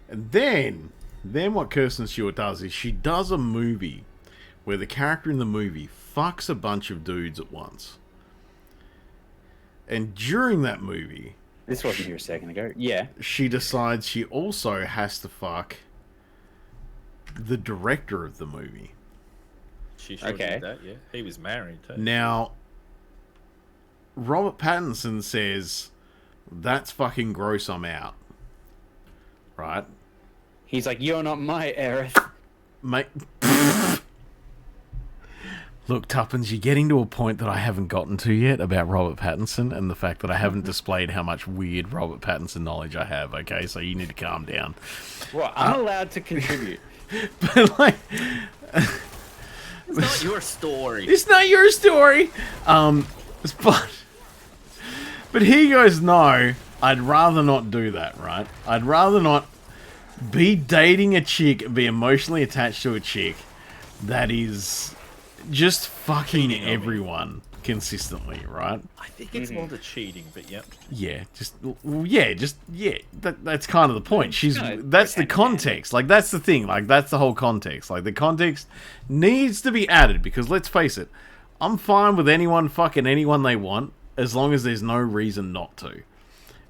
And then what Kirsten Stewart does is she does a movie where the character in the movie fucks a bunch of dudes at once. And during that movie... This wasn't here a second ago. Yeah. She decides she also has to fuck the director of the movie. She sure did that, yeah. He was married, too. Now, Robert Pattinson says, that's fucking gross, I'm out. Right? He's like, you're not my Aerith. Mate... Look, Tuppence, you're getting to a point that I haven't gotten to yet about Robert Pattinson and the fact that I haven't displayed how much weird Robert Pattinson knowledge I have, okay? So you need to calm down. Well, I'm allowed to contribute. But, like... It's not your story. It's not your story! But he goes, no, I'd rather not do that, right? I'd rather not be dating a chick, be emotionally attached to a chick that is... just fucking everyone consistently, right? I think it's more the cheating, but yep. Yeah, that's kind of the point. That's the context. Like, that's the thing. Like, that's the whole context. Like, the context needs to be added because, let's face it, I'm fine with anyone fucking anyone they want as long as there's no reason not to.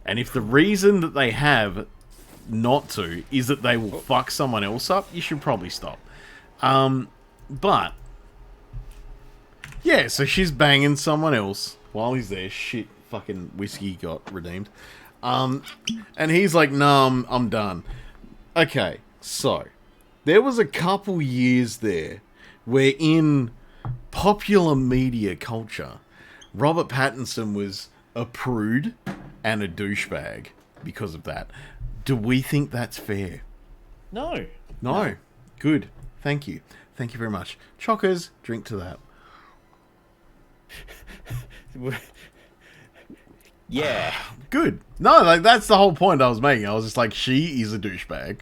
And if the reason that they have not to is that they will fuck someone else up, you should probably stop. But... yeah, so she's banging someone else while he's there. Shit, fucking whiskey got redeemed. And he's like, no, I'm done. Okay, so there was a couple years there where in popular media culture, Robert Pattinson was a prude and a douchebag because of that. Do we think that's fair? No. No. Good. Thank you. Thank you very much. Chockers, drink to that. Yeah. Good. No, like that's the whole point I was making. I was just like, she is a douchebag.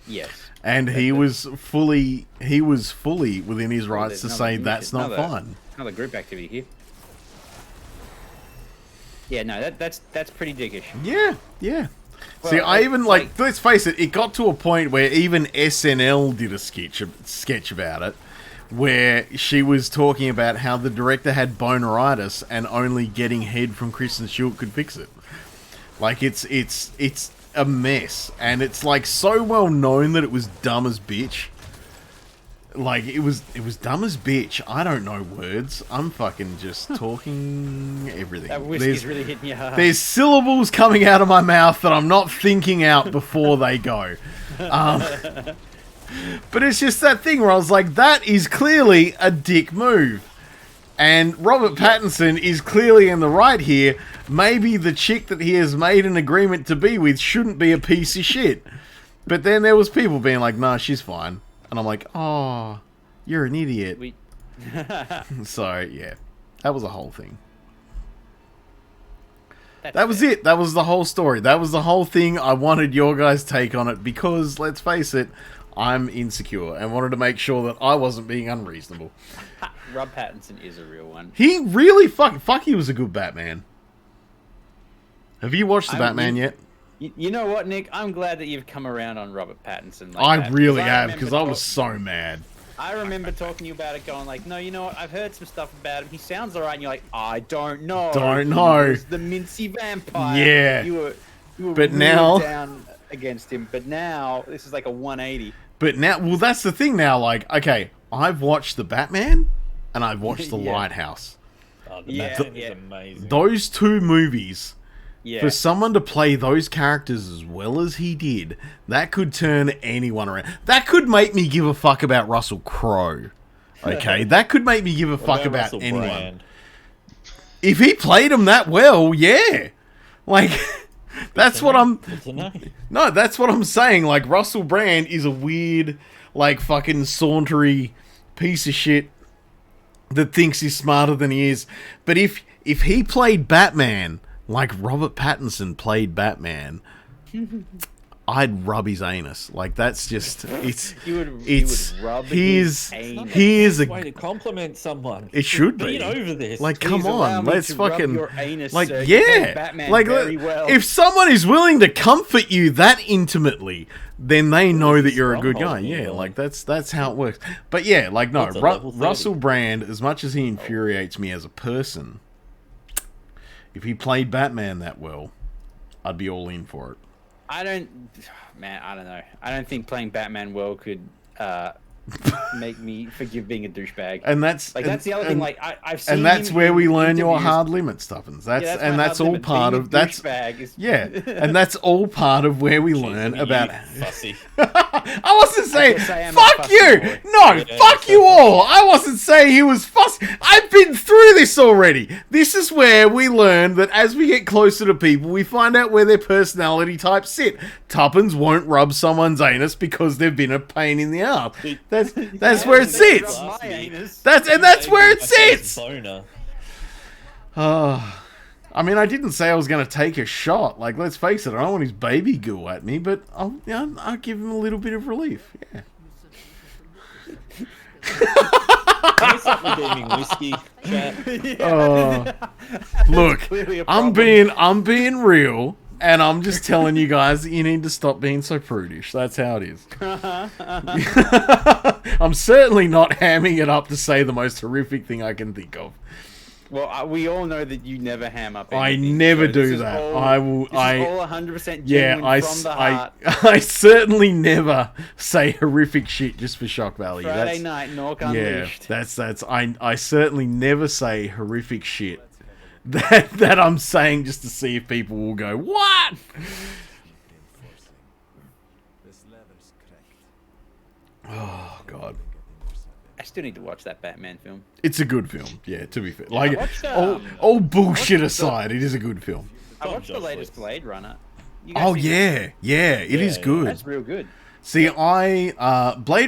Yes. And he was fully within his rights to say that's not fine. Another group activity here. Yeah, no, that's pretty dickish. Yeah. Well, see, I even like let's face it, it got to a point where even SNL did a sketch about it. Where she was talking about how the director had boneritis and only getting head from Kristen Stewart could fix it. Like, it's a mess. And it's, like, so well known that it was dumb as bitch. Like, it was dumb as bitch. I don't know words. I'm fucking just talking everything. That whiskey's really hitting you hard. There's syllables coming out of my mouth that I'm not thinking out before they go. But it's just that thing where I was like, that is clearly a dick move. And Robert Pattinson is clearly in the right here. Maybe the chick that he has made an agreement to be with shouldn't be a piece of shit. But then there was people being like, nah, she's fine. And I'm like, oh, you're an idiot. So, yeah. That was the whole thing. That was it. That was the whole story. That was the whole thing. I wanted your guys' take on it because, let's face it, I'm insecure and wanted to make sure that I wasn't being unreasonable. Rob Pattinson is a real one. He really fuck he was a good Batman. Have you watched the Batman yet? You know what, Nick? I'm glad that you've come around on Robert Pattinson. I really have, because I was so mad. I remember talking to you about it, going like, no, you know what? I've heard some stuff about him. He sounds alright, and you're like, I don't know. Don't know. The mincy vampire. Yeah. You were but really now down against him. But now, this is like a 180. But now, well, that's the thing now. Like, okay, I've watched the Batman, and I've watched the Lighthouse. Oh, the Batman is amazing. Those two movies. Yeah. For someone to play those characters as well as he did, that could turn anyone around. That could make me give a fuck about Russell Crowe. Okay? That could make me give a fuck about Russell anyone. Brand? If he played him that well, yeah. Like, that's what I'm... No, that's what I'm saying. Like, Russell Brand is a weird, like, fucking sauntery piece of shit that thinks he's smarter than he is. But if he played Batman... like Robert Pattinson played Batman, I'd rub his anus. Like, that's just, it's, You would rub his anus. he is Way to compliment someone. it should Been be over this. like, Please come allow on, me let's to rub fucking your anus, like, sir. You played yeah, Batman like, very well. if someone is willing to comfort you that intimately, then they know that you're a good guy. stronghold, Yeah, yeah. like that's how it works. But yeah, like, no, That's a level 30. Russell Brand, as much as he infuriates me as a person, if he played Batman that well, I'd be all in for it. I don't know. I don't think playing Batman well could make me forgive being a douchebag. And that's that's the other thing. Like I've seen, and that's him where in we learn your interviews. hard limits, Stuffins. That's Yeah, and my that's hard all limit. part Being of a that's douchebag is... yeah, and that's all part of where we learn You about. fussy. I wasn't saying guess I am a fuck fussy you. boy. No, Yeah, fuck you're you so all. I wasn't saying he was fussy. I've been through this already. This is where we learn that as we get closer to people, we find out where their personality types sit. Tuppence won't rub someone's anus because they've been a pain in the ass. That's where it sits. My anus. That's where it sits. Boner. I mean, I didn't say I was going to take a shot. Like, let's face it, I don't want his baby goo at me, but I'll give him a little bit of relief. Yeah. Can we stop redeeming whiskey, chat? Look, Clearly a I'm being real, and I'm just telling you guys that you need to stop being so prudish. That's how it is. I'm certainly not hamming it up to say the most horrific thing I can think of. Well, we all know that you never ham up. I anything, never so do this is that. all- I will. This is all 100% Yeah, genuine from the heart. I certainly never say horrific shit just for shock value. Friday night, Nork Unleashed. that's I certainly never say horrific shit that I'm saying just to see if people will go, what? Oh god. I still need to watch that Batman film. It's a good film, yeah, to be fair. Like, watched, all bullshit aside, it is a good film. I watched the latest Blade Runner. You guys Oh seen that? yeah, it is good. That's real good. See, Blade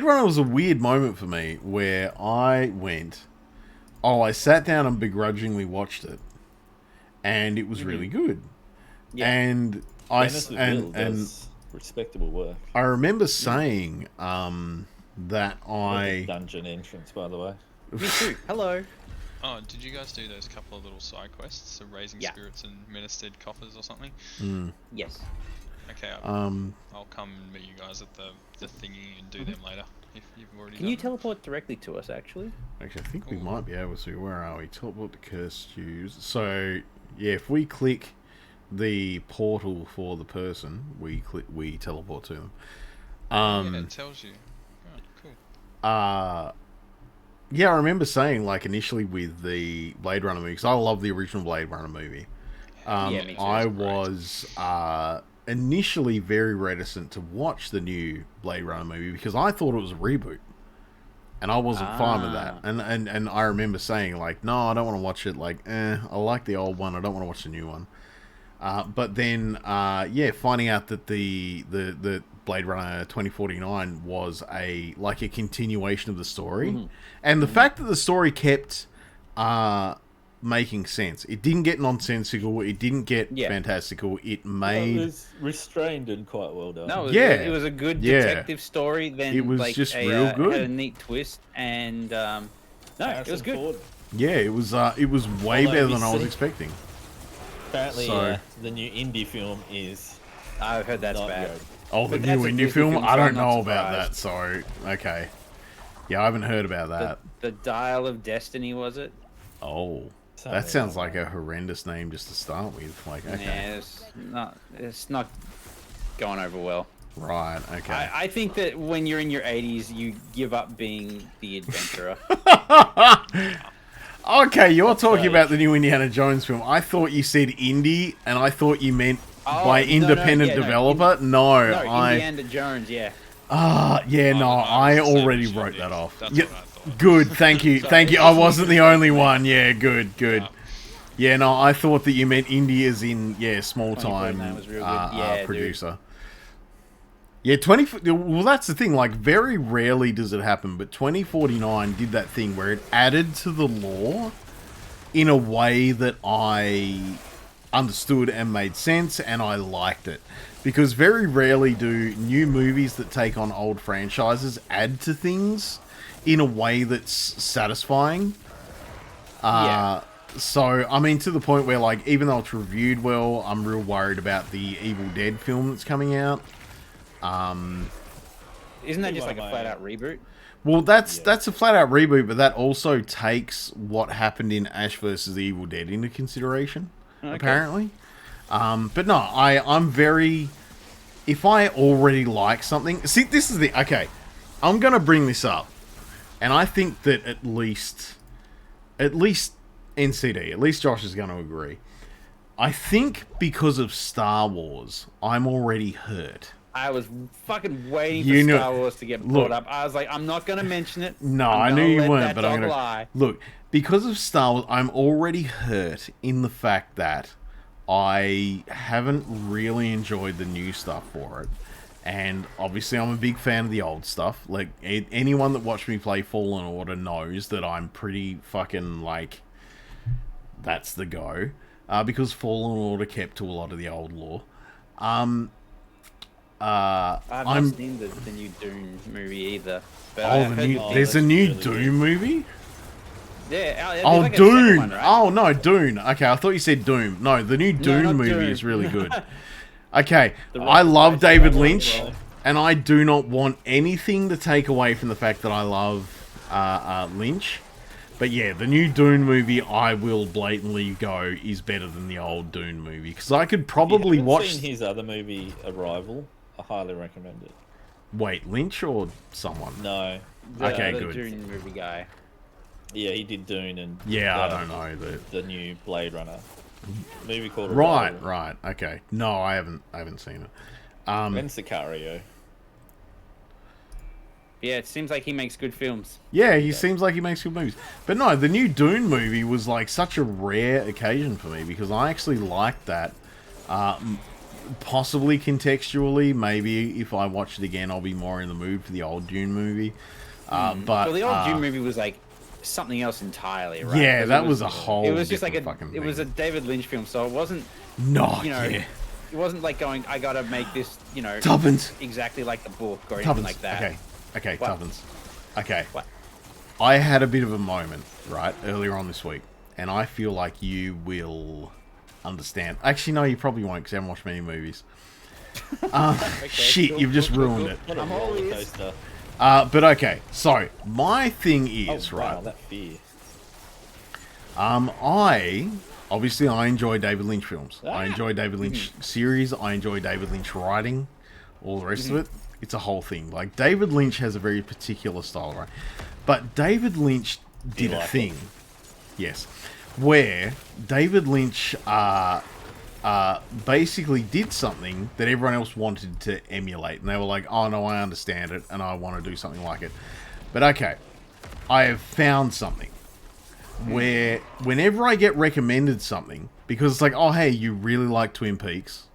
Runner was a weird moment for me where I went, I sat down and begrudgingly watched it, and it was really good. Yeah. And Dennis Villeneuve does respectable work. I remember saying that I Dungeon entrance, by the way. Me too. Hello. Oh, did you guys do those couple of little side quests of raising spirits and ministered coffers or something? Yes. Okay, I'll come and meet you guys at the thingy and do them later if you've already. Can you teleport directly to us? Actually. Actually, I think we might be able to. Where are we? Teleport to cursed use. So yeah, if we click the portal for the person, we teleport to them. Yeah, it tells you. Oh, cool. Yeah, I remember saying, like, initially with the Blade Runner movie, because I love the original Blade Runner movie. Me too. I was initially very reticent to watch the new Blade Runner movie because I thought it was a reboot. And I wasn't fine with that. And I remember saying, like, no, I don't want to watch it. Like, I like the old one. I don't want to watch the new one. But then, finding out that the Blade Runner 2049 was a continuation of the story, and the fact that the story kept making sense. It didn't get nonsensical. It didn't get fantastical. It made It was restrained and quite well done. No, it was a good detective story. Then it was just real good. Had a neat twist, and it was good. Ford. Yeah, it was way better than I was expecting. Apparently, the new indie film is. I've heard that's bad. Good. Oh, the new indie film? I don't know about that. So, okay. Yeah, I haven't heard about that. The Dial of Destiny, was it? Oh, that sounds like a horrendous name just to start with. Like, okay. Yeah, it's not going over well. Right, okay. I think that when you're in your 80s, you give up being the adventurer. Okay, you're talking about the new Indiana Jones film. I thought you said indie, and I thought you meant by independent developer. Indiana Jones, yeah. I already wrote that off. Yeah, good, thank you. I wasn't the only one. Yeah, good. Yeah, no, I thought that you meant indie as in, small time producer. Yeah, well, that's the thing, like, very rarely does it happen, but 2049 did that thing where it added to the lore in a way that I understood and made sense, and I liked it. because very rarely do new movies that take on old franchises add to things in a way that's satisfying. So, I mean, to the point where, like, even though it's reviewed well, I'm real worried about the Evil Dead film that's coming out. Isn't that just like a flat-out reboot? Well, that's a flat-out reboot, but that also takes what happened in Ash vs. the Evil Dead into consideration, apparently. But no, I'm very... If I already like something... See, this is the... Okay, I'm going to bring this up. And I think that at least NCD, at least Josh is going to agree. I think because of Star Wars, I'm already hurt. I was fucking waiting for Star Wars to get brought up. I was like, I'm not going to mention it. No, I knew you weren't, but I'm going to... Look, because of Star Wars, I'm already hurt in the fact that I haven't really enjoyed the new stuff for it. And obviously I'm a big fan of the old stuff. Like, anyone that watched me play Fallen Order knows that I'm pretty fucking, like, that's the go. Because Fallen Order kept to a lot of the old lore. I've not seen the new Doom movie either. But there's a new Doom movie? Yeah. Oh, like Dune. One, right? Oh, no, Dune. Okay, I thought you said Doom. No, the new Dune movie Dune. is really good. Okay, I love David Lynch, and I do not want anything to take away from the fact that I love Lynch. But yeah, the new Dune movie, I will blatantly go, is better than the old Dune movie. Because I could probably watch... Seen his other movie, Arrival. I highly recommend it. Wait, Lynch or someone? No. Okay, the good. Dune movie guy. Yeah, he did Dune and... Yeah, I don't know. The new Blade Runner. Movie called Right, Arrival. right. Okay. No, I haven't seen it. And Sicario. Yeah, it seems like he makes good films. Yeah, he seems like he makes good movies. But no, the new Dune movie was like such a rare occasion for me because I actually liked that. Possibly contextually, maybe if I watch it again, I'll be more in the mood for the old Dune movie. But well, the old Dune movie was like something else entirely, right? Yeah, that was a whole. It was just like it was a David Lynch film, so it wasn't. No, it wasn't like going. I gotta make this, Tuppence. exactly like the book or anything like that. Okay, What? Tuppence. Okay. What? I had a bit of a moment, right, earlier on this week, and I feel like you will understand. Actually, no, you probably won't because you haven't watched many movies. Shit, you've just ruined it. What a roller coaster. But okay, so my thing is, wow, right. That fear. Obviously I enjoy David Lynch films. I enjoy David Lynch series. I enjoy David Lynch writing, all the rest of it. It's a whole thing. Like, David Lynch has a very particular style, right? But David Lynch did a thing. Yes. Where David Lynch basically did something that everyone else wanted to emulate. And they were like, oh no, I understand it, and I want to do something like it. But okay, I have found something where whenever I get recommended something, because it's like, oh hey, you really like Twin Peaks.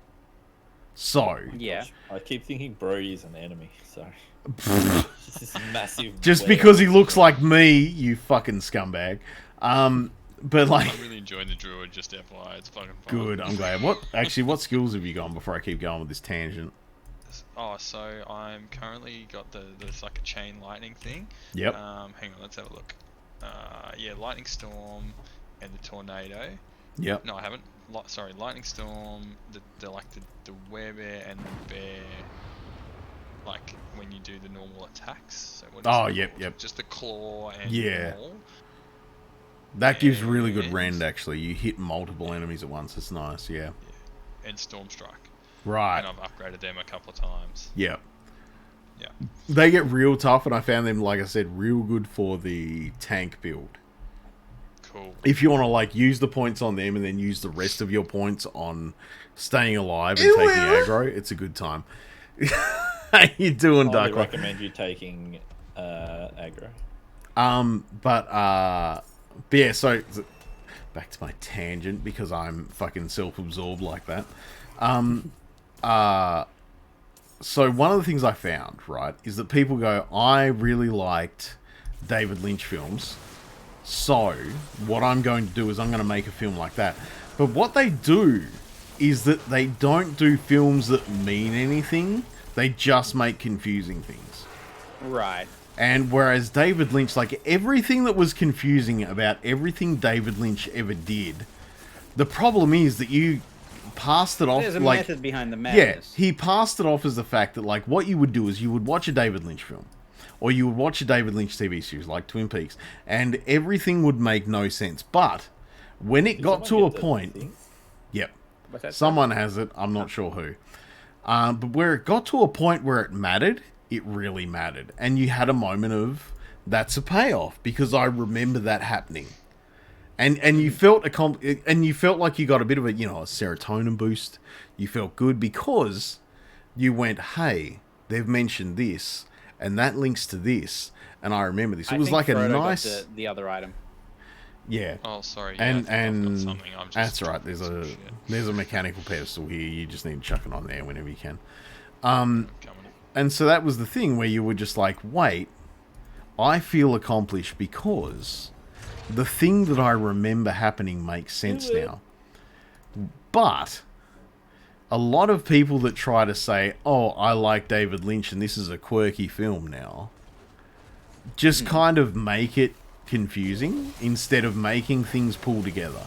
So... Yeah. I keep thinking Brody's an enemy, sorry. This massive... Just because he looks like me, you fucking scumbag. But like... I'm really enjoying the druid, just FYI, it's fucking fun. Good, I'm glad. What skills have you gone before I keep going with this tangent? Oh, so I'm currently got this like a chain lightning thing. Yep. Hang on, let's have a look. Yeah, lightning storm and the tornado. Yep. No, I haven't. Sorry, lightning storm, the werebear and the bear. Like when you do the normal attacks. So what is yep. Just the claw and maul. That gives really good rend, actually. You hit multiple enemies at once. It's nice, yeah. And storm strike. Right. And I've upgraded them a couple of times. Yeah. Yeah. They get real tough, and I found them, like I said, real good for the tank build. Cool. If you want to, like, use the points on them and then use the rest of your points on staying alive and taking aggro, it's a good time. How you doing, Dark? I recommend you taking aggro. But yeah, so back to my tangent because I'm fucking self-absorbed like that. So one of the things I found, right, is that people go, I really liked David Lynch films, so what I'm going to do is I'm going to make a film like that. But what they do is that they don't do films that mean anything. They just make confusing things. Right. And whereas David Lynch, like everything that was confusing about everything David Lynch ever did, the problem is that you passed it off. There's a like, method behind the madness. Yeah, he passed it off as the fact that like what you would do is you would watch a David Lynch film, or you would watch a David Lynch TV series like Twin Peaks, and everything would make no sense. But when it got to a point, yep, someone has it. I'm not sure who. But where it got to a point where it mattered, it really mattered. And you had a moment of, that's a payoff, because I remember that happening. And you felt you felt like you got a bit of a, you know, a serotonin boost. You felt good because you went, hey, they've mentioned this, and that links to this, and I remember this. It was like Frodo a got nice... the other item. Yeah. Oh, sorry. Yeah, and I've got something. I'm just that's right. There's a mechanical pedestal here. You just need to chuck it on there whenever you can. And so that was the thing where you were just like, wait, I feel accomplished because the thing that I remember happening makes sense now. But a lot of people that try to say, oh, I like David Lynch and this is a quirky film now, just kind of make it confusing instead of making things pull together.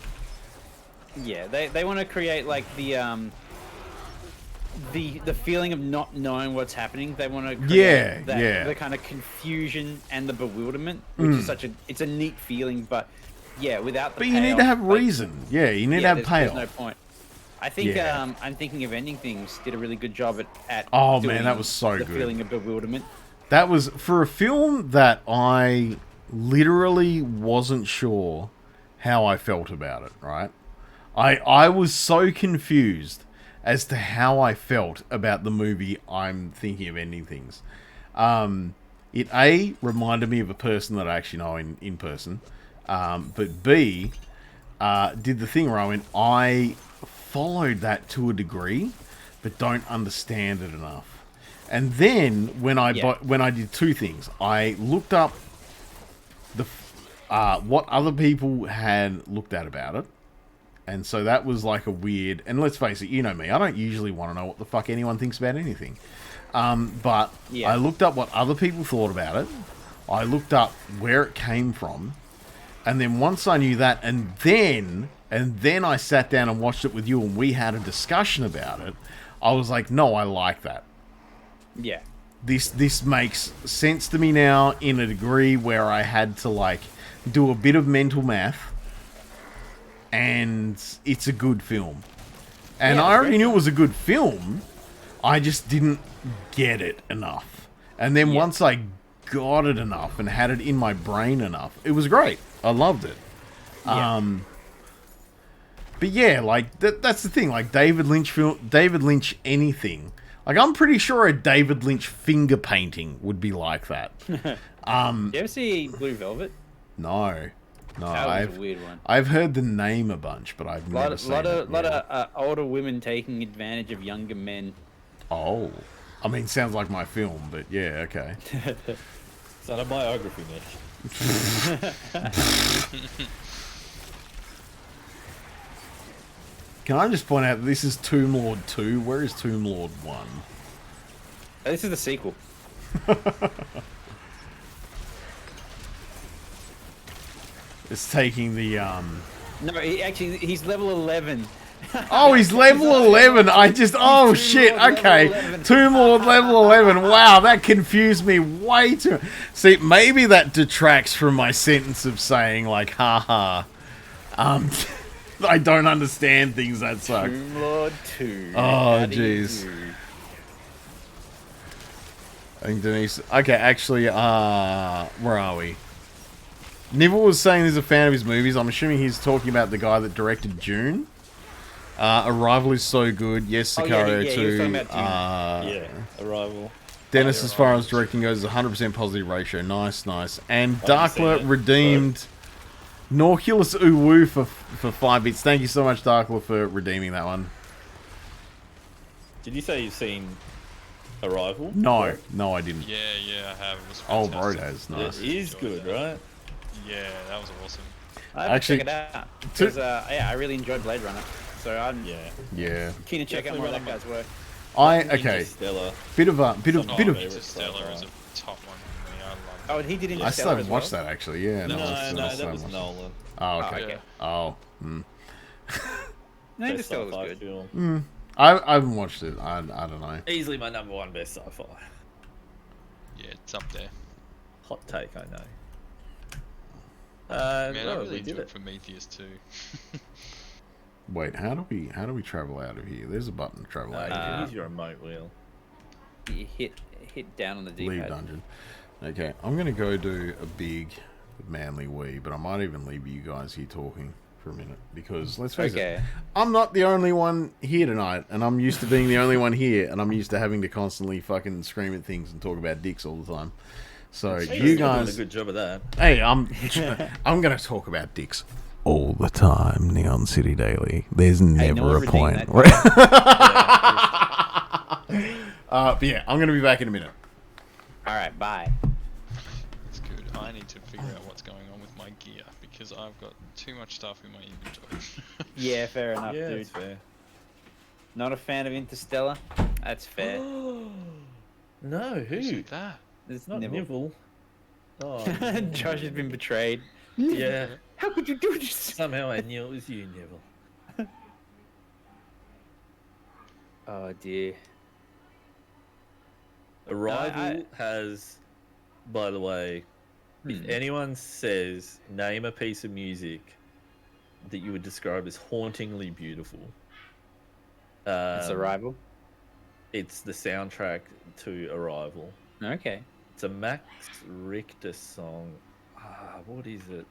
Yeah, they want to create like the feeling of not knowing what's happening. They want to create the kind of confusion and the bewilderment, which is it's a neat feeling, but without the payoff, you need to have reason. You need to have payoff. There's no point. I think I'm thinking of Ending Things did a really good job at oh man, that was so the good. Feeling of bewilderment. That was for a film that I literally wasn't sure how I felt about it, right? I was so confused as to how I felt about the movie I'm thinking of Ending Things. It A, reminded me of a person that I actually know in person, but B, did the thing where I went, I followed that to a degree, but don't understand it enough. And then when I did two things, I looked up what other people had looked at about it, and so that was like a weird. And let's face it, you know me, I don't usually want to know what the fuck anyone thinks about anything. But I looked up what other people thought about it. I looked up where it came from, and then once I knew that, and then I sat down and watched it with you, and we had a discussion about it. I was like, no, I like that. Yeah. This makes sense to me now in a degree where I had to like do a bit of mental math, and it's a good film. And I already knew it was a good film. I just didn't get it enough. And then once I got it enough and had it in my brain enough, it was great. I loved it. But yeah, like that's the thing. Like David Lynch anything. Like I'm pretty sure a David Lynch finger painting would be like that. You ever see Blue Velvet? No. That was a weird one. I've heard the name a bunch, but I've never seen it. A lot of older women taking advantage of younger men. Oh. I mean, sounds like my film, but yeah, okay. It's not a biography, Mitch. Can I just point out that this is Tomb Lord 2? Where is Tomb Lord 1? This is the sequel. It's taking the, No, he's level 11. Oh, he's level 11. Oh, shit. Okay. Tomb Lord level 11. Wow, that confused me way too. See, maybe that detracts from my sentence of saying, like, haha. I don't understand things that suck. Tomb Lord 2. Oh, jeez. I think Denise... Okay, actually, where are we? Nibble was saying he's a fan of his movies. I'm assuming he's talking about the guy that directed Dune. Arrival is so good. Yes, Sicario too. He was talking about Dune. Arrival. Dennis, as far as directing goes, is 100% positive ratio. Nice. And Darkler redeemed Norculus Uwu for 5 bits. Thank you so much, Darkler, for redeeming that one. Did you say you've seen Arrival? No, I didn't. Yeah, I have. It was Oh, fantastic. bro, that's nice. It is good, right? Yeah, that was awesome. I have to check it out. Because, I really enjoyed Blade Runner. So I'm Yeah. keen to check out more of that guy's work. Okay. Interstellar. Bit of Interstellar is a top one for me. I love that. Oh, he did Interstellar I still haven't as well? watched that actually. Yeah. No, I that still was haven't watched it. Nolan. Oh, okay. okay. Oh. No, Interstellar was Sci-fi good. film. I haven't watched it. I don't know. Easily my number one best sci-fi. Yeah, it's up there. Hot take, I know. Man, well, I really we did enjoyed it. Prometheus too. Wait, how do we travel out of here? There's a button to travel out of Use your remote wheel. You hit down on the here. Leave D-pad. dungeon. Okay, I'm gonna go do a big manly wee, but I might even leave you guys here talking for a minute because let's face it, I'm not the only one here tonight, and I'm used to being the only one here, and I'm used to having to constantly fucking scream at things and talk about dicks all the time. So you guys doing a good job of that. Hey, I'm gonna talk about dicks all the time. Neon City Daily. There's never a point. But yeah, I'm gonna be back in a minute. All right, bye. It's good. I need to figure out what's going on with my gear because I've got too much stuff in my inventory. Yeah, fair enough, Yeah, dude. that's fair. Not a fan of Interstellar. That's fair. No, who? Who's that? It's Not Nibble. Oh, Josh has been betrayed. yeah. How could you do this? Somehow I knew it was you, Nibble. Oh dear. Arrival has, by the way, if anyone says name a piece of music that you would describe as hauntingly beautiful, It's Arrival. it's the soundtrack to Arrival. Okay. It's a Max Richter song. What is it?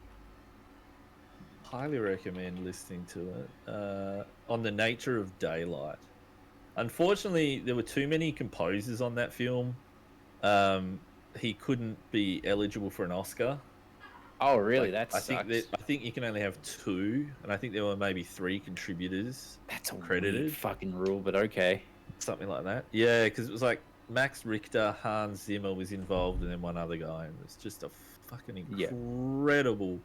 Highly recommend listening to it. On the Nature of Daylight. Unfortunately, there were too many composers on that film. He couldn't be eligible for an Oscar. Oh, really? Like, That sucks. I think you can only have 2, and I think there were maybe 3 contributors. That's a credited. weird fucking rule, but okay. Something like that. Yeah, because it was like Max Richter, Hans Zimmer was involved, and then one other guy, and it's just a fucking incredible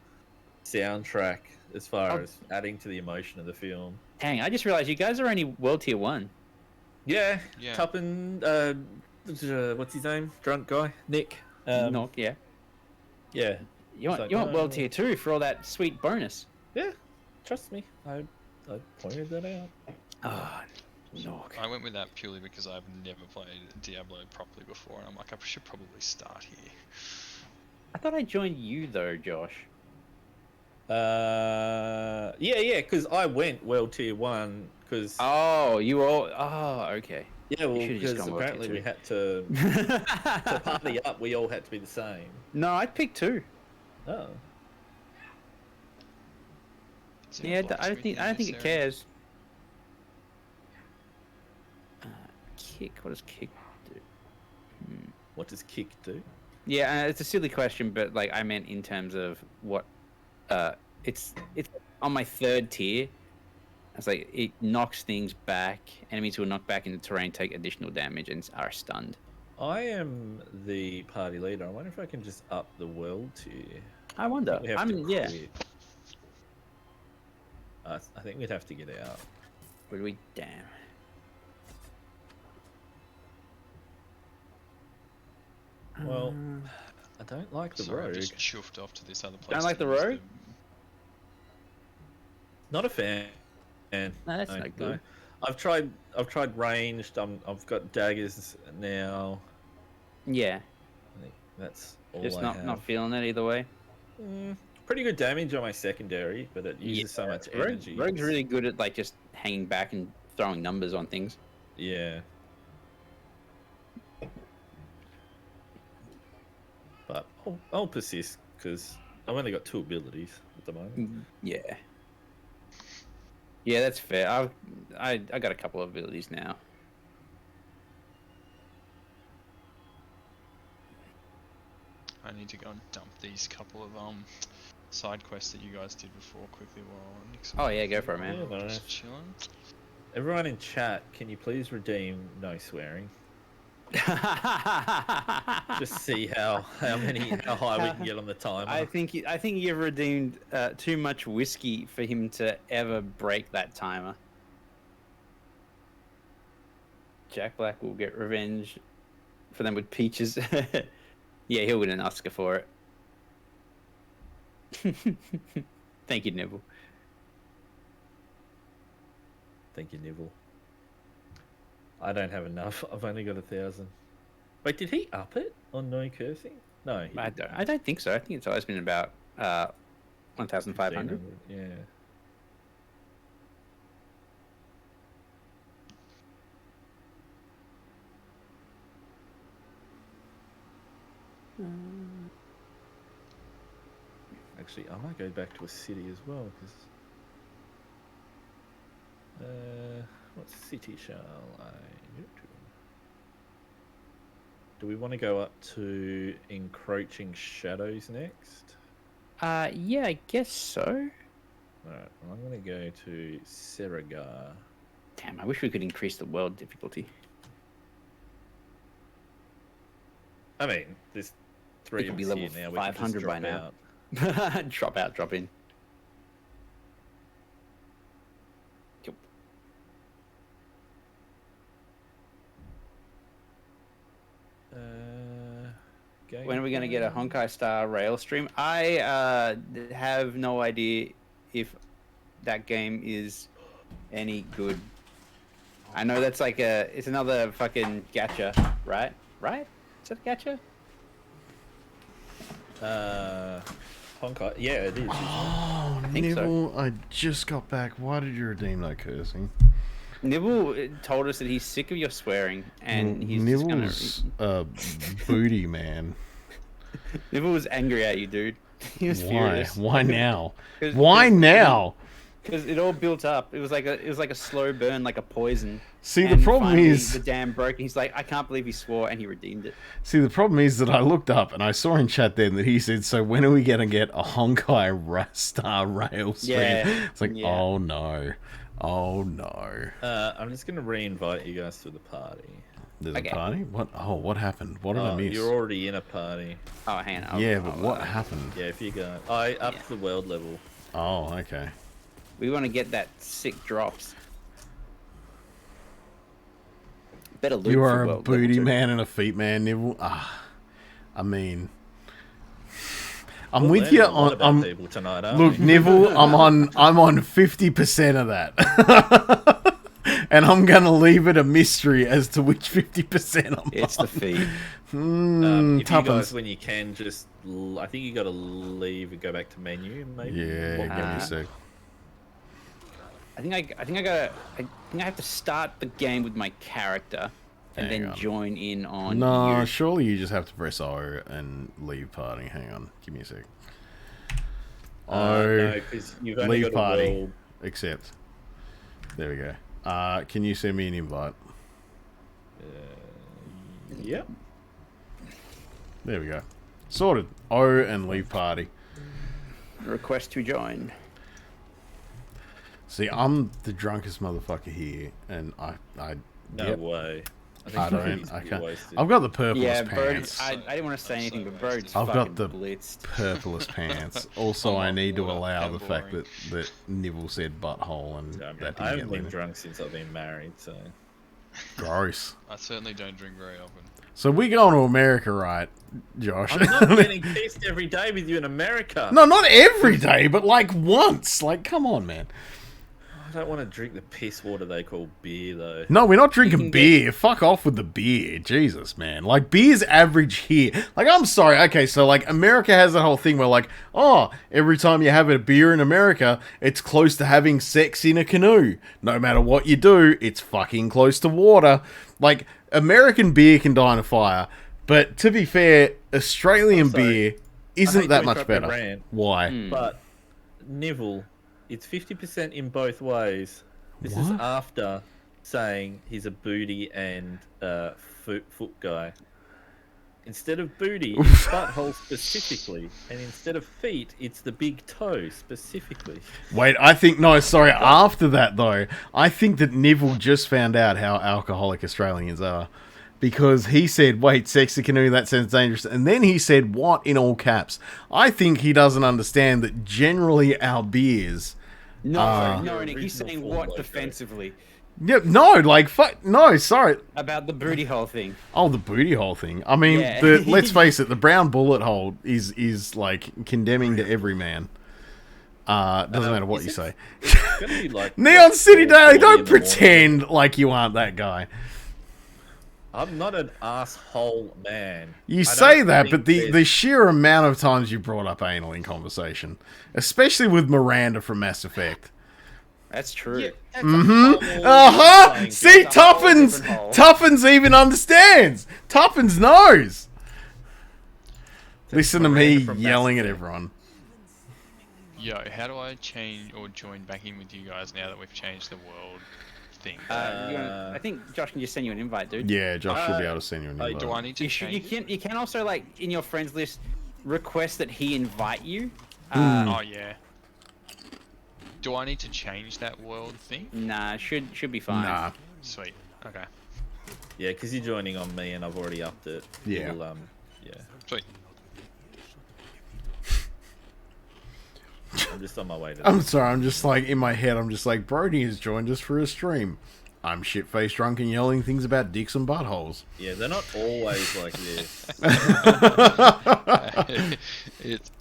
soundtrack as far as adding to the emotion of the film. Dang, I just realized you guys are only World Tier 1. Yeah, Yeah. Tuppen, what's his name? Drunk guy? Nick. No, yeah. Yeah. You want World Tier 2 for all that sweet bonus. Yeah, trust me. I pointed that out. Oh, no. I went with that purely because I've never played Diablo properly before, and I'm like, I should probably start here. I thought I joined you though, Josh. Yeah, because I went World Tier 1, because... Oh, you were all... Oh, okay. Yeah, well, You should've just because gone World apparently Tier we 2. had to party up, we all had to be the same. No, I'd pick 2. Oh. Seems Yeah, like I don't think it necessary. cares. Kick. What does kick do? What does kick do? Yeah, it's a silly question, but like I meant in terms of what. It's on my 3rd tier. It's like it knocks things back. Enemies who are knocked back into terrain take additional damage and are stunned. I am the party leader. I wonder if I can just up the world tier. I wonder. We have I to mean, yeah. quit. I think we'd have to get out. Would we? Damn. Well, I don't like the Sorry, I rogue. just chuffed off to this other place. Don't like to the use rogue? Not a fan. No, that's not good. I've tried ranged. I've got daggers now. Yeah. I think that's all Just I not have. not feeling it either way. Pretty good damage on my secondary, but it uses so much energy. Rogue's really good at like just hanging back and throwing numbers on things. Yeah. But I'll persist because I've only got 2 abilities at the moment. Yeah. Yeah, that's fair. I got a couple of abilities now. I need to go and dump these couple of side quests that you guys did before quickly while Nick's Oh yeah, go for it, man. Yeah, no. just chilling. Everyone in chat, can you please redeem no swearing? Just see how high we can get on the timer. I think you've redeemed too much whiskey for him to ever break that timer. Jack Black will get revenge for them with peaches. Yeah, he'll win an Oscar for it. Thank you, Neville. Thank you, Neville. I don't have enough. I've only got 1,000. Wait, did he up it on no cursing? No, I don't think so. I think it's always been about 1,500. Yeah. Actually, I might go back to a city as well, because... what city shall I go to? Do we want to go up to Encroaching Shadows next? Yeah, I guess so. Alright, well, I'm going to go to Seragar. Damn, I wish we could increase the world difficulty. I mean, there's 3 of us here now. We 500 by now. Drop out, drop in. When are we going to get a Honkai Star Rail stream? I have no idea if that game is any good. I know that's like it's another fucking gacha, right? Right? Is that a gacha? Honkai, yeah, it is. Oh, Nibble, I just got back. Why did you redeem that cursing? Nibble told us that he's sick of your swearing, and he's Nibble's a booty man. Nibble was angry at you, dude. He was furious. Why now? Why now? Because it all built up. It was like a slow burn, like a poison. See, the problem is the dam broke. And he's like, I can't believe he swore, and he redeemed it. See, the problem is that I looked up and I saw in chat then that he said, "So when are we gonna get a Honkai Star Rail stream?" Yeah. It's like, oh no, oh no. I'm just gonna re-invite you guys to the party. There's a party? What? Oh, what happened? What did I miss? You're already in a party. Oh, hang on. Yeah, but what happened? Yeah, if you go, I upped the world level. Oh, okay. We want to get that sick drops. Better loot. You are a booty man and a feet man, Nibble. I mean, I'm with you on. People tonight, look, Nibble, I'm on 50% of that, and I'm gonna leave it a mystery as to which 50% I'm. It's the feet. If you guys, when you can, just I think you got to leave and go back to menu, maybe. Yeah, give me a sec. I think I have to start the game with my character and then join in on. No, surely you just have to press O and leave party. Hang on, give me a sec. No, because you've only leave got party. World... Accept. There we go. Can you send me an invite? Yep. There we go. Sorted. O and leave party. Request to join. See, I'm the drunkest motherfucker here, and I no way. I can't. I've got the purplest pants. I didn't want to say anything, but Bird's I've got the blitzed. purplest pants. Also, I need to allow the fact that Nibble said butthole and that I haven't been drunk since I've been married, so. Gross. I certainly don't drink very often. So we going to America, right, Josh? I'm not getting pissed every day with you in America. No, not every day, but like once. Like, come on, man. I don't want to drink the piss water they call beer, though. No, we're not drinking beer. Fuck off with the beer. Jesus, man. Like, beer's average here. Like, I'm sorry. Okay, so, like, America has that whole thing where, like, oh, every time you have a beer in America, it's close to having sex in a canoe. No matter what you do, it's fucking close to water. Like, American beer can die in a fire. But, to be fair, Australian beer isn't that much better. Why? But, Neville... It's 50% in both ways. This is after saying he's a booty and foot guy. Instead of booty, it's butthole specifically. And instead of feet, it's the big toe specifically. Wait, I think... No, sorry. After that, though, I think that Neville just found out how alcoholic Australians are. Because he said, wait, sexy canoe, that sounds dangerous. And then he said, what, in all caps? I think he doesn't understand that generally our beers... No, Nick, he's saying what defensively. Yeah, no, like, fuck, no, sorry. About the booty hole thing. Oh, the booty hole thing. I mean, Yeah. let's face it, the brown bullet hole is like condemning to every man. Doesn't matter what you say. Like Neon City Daily, don't 4:40 pretend like you aren't that guy. I'm not an asshole man. You I say don't that, think but the there's- sheer amount of times you brought up anal in conversation, especially with Miranda from Mass Effect. That's true. See, Tuffins even understands. Tuffins knows. Listen to me yelling at everyone. Yo, how do I change or join back in with you guys now that we've changed the world thing? I think Josh can just send you an invite, dude. Yeah, Josh should be able to send you an invite. Do I need to change? You can also, like, in your friends list, request that he invite you. Oh yeah. Do I need to change that world thing? Nah, should be fine. Nah. Sweet. Okay. Yeah, because you're joining on me and I've already upped it. Yeah. Yeah. Sweet. I'm just on my way to I'm sorry, I'm just like, in my head, I'm just like, Brody has joined us for a stream. I'm shit-faced drunk and yelling things about dicks and buttholes. Yeah, they're not always like this.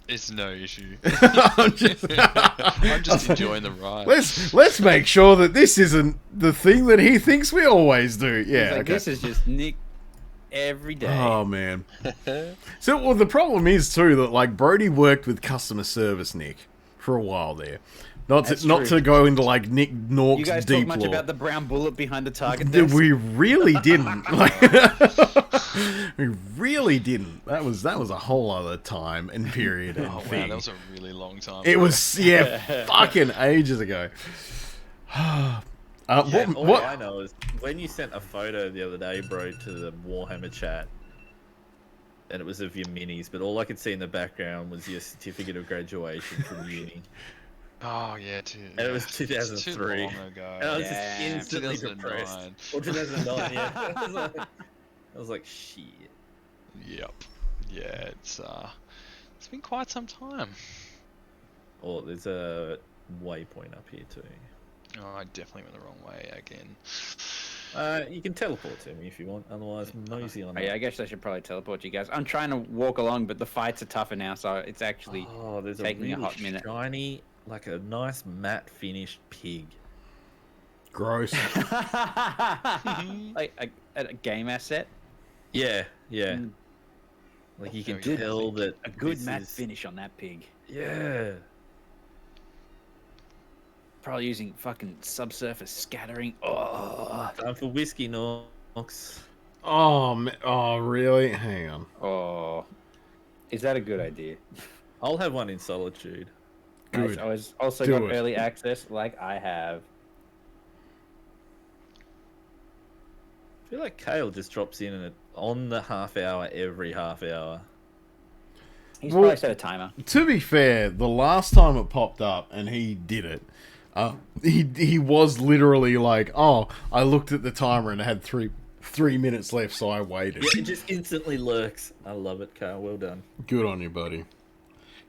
It's no issue. I'm just enjoying the ride. Let's make sure that this isn't the thing that he thinks we always do. Yeah, Like, okay. this is just Nick every day. Oh man. So, well, the problem is too that like Brody worked with customer service, Nick, for a while there. Not to go into like Nick Norks You guys deep talk much lore. about the brown bullet behind the target desk? We really didn't. Like, we really didn't. That was a whole other time and period and Oh thing. wow, that was a really long time. It was fucking ages ago. All I know is when you sent a photo the other day, bro, to the Warhammer chat, and it was of your minis, but all I could see in the background was your certificate of graduation from uni. Oh yeah, dude. And it was It's too 2003. long ago. And I was just instantly 2009. depressed. Or 2009, yeah. I was like, shit. Yep. Yeah, it's been quite some time. Oh, there's a waypoint up here too. Oh, I definitely went the wrong way again. You can teleport to me if you want, otherwise mosey on. Oh, yeah, I guess I should probably teleport you guys. I'm trying to walk along, but the fights are tougher now, so it's actually there's taking a a hot minute. shiny, like a nice matte finished pig. Gross. Like a game asset. Yeah. Like you can tell that a good this matte is- finish on that pig. Yeah. Probably using fucking subsurface scattering. Oh, time for whiskey, Norks. Oh, really? Hang on. Oh, is that a good idea? I'll have one in solitude. Good. I was also Do got it. early access, like I have. I feel like Kale just drops in on the half hour every half hour. He's Well, probably set a timer. To be fair, the last time it popped up and he did it, he was literally like, "Oh, I looked at the timer and it had three minutes left, so I waited." Yeah, it just instantly lurks. I love it, Kale. Well done. Good on you, buddy.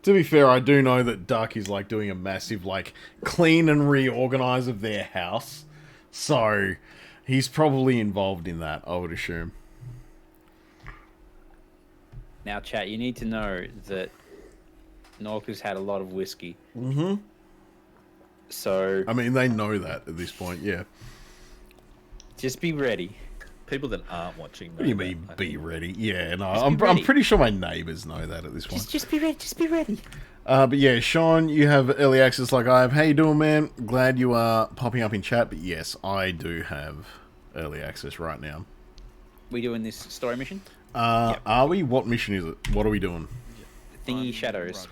To be fair, I do know that Duck is like doing a massive like clean and reorganize of their house, so he's probably involved in that, I would assume. Now, chat, you need to know that Nork has had a lot of whiskey. Mm-hmm. So I mean, they know that at this point, yeah. just be ready. People that aren't watching. What do you mean, be ready? Yeah, no, Just I'm be ready. pretty sure my neighbours know that at this point. Just be ready. Just be ready. But yeah, Sean, you have early access like I have. How you doing, man? Glad you are popping up in chat. But yes, I do have early access right now. We doing this story mission? Are we? What mission is it? What are we doing? Thingy Shadows.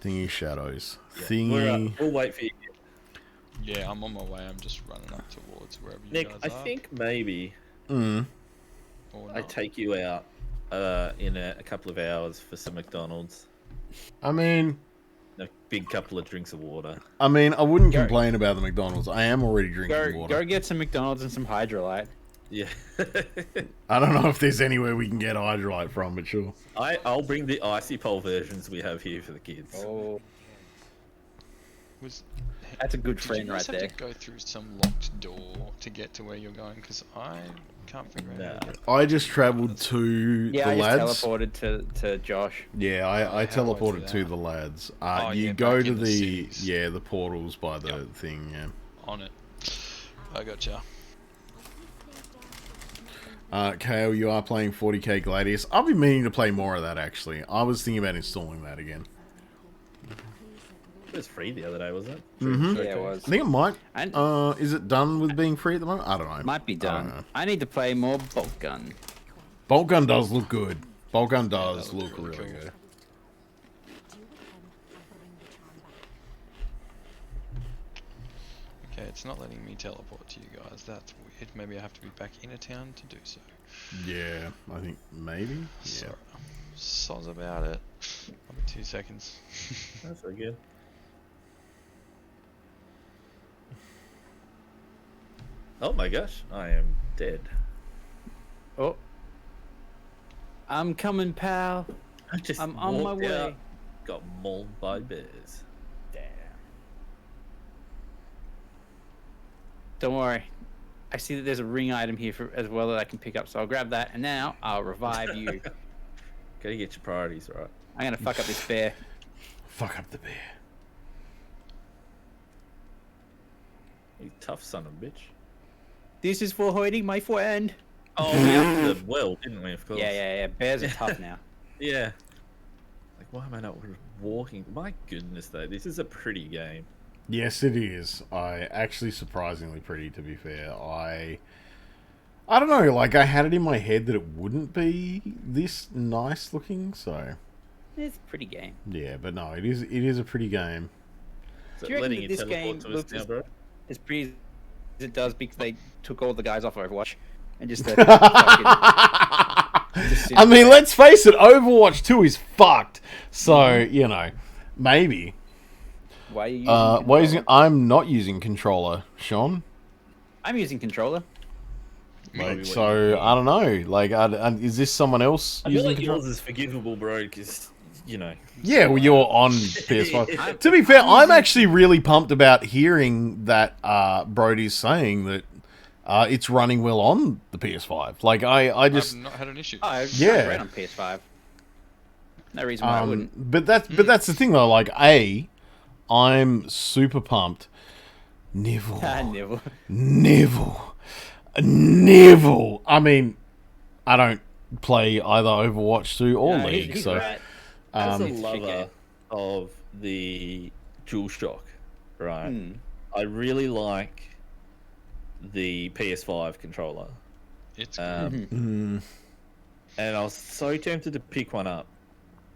Thingy Shadows. Yeah. Thingy. We'll wait for you. Yeah, I'm on my way. I'm just running up towards wherever you Nick, guys I are. think maybe Or I not. take you out in a couple of hours for some McDonald's. I mean, A big couple of drinks of water. I wouldn't complain about the McDonald's. I am already drinking water. Go get some McDonald's and some Hydrolite. Yeah. I don't know if there's anywhere we can get hydrolite from, but sure. I'll bring the icy pole versions we have here for the kids. Oh. That's a good Did friend you guys right have there. to go through some locked door to get to where you're going? Because I can't figure out. How to get I just travelled to Yeah, the I lads. just teleported to Josh. Yeah, I how do I teleported do to that? the lads. Oh, You yeah, go back to in the the cities. the portals by the thing. Yeah. On it. I gotcha. Kale, you are playing 40k Gladius. I've been meaning to play more of that actually. I was thinking about installing that again. It was free the other day, wasn't it? Mhm. Yeah, it was. I think it might. And Is it done with being free at the moment? I don't know. might be I don't done. know. I need to play more bolt gun. Bolt gun does look good. Bolt gun does that looks look really really cool. good. Okay, it's not letting me teleport to you guys. That's weird. Maybe I have to be back in a town to do so. Yeah, I think maybe. Yeah. So, soz about it. I'll be 2 seconds. That's so good. Oh my gosh, I am dead. Oh. I'm coming, pal. I'm on my walked way. out, got mauled by bears. Damn. Don't worry. I see that there's a ring item here as well that I can pick up, so I'll grab that, and now I'll revive you. Gotta get your priorities right. I'm gonna fuck up this bear. Fuck up the bear. You tough son of a bitch. This is for hiding my friend. Oh, we upped them well, didn't we? Of course. Yeah. Bears are tough now. Yeah. Like, why am I not walking? My goodness, though, this is a pretty game. Yes, it is. Actually surprisingly pretty, to be fair. I don't know, like I had it in my head that it wouldn't be this nice looking, so It's a pretty game. yeah, but no, it is a pretty game. So Do you reckon letting that you this game teleport to us looks now, bro? as pretty as it does because they took all the guys off Overwatch and just I mean, let's face it, Overwatch 2 is fucked. So, you know, maybe. Why are you using I'm not using controller, Sean. I'm using controller. Like, so I don't know. Like, is this someone else I feel using like controller? yours is forgivable, bro, because, you know. Yeah, well, you're on PS5. To be fair, I'm actually really pumped about hearing that Brody's saying that it's running well on the PS5. Like, I just... I've not had an issue. Oh, I've Yeah. ran on PS5. No reason why I wouldn't. But that's the thing though. Like, I'm super pumped. Neville. Neville. I mean, I don't play either Overwatch 2 or No, League, he's so right. As a It's a shit lover game. of the DualShock, right? Hmm. I really like the PS5 controller. It's and I was so tempted to pick one up.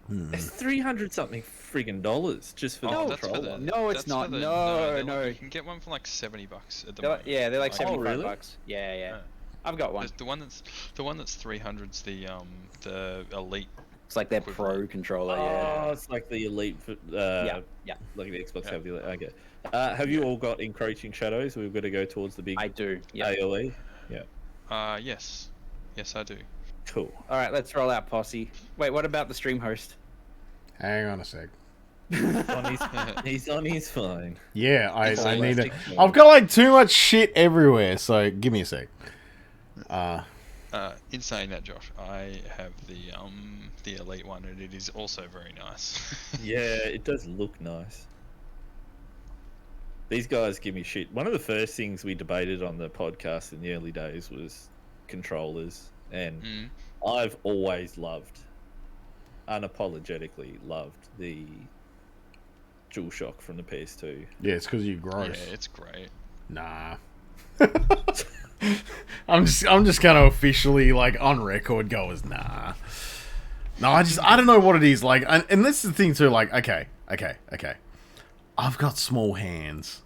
It's $300 something friggin' dollars just for the that's for controller. the, No, it's that's not. for the, No, no. You can get one for like $70 at the They're, moment. yeah, they're like Like, 75 really? bucks. Yeah. I've got one. The one that's 300's the elite. It's like their pro controller. Yeah. Oh, it's like the Elite. Yeah. Like the Xbox Yeah. have the Elite. Okay. Have you all got encroaching shadows? We've got to go towards the big I do. Yeah. AOE. Yeah. Yes, I do. Cool. All right, let's roll out posse. Wait, what about the stream host? hang on a sec. He's on his phone. Yeah, I need it. Plastic I've got like too much shit everywhere, so give me a sec. In saying that, Josh, I have the elite one, and it is also very nice. Yeah, it does look nice. These guys give me shit. One of the first things we debated on the podcast in the early days was controllers, and I've always unapologetically loved the DualShock from the PS2. Yeah, it's because you're gross. Yeah, it's great. Nah. I'm just gonna officially, like, on record go as nah. No, I don't know what it is, like, and this is the thing too, like, okay. I've got small hands,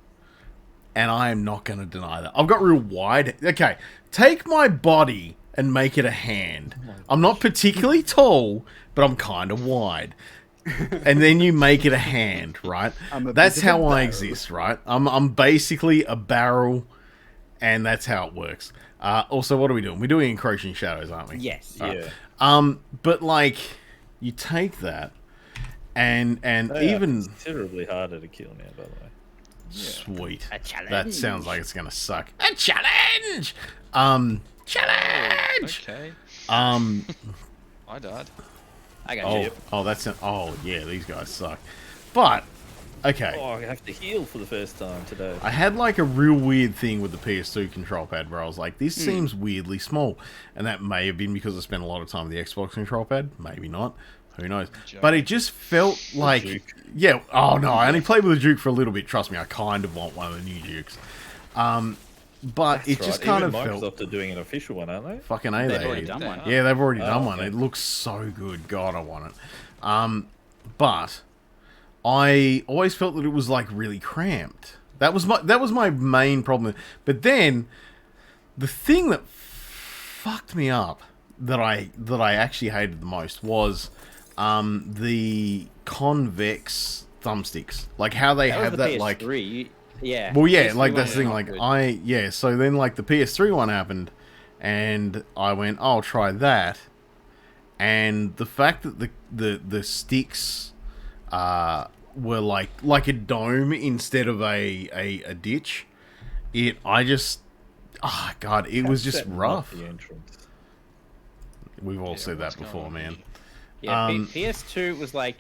and I am not gonna deny that. I've got real wide, okay, take my body and make it a hand. I'm not particularly tall, but I'm kind of wide. And then you make it a hand, right? That's how I exist, right? I'm basically a barrel, and that's how it works. Also, what are we doing? We're doing encroaching shadows, aren't we? Yes. Yeah. But like, you take that, and They are even considerably harder to kill now, by the way. Sweet. A challenge. That sounds like it's gonna suck. A challenge. Challenge. Okay. I died. I got you. Oh, that's an. Oh, yeah, these guys suck. But okay. Oh, I have to heal for the first time today. I had like a real weird thing with the PS2 control pad where I was like, this seems weirdly small. And that may have been because I spent a lot of time with the Xbox control pad. Maybe not. Who knows? But it just felt like... Yeah. Oh, no. I only played with the Duke for a little bit. Trust me, I kind of want one of the new Dukes. But it just kind of felt... Microsoft are doing an official one, aren't they? Fucking A, They've already done one. Yeah, they've already done one. It looks so good. God, I want it. But... I always felt that it was like really cramped. That was my main problem. But then the thing that fucked me up that I actually hated the most was the convex thumbsticks. Like how they have that PS3. like yeah. Well, yeah, PS3 like that's the thing. not Like good. So then like the PS3 one happened, and I went, I'll try that. And the fact that the sticks were like a dome instead of a ditch. I just God, it was just rough. The entrance. We've all said that before, man. Yeah, PS2 was like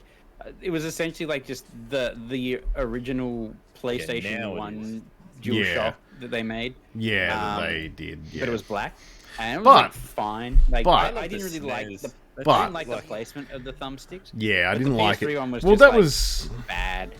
it was essentially like just the original PlayStation 1 DualShock that they made. Yeah, that they did. Yeah. But it was black. And it was like fine. Like I didn't really like the I didn't like the placement of the thumbsticks. Yeah, I didn't like it. One was well, just that like was bad.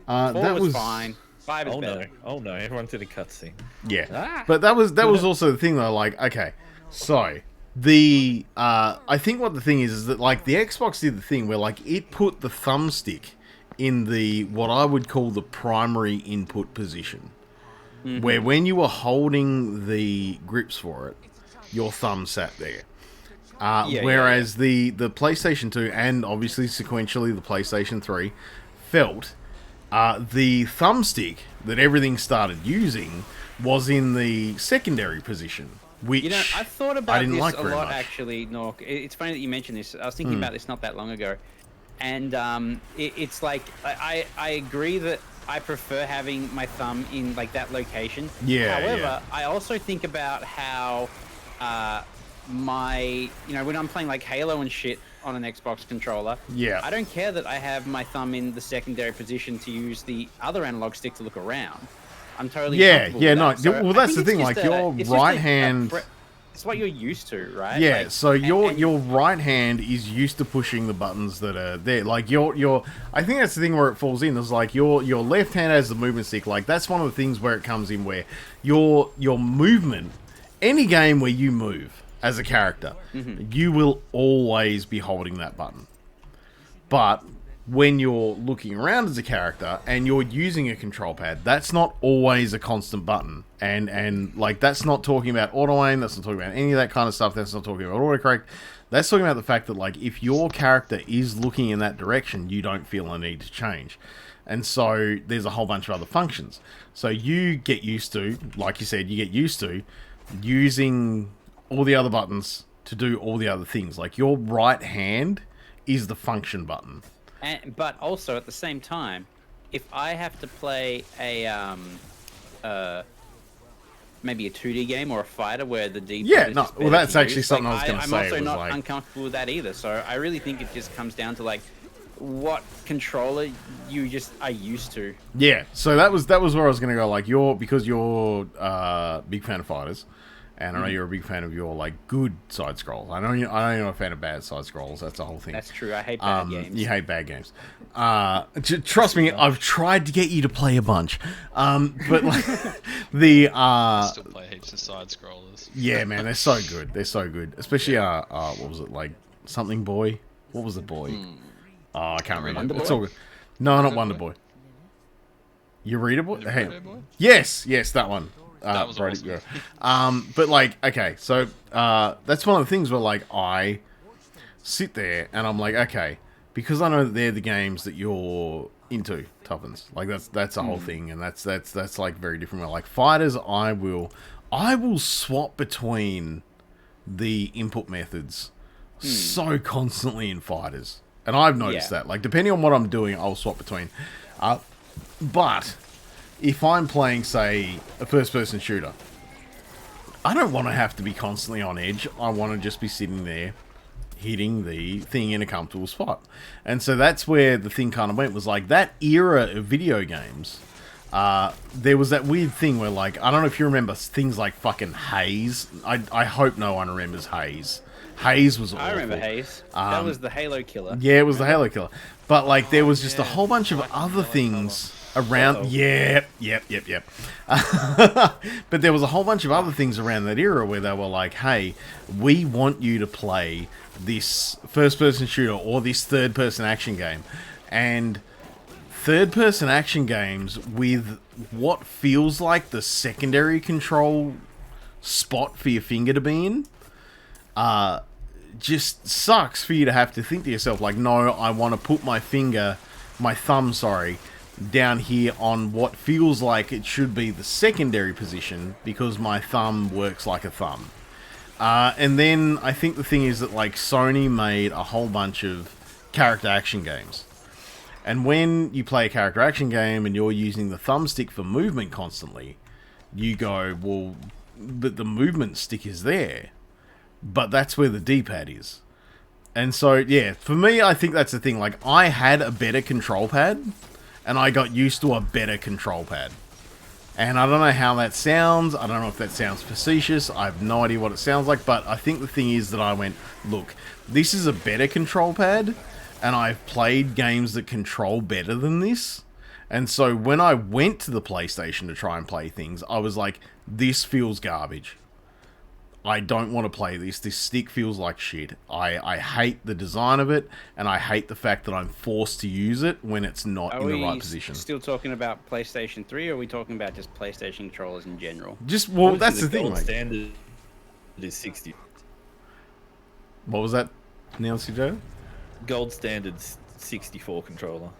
4 that was fine. 5 is better. Oh no! Everyone's in a cutscene. Yeah, but that was also the thing though. Like, okay, so the I think what the thing is that like the Xbox did the thing where like it put the thumbstick in the what I would call the primary input position, where when you were holding the grips for it, your thumb sat there. Whereas the PlayStation 2 and obviously sequentially the PlayStation 3 felt the thumbstick that everything started using was in the secondary position, which I've thought about this like a lot much. actually, Nork. It's funny that you mentioned this. I was thinking about this not that long ago, and it's like I agree that I prefer having my thumb in like that location. Yeah. However, I also think about how when I'm playing like Halo and shit on an Xbox controller, I don't care that I have my thumb in the secondary position to use the other analog stick to look around. I'm totally comfortable with that. So well, that's the thing. Like your right hand, it's what you're used to, right? Yeah. Like, so your right hand is used to pushing the buttons that are there. Like your I think that's the thing where it falls in. Is like your left hand has the movement stick. Like that's one of the things where it comes in where your movement, any game where you move as a character, you will always be holding that button. But when you're looking around as a character and you're using a control pad, that's not always a constant button. And like that's not talking about auto aim, that's not talking about any of that kind of stuff, that's not talking about autocorrect. That's talking about the fact that like if your character is looking in that direction, you don't feel a need to change. And so there's a whole bunch of other functions. So you get used to, like you said, you get used to using all the other buttons to do all the other things. Like your right hand is the function button. But also at the same time, if I have to play a maybe a 2D game or a fighter where the D-pad is just better that's to actually use, something I was going to say. I'm also not like... uncomfortable with that either. So I really think it just comes down to like what controller you just are used to. Yeah, so that was where I was going to go. Like because you're a big fan of fighters. And I know you're a big fan of your like good side scrolls. I know you're a fan of bad side scrolls. That's the whole thing. That's true. I hate bad games. You hate bad games. Trust me, I've tried to get you to play a bunch. But like I still play heaps of side scrollers. Yeah, man, they're so good. They're so good. Especially what was it like? Something Boy. What was the boy? Oh, I can't remember. It's all good. No, not Wonder Boy. Eureka Boy. Hey, yes, that one. That was Brody, awesome. But like, okay, so that's one of the things where like I sit there and I'm like, okay, because I know that they're the games that you're into, Tuppence. Like that's the whole thing, and that's like very different. Like fighters, I will swap between the input methods so constantly in fighters, and I've noticed that. Like depending on what I'm doing, I'll swap between. But if I'm playing, say, a first-person shooter, I don't want to have to be constantly on edge. I want to just be sitting there hitting the thing in a comfortable spot. And so that's where the thing kind of went, was like that era of video games. There was that weird thing where, like, I don't know if you remember things like fucking Haze. I hope no one remembers Haze. Haze was awful. I remember Haze. That was the Halo killer. Yeah, it was the Halo killer. But, like, there was just a whole bunch of other things around. Yep. But there was a whole bunch of other things around that era where they were like, hey, we want you to play this first-person shooter or this third-person action game. And third-person action games with what feels like the secondary control spot for your finger to be in, just sucks for you to have to think to yourself, like, no, I want to put my thumb, down here on what feels like it should be the secondary position because my thumb works like a thumb. And then I think the thing is that, like, Sony made a whole bunch of character action games. And when you play a character action game and you're using the thumbstick for movement constantly, you go, well, but the movement stick is there. But that's where the D-pad is. And so, yeah, for me, I think that's the thing. Like, I had a better control pad, and I got used to a better control pad. And I don't know how that sounds. I don't know if that sounds facetious. I have no idea what it sounds like. But I think the thing is that I went, look, this is a better control pad, and I've played games that control better than this. And so when I went to the PlayStation to try and play things, I was like, this feels garbage. I don't want to play this. This stick feels like shit. I hate the design of it, and I hate the fact that I'm forced to use it when it's not in the right position. Are we still talking about PlayStation 3, or are we talking about just PlayStation controllers in general? Just, well, that's the thing, gold mate. Standard is 60. What was that, Nancy Joe? Gold standard's 64 controller.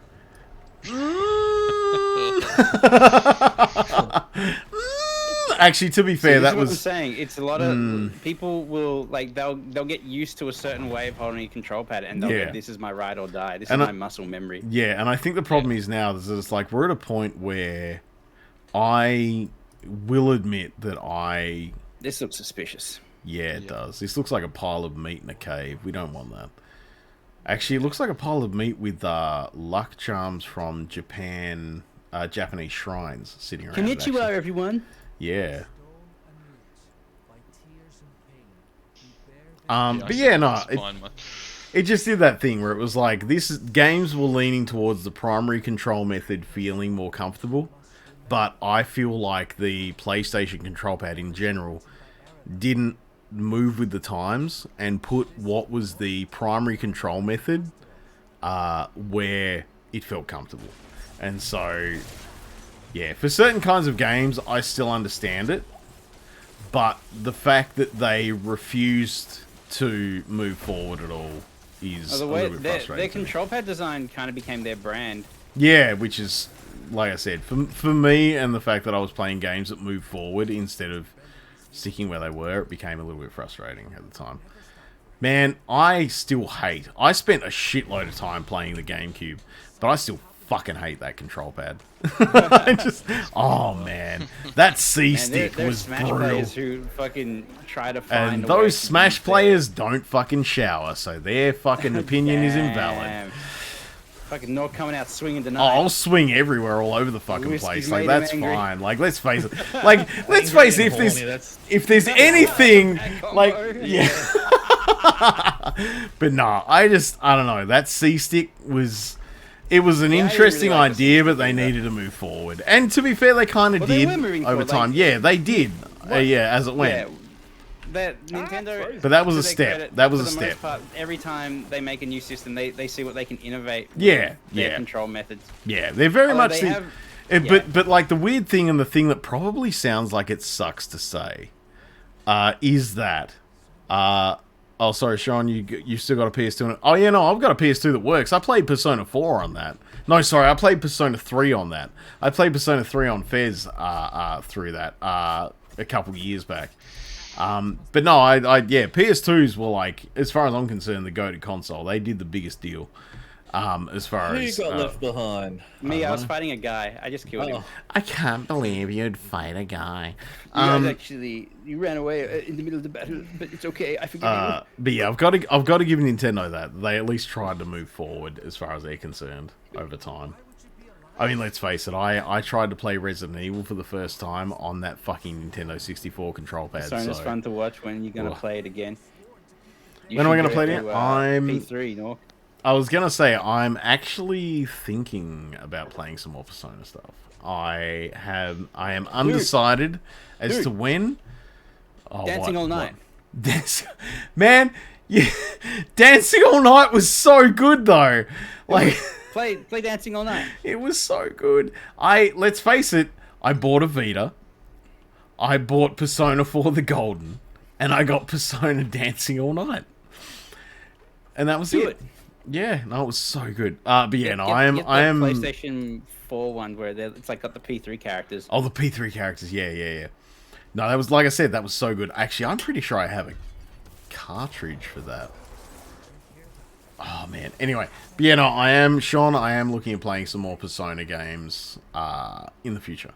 Actually, to be fair, that was what I'm saying. It's a lot of people will, like, they'll get used to a certain way of holding a control pad, and they'll go, this is my ride or die. This is my muscle memory. Yeah, and I think the problem is now is that it's like we're at a point where I will admit that this looks suspicious. Yeah, it does. This looks like a pile of meat in a cave. We don't want that. Actually, it looks like a pile of meat with luck charms from Japan, Japanese shrines sitting around. Konnichiwa, everyone. Yeah. But yeah, no, it just did that thing where it was like games were leaning towards the primary control method feeling more comfortable, but I feel like the PlayStation control pad in general didn't move with the times and put what was the primary control method where it felt comfortable. And so, yeah, for certain kinds of games, I still understand it. But the fact that they refused to move forward at all is a little bit frustrating. Their control pad design kind of became their brand. Yeah, which is, like I said, for me and the fact that I was playing games that moved forward instead of sticking where they were, it became a little bit frustrating at the time. Man, I still hate... I spent a shitload of time playing the GameCube, but I still fucking hate that control pad. Oh man, that C-stick was Smash brutal. Players who fucking try to find and those Smash players don't fucking shower, so their fucking opinion is invalid. Fucking not coming out swinging tonight. Oh, I'll swing everywhere, all over the fucking place. Like, that's fine. Like, let's face it. Like, let's face it. If there's anything, like, yeah. But nah, I don't know. That C-stick was... It was an interesting idea, but they needed to move forward. And to be fair, they kind of did over time. Yeah, they did. Yeah, as it went. That Nintendo, but that was a step. That was a step. Most part, every time they make a new system, they see what they can innovate. Yeah, with their control methods. Yeah, they're very much. But like the weird thing and the thing that probably sounds like it sucks to say, is that. Oh, sorry, Sean. You still got a PS2? Oh yeah, no, I've got a PS2 that works. I played Persona 4 on that. No, sorry, I played Persona 3 on that. I played Persona 3 on Fez through that a couple of years back. But no, yeah, PS2s were like, as far as I'm concerned, the go-to console. They did the biggest deal. As far Who as got left behind? Me, I was fighting a guy. I just killed him. I can't believe you'd fight a guy. You guys actually, you ran away in the middle of the battle, but it's okay. I forgive you. But yeah, I've got to give Nintendo that they at least tried to move forward as far as they're concerned over time. I mean, let's face it. I tried to play Resident Evil for the first time on that fucking Nintendo 64 control pad. It's fun to watch. When you're gonna play it again? When am I gonna play it? I'm P3, Nork. I was gonna say I'm actually thinking about playing some more Persona stuff. I am undecided as to when. Oh, Dancing all night. Man, yeah, Dancing All Night was so good though. Like play Dancing All Night. It was so good. Let's face it, I bought a Vita. I bought Persona 4 the Golden, and I got Persona Dancing All Night. And that was it. Yeah, no, it was so good. But yeah, I am PlayStation 4 one where it's like got the P3 characters. Oh, the P3 characters. Yeah. No, that was, like I said, that was so good. Actually, I'm pretty sure I have a cartridge for that. Oh man. Anyway, but yeah, no, I am looking at playing some more Persona games in the future.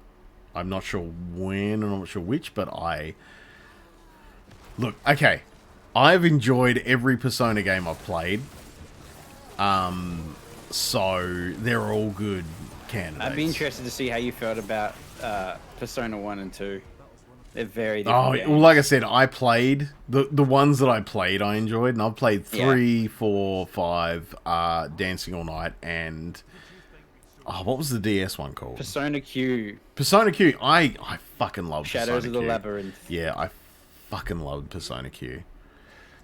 I'm not sure when, and I'm not sure which, but look, okay. I've enjoyed every Persona game I've played. So they're all good candidates. I'd be interested to see how you felt about Persona 1 and 2. They're very different games. Well, like I said, I played the ones that I played. I enjoyed, and I've played 3, 4, 5, Dancing All Night, and what was the DS one called? Persona Q. Persona Q. I fucking love Shadows Persona of the Q. Labyrinth. Yeah, I fucking loved Persona Q.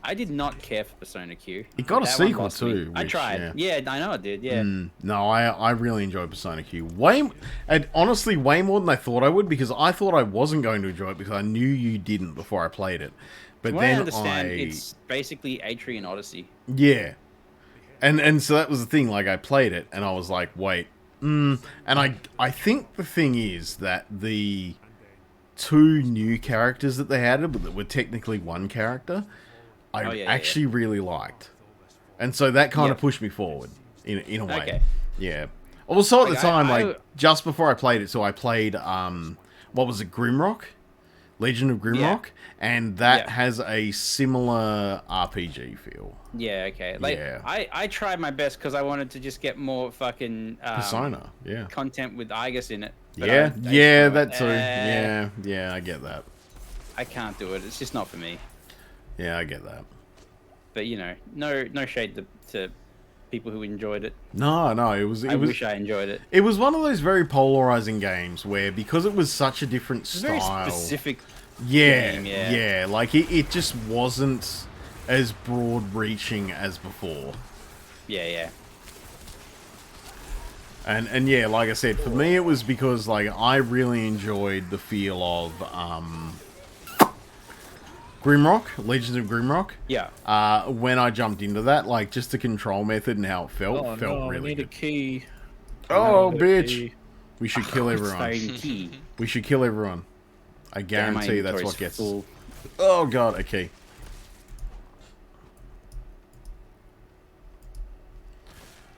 I did not care for Persona Q. It got a sequel too. I tried. Yeah, I know it did. Yeah. No, I really enjoyed Persona Q. Honestly, way more than I thought I would, because I thought I wasn't going to enjoy it because I knew you didn't before I played it. But From then I understand, it's basically Atrian Odyssey. Yeah. And so that was the thing. Like, I played it and I was like, wait. And I think the thing is that the 2 new characters that they added, but that were technically one character, I actually really liked. And so that kind of pushed me forward in a way. Okay. Yeah. Also at the time, just before I played it, so I played, what was it, Grimrock? Legend of Grimrock? Yeah. And that has a similar RPG feel. Yeah, okay. I tried my best because I wanted to just get more fucking Persona, content with Igus in it. That too. Yeah, I get that. I can't do it. It's just not for me. Yeah, I get that. But no shade to people who enjoyed it. No, it was. I wish I enjoyed it. It was one of those very polarizing games where, because it was such a different style, very specific. Game, yeah. Like it just wasn't as broad-reaching as before. Yeah. And yeah, like I said, for me it was because I really enjoyed the feel of Grimrock, Legends of Grimrock. Yeah. When I jumped into that, just the control method and how it felt really good. A key. Oh, bitch! We should kill everyone. We should kill everyone. I guarantee that's what gets us. Oh god, a key.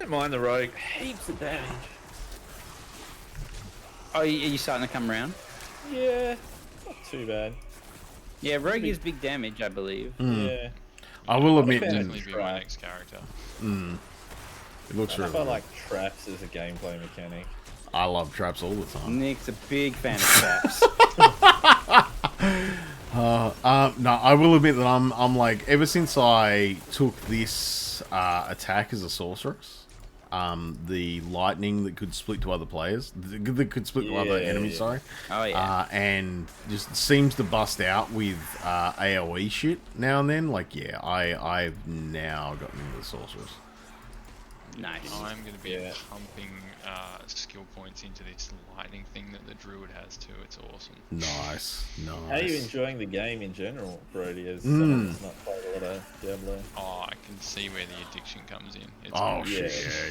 Don't mind the rogue. Heaps of damage. Oh, are you starting to come around? Yeah, not too bad. Yeah, rogue is big damage, I believe. Yeah. I will admit. Definitely be my next character. It looks really good. I like traps as a gameplay mechanic. I love traps all the time. Nick's a big fan of traps. No, I will admit that I'm ever since I took this attack as a sorceress, the lightning that could split to other players, that could split to other enemies, sorry. Oh yeah. And just seems to bust out with AoE shit now and then. I've now gotten into the sorceress. Nice. I'm going to be pumping skill points into this lightning thing that the druid has too. It's awesome. Nice. How are you enjoying the game in general, Brody? As someone that's not played a lot of Diablo. Oh, I can see where the addiction comes in. It's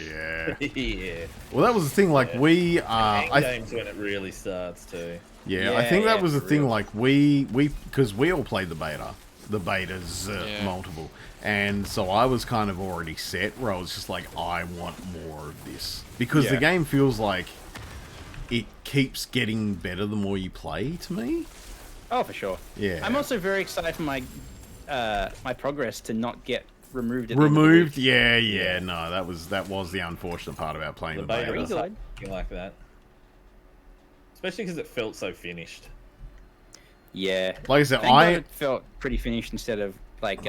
yeah. Yeah. Well, that was the thing. We games when it really starts too. Yeah, I think that was the thing. We because we all played the beta. the betas multiple. And so I was kind of already set where I was just like, I want more of this. Because the game feels like it keeps getting better the more you play, to me. Oh, for sure. Yeah. I'm also very excited for my my progress to not get removed. Removed? Yeah. No, that was the unfortunate part about playing the beta. beta. Was something like that. Especially because it felt so finished. Yeah. Like I said, Thank God it felt pretty finished instead of like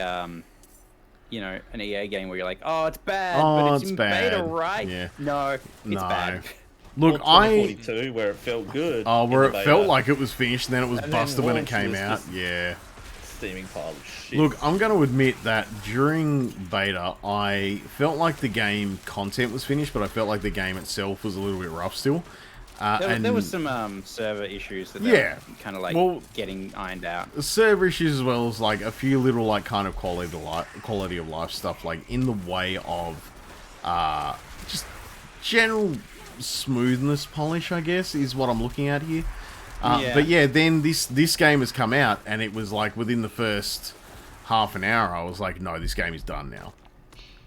you know, an EA game where you're like, oh, it's bad, but it's in beta, right? Yeah. No, it's bad. Look, or 2042, where it felt good. Oh, where it felt like it was finished, and then it was busted when it came out. Yeah. Steaming pile of shit. Look, I'm going to admit that during beta, I felt like the game content was finished, but I felt like the game itself was a little bit rough still. There was some server issues that they were kind of like getting ironed out. Server issues as well as like a few little like kind of quality of life stuff, like in the way of just general smoothness polish, I guess, is what I'm looking at here. But yeah, then this game has come out, and it was like within the first half an hour, I was like, no, this game is done now.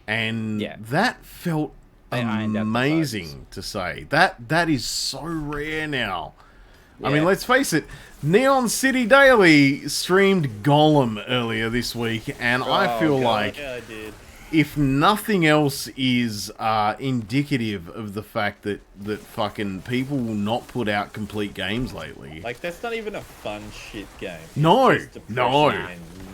And that felt amazing to say. That is so rare now. I mean, let's face it, Neon City Daily streamed Golem earlier this week, and I feel like if nothing else is indicative of the fact that fucking people will not put out complete games lately. Like, that's not even a fun shit game. No, it's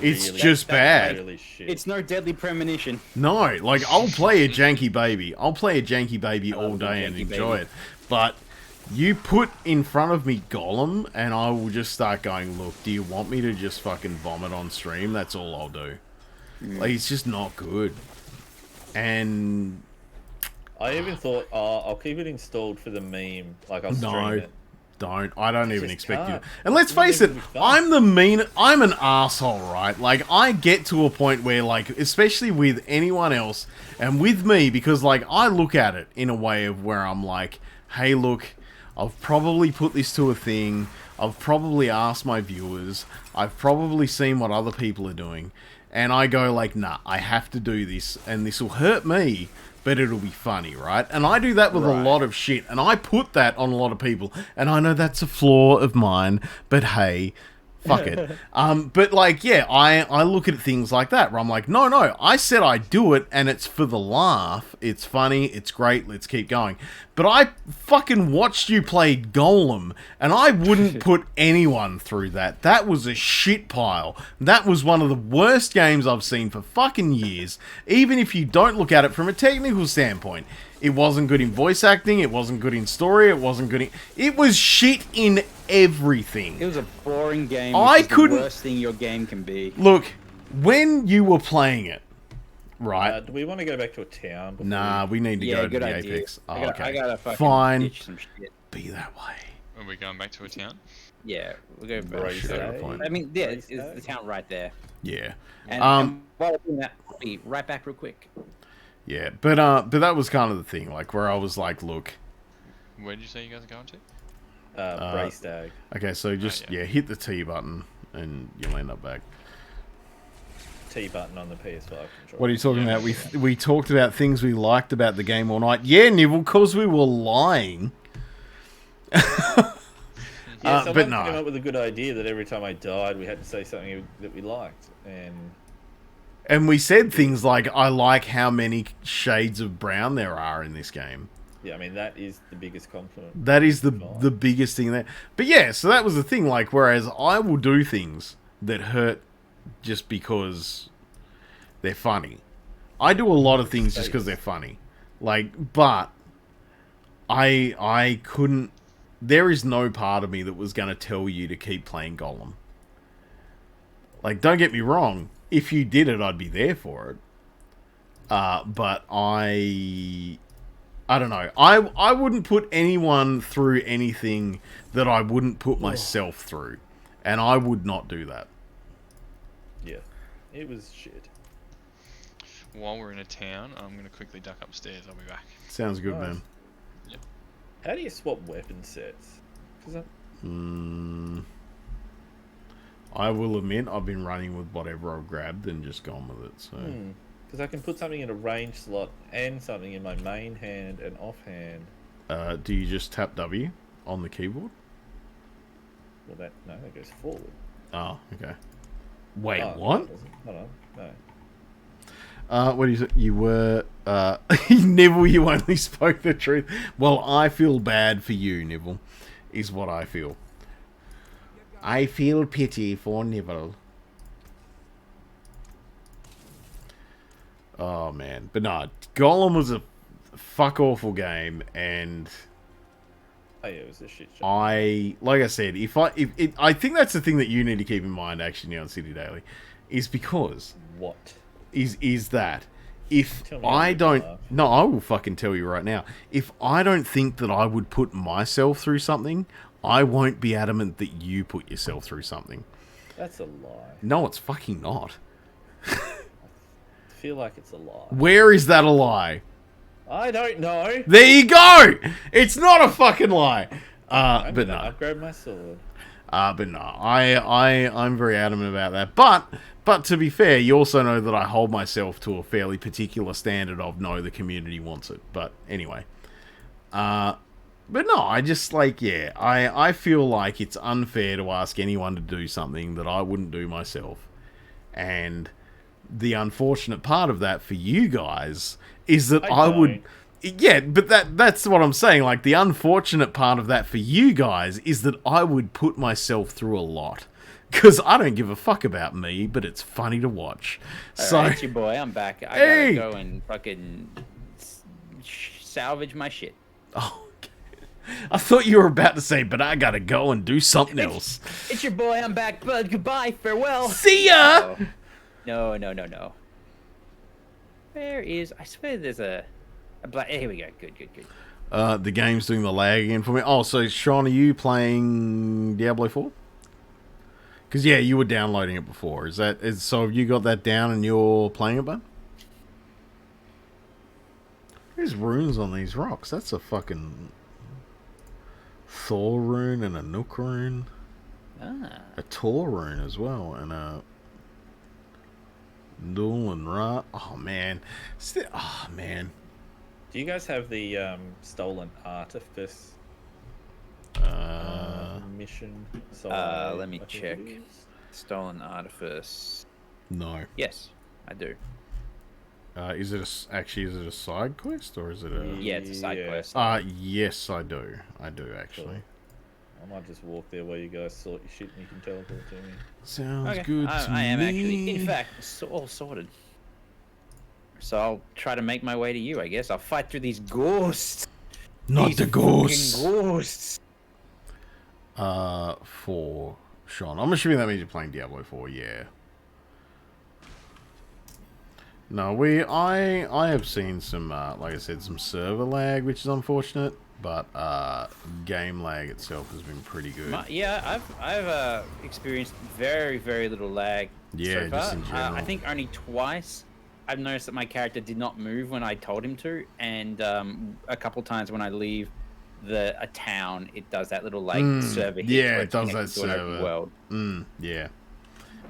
it's just bad. Really shit. It's no Deadly Premonition. No, like, I'll play a janky baby. I'll play a janky baby all day and enjoy it. But you put in front of me Golem, and I will just start going, look, do you want me to just fucking vomit on stream? That's all I'll do. Like, it's just not good. And I even thought, I'll keep it installed for the meme. Like, I'll stream it. Don't. I don't even expect you to. And let's face it, I'm an asshole, right? Like, I get to a point where, like, especially with anyone else, and with me, because, like, I look at it in a way of where I'm like, hey, look, I've probably put this to a thing. I've probably asked my viewers. I've probably seen what other people are doing. And I go like, nah, I have to do this, and this will hurt me, but it'll be funny, right? And I do that with a lot of shit, and I put that on a lot of people, and I know that's a flaw of mine, but hey, fuck it. But like, yeah, I look at things like that, where I'm like, no, I said I'd do it, and it's for the laugh, it's funny, it's great, let's keep going. But I fucking watched you play Golem, and I wouldn't put anyone through that. That was a shit pile. That was one of the worst games I've seen for fucking years, even if you don't look at it from a technical standpoint. It wasn't good in voice acting, it wasn't good in story, it wasn't good in... It was shit in everything. It was a boring game, which is the worst thing your game can be. Look, when you were playing it, right? Do we want to go back to a town? Nah, we need to go to the Apex. Oh, I gotta fucking fine. ditch some shit. Be that way. Are we going back to a town? Yeah, we'll go back. I mean, yeah, it's the town right there. Yeah. And while we're doing that, I'll be right back real quick. Yeah, but that was kind of the thing, like, where I was like, look. Where did you say you guys are going to? Braystag. Okay, so just, hit the T button, and you'll end up back. T button on the PS5 controller. What are you talking about? We talked about things we liked about the game all night. Yeah, Nibble, because we were lying. Someone came up with a good idea that every time I died, we had to say something that we liked, and we said things like, I like how many shades of brown there are in this game. Yeah, I mean, that is the biggest compliment. That is the biggest thing there. But yeah, so that was the thing, like, whereas I will do things that hurt just because they're funny. I do a lot of things just because they're funny. Like, but I couldn't... There is no part of me that was going to tell you to keep playing Golem. Like, don't get me wrong. If you did it, I'd be there for it. But I don't know. I wouldn't put anyone through anything that I wouldn't put myself through. And I would not do that. Yeah. It was shit. While we're in a town, I'm going to quickly duck upstairs. I'll be back. Sounds good, man. Yep. How do you swap weapon sets? I will admit I've been running with whatever I've grabbed and just gone with it. So. Because I can put something in a range slot and something in my main hand and offhand. Do you just tap W on the keyboard? Well, that goes forward. Oh, okay. Wait, what? Hold on, no. What do you say? You were, Nibble, you only spoke the truth. Well, I feel bad for you, Nibble, is what I feel. I feel pity for Nibble. Oh, man. But no, Golem was a fuck-awful game, and... Oh, yeah, it was a shit show. Like I said, I think that's the thing that you need to keep in mind, actually, now on City Daily, is because... What? Is that if I don't... No, I will fucking tell you right now. If I don't think that I would put myself through something, I won't be adamant that you put yourself through something. That's a lie. No, it's fucking not. I feel like it's a lie. Where is that a lie? I don't know. There you go! It's not a fucking lie! But no. Upgrade my sword. But no, I'm very adamant about that. But to be fair, you also know that I hold myself to a fairly particular standard of no, the community wants it. But anyway. But no, I just I feel like it's unfair to ask anyone to do something that I wouldn't do myself. And the unfortunate part of that for you guys is that I would... Yeah, but that's what I'm saying. Like, the unfortunate part of that for you guys is that I would put myself through a lot. Because I don't give a fuck about me, but it's funny to watch. Alright, it's your boy. I'm back. I gotta go and fucking salvage my shit. Oh, okay. I thought you were about to say, but I gotta go and do something else. It's your boy. I'm back, bud. Goodbye. Farewell. See ya! No. Where is... I swear there's a black... Here we go. Good. The game's doing the lag again for me. Oh, so Sean, are you playing Diablo 4? Because, yeah, you were downloading it before. So have you got that down and you're playing it, bud? There's runes on these rocks. That's a fucking Thor rune and a Nook rune. A Tor rune as well. And a Duel and Ra. Oh, man. Man. Do you guys have the Stolen Artifice mission? Let me check. Stolen Artifice. No. Yes, I do. Is it a side quest or is it a? Yeah, it's a side quest. Yes, I do. I do actually. Cool. I might just walk there while you guys sort your shit and you can teleport to me. Sounds good to me. I am actually, in fact, all sorted. So I'll try to make my way to you, I guess. I'll fight through these ghosts. Not the ghosts. Ghosts. For Sean, I'm assuming that means you're playing Diablo 4. Yeah. No, I have seen some, like I said, some server lag, which is unfortunate. But game lag itself has been pretty good. I've experienced very, very little lag. Yeah, so far. just in general. I think only twice I've noticed that my character did not move when I told him to, and a couple times when I leave a town, it does that little server hit. Yeah, it does that server. World. Yeah,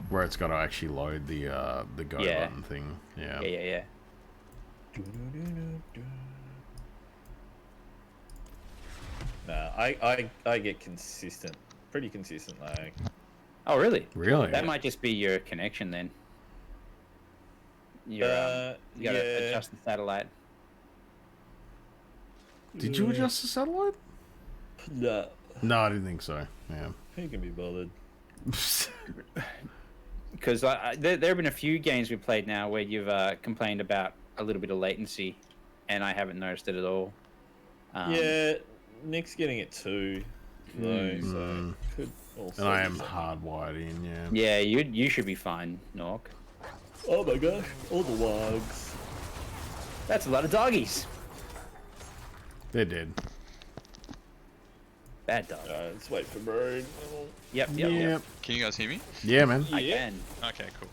where it's got to actually load the go button thing. Yeah. Nah, I get pretty consistent lag. Oh, really? Really? That might just be your connection then. You gotta adjust the satellite. Did you adjust the satellite? No. No, I didn't think so. Yeah. Who can be bothered? Because there have been a few games we've played now where you've complained about a little bit of latency, and I haven't noticed it at all. Yeah, Nick's getting it too, though, so could also. And I am hardwired in, yeah. Yeah, you should be fine, Nork. Oh my gosh, all the logs. That's a lot of doggies. They're dead. Bad dog. Let's wait for Bird. Yep. Can you guys hear me? Yeah, man. I can. Okay, cool.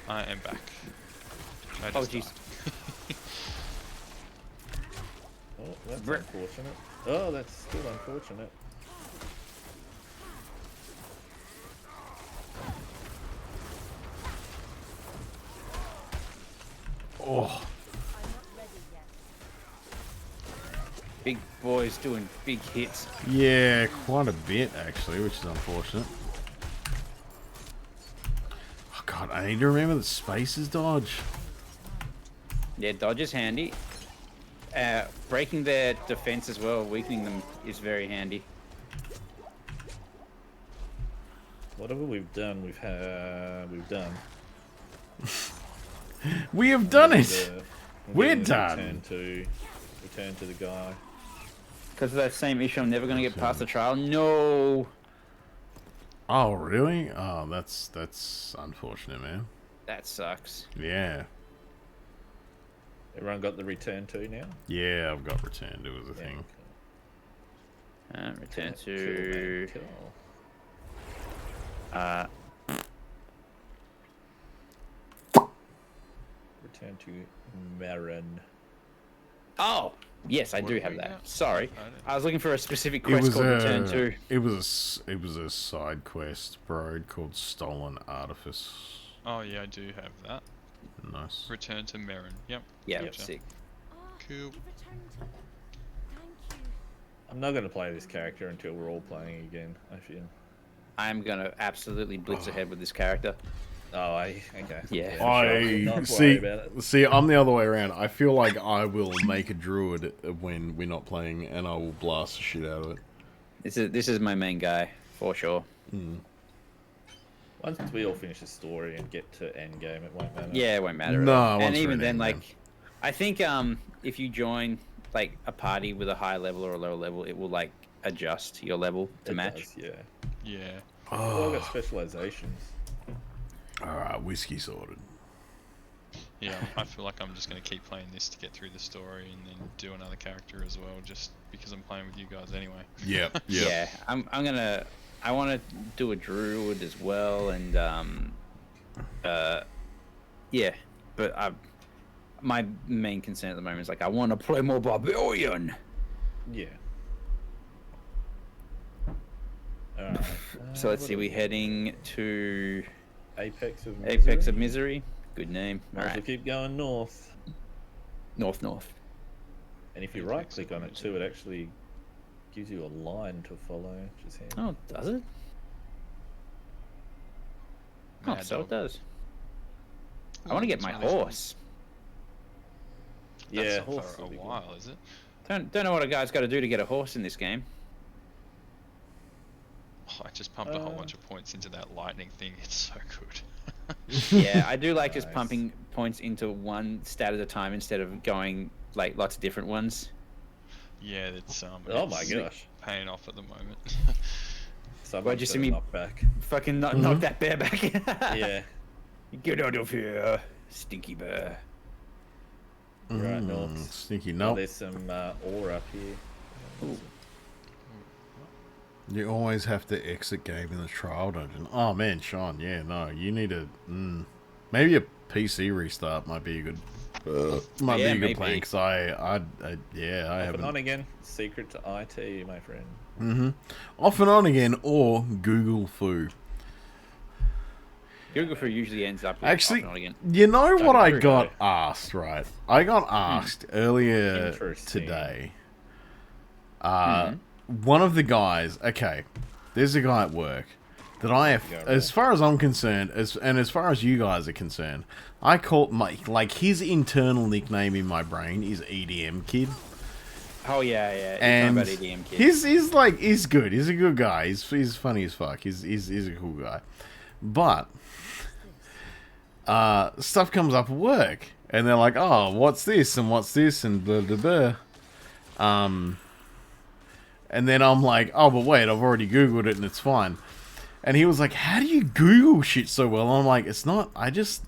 I am back. Oh, jeez. Oh, that's unfortunate. Oh, that's still unfortunate. Oh. Big boys doing big hits. Yeah, quite a bit actually, which is unfortunate. Oh god, I need to remember that spaces dodge. Yeah, dodge is handy. Breaking their defense as well, weakening them is very handy. Whatever we've done, we've done. We have done it. We're done. Return to the guy. Because of that same issue, I'm never going to get past the trial. No. Oh really? Oh, that's unfortunate, man. That sucks. Yeah. Everyone got the return to now? Yeah, I've got return to as a thing. Return to... Return to Marin. Oh! Yes, I do have that. Sorry. I was looking for a specific quest called Return to. It was a side quest, bro, called Stolen Artifice. Oh yeah, I do have that. Nice. Return to Marin. Yep. Yeah, gotcha. sick. Cool. I'm not going to play this character until we're all playing again, I feel. I'm going to absolutely blitz ahead with this character. Oh, okay. Yeah. I see. I'm the other way around. I feel like I will make a druid when we're not playing, and I will blast the shit out of it. This is my main guy for sure. Once we all finish the story and get to end game, it won't matter. Yeah, it won't matter. No, and even then, like, I think if you join like a party with a high level or a low level, it will like adjust your level to match. Does, yeah. Yeah. Well, I've got specializations. Alright, whiskey sorted. Yeah, I feel like I'm just going to keep playing this to get through the story and then do another character as well, just because I'm playing with you guys anyway. Yep. Yeah, I want to do a druid as well, and yeah, but my main concern at the moment is like I want to play more barbarian. Yeah. So let's see, we're heading to Apex of Misery. Apex of Misery. Good name. Might as well keep going north. North. And if you right click on it too, it actually gives you a line to follow, which is handy. Oh, does it? Oh, so it does. I want to get my horse. Yeah, That's horse for a while, is it? Don't know what a guy's got to do to get a horse in this game. Oh, I just pumped a whole bunch of points into that lightning thing. It's so good. Yeah, I do like just pumping points into one stat at a time instead of going like lots of different ones. Yeah, it's oh my gosh, paying off at the moment. Why'd you see me back? Fucking knock that bear back? Yeah. Get out of here, stinky bear. Right, Norks. Sneaky Oh, nope. there's some ore up here. Ooh. You always have to exit game in the trial dungeon. Oh man, Sean, yeah, no, you need to maybe a PC restart might be a good might be a good plan, because I haven't. On again, secret to IT, my friend. Off and on again, or Google foo. Google foo usually ends up with Actually, off and on again. you know what I got asked, right? I got asked earlier today. One of the guys, okay, there's a guy at work that I have, as far as I'm concerned, as far as you guys are concerned, I call my, like, his internal nickname in my brain is EDM Kid. Oh yeah. And about EDM Kid. he's good. He's a good guy. He's funny as fuck. He's a cool guy. But stuff comes up at work, and they're like, "Oh, what's this and what's this and blah blah blah." And then I'm like, "Oh, but wait, I've already Googled it and it's fine." And he was like, "How do you Google shit so well?" And I'm like, "It's not. I just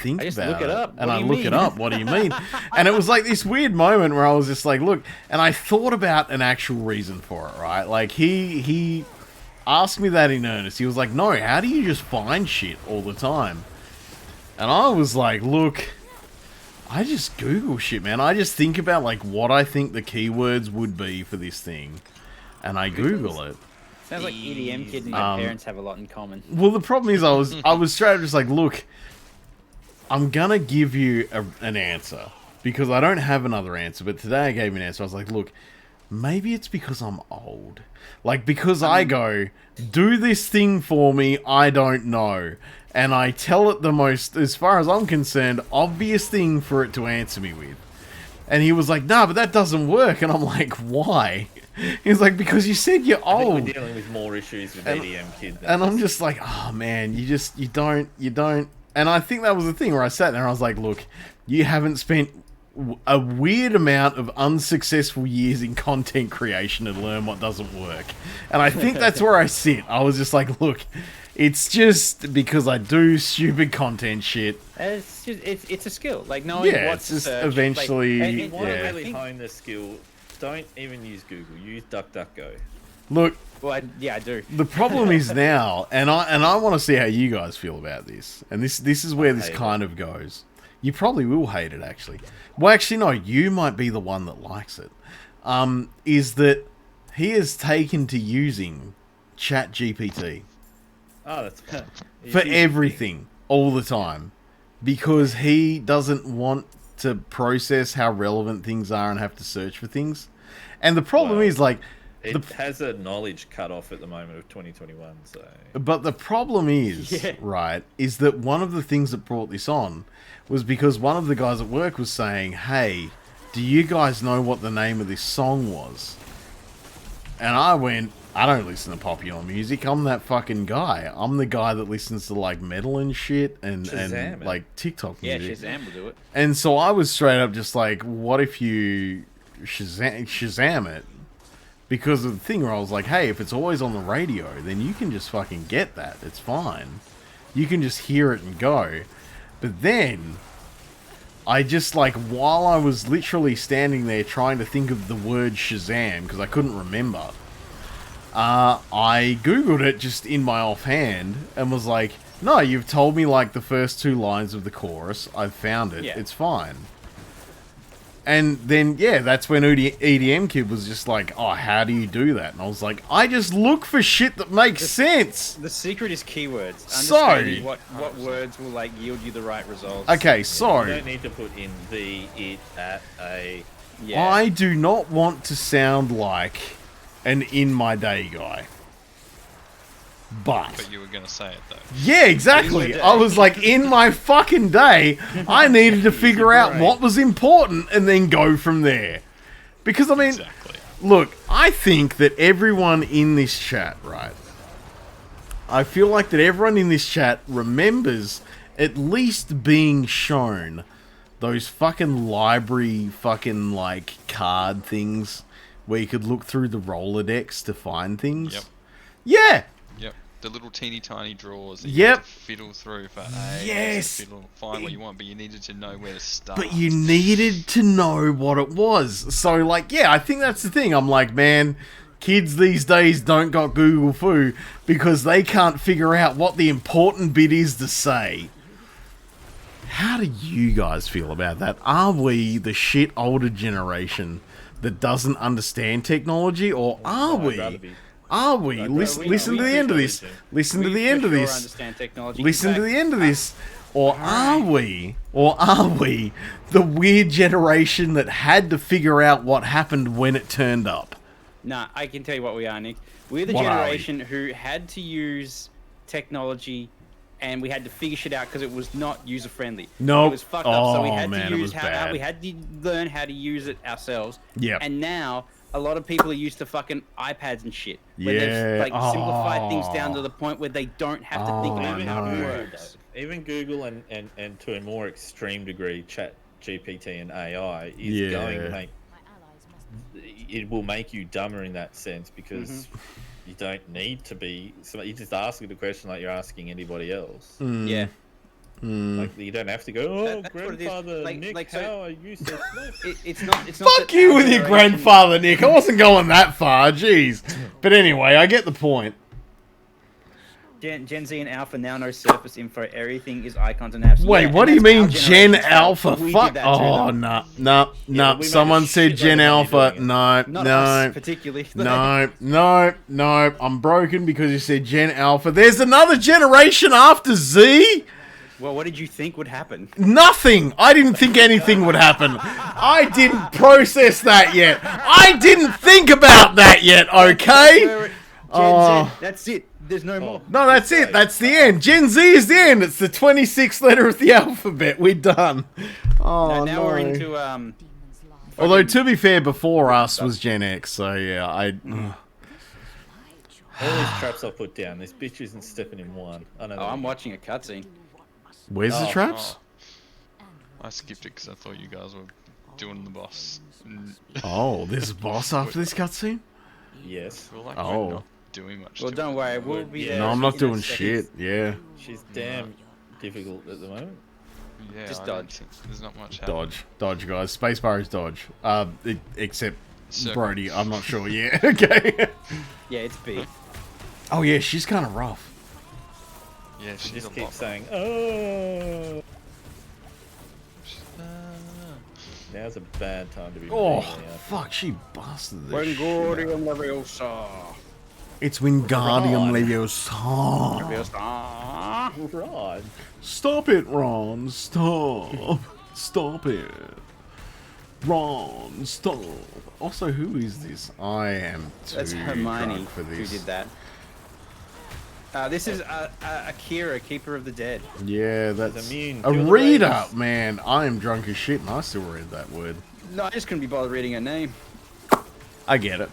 think about look it up. and I look it up. What do you mean?" And it was like this weird moment where I was just like, "Look," and I thought about an actual reason for it, right? Like he asked me that in earnest. He was like, "No, how do you just find shit all the time?" And I was like, "Look, I just Google shit, man. I just think about like what I think the keywords would be for this thing, and I Google it." Sounds like EDM Kid and my parents have a lot in common. Well, the problem is I was straight up just like, "Look, I'm gonna give you an answer because I don't have another answer. But today I gave an answer. I was like, look, maybe it's because I'm old. Like, because I go, do this thing for me, I don't know. And I tell it the most, as far as I'm concerned, obvious thing for it to answer me with. And he was like, nah, but that doesn't work. And I'm like, why? He's like, because you said you're old. I think we're dealing with more issues with EDM Kid. And I'm just like, oh man, you don't. And I think that was the thing where I sat there and I was like, look, you haven't spent a weird amount of unsuccessful years in content creation to learn what doesn't work. And I think that's where I sit. I was just like, look, it's just because I do stupid content shit. It's a skill. Like knowing what to search. Eventually, if you want to really hone the skill, don't even use Google. Use DuckDuckGo. Look. Well, I do. The problem is now, and I want to see how you guys feel about this. And this is where this kind of goes. You probably will hate it, actually. Well, actually, no, you might be the one that likes it. Is that he has taken to using ChatGPT. Oh, that's for everything, all the time. Because he doesn't want to process how relevant things are and have to search for things. And the problem is, like... It has a knowledge cutoff at the moment of 2021, so... But the problem is, right, is that one of the things that brought this on was because one of the guys at work was saying, hey, do you guys know what the name of this song was? And I went, I don't listen to popular music. I'm that fucking guy. I'm the guy that listens to, like, metal and shit and like, TikTok music. Yeah, Shazam will do it. And so I was straight up just like, what if you Shazam it? Because of the thing where I was like, hey, if it's always on the radio, then you can just fucking get that. It's fine. You can just hear it and go. But then, I just, like, while I was literally standing there trying to think of the word Shazam, because I couldn't remember, I Googled it just in my offhand, and was like, no, you've told me, like, the first two lines of the chorus. I've found it. Yeah. It's fine. And then, yeah, that's when EDM Kid was just like, oh, how do you do that? And I was like, I just look for shit that makes sense. The secret is keywords. So, what words will, like, yield you the right results. Okay, so... You don't need to put in the, it, at, a... Yeah. I do not want to sound like an in-my-day guy. But you were going to say it, though. Yeah, exactly. I was like, in my fucking day, I needed to figure out what was important and then go from there. Because, I mean, look, I think that everyone in this chat, right? I feel like that everyone in this chat remembers at least being shown those fucking library fucking, like, card things where you could look through the Rolodex to find things. Yep. Yeah! Yep. The little teeny tiny drawers that you had to fiddle through for find what you want, but you needed to know where to start. But you needed to know what it was. So, like, yeah, I think that's the thing. I'm like, man, kids these days don't got Google Foo because they can't figure out what the important bit is to say. How do you guys feel about that? Are we the shit older generation that doesn't understand technology, or are we? Are we? Listen to the end of this. Listen to the end of this. Listen to the end of this. Or are we? Or are we the weird generation that had to figure out what happened when it turned up? Nah, I can tell you what we are, Nick. We're the generation who had to use technology and we had to figure shit out because it was not user friendly. No, it was fucked up. So we had to use we had to learn how to use it ourselves. Yeah. And now a lot of people are used to fucking iPads and shit. Where they've like simplified things down to the point where they don't have to think about how it works. Even Google and to a more extreme degree, Chat GPT and AI is going to make it will make you dumber in that sense because you don't need to be. So you just ask it a question like you're asking anybody else. Yeah. Like you don't have to go. Oh, grandfather Nick, how are you so smart? It's not. Fuck you with your grandfather Nick. I wasn't going that far. Jeez. But anyway, I get the point. Gen Z and Alpha now know surface info. Everything is icons and apps. Wait, what do you mean Gen Alpha? Fuck. Oh, no. Someone said Gen Alpha. No. Particularly. No. I'm broken because you said Gen Alpha. There's another generation after Z? Well, what did you think would happen? Nothing! I didn't think anything would happen. I didn't process that yet. I didn't think about that yet, okay? Gen Z, that's it. There's no more. No, that's it. That's the end. Gen Z is the end. It's the 26th letter of the alphabet. We're done. Oh, now we're into Although, to be fair, before us was Gen X, so yeah, All these traps I put down. This bitch isn't stepping in one. I know. Oh, I'm watching a cutscene. Where's the traps? I skipped it because I thought you guys were doing the boss. Oh, there's a boss after this cutscene? Yes. Well, like, we're not doing much. Well, don't worry. We'll be there. No, I'm not doing shit. Yeah. She's damn difficult at the moment. Yeah, just dodge. There's not much happening. Dodge, guys. Spacebar is dodge. Except Circle. Brody, I'm not sure. Yeah, okay. Yeah, it's big. Oh yeah, she's kind of rough. Yeah, She she's just a keeps lot. saying, "Oh." Now's a bad time to be. Oh, melee up. fuck, she busted this Wingardium Leviosa. It's Wingardium Leviosa. Right. Stop it, Ron. Stop. Stop it. Ron, stop. Also, who is this? I am too That's Hermione drunk for this. who did that. This is Akira, Keeper of the Dead. Yeah, that's immune. a Kill the reader, raiders. man. I am drunk as shit, and I still read that word. No, I just couldn't be bothered reading her name. I get it.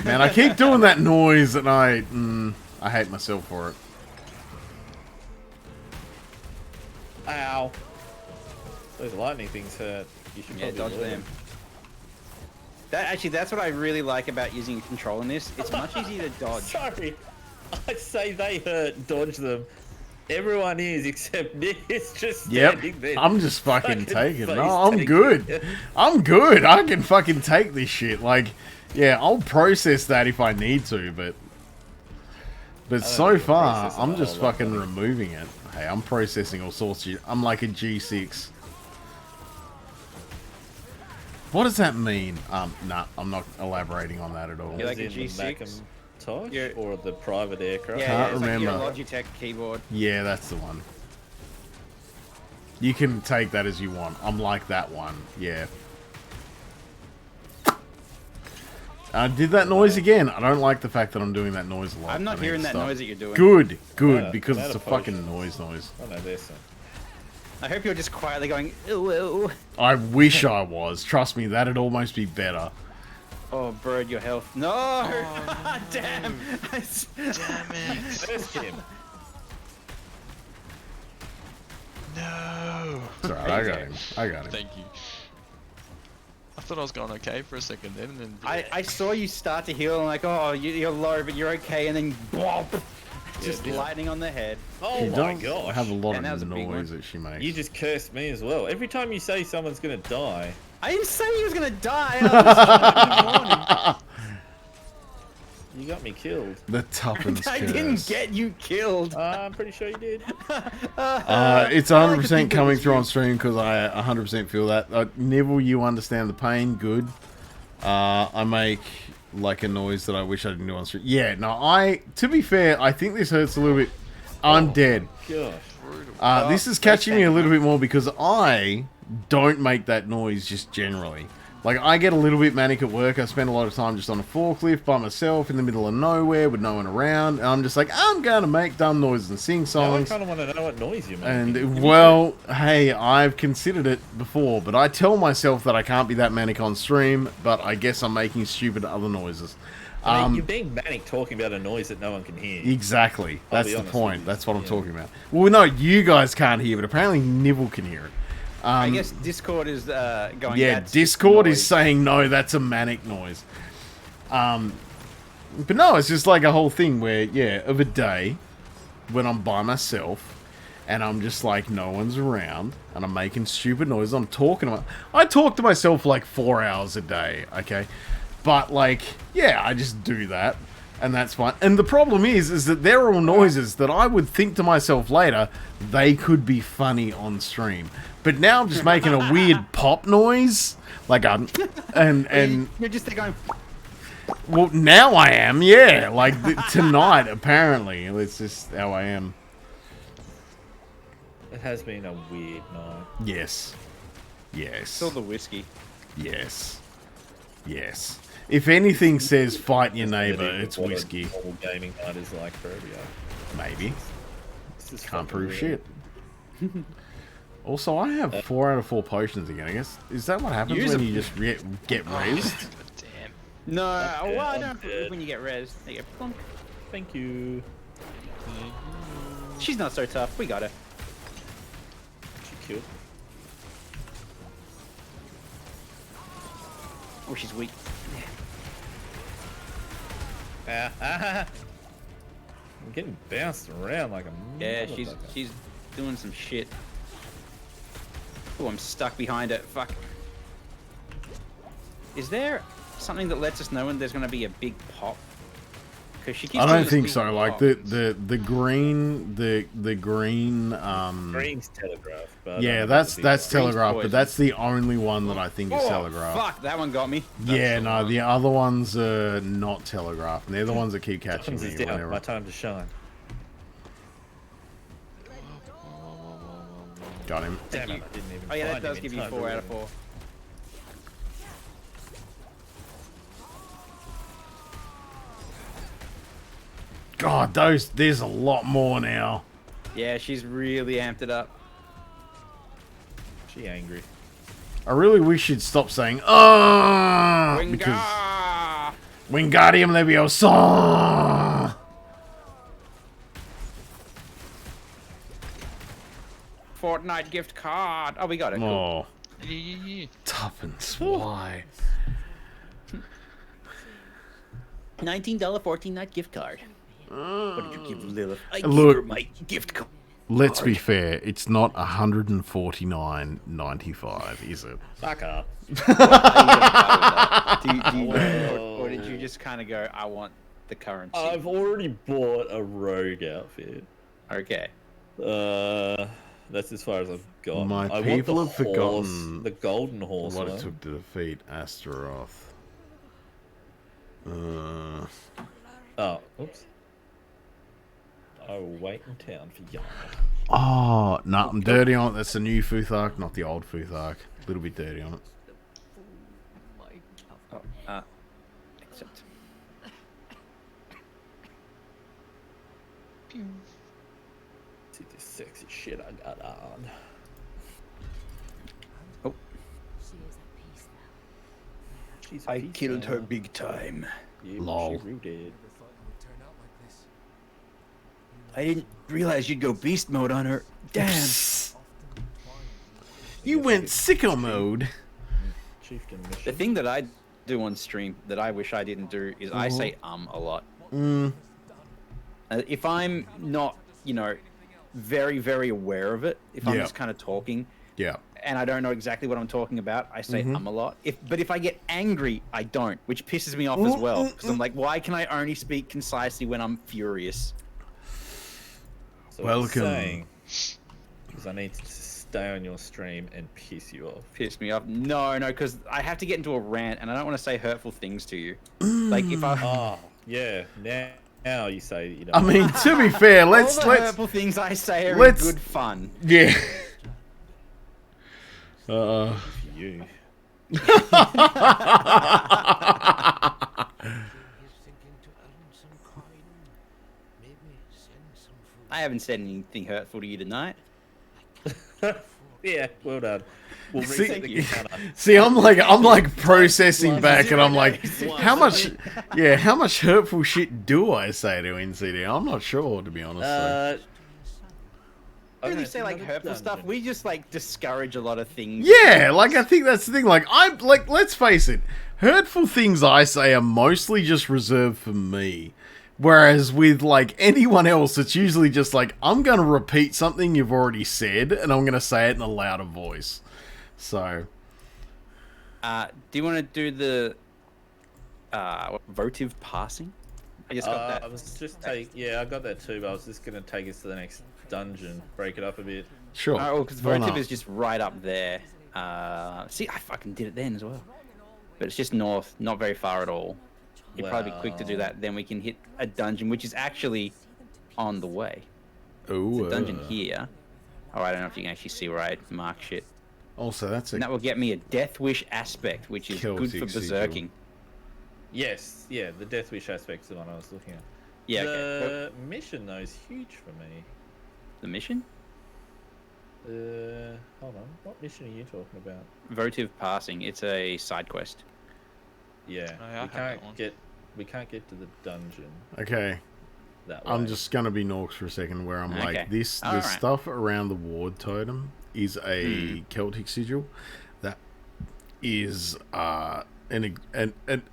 Man, I keep doing that noise, and I hate myself for it. Ow. Those lightning things hurt. You should Yeah, probably dodge avoid them. That's what I really like about using a control in this. It's much easier to dodge. Sorry. I say they hurt, dodge them. Everyone is except Nick. It's just standing there. I'm just fucking taking it. face No, I'm taking good. it. I'm good. I can fucking take this shit. Like, yeah, I'll process that if I need to, but so far, process it I'm a just whole lot, fucking buddy. removing it. Hey, I'm processing all sorts of shit. I'm like a G6. What does that mean? Nah, I'm not elaborating on that at all. You're like a As in the G6? Macintosh or the private aircraft? Yeah, Can't it's remember. like your Logitech keyboard. Yeah, that's the one. You can take that as you want. I'm like that one. Yeah. I did that noise again. I don't like the fact that I'm doing that noise a lot. I'm not I need hearing to that stop. noise that you're doing. Good, Yeah, because it's not a a fucking potion. noise. Oh no, there's some. I hope you're just quietly going, ooh, ooh. I wish I was. Trust me, that'd almost be better. Oh, bird, your health. No! Oh, Damn! Damn it! First him. No! It's alright, I got him. I got him. Thank you. I thought I was going okay for a second then, and then I saw you start to heal, and like, oh, you're low, but you're okay, and then whomp, just yeah. lightning on the head. Oh She my does gosh. have a lot And that was of a big noise one. that she makes. You just cursed me as well. Every time you say someone's gonna die, I didn't say he was gonna die. I you got me killed. The Tuppence I curse. didn't get you killed. I'm pretty sure you did. It's 100% coming through on stream because I 100% feel that. Neville, you understand the pain. Good. I make like a noise that I wish I didn't do on stream. Yeah, no, to be fair, I think this hurts a little bit. I'm dead. Gosh. This is catching me a little bit more because I don't make that noise just generally. Like, I get a little bit manic at work. I spend a lot of time just on a forklift by myself in the middle of nowhere with no one around. And I'm just like, I'm going to make dumb noises and sing Now I songs. kind of want to know what noise you make. And, well, hey, I've considered it before, but I tell myself that I can't be that manic on stream, but I guess I'm making stupid other noises. I mean, you're being manic talking about a noise that no one can hear. Exactly. I'll That's be the honest point. with you. That's what I'm Yeah. talking about. Well, no, you guys can't hear, but apparently Nibble can hear it. I guess Discord is going. Yeah, "That's Discord noise." is saying no, that's a manic noise. But no, it's just like a whole thing where, yeah, of a day when I'm by myself and I'm just like no one's around and I'm making stupid noises. I'm talking to I talk to myself like 4 hours a day, okay? But like, yeah, I just do that. And that's fine. And the problem is that they're all noises that I would think to myself later, they could be funny on stream. But now I'm just making a weird pop noise. Like, and You're just there going. well, now I am, yeah. Like, tonight, apparently. It's just how I am. It has been a weird night. Yes. Yes. Still the whiskey. Yes. Yes. If anything says fight your neighbour, it's What a whiskey. normal gaming night is like for every Maybe. This is Can't fucking prove weird. shit. Also, I have 4 out of 4 potions again. I guess is that what happens when you just get raised? Damn. No, Okay, well, I I'm don't dead. when you get res. They get plunk. Thank you. She's not so tough. We got her. She killed. Oh, she's weak. I'm getting bounced around like a Yeah, motherfucker. she's doing some shit. Oh, I'm stuck behind it. Fuck. Is there something that lets us know when there's going to be a big pop? Because she keeps I doing don't this think big so. Like pop. the green Green's telegraph. But yeah, that's telegraph, poison. but that's the only one that I think is Oh, telegraph. fuck, that one got me. Yeah, the no, one. the other ones are not telegraph. And they're the ones that keep catching Times me. is down. Whenever. My time to shine. Got him. Damn it, I didn't even Oh yeah, that find does him give in you time 4 to out of win. 4. God, there's a lot more now. Yeah, she's really amped it up. She angry. I really wish you'd stop saying because Wingar! Wingardium Leviosa. Fortnite gift card. Oh, we got it. Cool. Oh, Yeah. tuppence. Why? $19 Fortnite gift card. What did you give Lilith? I Look. gave her my gift card. Let's be fair. It's not $149.95, is it? Fuck up. Or did you just kind of go, I want the currency? I've already bought a rogue outfit. Okay. That's as far as I've got. My I people want have the horse, forgotten the golden horse. what one. it took to defeat Astaroth. Oh, oops. I will wait in town for Yana. Oh, no, I'm dirty on it. That's the new Futhark, not the old Futhark. A little bit dirty on it. Oh, except. See this sexy shit I got on. Oh. She is at peace now. She's I peace killed her now. big time. Yeah, Lol. She rooted. I didn't realize you'd go beast mode on her. Damn. You went sicko mode. Chieftain The mission. thing that I do on stream that I wish I didn't do is I say a lot. If I'm not, very, very aware of it, if I'm Yeah. just kind of talking Yeah. and I don't know exactly what I'm talking about, I say a lot. But if I get angry, I don't, which pisses me off as well. Because I'm like, why can I only speak concisely when I'm furious? So Welcome. Because I need to stay on your stream and piss you off. Piss me off. No, because I have to get into a rant and I don't want to say hurtful things to you. Like if I... Oh, yeah. Now you say that you don't. I mean, to be fair, All let's the hurtful things I say are in good fun. Yeah. For you. I haven't said anything hurtful to you tonight. Yeah, well done. We'll See- reset the counter. See, I'm like processing back, and I'm like, how much hurtful shit do I say to NCD? I'm not sure, to be honest. So. We don't really say like hurtful stuff. We just like discourage a lot of things. Yeah, like I think that's the thing. Like let's face it, hurtful things I say are mostly just reserved for me. Whereas with like anyone else, it's usually just like, I'm gonna repeat something you've already said, and I'm gonna say it in a louder voice. So, Do you want to do the votive passing? I just got that. I was just I got that too, but I was just gonna take us to the next dungeon, break it up a bit. sure. Oh, because Why votive not? is just right up there. See, I fucking did it then as well. But it's just north, not very far at all. You'd probably be quick to do that. Then we can hit a dungeon, which is actually on the way. Ooh, It's a dungeon here. Oh, I don't know if you can actually see where I mark shit. Also, that's And that will get me a Death Wish aspect, which is good for berserking. Yes, yeah, the Death Wish aspect's the one I was looking at. Yeah, the mission though is huge for me. The mission? Hold on. What mission are you talking about? Votive Passing. It's a side quest. Yeah, we can't get to the dungeon. Okay. That way. I'm just gonna be Norks for a second, where I'm like, the stuff around the ward totem is a Celtic sigil that is an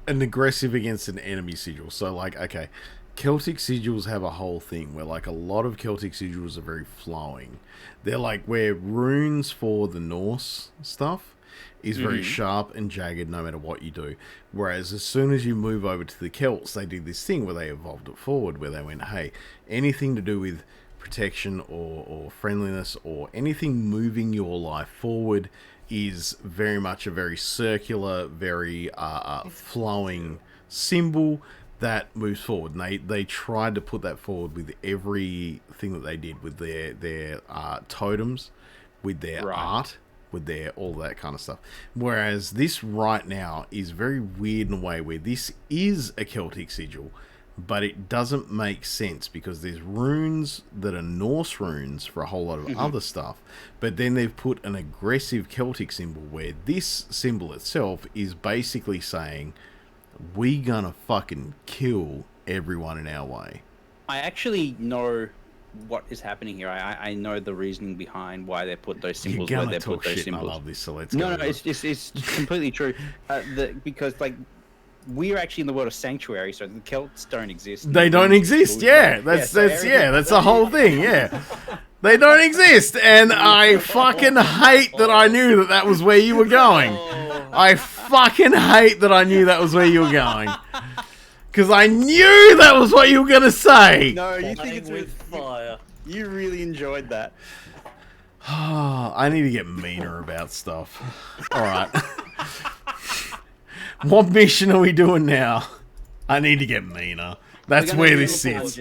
aggressive against an enemy sigil. So like, okay, Celtic sigils have a whole thing where like a lot of Celtic sigils are very flowing. They're like where runes for the Norse stuff is very sharp and jagged no matter what you do. Whereas as soon as you move over to the Celts, they did this thing where they evolved it forward, where they went, hey, anything to do with protection or friendliness or anything moving your life forward is very much a very circular, very flowing symbol that moves forward. And they tried to put that forward with everything that they did with their totems, with their art, with their all that kind of stuff. Whereas this right now is very weird in a way where this is a Celtic sigil, but it doesn't make sense because there's runes that are Norse runes for a whole lot of other stuff, but then they've put an aggressive Celtic symbol where this symbol itself is basically saying, we gonna fucking kill everyone in our way. I actually know what is happening here. I know the reasoning behind why they put those symbols where they put those symbols. I love this, so let's go. No, it's completely true. Because like we are actually in the world of Sanctuary, so the Celts don't exist. They don't exist. Yeah, that's the whole thing. Yeah, they don't exist, and I fucking hate that I knew that was where you were going. I fucking hate that I knew that was where you were going. Because I knew that was what you were going to say. No, you think it's with fire. You really enjoyed that. I need to get meaner about stuff. Alright. What mission are we doing now? I need to get meaner. That's where this sits.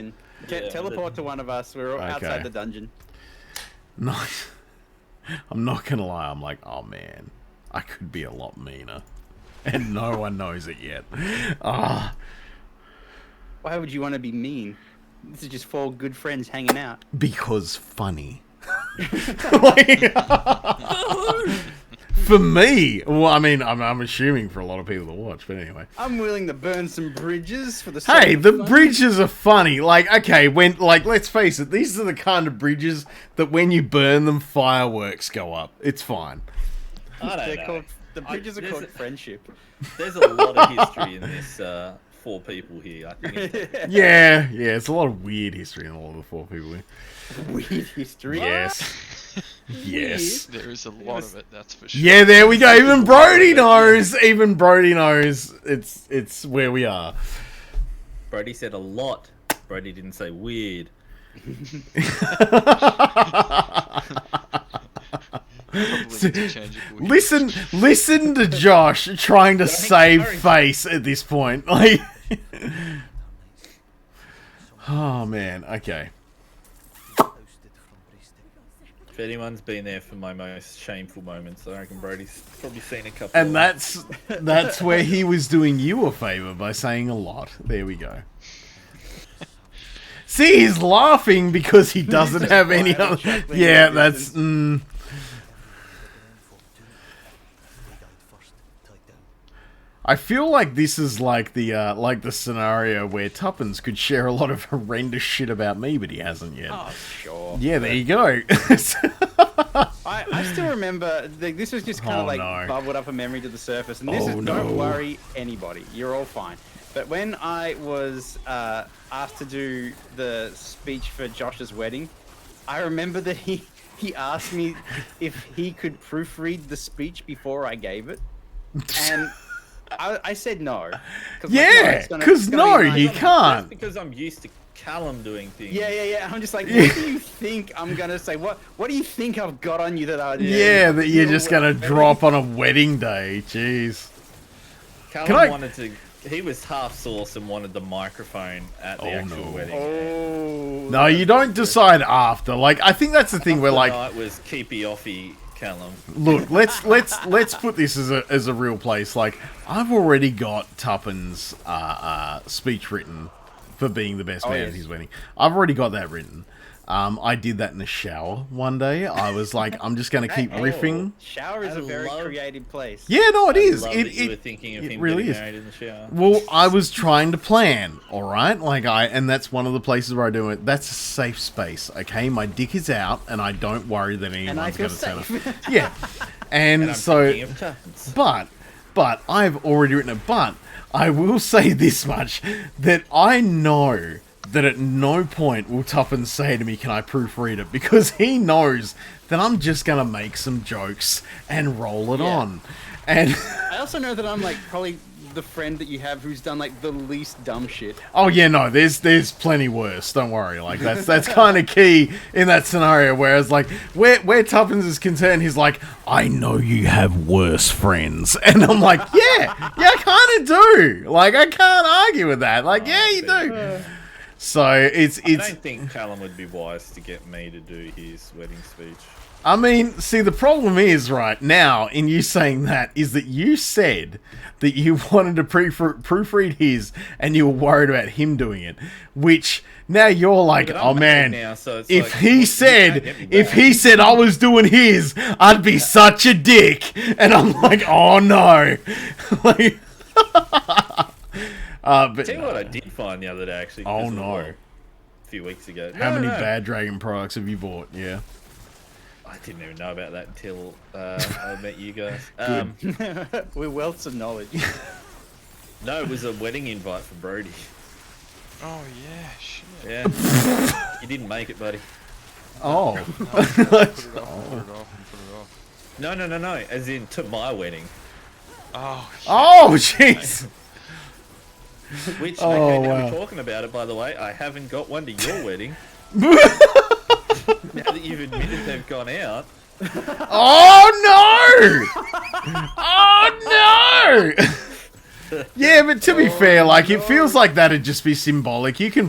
Teleport to one of us. We're outside the dungeon. No, I'm not going to lie. I'm like, oh man, I could be a lot meaner. And no one knows it yet. Why would you want to be mean? This is just 4 good friends hanging out. Because funny. For me, well, I mean, I'm assuming for a lot of people to watch, but anyway. I'm willing to burn some bridges for the. Hey, the bridges are funny. Like, okay, let's face it, these are the kind of bridges that when you burn them, fireworks go up. It's fine. I don't know. The bridges are called friendship. There's a lot of history in this. 4 people here. I think yeah, it's a lot of weird history in all of the 4 people here. Weird history? Yes. Yes. There is a lot of it, that's for sure. Yeah, there we go. Even Brody knows. Even Brody knows it's where we are. Brody said a lot. Brody didn't say weird. Listen to Josh trying to save face at this point. Like, oh man, okay. If anyone's been there for my most shameful moments, I reckon Brody's probably seen a couple. And that's where he was doing you a favor by saying a lot. There we go. See, he's laughing because he doesn't have any other. Yeah, that's. I feel like this is like the scenario where Tuppence could share a lot of horrendous shit about me, but he hasn't yet. Oh, sure. Yeah, there you go. I still remember, this was just kind of bubbled up a memory to the surface, and don't worry anybody, you're all fine. But when I was asked to do the speech for Josh's wedding, I remember that he asked me if he could proofread the speech before I gave it, and I said no. Yeah, because you can't. That's because I'm used to Callum doing things. Yeah. I'm just like, what do you think I'm gonna say? What do you think I've got on you that I? Yeah, that you're just gonna drop on a wedding day. Jeez. Callum wanted to he was half sauce and wanted the microphone at the actual wedding. Oh. No, you don't decide after. Like, I think that's the thing where, like, night was keepy offy, Callum. look, let's put this as a real place. Like, I've already got Tuppence speech written for being the best man at his wedding. I've already got that written. I did that in the shower one day. I was like, I'm just going to keep riffing. Shower is a very creative place. Yeah, no, it is. You were thinking of him really getting is. married in the shower. Well, I was trying to plan, all right? Like, and that's one of the places where I do it. That's a safe space, okay? My dick is out, and I don't worry that anyone's going to turn up. Yeah. And so, but I've already written it. But I will say this much, that I know that at no point will Tuppence say to me, can I proofread it? Because he knows that I'm just going to make some jokes and roll it on. And I also know that I'm like probably the friend that you have who's done like the least dumb shit. Oh yeah, no, there's plenty worse. Don't worry. Like that's kind of key in that scenario. Whereas like where Tuppence is concerned, he's like, I know you have worse friends, and I'm like, yeah, I kind of do. Like I can't argue with that. Like you do. So it's. I don't think Callum would be wise to get me to do his wedding speech. I mean, see, the problem is right now in you saying that is that you said that you wanted to proofread his and you were worried about him doing it, which now you're like, oh man, now, so if like, he said I was doing his, I'd be such a dick, and I'm like, oh no, like. But tell you what I did find the other day, actually. Oh no! A few weeks ago. How many Bad Dragon products have you bought? Yeah. I didn't even know about that until I met you guys. We're wealths of knowledge. No, it was a wedding invite for Brody. Oh yeah, shit. Yeah. You didn't make it, buddy. Oh. Put it off. No. As in to my wedding. Oh. Shit. Oh, jeez. Which, okay, now we're talking about it, by the way, I haven't got one to your wedding. Now that you've admitted they've gone out. Oh, no! Oh, no! Yeah, but to be fair, like, it feels like that'd just be symbolic. You can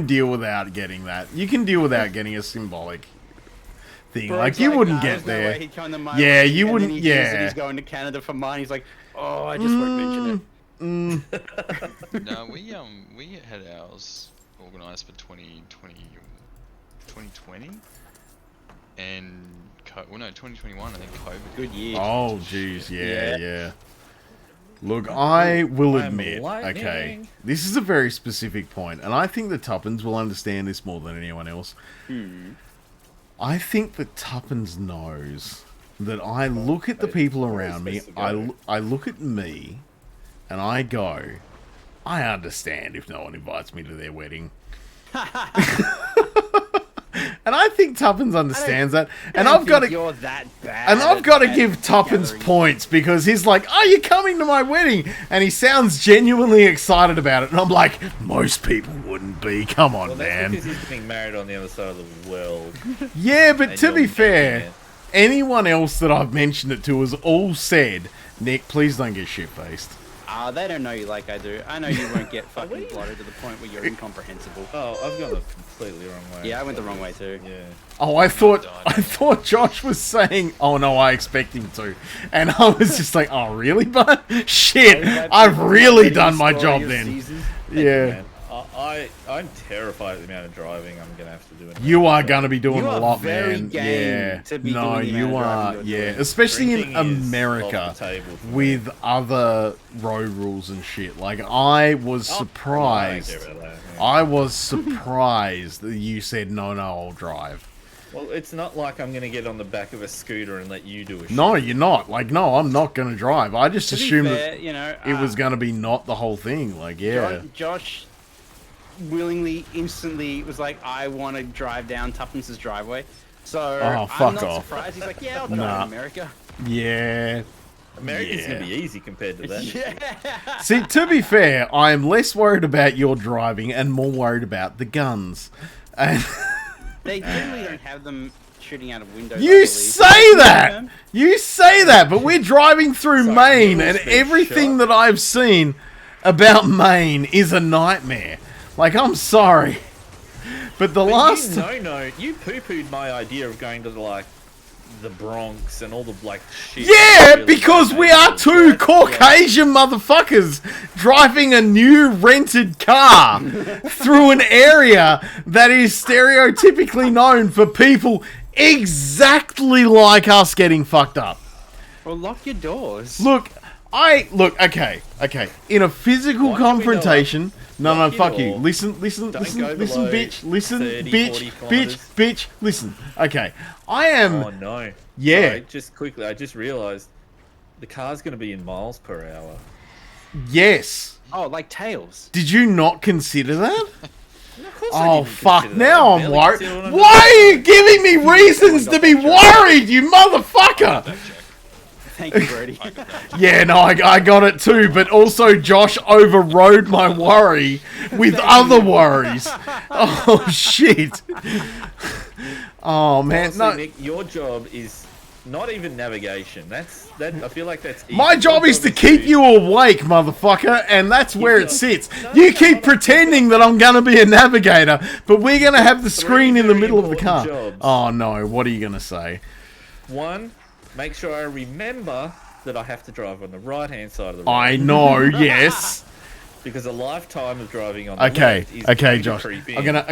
deal without getting that. You can deal without getting a symbolic thing. Like, you wouldn't get there. Yeah, you wouldn't, yeah. He's going to Canada for mine. He's like, oh, I just won't mention it. No, we had ours organised for 2020 and 2021. I think COVID. Good year. Oh, jeez, yeah. Look, I will admit, okay, this is a very specific point, and I think that Tuppence will understand this more than anyone else. I think that Tuppence knows that I look at the people around me. I look at me. And I go, I understand if no one invites me to their wedding. And I think Tuppence understands that. And I've got to you're that bad. And I've got to give Tuppence points because he's like, "Are you coming to my wedding?" And he sounds genuinely excited about it. And I'm like, most people wouldn't be. Come on, man. Because he's getting married on the other side of the world. Yeah, but to be fair, anyone else that I've mentioned it to has all said, "Nick, please don't get shit-faced." They don't know you like I do. I know you won't get fucking blotted to the point where you're incomprehensible. Oh, I've gone the completely wrong way. Yeah, I went the wrong way too. Yeah. Oh, I thought Josh was saying, "Oh no, I expect him to," and I was just like, "Oh really, but shit, I've really done my job then." Yeah. I'm terrified at the amount of driving I'm gonna have to do. You are gonna be doing a lot, very man. game to be doing the you amount of are. driving you're doing. Especially Drinking in is America off the table for me. with other road rules and shit. Like I was surprised. I was surprised that you said no, I'll drive. Well, it's not like I'm going to get on the back of a scooter and let you do a shit. No, you're not. Like, no, I'm not going to drive. I just assumed fair, that it was going to be not the whole thing. Like, yeah. Josh willingly, instantly was like, I want to drive down Tuppence's driveway. So I'm not surprised. He's like, yeah, I'll drive in America. Yeah. America's going to be easy compared to that. Yeah. See, to be fair, I am less worried about your driving and more worried about the guns. And they generally don't have them shooting out of windows. You say that! You say that, but we're driving through Maine and everything that I've seen about Maine is a nightmare. Like, I'm sorry. But the last... you poo-pooed my idea of going to, like, the Bronx and all the, like, shit. Yeah, really because we are two Caucasian motherfuckers driving a new rented car through an area that is stereotypically known for people exactly like us getting fucked up. Well, lock your doors. Look, okay. In a physical confrontation... No, fuck you. Listen, bitch. Listen, 30, bitch. Listen. Okay. I am... Oh, no. Yeah. Sorry, just quickly, I just realised the car's going to be in miles per hour. Yes. Oh, like Tails. Did you not consider that? Oh, fuck. Now I'm worried. Why are you giving me reasons to be worried, you motherfucker? Thank you, Brody. Yeah, no, I got it too, but also Josh overrode my worry with other worries. Oh, shit. Oh, man. Honestly, No. Nick, your job is not even navigation. I feel like that's easy. My job is to keep you awake, motherfucker, and that's where it sits. You keep pretending that I'm going to be a navigator, but we're going to have the screen in the middle of the car. Oh, no. What are you going to say? One, make sure I remember that I have to drive on the right-hand side of the road. I know, yes. Because a lifetime of driving on the left is okay, going to Josh. creep in. I'm gonna,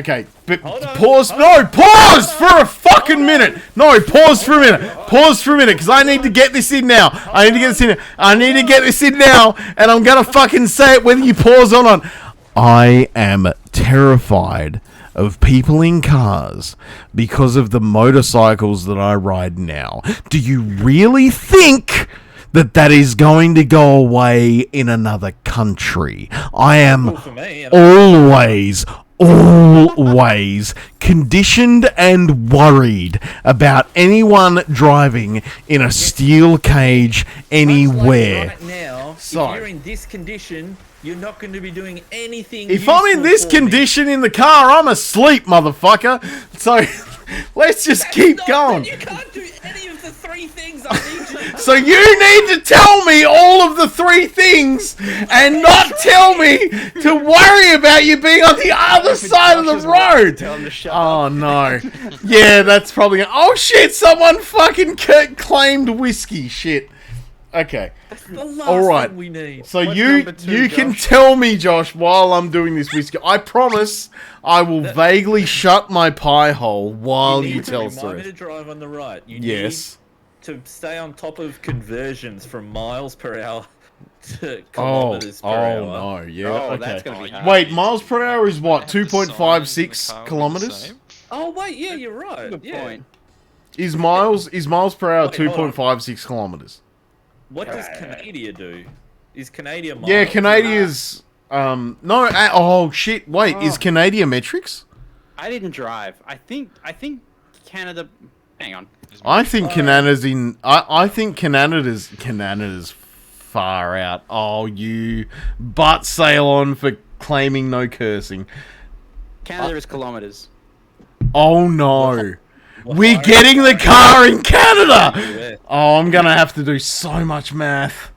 but Hold on, pause. No, pause for a fucking minute. No, pause for a minute. Pause for a minute, because I need to get this in now. I need to get this in now, and I'm gonna fucking say it whether you pause or not. I am terrified of people in cars because of the motorcycles that I ride now. Do you really think that is going to go away in another country? I am always conditioned and worried about anyone driving in a steel cage anywhere. Right now, if you're in this condition, you're not going to be doing anything. If I'm in this condition in the car, I'm asleep, motherfucker. So let's just keep going. You can't do any of the three things I need you to. So you need to tell me all of the three things and not tell me to worry about you being on the other side of the road. Tell him to shut Oh up. no. Yeah, that's probably... Oh shit, someone fucking claimed whiskey. Shit. Okay. That's the last All right. thing we need. So you can tell me, Josh, while I'm doing this whiskey. I promise I will vaguely shut my pie hole while you tell us the remind me rest. to drive on the right. You Yes. need to stay on top of conversions from miles per hour to kilometers per hour. Oh no, yeah. Oh, okay. that's gonna be hard. Wait, miles per hour is what? 2.56 kilometers? Oh wait, yeah, you're right. Good yeah. point. Is miles per hour Wait, hold on. 2.56 kilometers? What does Canada do? Is Canada miles? Yeah, Canadia's no. Oh shit! Wait, is Canada metrics? I didn't drive. I think Canada. Hang on. I think Canada's in. I think Canada's far out. Oh, you butt sail on for claiming no cursing. Canada is kilometers. Oh no. We're getting the car in Canada! Oh, I'm gonna have to do so much math.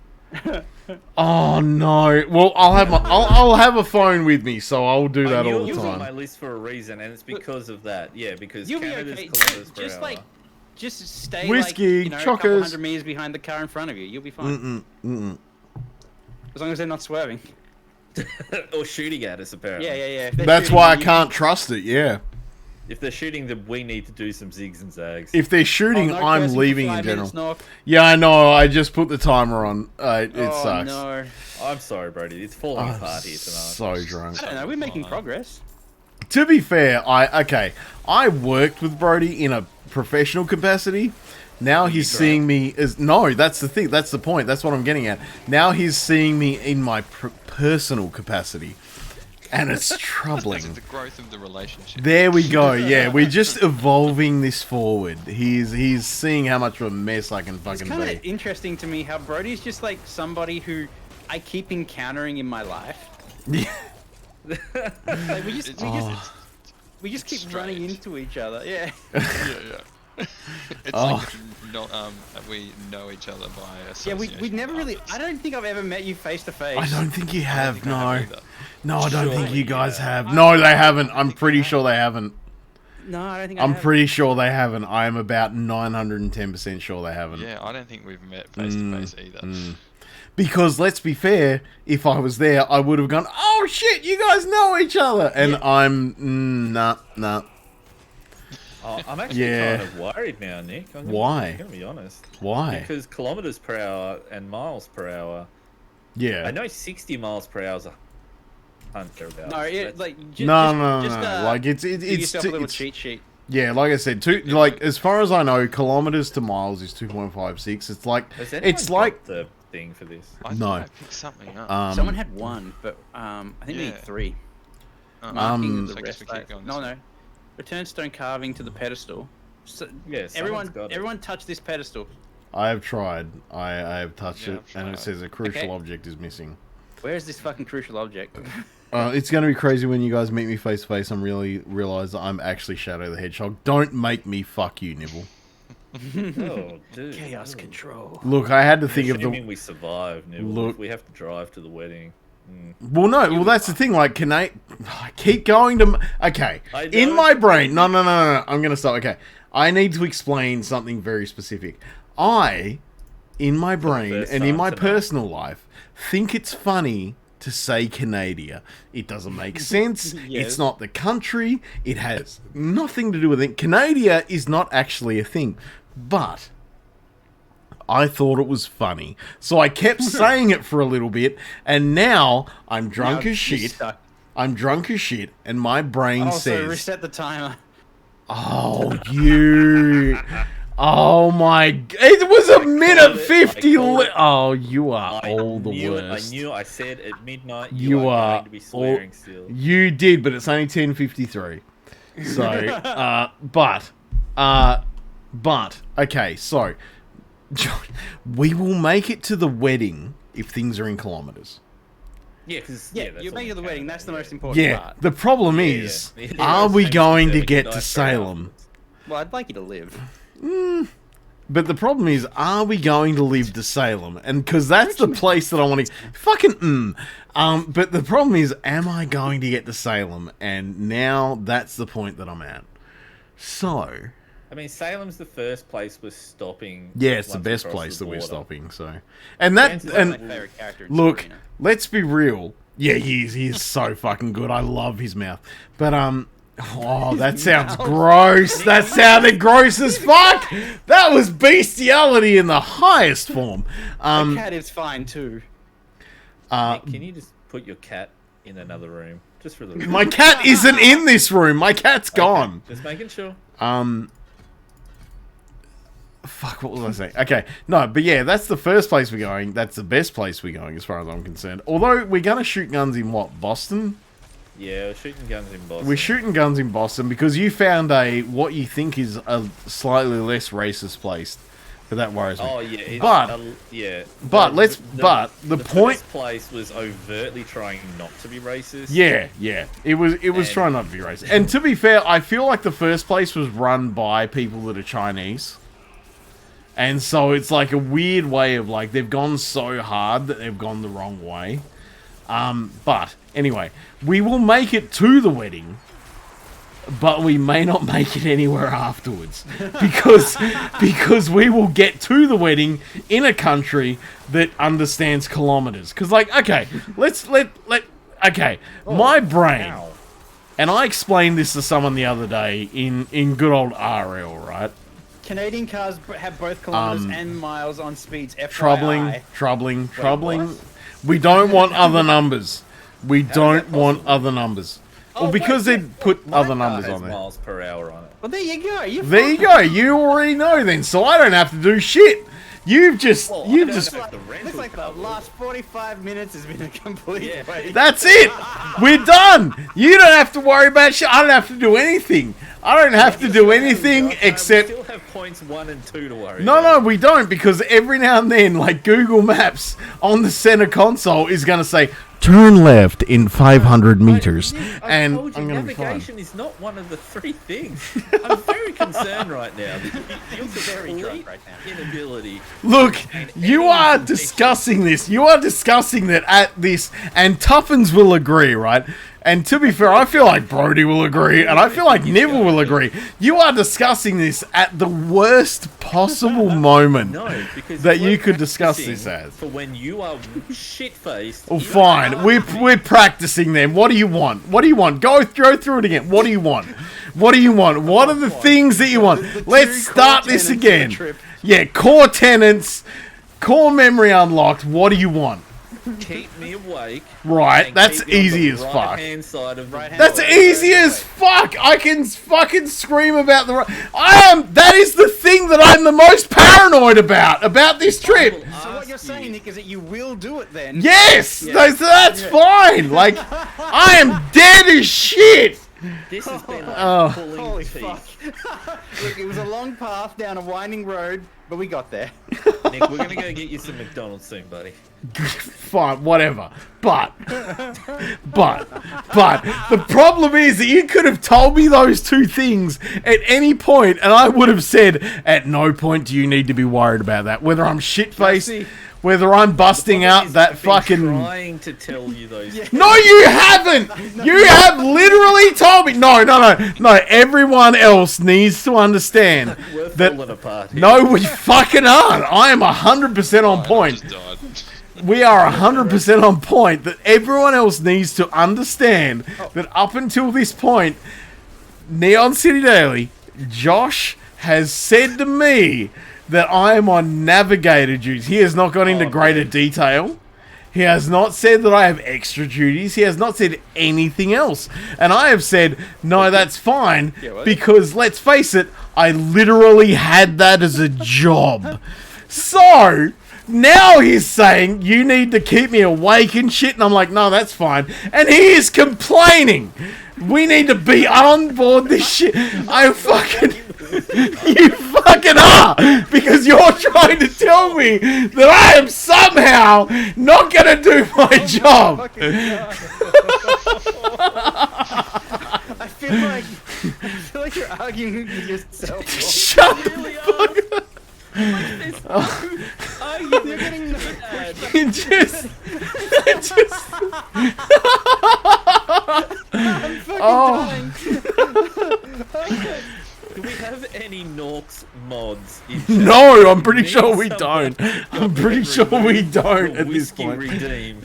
Oh no. Well, I'll have a phone with me, so I'll do that all the You're on my time. list for a reason, and it's because of that. Yeah, because You'll be Canada's okay. kilometers per Just hour. like, just stay Whiskey, like, a couple chockers. 100 meters behind the car in front of you. You'll be fine. As long as they're not swerving. or shooting at us, apparently. Yeah. That's why I can't trust it, yeah. If they're shooting, then we need to do some zigs and zags. If they're shooting, no I'm cursing for leaving in 5 general. minutes, Nork. Yeah, I know. I just put the timer on. It sucks. No. I'm sorry, Brody. It's falling apart here tonight. So drunk. I don't know. We're making progress. To be fair, I worked with Brody in a professional capacity. Now he's seeing me as... No, that's the thing. That's the point. That's what I'm getting at. Now he's seeing me in my personal capacity. And it's troubling. The growth of the relationship. There we go. Yeah, we're just evolving this forward. He's seeing how much of a mess I can fucking It's kind be. of interesting to me how Brody's just like somebody who I keep encountering in my life. Like, we just keep running into each other. Yeah. Yeah. It's like we know each other by Yeah, association. we never really. I don't think I've ever met you face to face. I don't think you have, no. I either. No, I don't think Surely you guys you have. No, they haven't. I'm pretty sure they haven't. No, I don't think I I'm have. pretty sure they haven't. I am about 910% sure they haven't. Yeah, I don't think we've met face to face either. Because let's be fair, if I was there, I would have gone, oh shit, you guys know each other. And I'm, nah. Oh, I'm actually Yeah. kind of worried now, Nick. Why? I'm going to be honest. Why? Because kilometers per hour and miles per hour. Yeah. I know 60 miles per hour is a hunter about. No, Like give yourself a little it's cheat sheet. yeah, like I said, like as far as I know, kilometers to miles is 2.56. It's like Has anyone it's like got the thing for this. I No. thought I picked something up. Someone had one, but I think we need 3. Marking so the I guess rest. we keep going. No. Return stone carving to the pedestal. So, Yeah, someone's got it. everyone touch this pedestal. I have tried. I have touched Yeah, it, I've and it tried. says a crucial Okay. object is missing. Where is this fucking crucial object? It's going to be crazy when you guys meet me face to face and really realize that I'm actually Shadow the Hedgehog. Don't make me fuck you, Nibble. Oh, dude. Chaos control. Look, I had to think of Assuming the. we survive, Nibble. Look. We have to drive to the wedding. Well, no. Well, that's the thing. Like, can I keep going to? Okay, I in know. my brain. No. I'm going to stop. Okay, I need to explain something very specific. In my brain first and in time my tonight. personal life, think it's funny to say Canada. It doesn't make sense. Yes. It's not the country. It has nothing to do with it. Canada is not actually a thing. But I thought it was funny. So I kept saying it for a little bit, and now I'm drunk Now as you're shit. stuck. I'm drunk as shit, and my brain Also, says, reset the timer. "Oh, you." Oh my! It was a minute 50. Oh, you are all the worst. I knew. I said at midnight. You are going to be swearing still. You did, but it's only 10:53. So, but okay. So, we will make it to the wedding if things are in kilometers. Yeah, because You make it to the wedding. That's the most important Yeah. part. The problem Yeah, is, yeah. are Yeah, we it's going to like get a to nice Salem? Well, I'd like you to live. But the problem is, are we going to live to Salem? And because that's the place that I want to fucking but the problem is, am I going to get to Salem? And now that's the point that I'm at. So, I mean, Salem's the first place we're stopping. yeah, it's the once we best cross place the that we're border. stopping. So, and that Francis is and My favorite character. In look, Serena. let's be real. Yeah, he is so fucking good. I love his mouth. But oh, that sounds gross. That sounded gross as fuck. That was bestiality in the highest form. The cat is fine too. Nick, can you just put your cat in another room, just for the? My cat isn't in this room. My cat's gone. Just making sure. Fuck, what was I saying? Okay, no, but yeah, that's the first place we're going. That's the best place we're going, as far as I'm concerned. Although we're gonna shoot guns in what, Boston? Yeah, we're shooting guns in Boston. We're shooting guns in Boston because you found what you think is a slightly less racist place, but that worries me. Oh yeah, it's But- yeah. but The- let's- the- but the point- first place was overtly trying not to be racist. Yeah, it was And- trying not to be racist. And to be fair, I feel like the first place was run by people that are Chinese. And so it's like a weird way of like, they've gone so hard that they've gone the wrong way. But anyway, we will make it to the wedding, but we may not make it anywhere afterwards because we will get to the wedding in a country that understands kilometers. Because like, okay, okay, my brain, Ow. and I explained this to someone the other day in good old RL, right? Canadian cars have both kilometers and miles on speeds. FYI. Troubling. what? We don't want other numbers. We don't want other numbers. Well, because they put other Car numbers has on there. miles per hour on it. Well, there you go. There you go. You already know then, so I don't have to do shit. You've just. Well, Looks The rental like the car. last 45 minutes has been a complete waste. That's it. We're done. You don't have to worry about shit. I don't have to do anything. I don't have to do anything We except. still have points 1 and 2 to worry. No, we don't, because every now and then, like Google Maps on the center console is going to say turn left in 500 meters, I and told you, I'm going to be fine. navigation is not one of the 3 things. I'm very concerned right now that you're very drunk right now. Inability. Look, you are discussing this. You are discussing that at this, and Tuffins will agree, right? And to be fair, I feel like Brody will agree, and I feel like Neville will agree. You are discussing this at the worst possible moment that you could discuss this as. For when you are shit-faced. Oh, fine. We're practicing then. What do you want? What do you want? Go through it again. What do you want? What do you want? What are the things that you want? Let's start this again. Yeah, core tenants, core memory unlocked. What do you want? Keep me awake. Right, that's easy as fuck. Right-hand side of the That's easy as fuck. I can fucking scream about the. That is the thing that I'm the most paranoid about this trip. So what you're saying, Nick, is that you will do it then? Yes, that's fine. Like, I am dead as shit. This has been like pulling holy teeth. fuck. Look, it was a long path down a winding road, but we got there. Nick, we're gonna go get you some McDonald's soon, buddy. Fine, whatever. But the problem is that you could have told me those 2 things at any point, and I would have said, at no point do you need to be worried about that. Whether I'm shit-faced, whether I'm busting out that fucking... trying to tell you those things. No, you haven't! You have literally told me... No. Everyone else needs to understand We're that... falling apart here. No, we fucking aren't. I am 100% on point. We are 100% on point that everyone else needs to understand that up until this point, Neon City Daily, Josh has said to me that I am on navigator duties. He has not gone into greater detail. He has not said that I have extra duties. He has not said anything else. And I have said, no, that's fine, because let's face it, I literally had that as a job. So... now he's saying, you need to keep me awake and shit, and I'm like, no, that's fine. And he is complaining. We need to be on board this shit. I fucking... you fucking are! Because you're trying to tell me that I am somehow not gonna do my job. I feel like you're arguing with yourself. Shut the fuck up. You're getting I'm fucking dying. Do we have any Norks mods? No, I'm pretty sure we don't. I'm pretty sure we don't at this point. Redeemed.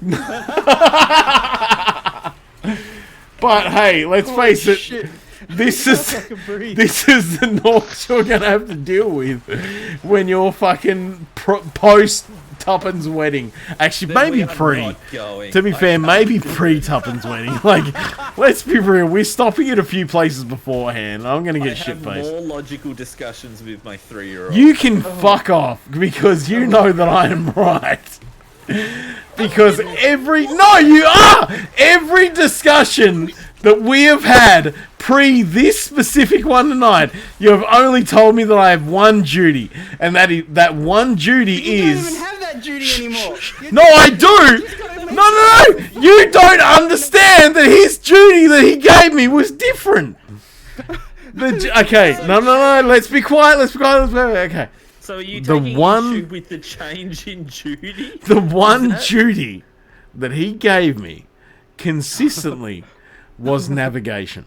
But hey, let's face it. This is the Norks you're gonna have to deal with when you're fucking post Tuppin's wedding. Actually, maybe pre. To be fair, maybe pre Tuppin's wedding. Like, let's be real. We're stopping at a few places beforehand. I'm gonna get shit faced. More logical discussions with my 3-year-old. You can fuck off because you know that I am right. Because every discussion that we have had pre this specific one tonight, you have only told me that I have one duty, and that one duty is... You don't even have that duty anymore. No, I do! No! You don't understand that his duty that he gave me was different. Okay, no, let's be quiet, okay. So are you taking issue with the change in duty? The one duty that he gave me consistently was navigation.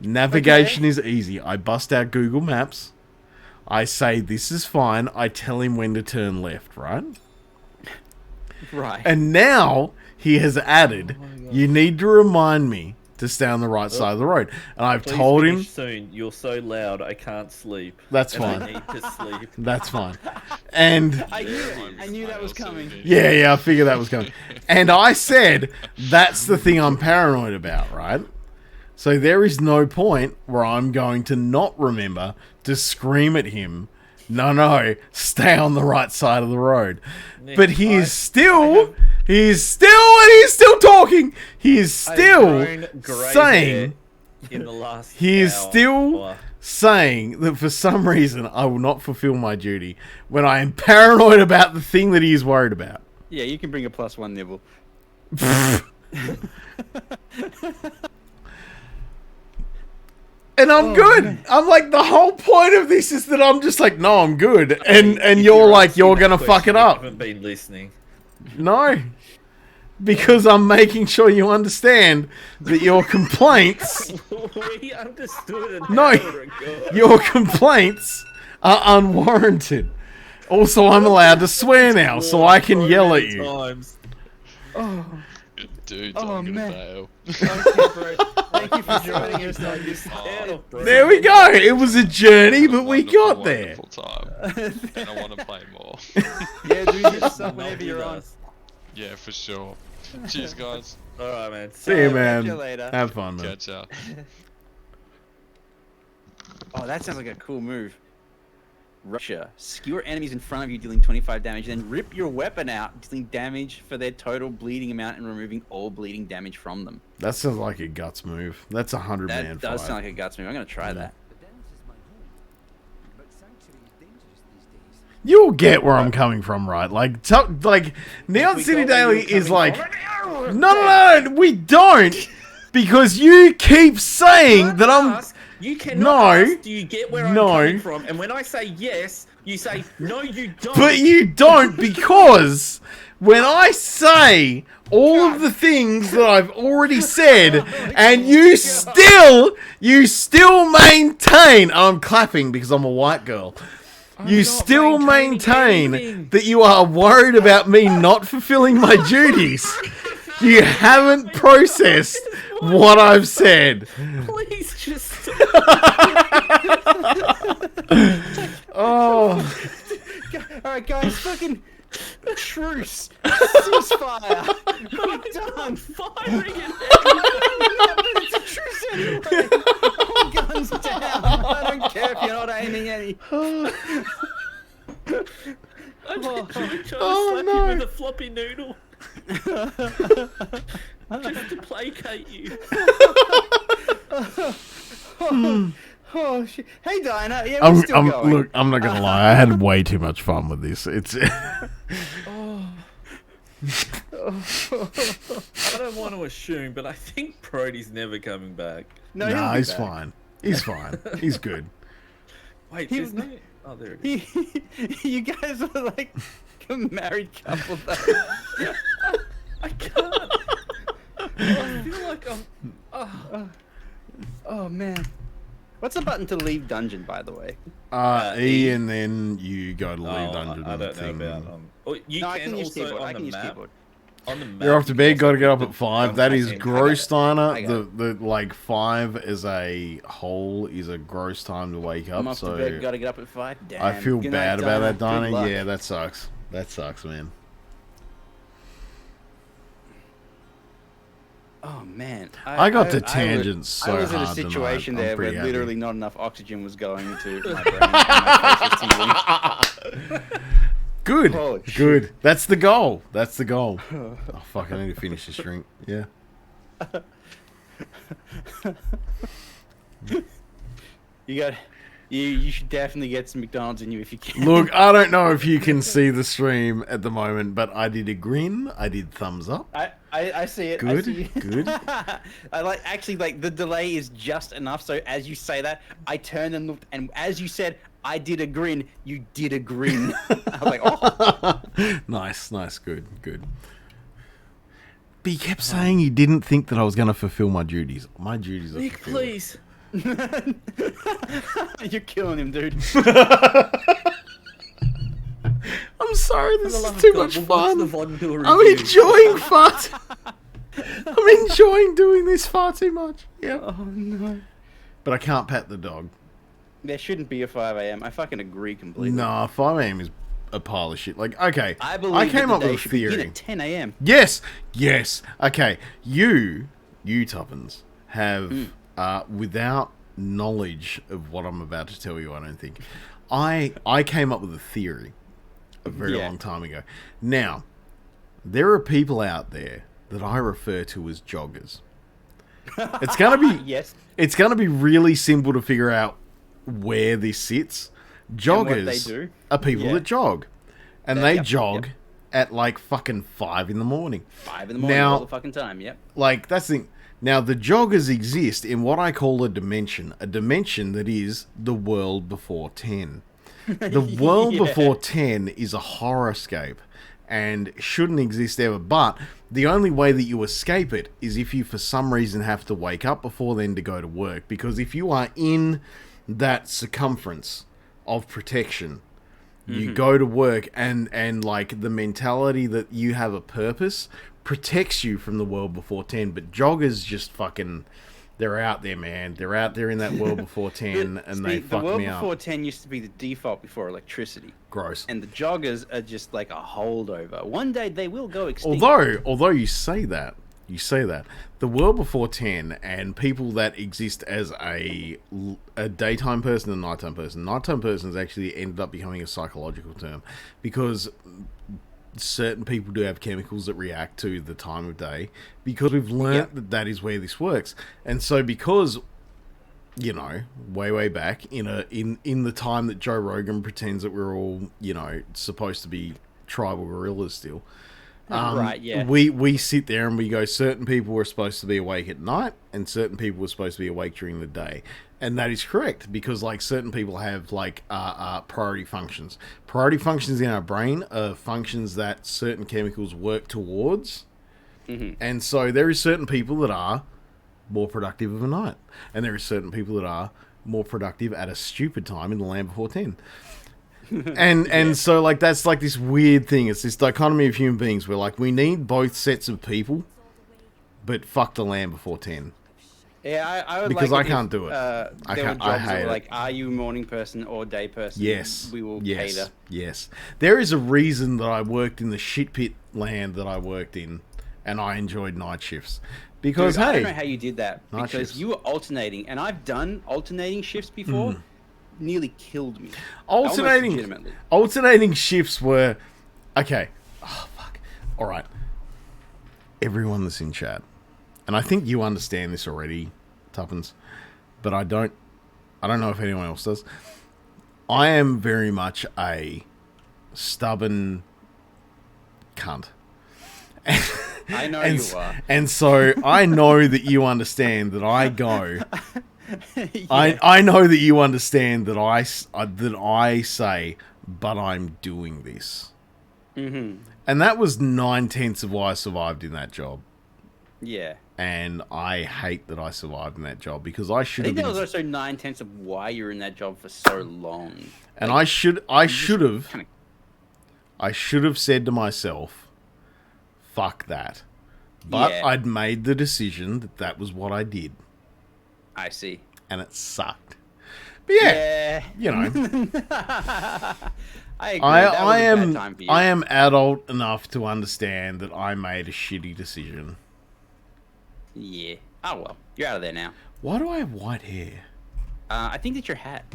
Navigation is easy. I bust out Google Maps. I say, this is fine. I tell him when to turn left, right? Right. And now he has added, you need to remind me to stay on the right side of the road. And I've told him... soon. You're so loud, I can't sleep. That's fine. I need to sleep. That's fine. And... I knew that was coming. Yeah, I figured that was coming. And I said, that's the thing I'm paranoid about, right? So there is no point where I'm going to not remember to scream at him, no, stay on the right side of the road. Nick, but he's still talking. He is still saying, in the last he is still saying that for some reason I will not fulfill my duty when I am paranoid about the thing that he is worried about. Yeah, you can bring a +1 nibble. And I'm good. Man. I'm like, the whole point of this is that I'm just like, no, I'm good. And you're like, you're going to fuck it up. I haven't been listening. No. Because I'm making sure you understand that your complaints... We understood an No, hour ago. Your complaints are unwarranted. Also, I'm allowed to swear now, so I can yell at you. Times. Oh. Dude, I'm gonna bail. Okay, bro. Thank you for joining us on this channel. There we go. It was a journey, but we got there. Time. And I want to play more. Yeah, dude, hit us up whenever you're on. Yeah, for sure. Cheers, guys. Alright, man. See you, man. Catch you later. Have fun, man. Catch ya. Oh, that sounds like a cool move. Russia. Skewer enemies in front of you, dealing 25 damage, then rip your weapon out, dealing damage for their total bleeding amount and removing all bleeding damage from them. That sounds like a guts move. That's a 100-man fight. That does sound like a guts move. I'm gonna try that. You'll get where I'm coming from, right? Like Neon City Daily is like, no, we don't, because you keep saying that I'm. You cannot ask, do you get where I'm coming from? And when I say yes, you say, no, you don't. But you don't, because when I say all of the things that I've already said, and you still maintain, I'm clapping because I'm a white girl. You still maintain that you are worried about me not fulfilling my duties. You haven't processed what I've said. Please just stop. Oh. Alright, guys, fucking truce. Ceasefire. We're done. Firing it. It's a truce anyway. All guns down. I don't care if you're not aiming any. I'm trying to slap you with a floppy noodle. Just to placate you. Oh shit! Hey Dinah, yeah, we're still going. Look, I'm not gonna lie. I had way too much fun with this. It's. I don't want to assume, but I think Brody's never coming back. No, he's fine. He's fine. He's good. Wait, there's no. Oh, there it is. You guys are like a married couple, though. I can't. I feel like I'm. Oh man. What's the button to leave dungeon, by the way? E, and then you go to leave dungeon. I don't know about. I can use keyboard. I can use keyboard. On the map, you're off to bed. Got to get up at 5. That is gross, Steiner. The like 5 as a whole is a gross time to wake up. I'm off to bed. Got to get up at 5. Damn. I feel bad about that, Dinah. Dinah. Yeah, that sucks. That sucks, man. Oh man, I got to tangents so hard. I was in a situation tonight. there where happy. Literally not enough oxygen was going into my brain. And my face was Good, Holy good. Shit. That's the goal. That's the goal. Oh fuck! I need to finish this drink. Yeah. You should definitely get some McDonald's in you if you can. Look, I don't know if you can see the stream at the moment, but I did a grin. I did thumbs up. I see it. Good, I see it. good. I like the delay is just enough. So as you say that, I turned and looked, and as you said, I did a grin. You did a grin. I was like, oh. Nice, good. But you kept saying you didn't think that I was going to fulfill my duties. My duties are Nick, fulfilled. please. You're killing him, dude. I'm sorry, this is too much fun. I'm review. enjoying I'm enjoying doing this far too much. Yeah. Oh no. But I can't pet the dog. There shouldn't be a 5 a.m. I fucking agree completely. Nah, 5 a.m. is a pile of shit. Like, okay, I came up with a should begin theory. at 10 a.m. Yes. Okay, you Tuppence, have, without knowledge of what I'm about to tell you, I don't think, I came up with a theory a very long time ago. Now, there are people out there that I refer to as joggers. It's gonna be yes. It's gonna be really simple to figure out where this sits. Joggers they do. are people that jog, and they jog at like fucking 5 in the morning. 5 in the morning all the fucking time, yep. Like, that's the thing. Now, the joggers exist in what I call a dimension that is the world before 10. The world before 10 is a horrorscape and shouldn't exist ever, but the only way that you escape it is if you for some reason have to wake up before then to go to work, because if you are in that circumference of protection, you go to work, and like the mentality that you have a purpose protects you from the world before 10. But joggers just fucking, they're out there, man. They're out there in that world before 10, and they fuck me up. The world before 10 used to be the default before electricity. Gross. And the joggers are just like a holdover. One day they will go extinct. Although you say that, the world before 10 and people that exist as a daytime person and nighttime person. Nighttime persons actually ended up becoming a psychological term, because certain people do have chemicals that react to the time of day, because we've learned that is where this works. And so because, you know, way back in the time that Joe Rogan pretends that we're all, you know, supposed to be tribal gorillas still, right, yeah. We sit there and we go, certain people were supposed to be awake at night and certain people were supposed to be awake during the day. And that is correct, because like certain people have like priority functions. Priority functions in our brain are functions that certain chemicals work towards. And so there is certain people that are more productive of a night, and there is certain people that are more productive at a stupid time in the land before 10. And so like that's like this weird thing. It's this dichotomy of human beings where like we need both sets of people, but fuck the land before 10. Yeah, I would because like I can't do it. I can't. I hate it. Like, are you a morning person or day person? Yes. We will cater. Yes. There is a reason that I worked in the shit pit land that I worked in, and I enjoyed night shifts. Because Dude, hey, I don't know how you did that, because shifts. you were alternating, and I've done alternating shifts before. Nearly killed me. Alternating shifts were okay. Oh fuck. All right. Everyone that's in chat, and I think you understand this already, Tuppence, but I don't know if anyone else does. I am very much a stubborn cunt. I know you are. And so I know that you understand that I go. Yeah. I know that you understand that I say, but I'm doing this. And that was 9/10 of why I survived in that job. Yeah. And I hate that I survived in that job, because I should have been... I think that was also 9/10 of why you're in that job for so long. And like, I should have said to myself, fuck that. But I'd made the decision that was what I did. I see. And it sucked. But yeah. You know. I agree. That was a bad time for you. I am adult enough to understand that I made a shitty decision. Yeah. Oh well. You're out of there now. Why do I have white hair? I think it's your hat.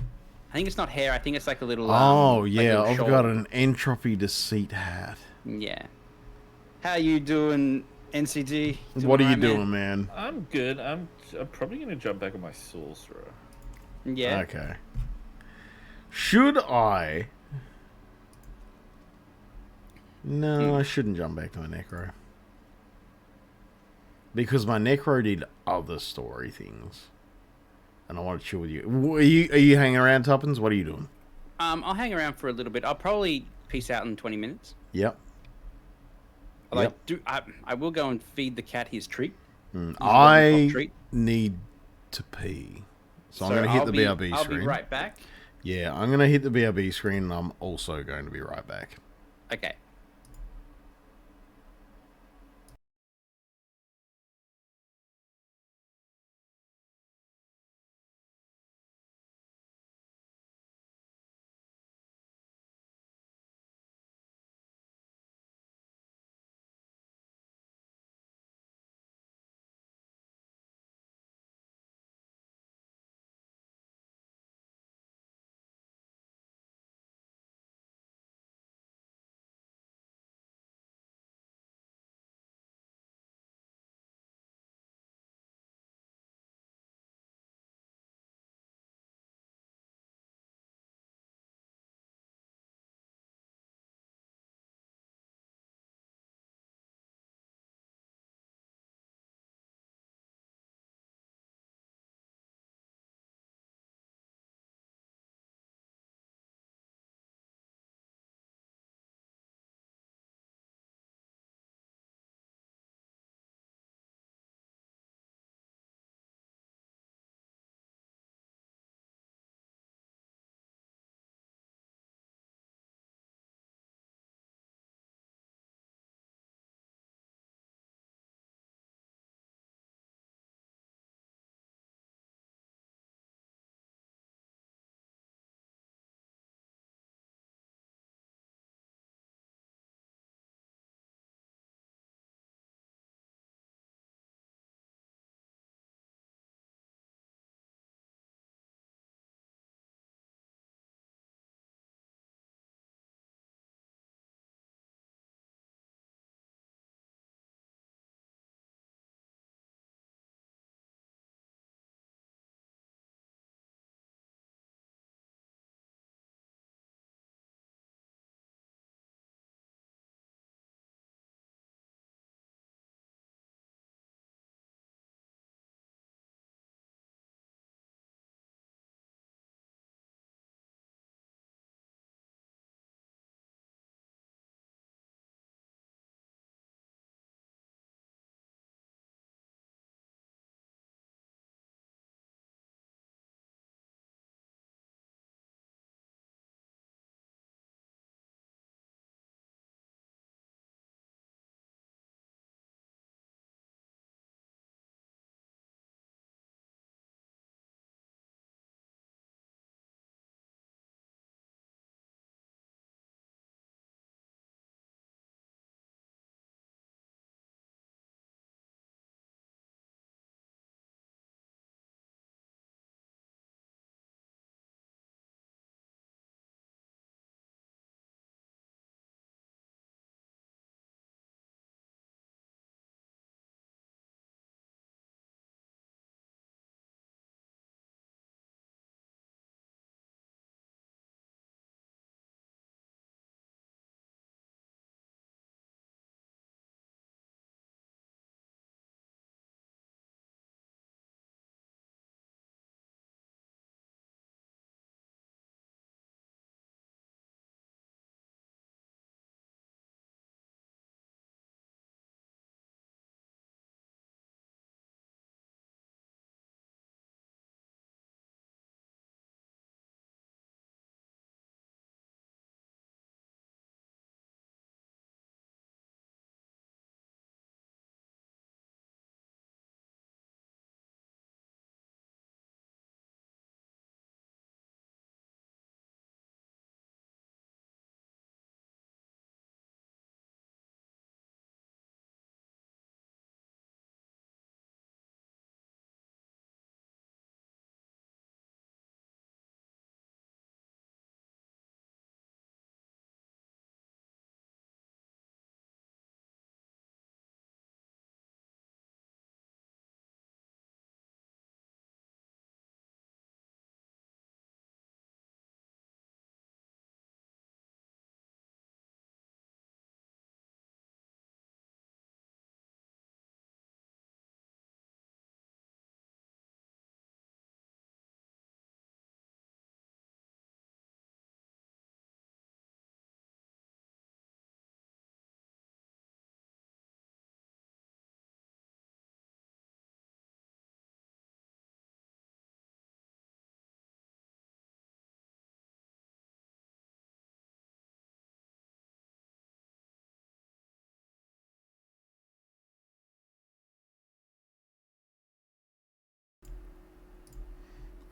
I think it's not hair. I think it's like a little... oh, yeah. Like I've got an entropy deceit hat. Yeah. How you doing, NCD? What are you doing, man? I'm good. I'm probably going to jump back on my sorcerer. Yeah. Okay. Should I... No, I shouldn't jump back to my Necro. Because my Necro did other story things. And I want to chill with you. Are you hanging around, Tuppence? What are you doing? I'll hang around for a little bit. I'll probably peace out in 20 minutes. Yep. I will go and feed the cat his treat. I need to pee. So I'm going to hit the BRB screen. I'll be right back. Yeah, I'm going to hit the BRB screen, and I'm also going to be right back. Okay.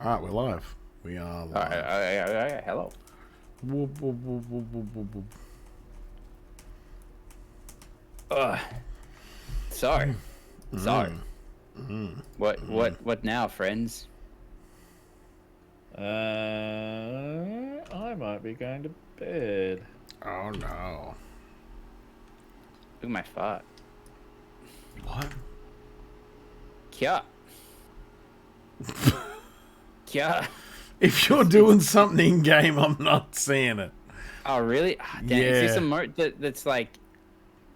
Alright, we're live. We are live. Alright, hello. Whoop, whoop, whoop, whoop, whoop, whoop, whoop. So. What now, friends? I might be going to bed. Oh no. Look at my fart. What? Kya. Kya. If you're doing something in game, I'm not seeing it. Oh really? Damn, Yeah. Is this a emote that's like?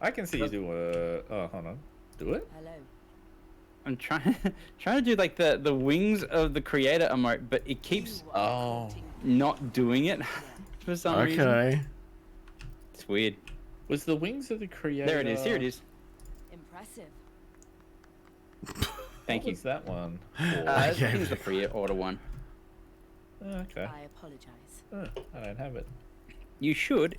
I can see you do oh, hold on. Do it? Hello. I'm trying to do like the wings of the creator emote, but it keeps not doing it for some reason. Okay. It's weird. Was the wings of the creator? There it is. Here it is. Impressive. Thank What you. was that one? I think it was the pre-order one. Okay. I apologize. I don't have it. You should.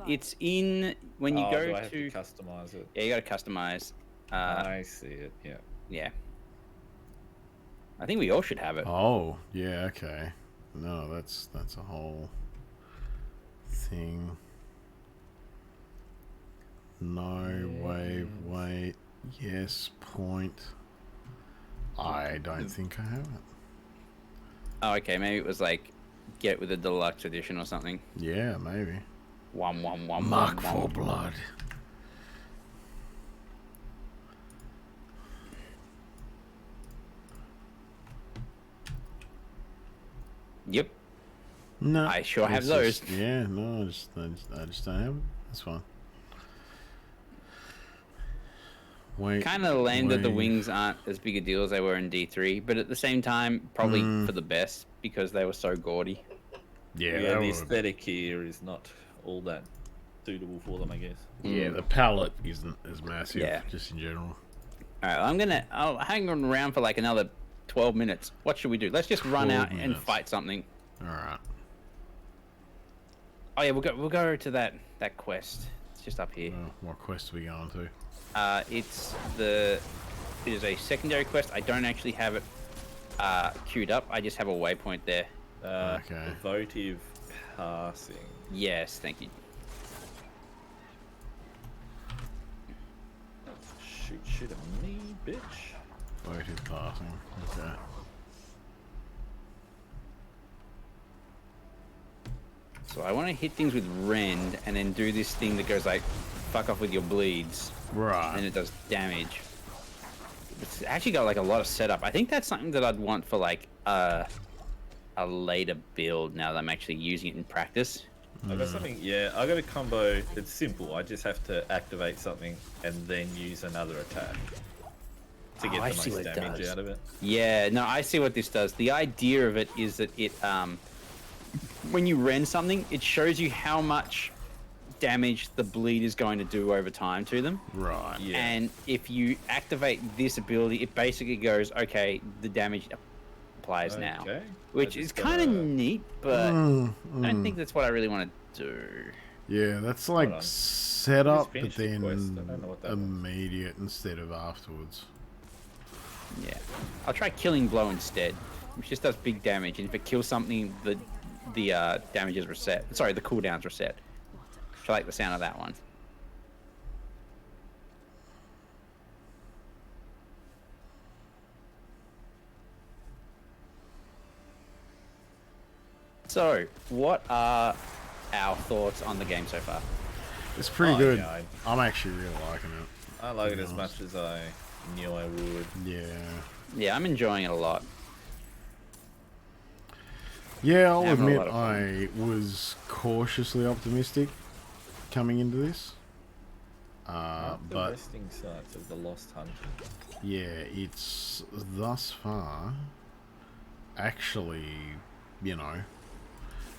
It's in when you go do I have to. to customize it? Yeah, you got to customize. I see it. Yeah. Yeah. I think we all should have it. Oh, yeah, okay. No, that's a whole thing. No, wait. Yes, point. I don't think I have it. Oh, okay. Maybe it was like get with a deluxe edition or something. Yeah, maybe. Mark for blood. Yep. No, I sure have it's those. just- yeah, no, I just don't have it. That's fine. Wait. Kind of lame that the wait. wings aren't as big a deal as they were in D3, but at the same time, probably for the best because they were so gaudy. Yeah, Yeah, the were- aesthetic here is not all that suitable for them, I guess. Yeah, the palette isn't as massive, Yeah. just in general. All right, I'll hang around for like another 12 minutes. What should we do? Let's just run 12 out and minutes. fight something. All right. Oh yeah, we'll go to that quest. It's just up here. What quest are we going to? It is a secondary quest. I don't actually have it queued up. I just have a waypoint there. Okay. Votive passing. Yes, thank you. Shoot shit at me, bitch. Votive passing. Okay. So I want to hit things with rend and then do this thing that goes like, fuck off with your bleeds. Right. And it does damage. It's actually got like a lot of setup. I think that's something that I'd want for like a later build now that I'm actually using it in practice. I got something, yeah, I got a combo. It's simple. I just have to activate something and then use another attack to get I the see most what it damage does. out of it. Yeah, no, I see what this does. The idea of it is that it, when you rend something, it shows you how much damage the bleed is going to do over time to them. Right. Yeah. And if you activate this ability, it basically goes, okay, the damage applies now. Okay. Which I is just kind of gotta- neat, but I don't think that's what I really want to do. Yeah, that's like on. set Just up, but finish the then quest. I don't know what that was. immediate instead of afterwards. Yeah. I'll try Killing Blow instead, which just does big damage, and if it kills something, the damage is reset. Sorry, the cooldown's reset. I like the sound of that one. So, what are our thoughts on the game so far? It's pretty Oh, good. yeah, I'm actually really liking it. I like it to as be honest. much as I knew I would. Yeah. Yeah, I'm enjoying it a lot. Yeah, I'll Having a admit lot of fun. I was cautiously optimistic coming into this. Not the But resting sites of the Lost Hunter. yeah, it's thus far actually,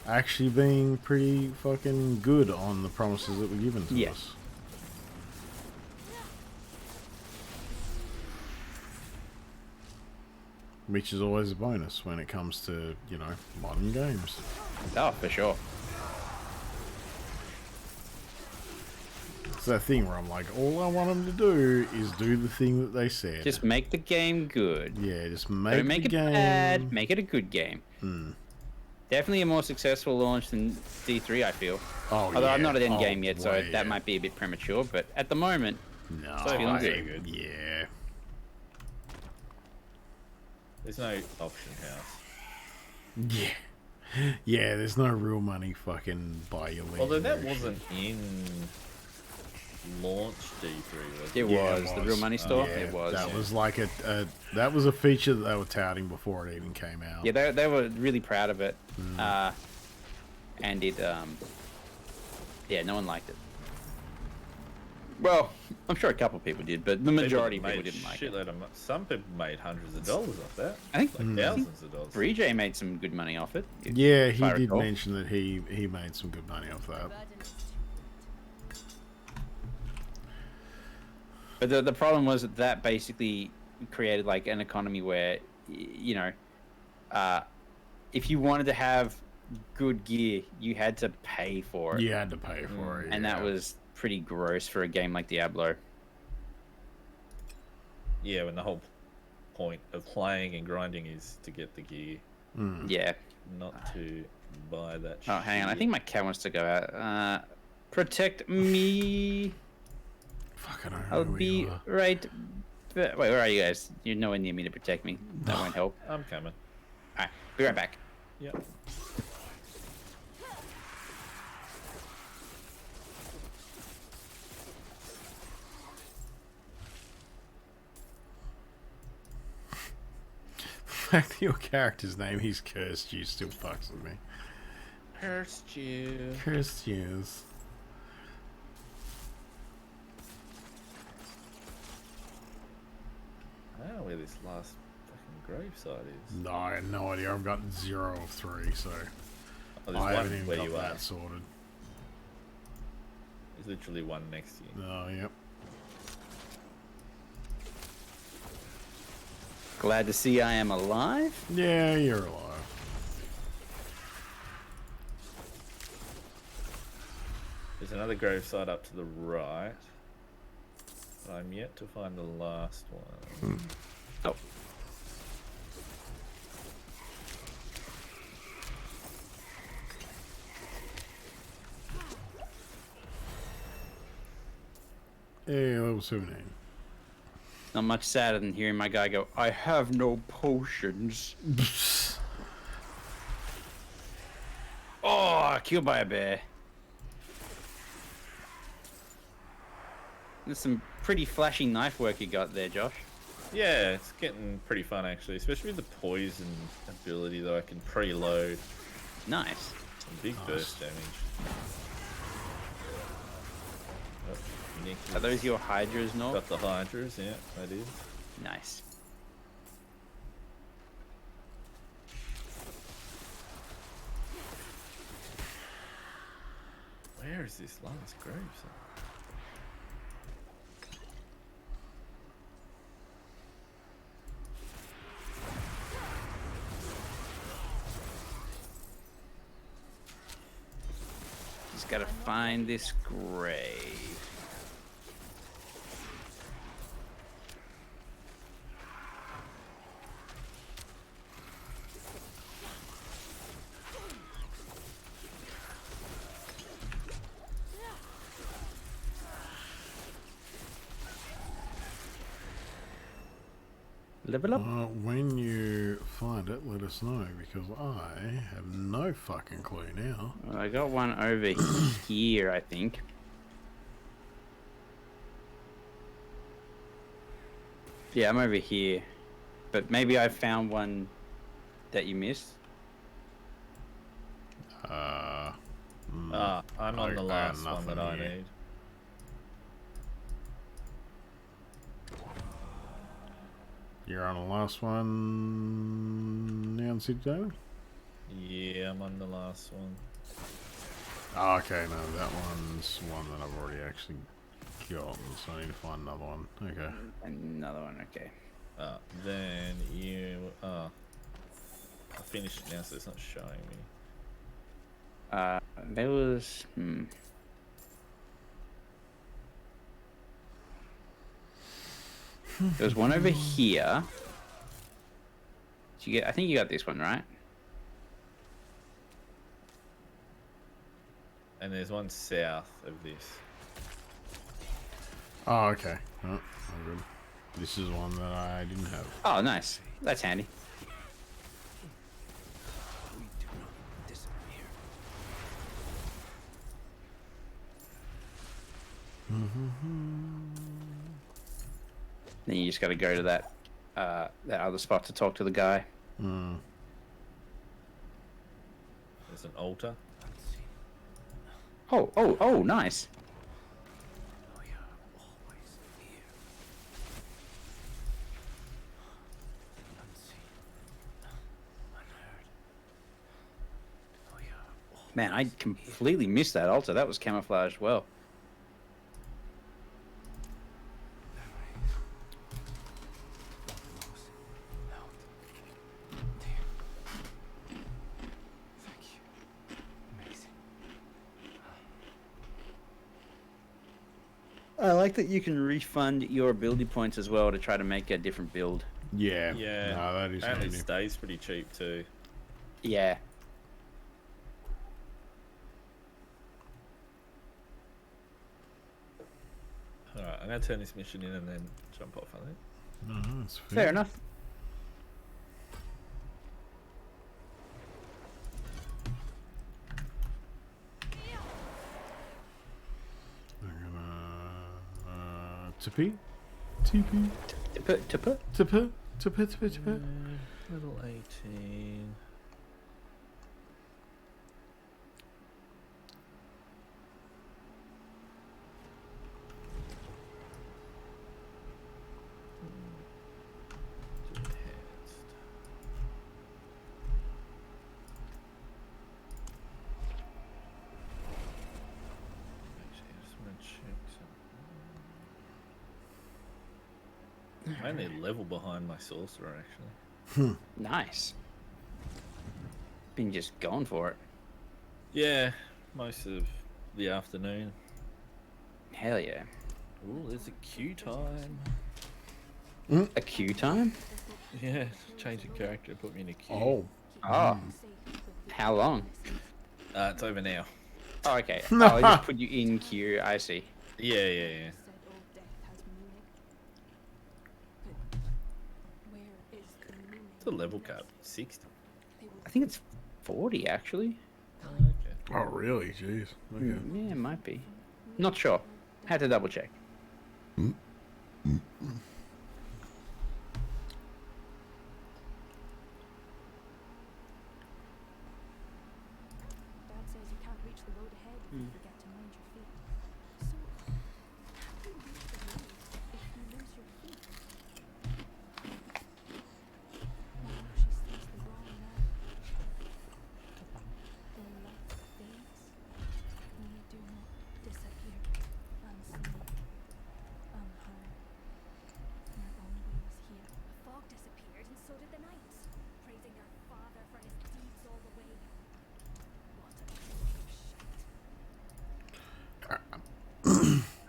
actually being pretty fucking good on the promises that were given to Yeah. us. Which is always a bonus when it comes to, modern games. Oh, for sure. that thing where I'm like, all I want them to do is do the thing that they said. Just make the game good. Yeah, just Don't make make the it game. bad. Make it a good game. Mm. Definitely a more successful launch than D3, I feel. Oh, Although I'm yeah. not at end Oh, game yet, so way, that yeah. might be a bit premature. But at the moment, No, it's feeling good. Yeah. There's no option house. Yeah. Yeah, there's no real money fucking buy your legendary. Although that wasn't in launch D3, was it? It was. The real money store? Yeah, It was. That was like that was a feature that they were touting before it even came out. Yeah, they were really proud of it. And it, yeah, no one liked it. Well, I'm sure a couple of people did, but the majority of people didn't like it. Some people made hundreds of dollars off that. I think like thousands of dollars. 3J made some good money off it. Yeah, he if I did recall. mention that he made some good money off that. But the problem was that basically created like an economy where, you know, if you wanted to have good gear, you had to pay for it. You had to pay for it, and that was pretty gross for a game like Diablo. Yeah, when the whole point of playing and grinding is to get the gear. Yeah. Not to buy that Oh, hang on. I think my cat wants to go out. Protect me. Fucking hell. I'll be right. Wait, where are you guys? You're nowhere near me to protect me. That won't help. I'm coming. Alright, be right back. Yep. The fact that your character's name is Cursed You still fucks with me. Cursed you. Cursed Yous. I don't know where this last fucking gravesite is. No, I had no idea. I've got 0 of 3, so Oh, there's I one haven't even where got you that are. sorted. There's literally one next to you. Oh, yep. Glad to see I am alive. Yeah, you're alive. There's another gravesite up to the right. But I'm yet to find the last one. Oh. Hey, level 17. Not much sadder than hearing my guy go, I have no potions. Oh, killed by a bear. There's some pretty flashy knife work you got there, Josh. Yeah, it's getting pretty fun actually, especially with the poison ability that I can preload. Nice. Some big burst damage. Oh, Are those your hydras, Nork? Got the hydras, yeah, that is. Nice. Where is this last gravesite? Just gotta find this grave. Level up. When you find it, let us know, because I have no fucking clue now. I got one over here, I think. Yeah, I'm over here. But maybe I found one that you missed. I'm on the last one that I need. You're on the last one now in City Daily? Yeah, I'm on the last one. Oh, okay, no, that one's one that I've already actually gotten, so I need to find another one. Okay. Another one, okay. Then you... I finished it now, so it's not showing me. There was... There was one over here. Did you get? I think you got this one, right? And there's one south of this. Oh, okay. Oh, oh, good. This is one that I didn't have. Oh, nice. That's handy. Then you just got to go to that that other spot to talk to the guy. Mm. There's an altar. Oh, nice. Man, I completely missed that altar. That was camouflaged well. I like that you can refund your ability points as well to try to make a different build. Yeah. Yeah. No, that is Apparently handy. it stays pretty cheap too. Yeah. Alright, I'm going to turn this mission in and then jump off, I think. No, that's Fair enough. TP? TP? TP? TP? Level 18. I'm only a level behind my sorcerer, actually. Nice. Been just going for it. Yeah, most of the afternoon. Hell yeah. Ooh, there's a queue time. A queue time? Yeah, change the character, put me in a queue. Oh. Oh. How long? It's over now. Oh, okay. Oh, I just put you in queue. I see. Yeah. It's a level cap, 60. I think it's 40 actually. Oh, really? Jeez. Okay. Yeah, it might be. Not sure. Had to double check. Dad says you can't reach the road ahead if you forget to mind your feet. So, how do you reach the road if you lose your feet? Oh, she says the wrong now. The light fades. We do not disappear unseen, unheard. We're always here. The fog disappeared and so did the nights, praising their father for his deeds all the way. What a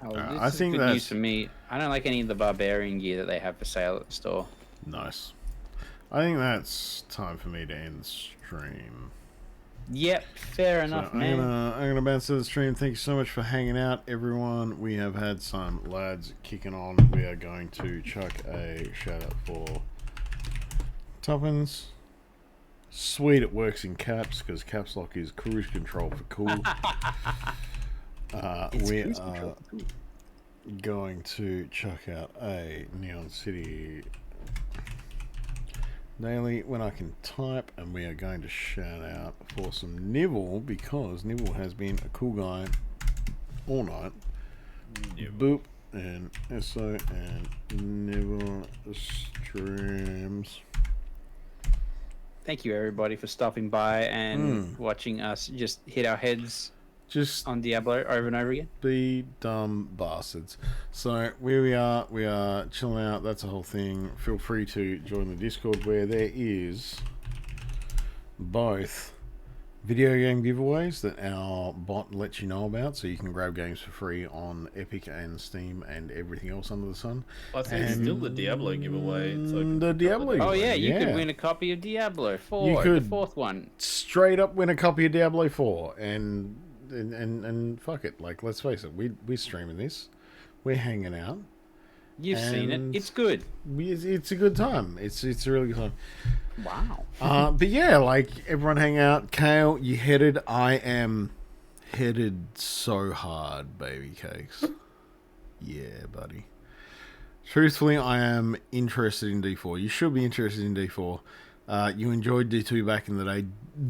Oh, I this is think good that's news for me. I don't like any of the barbarian gear that they have for sale at the store. nice. I think that's time for me to end the stream. Yep, fair enough, So man. I'm gonna bounce to the stream. Thank you so much for hanging out, everyone. We have had some lads kicking on. We are going to chuck a shout out for Tuppence. Sweet, it works in caps because caps lock is cruise control for cool. We are going to chuck out a Neon City daily when I can type, and we are going to shout out for some Nibble because Nibble has been a cool guy all night. Boop and SO and Nibble streams. Thank you everybody for stopping by and watching us just hit our heads just on Diablo over and over again. Be dumb bastards. So where we are chilling out. That's the whole thing. Feel free to join the Discord where there is both video game giveaways that our bot lets you know about, so you can grab games for free on Epic and Steam and everything else under the sun. I think it's still the Diablo giveaway. So the Diablo. Oh yeah, you yeah. could win a copy of Diablo 4, You could the fourth one. Straight up win a copy of Diablo 4, and fuck it. Like, let's face it, we're streaming this, we're hanging out. You've seen it. It's good. It's a good time. It's a really good time. Wow. But yeah, like, everyone hang out. Kale, you headed. I am headed so hard, baby cakes. Yeah, buddy. Truthfully, I am interested in D4. You should be interested in D4. You enjoyed D2 back in the day.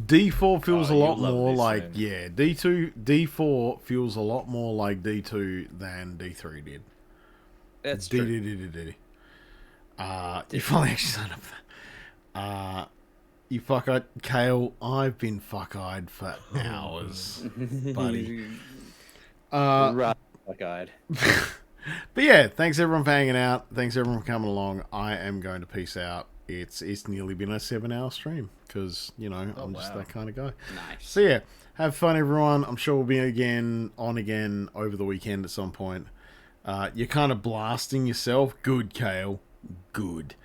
D4 feels a lot more like, yeah, D4 feels a lot more like D2 than D3 did. That's true. You finally actually signed up for that. You fuck-eyed. Kale, I've been fuck-eyed for hours, buddy. Right, fuck-eyed. But yeah, thanks everyone for hanging out. Thanks everyone for coming along. I am going to peace out. It's nearly been a 7-hour stream because, you know, I'm just that kind of guy. Nice. So yeah, have fun everyone. I'm sure we'll be again over the weekend at some point. You're kind of blasting yourself. Good, Kale. Good.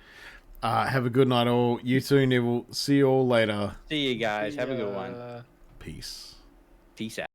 Have a good night all. You too, Neville. See you all later. See you guys. Have a good one. Peace. Peace out.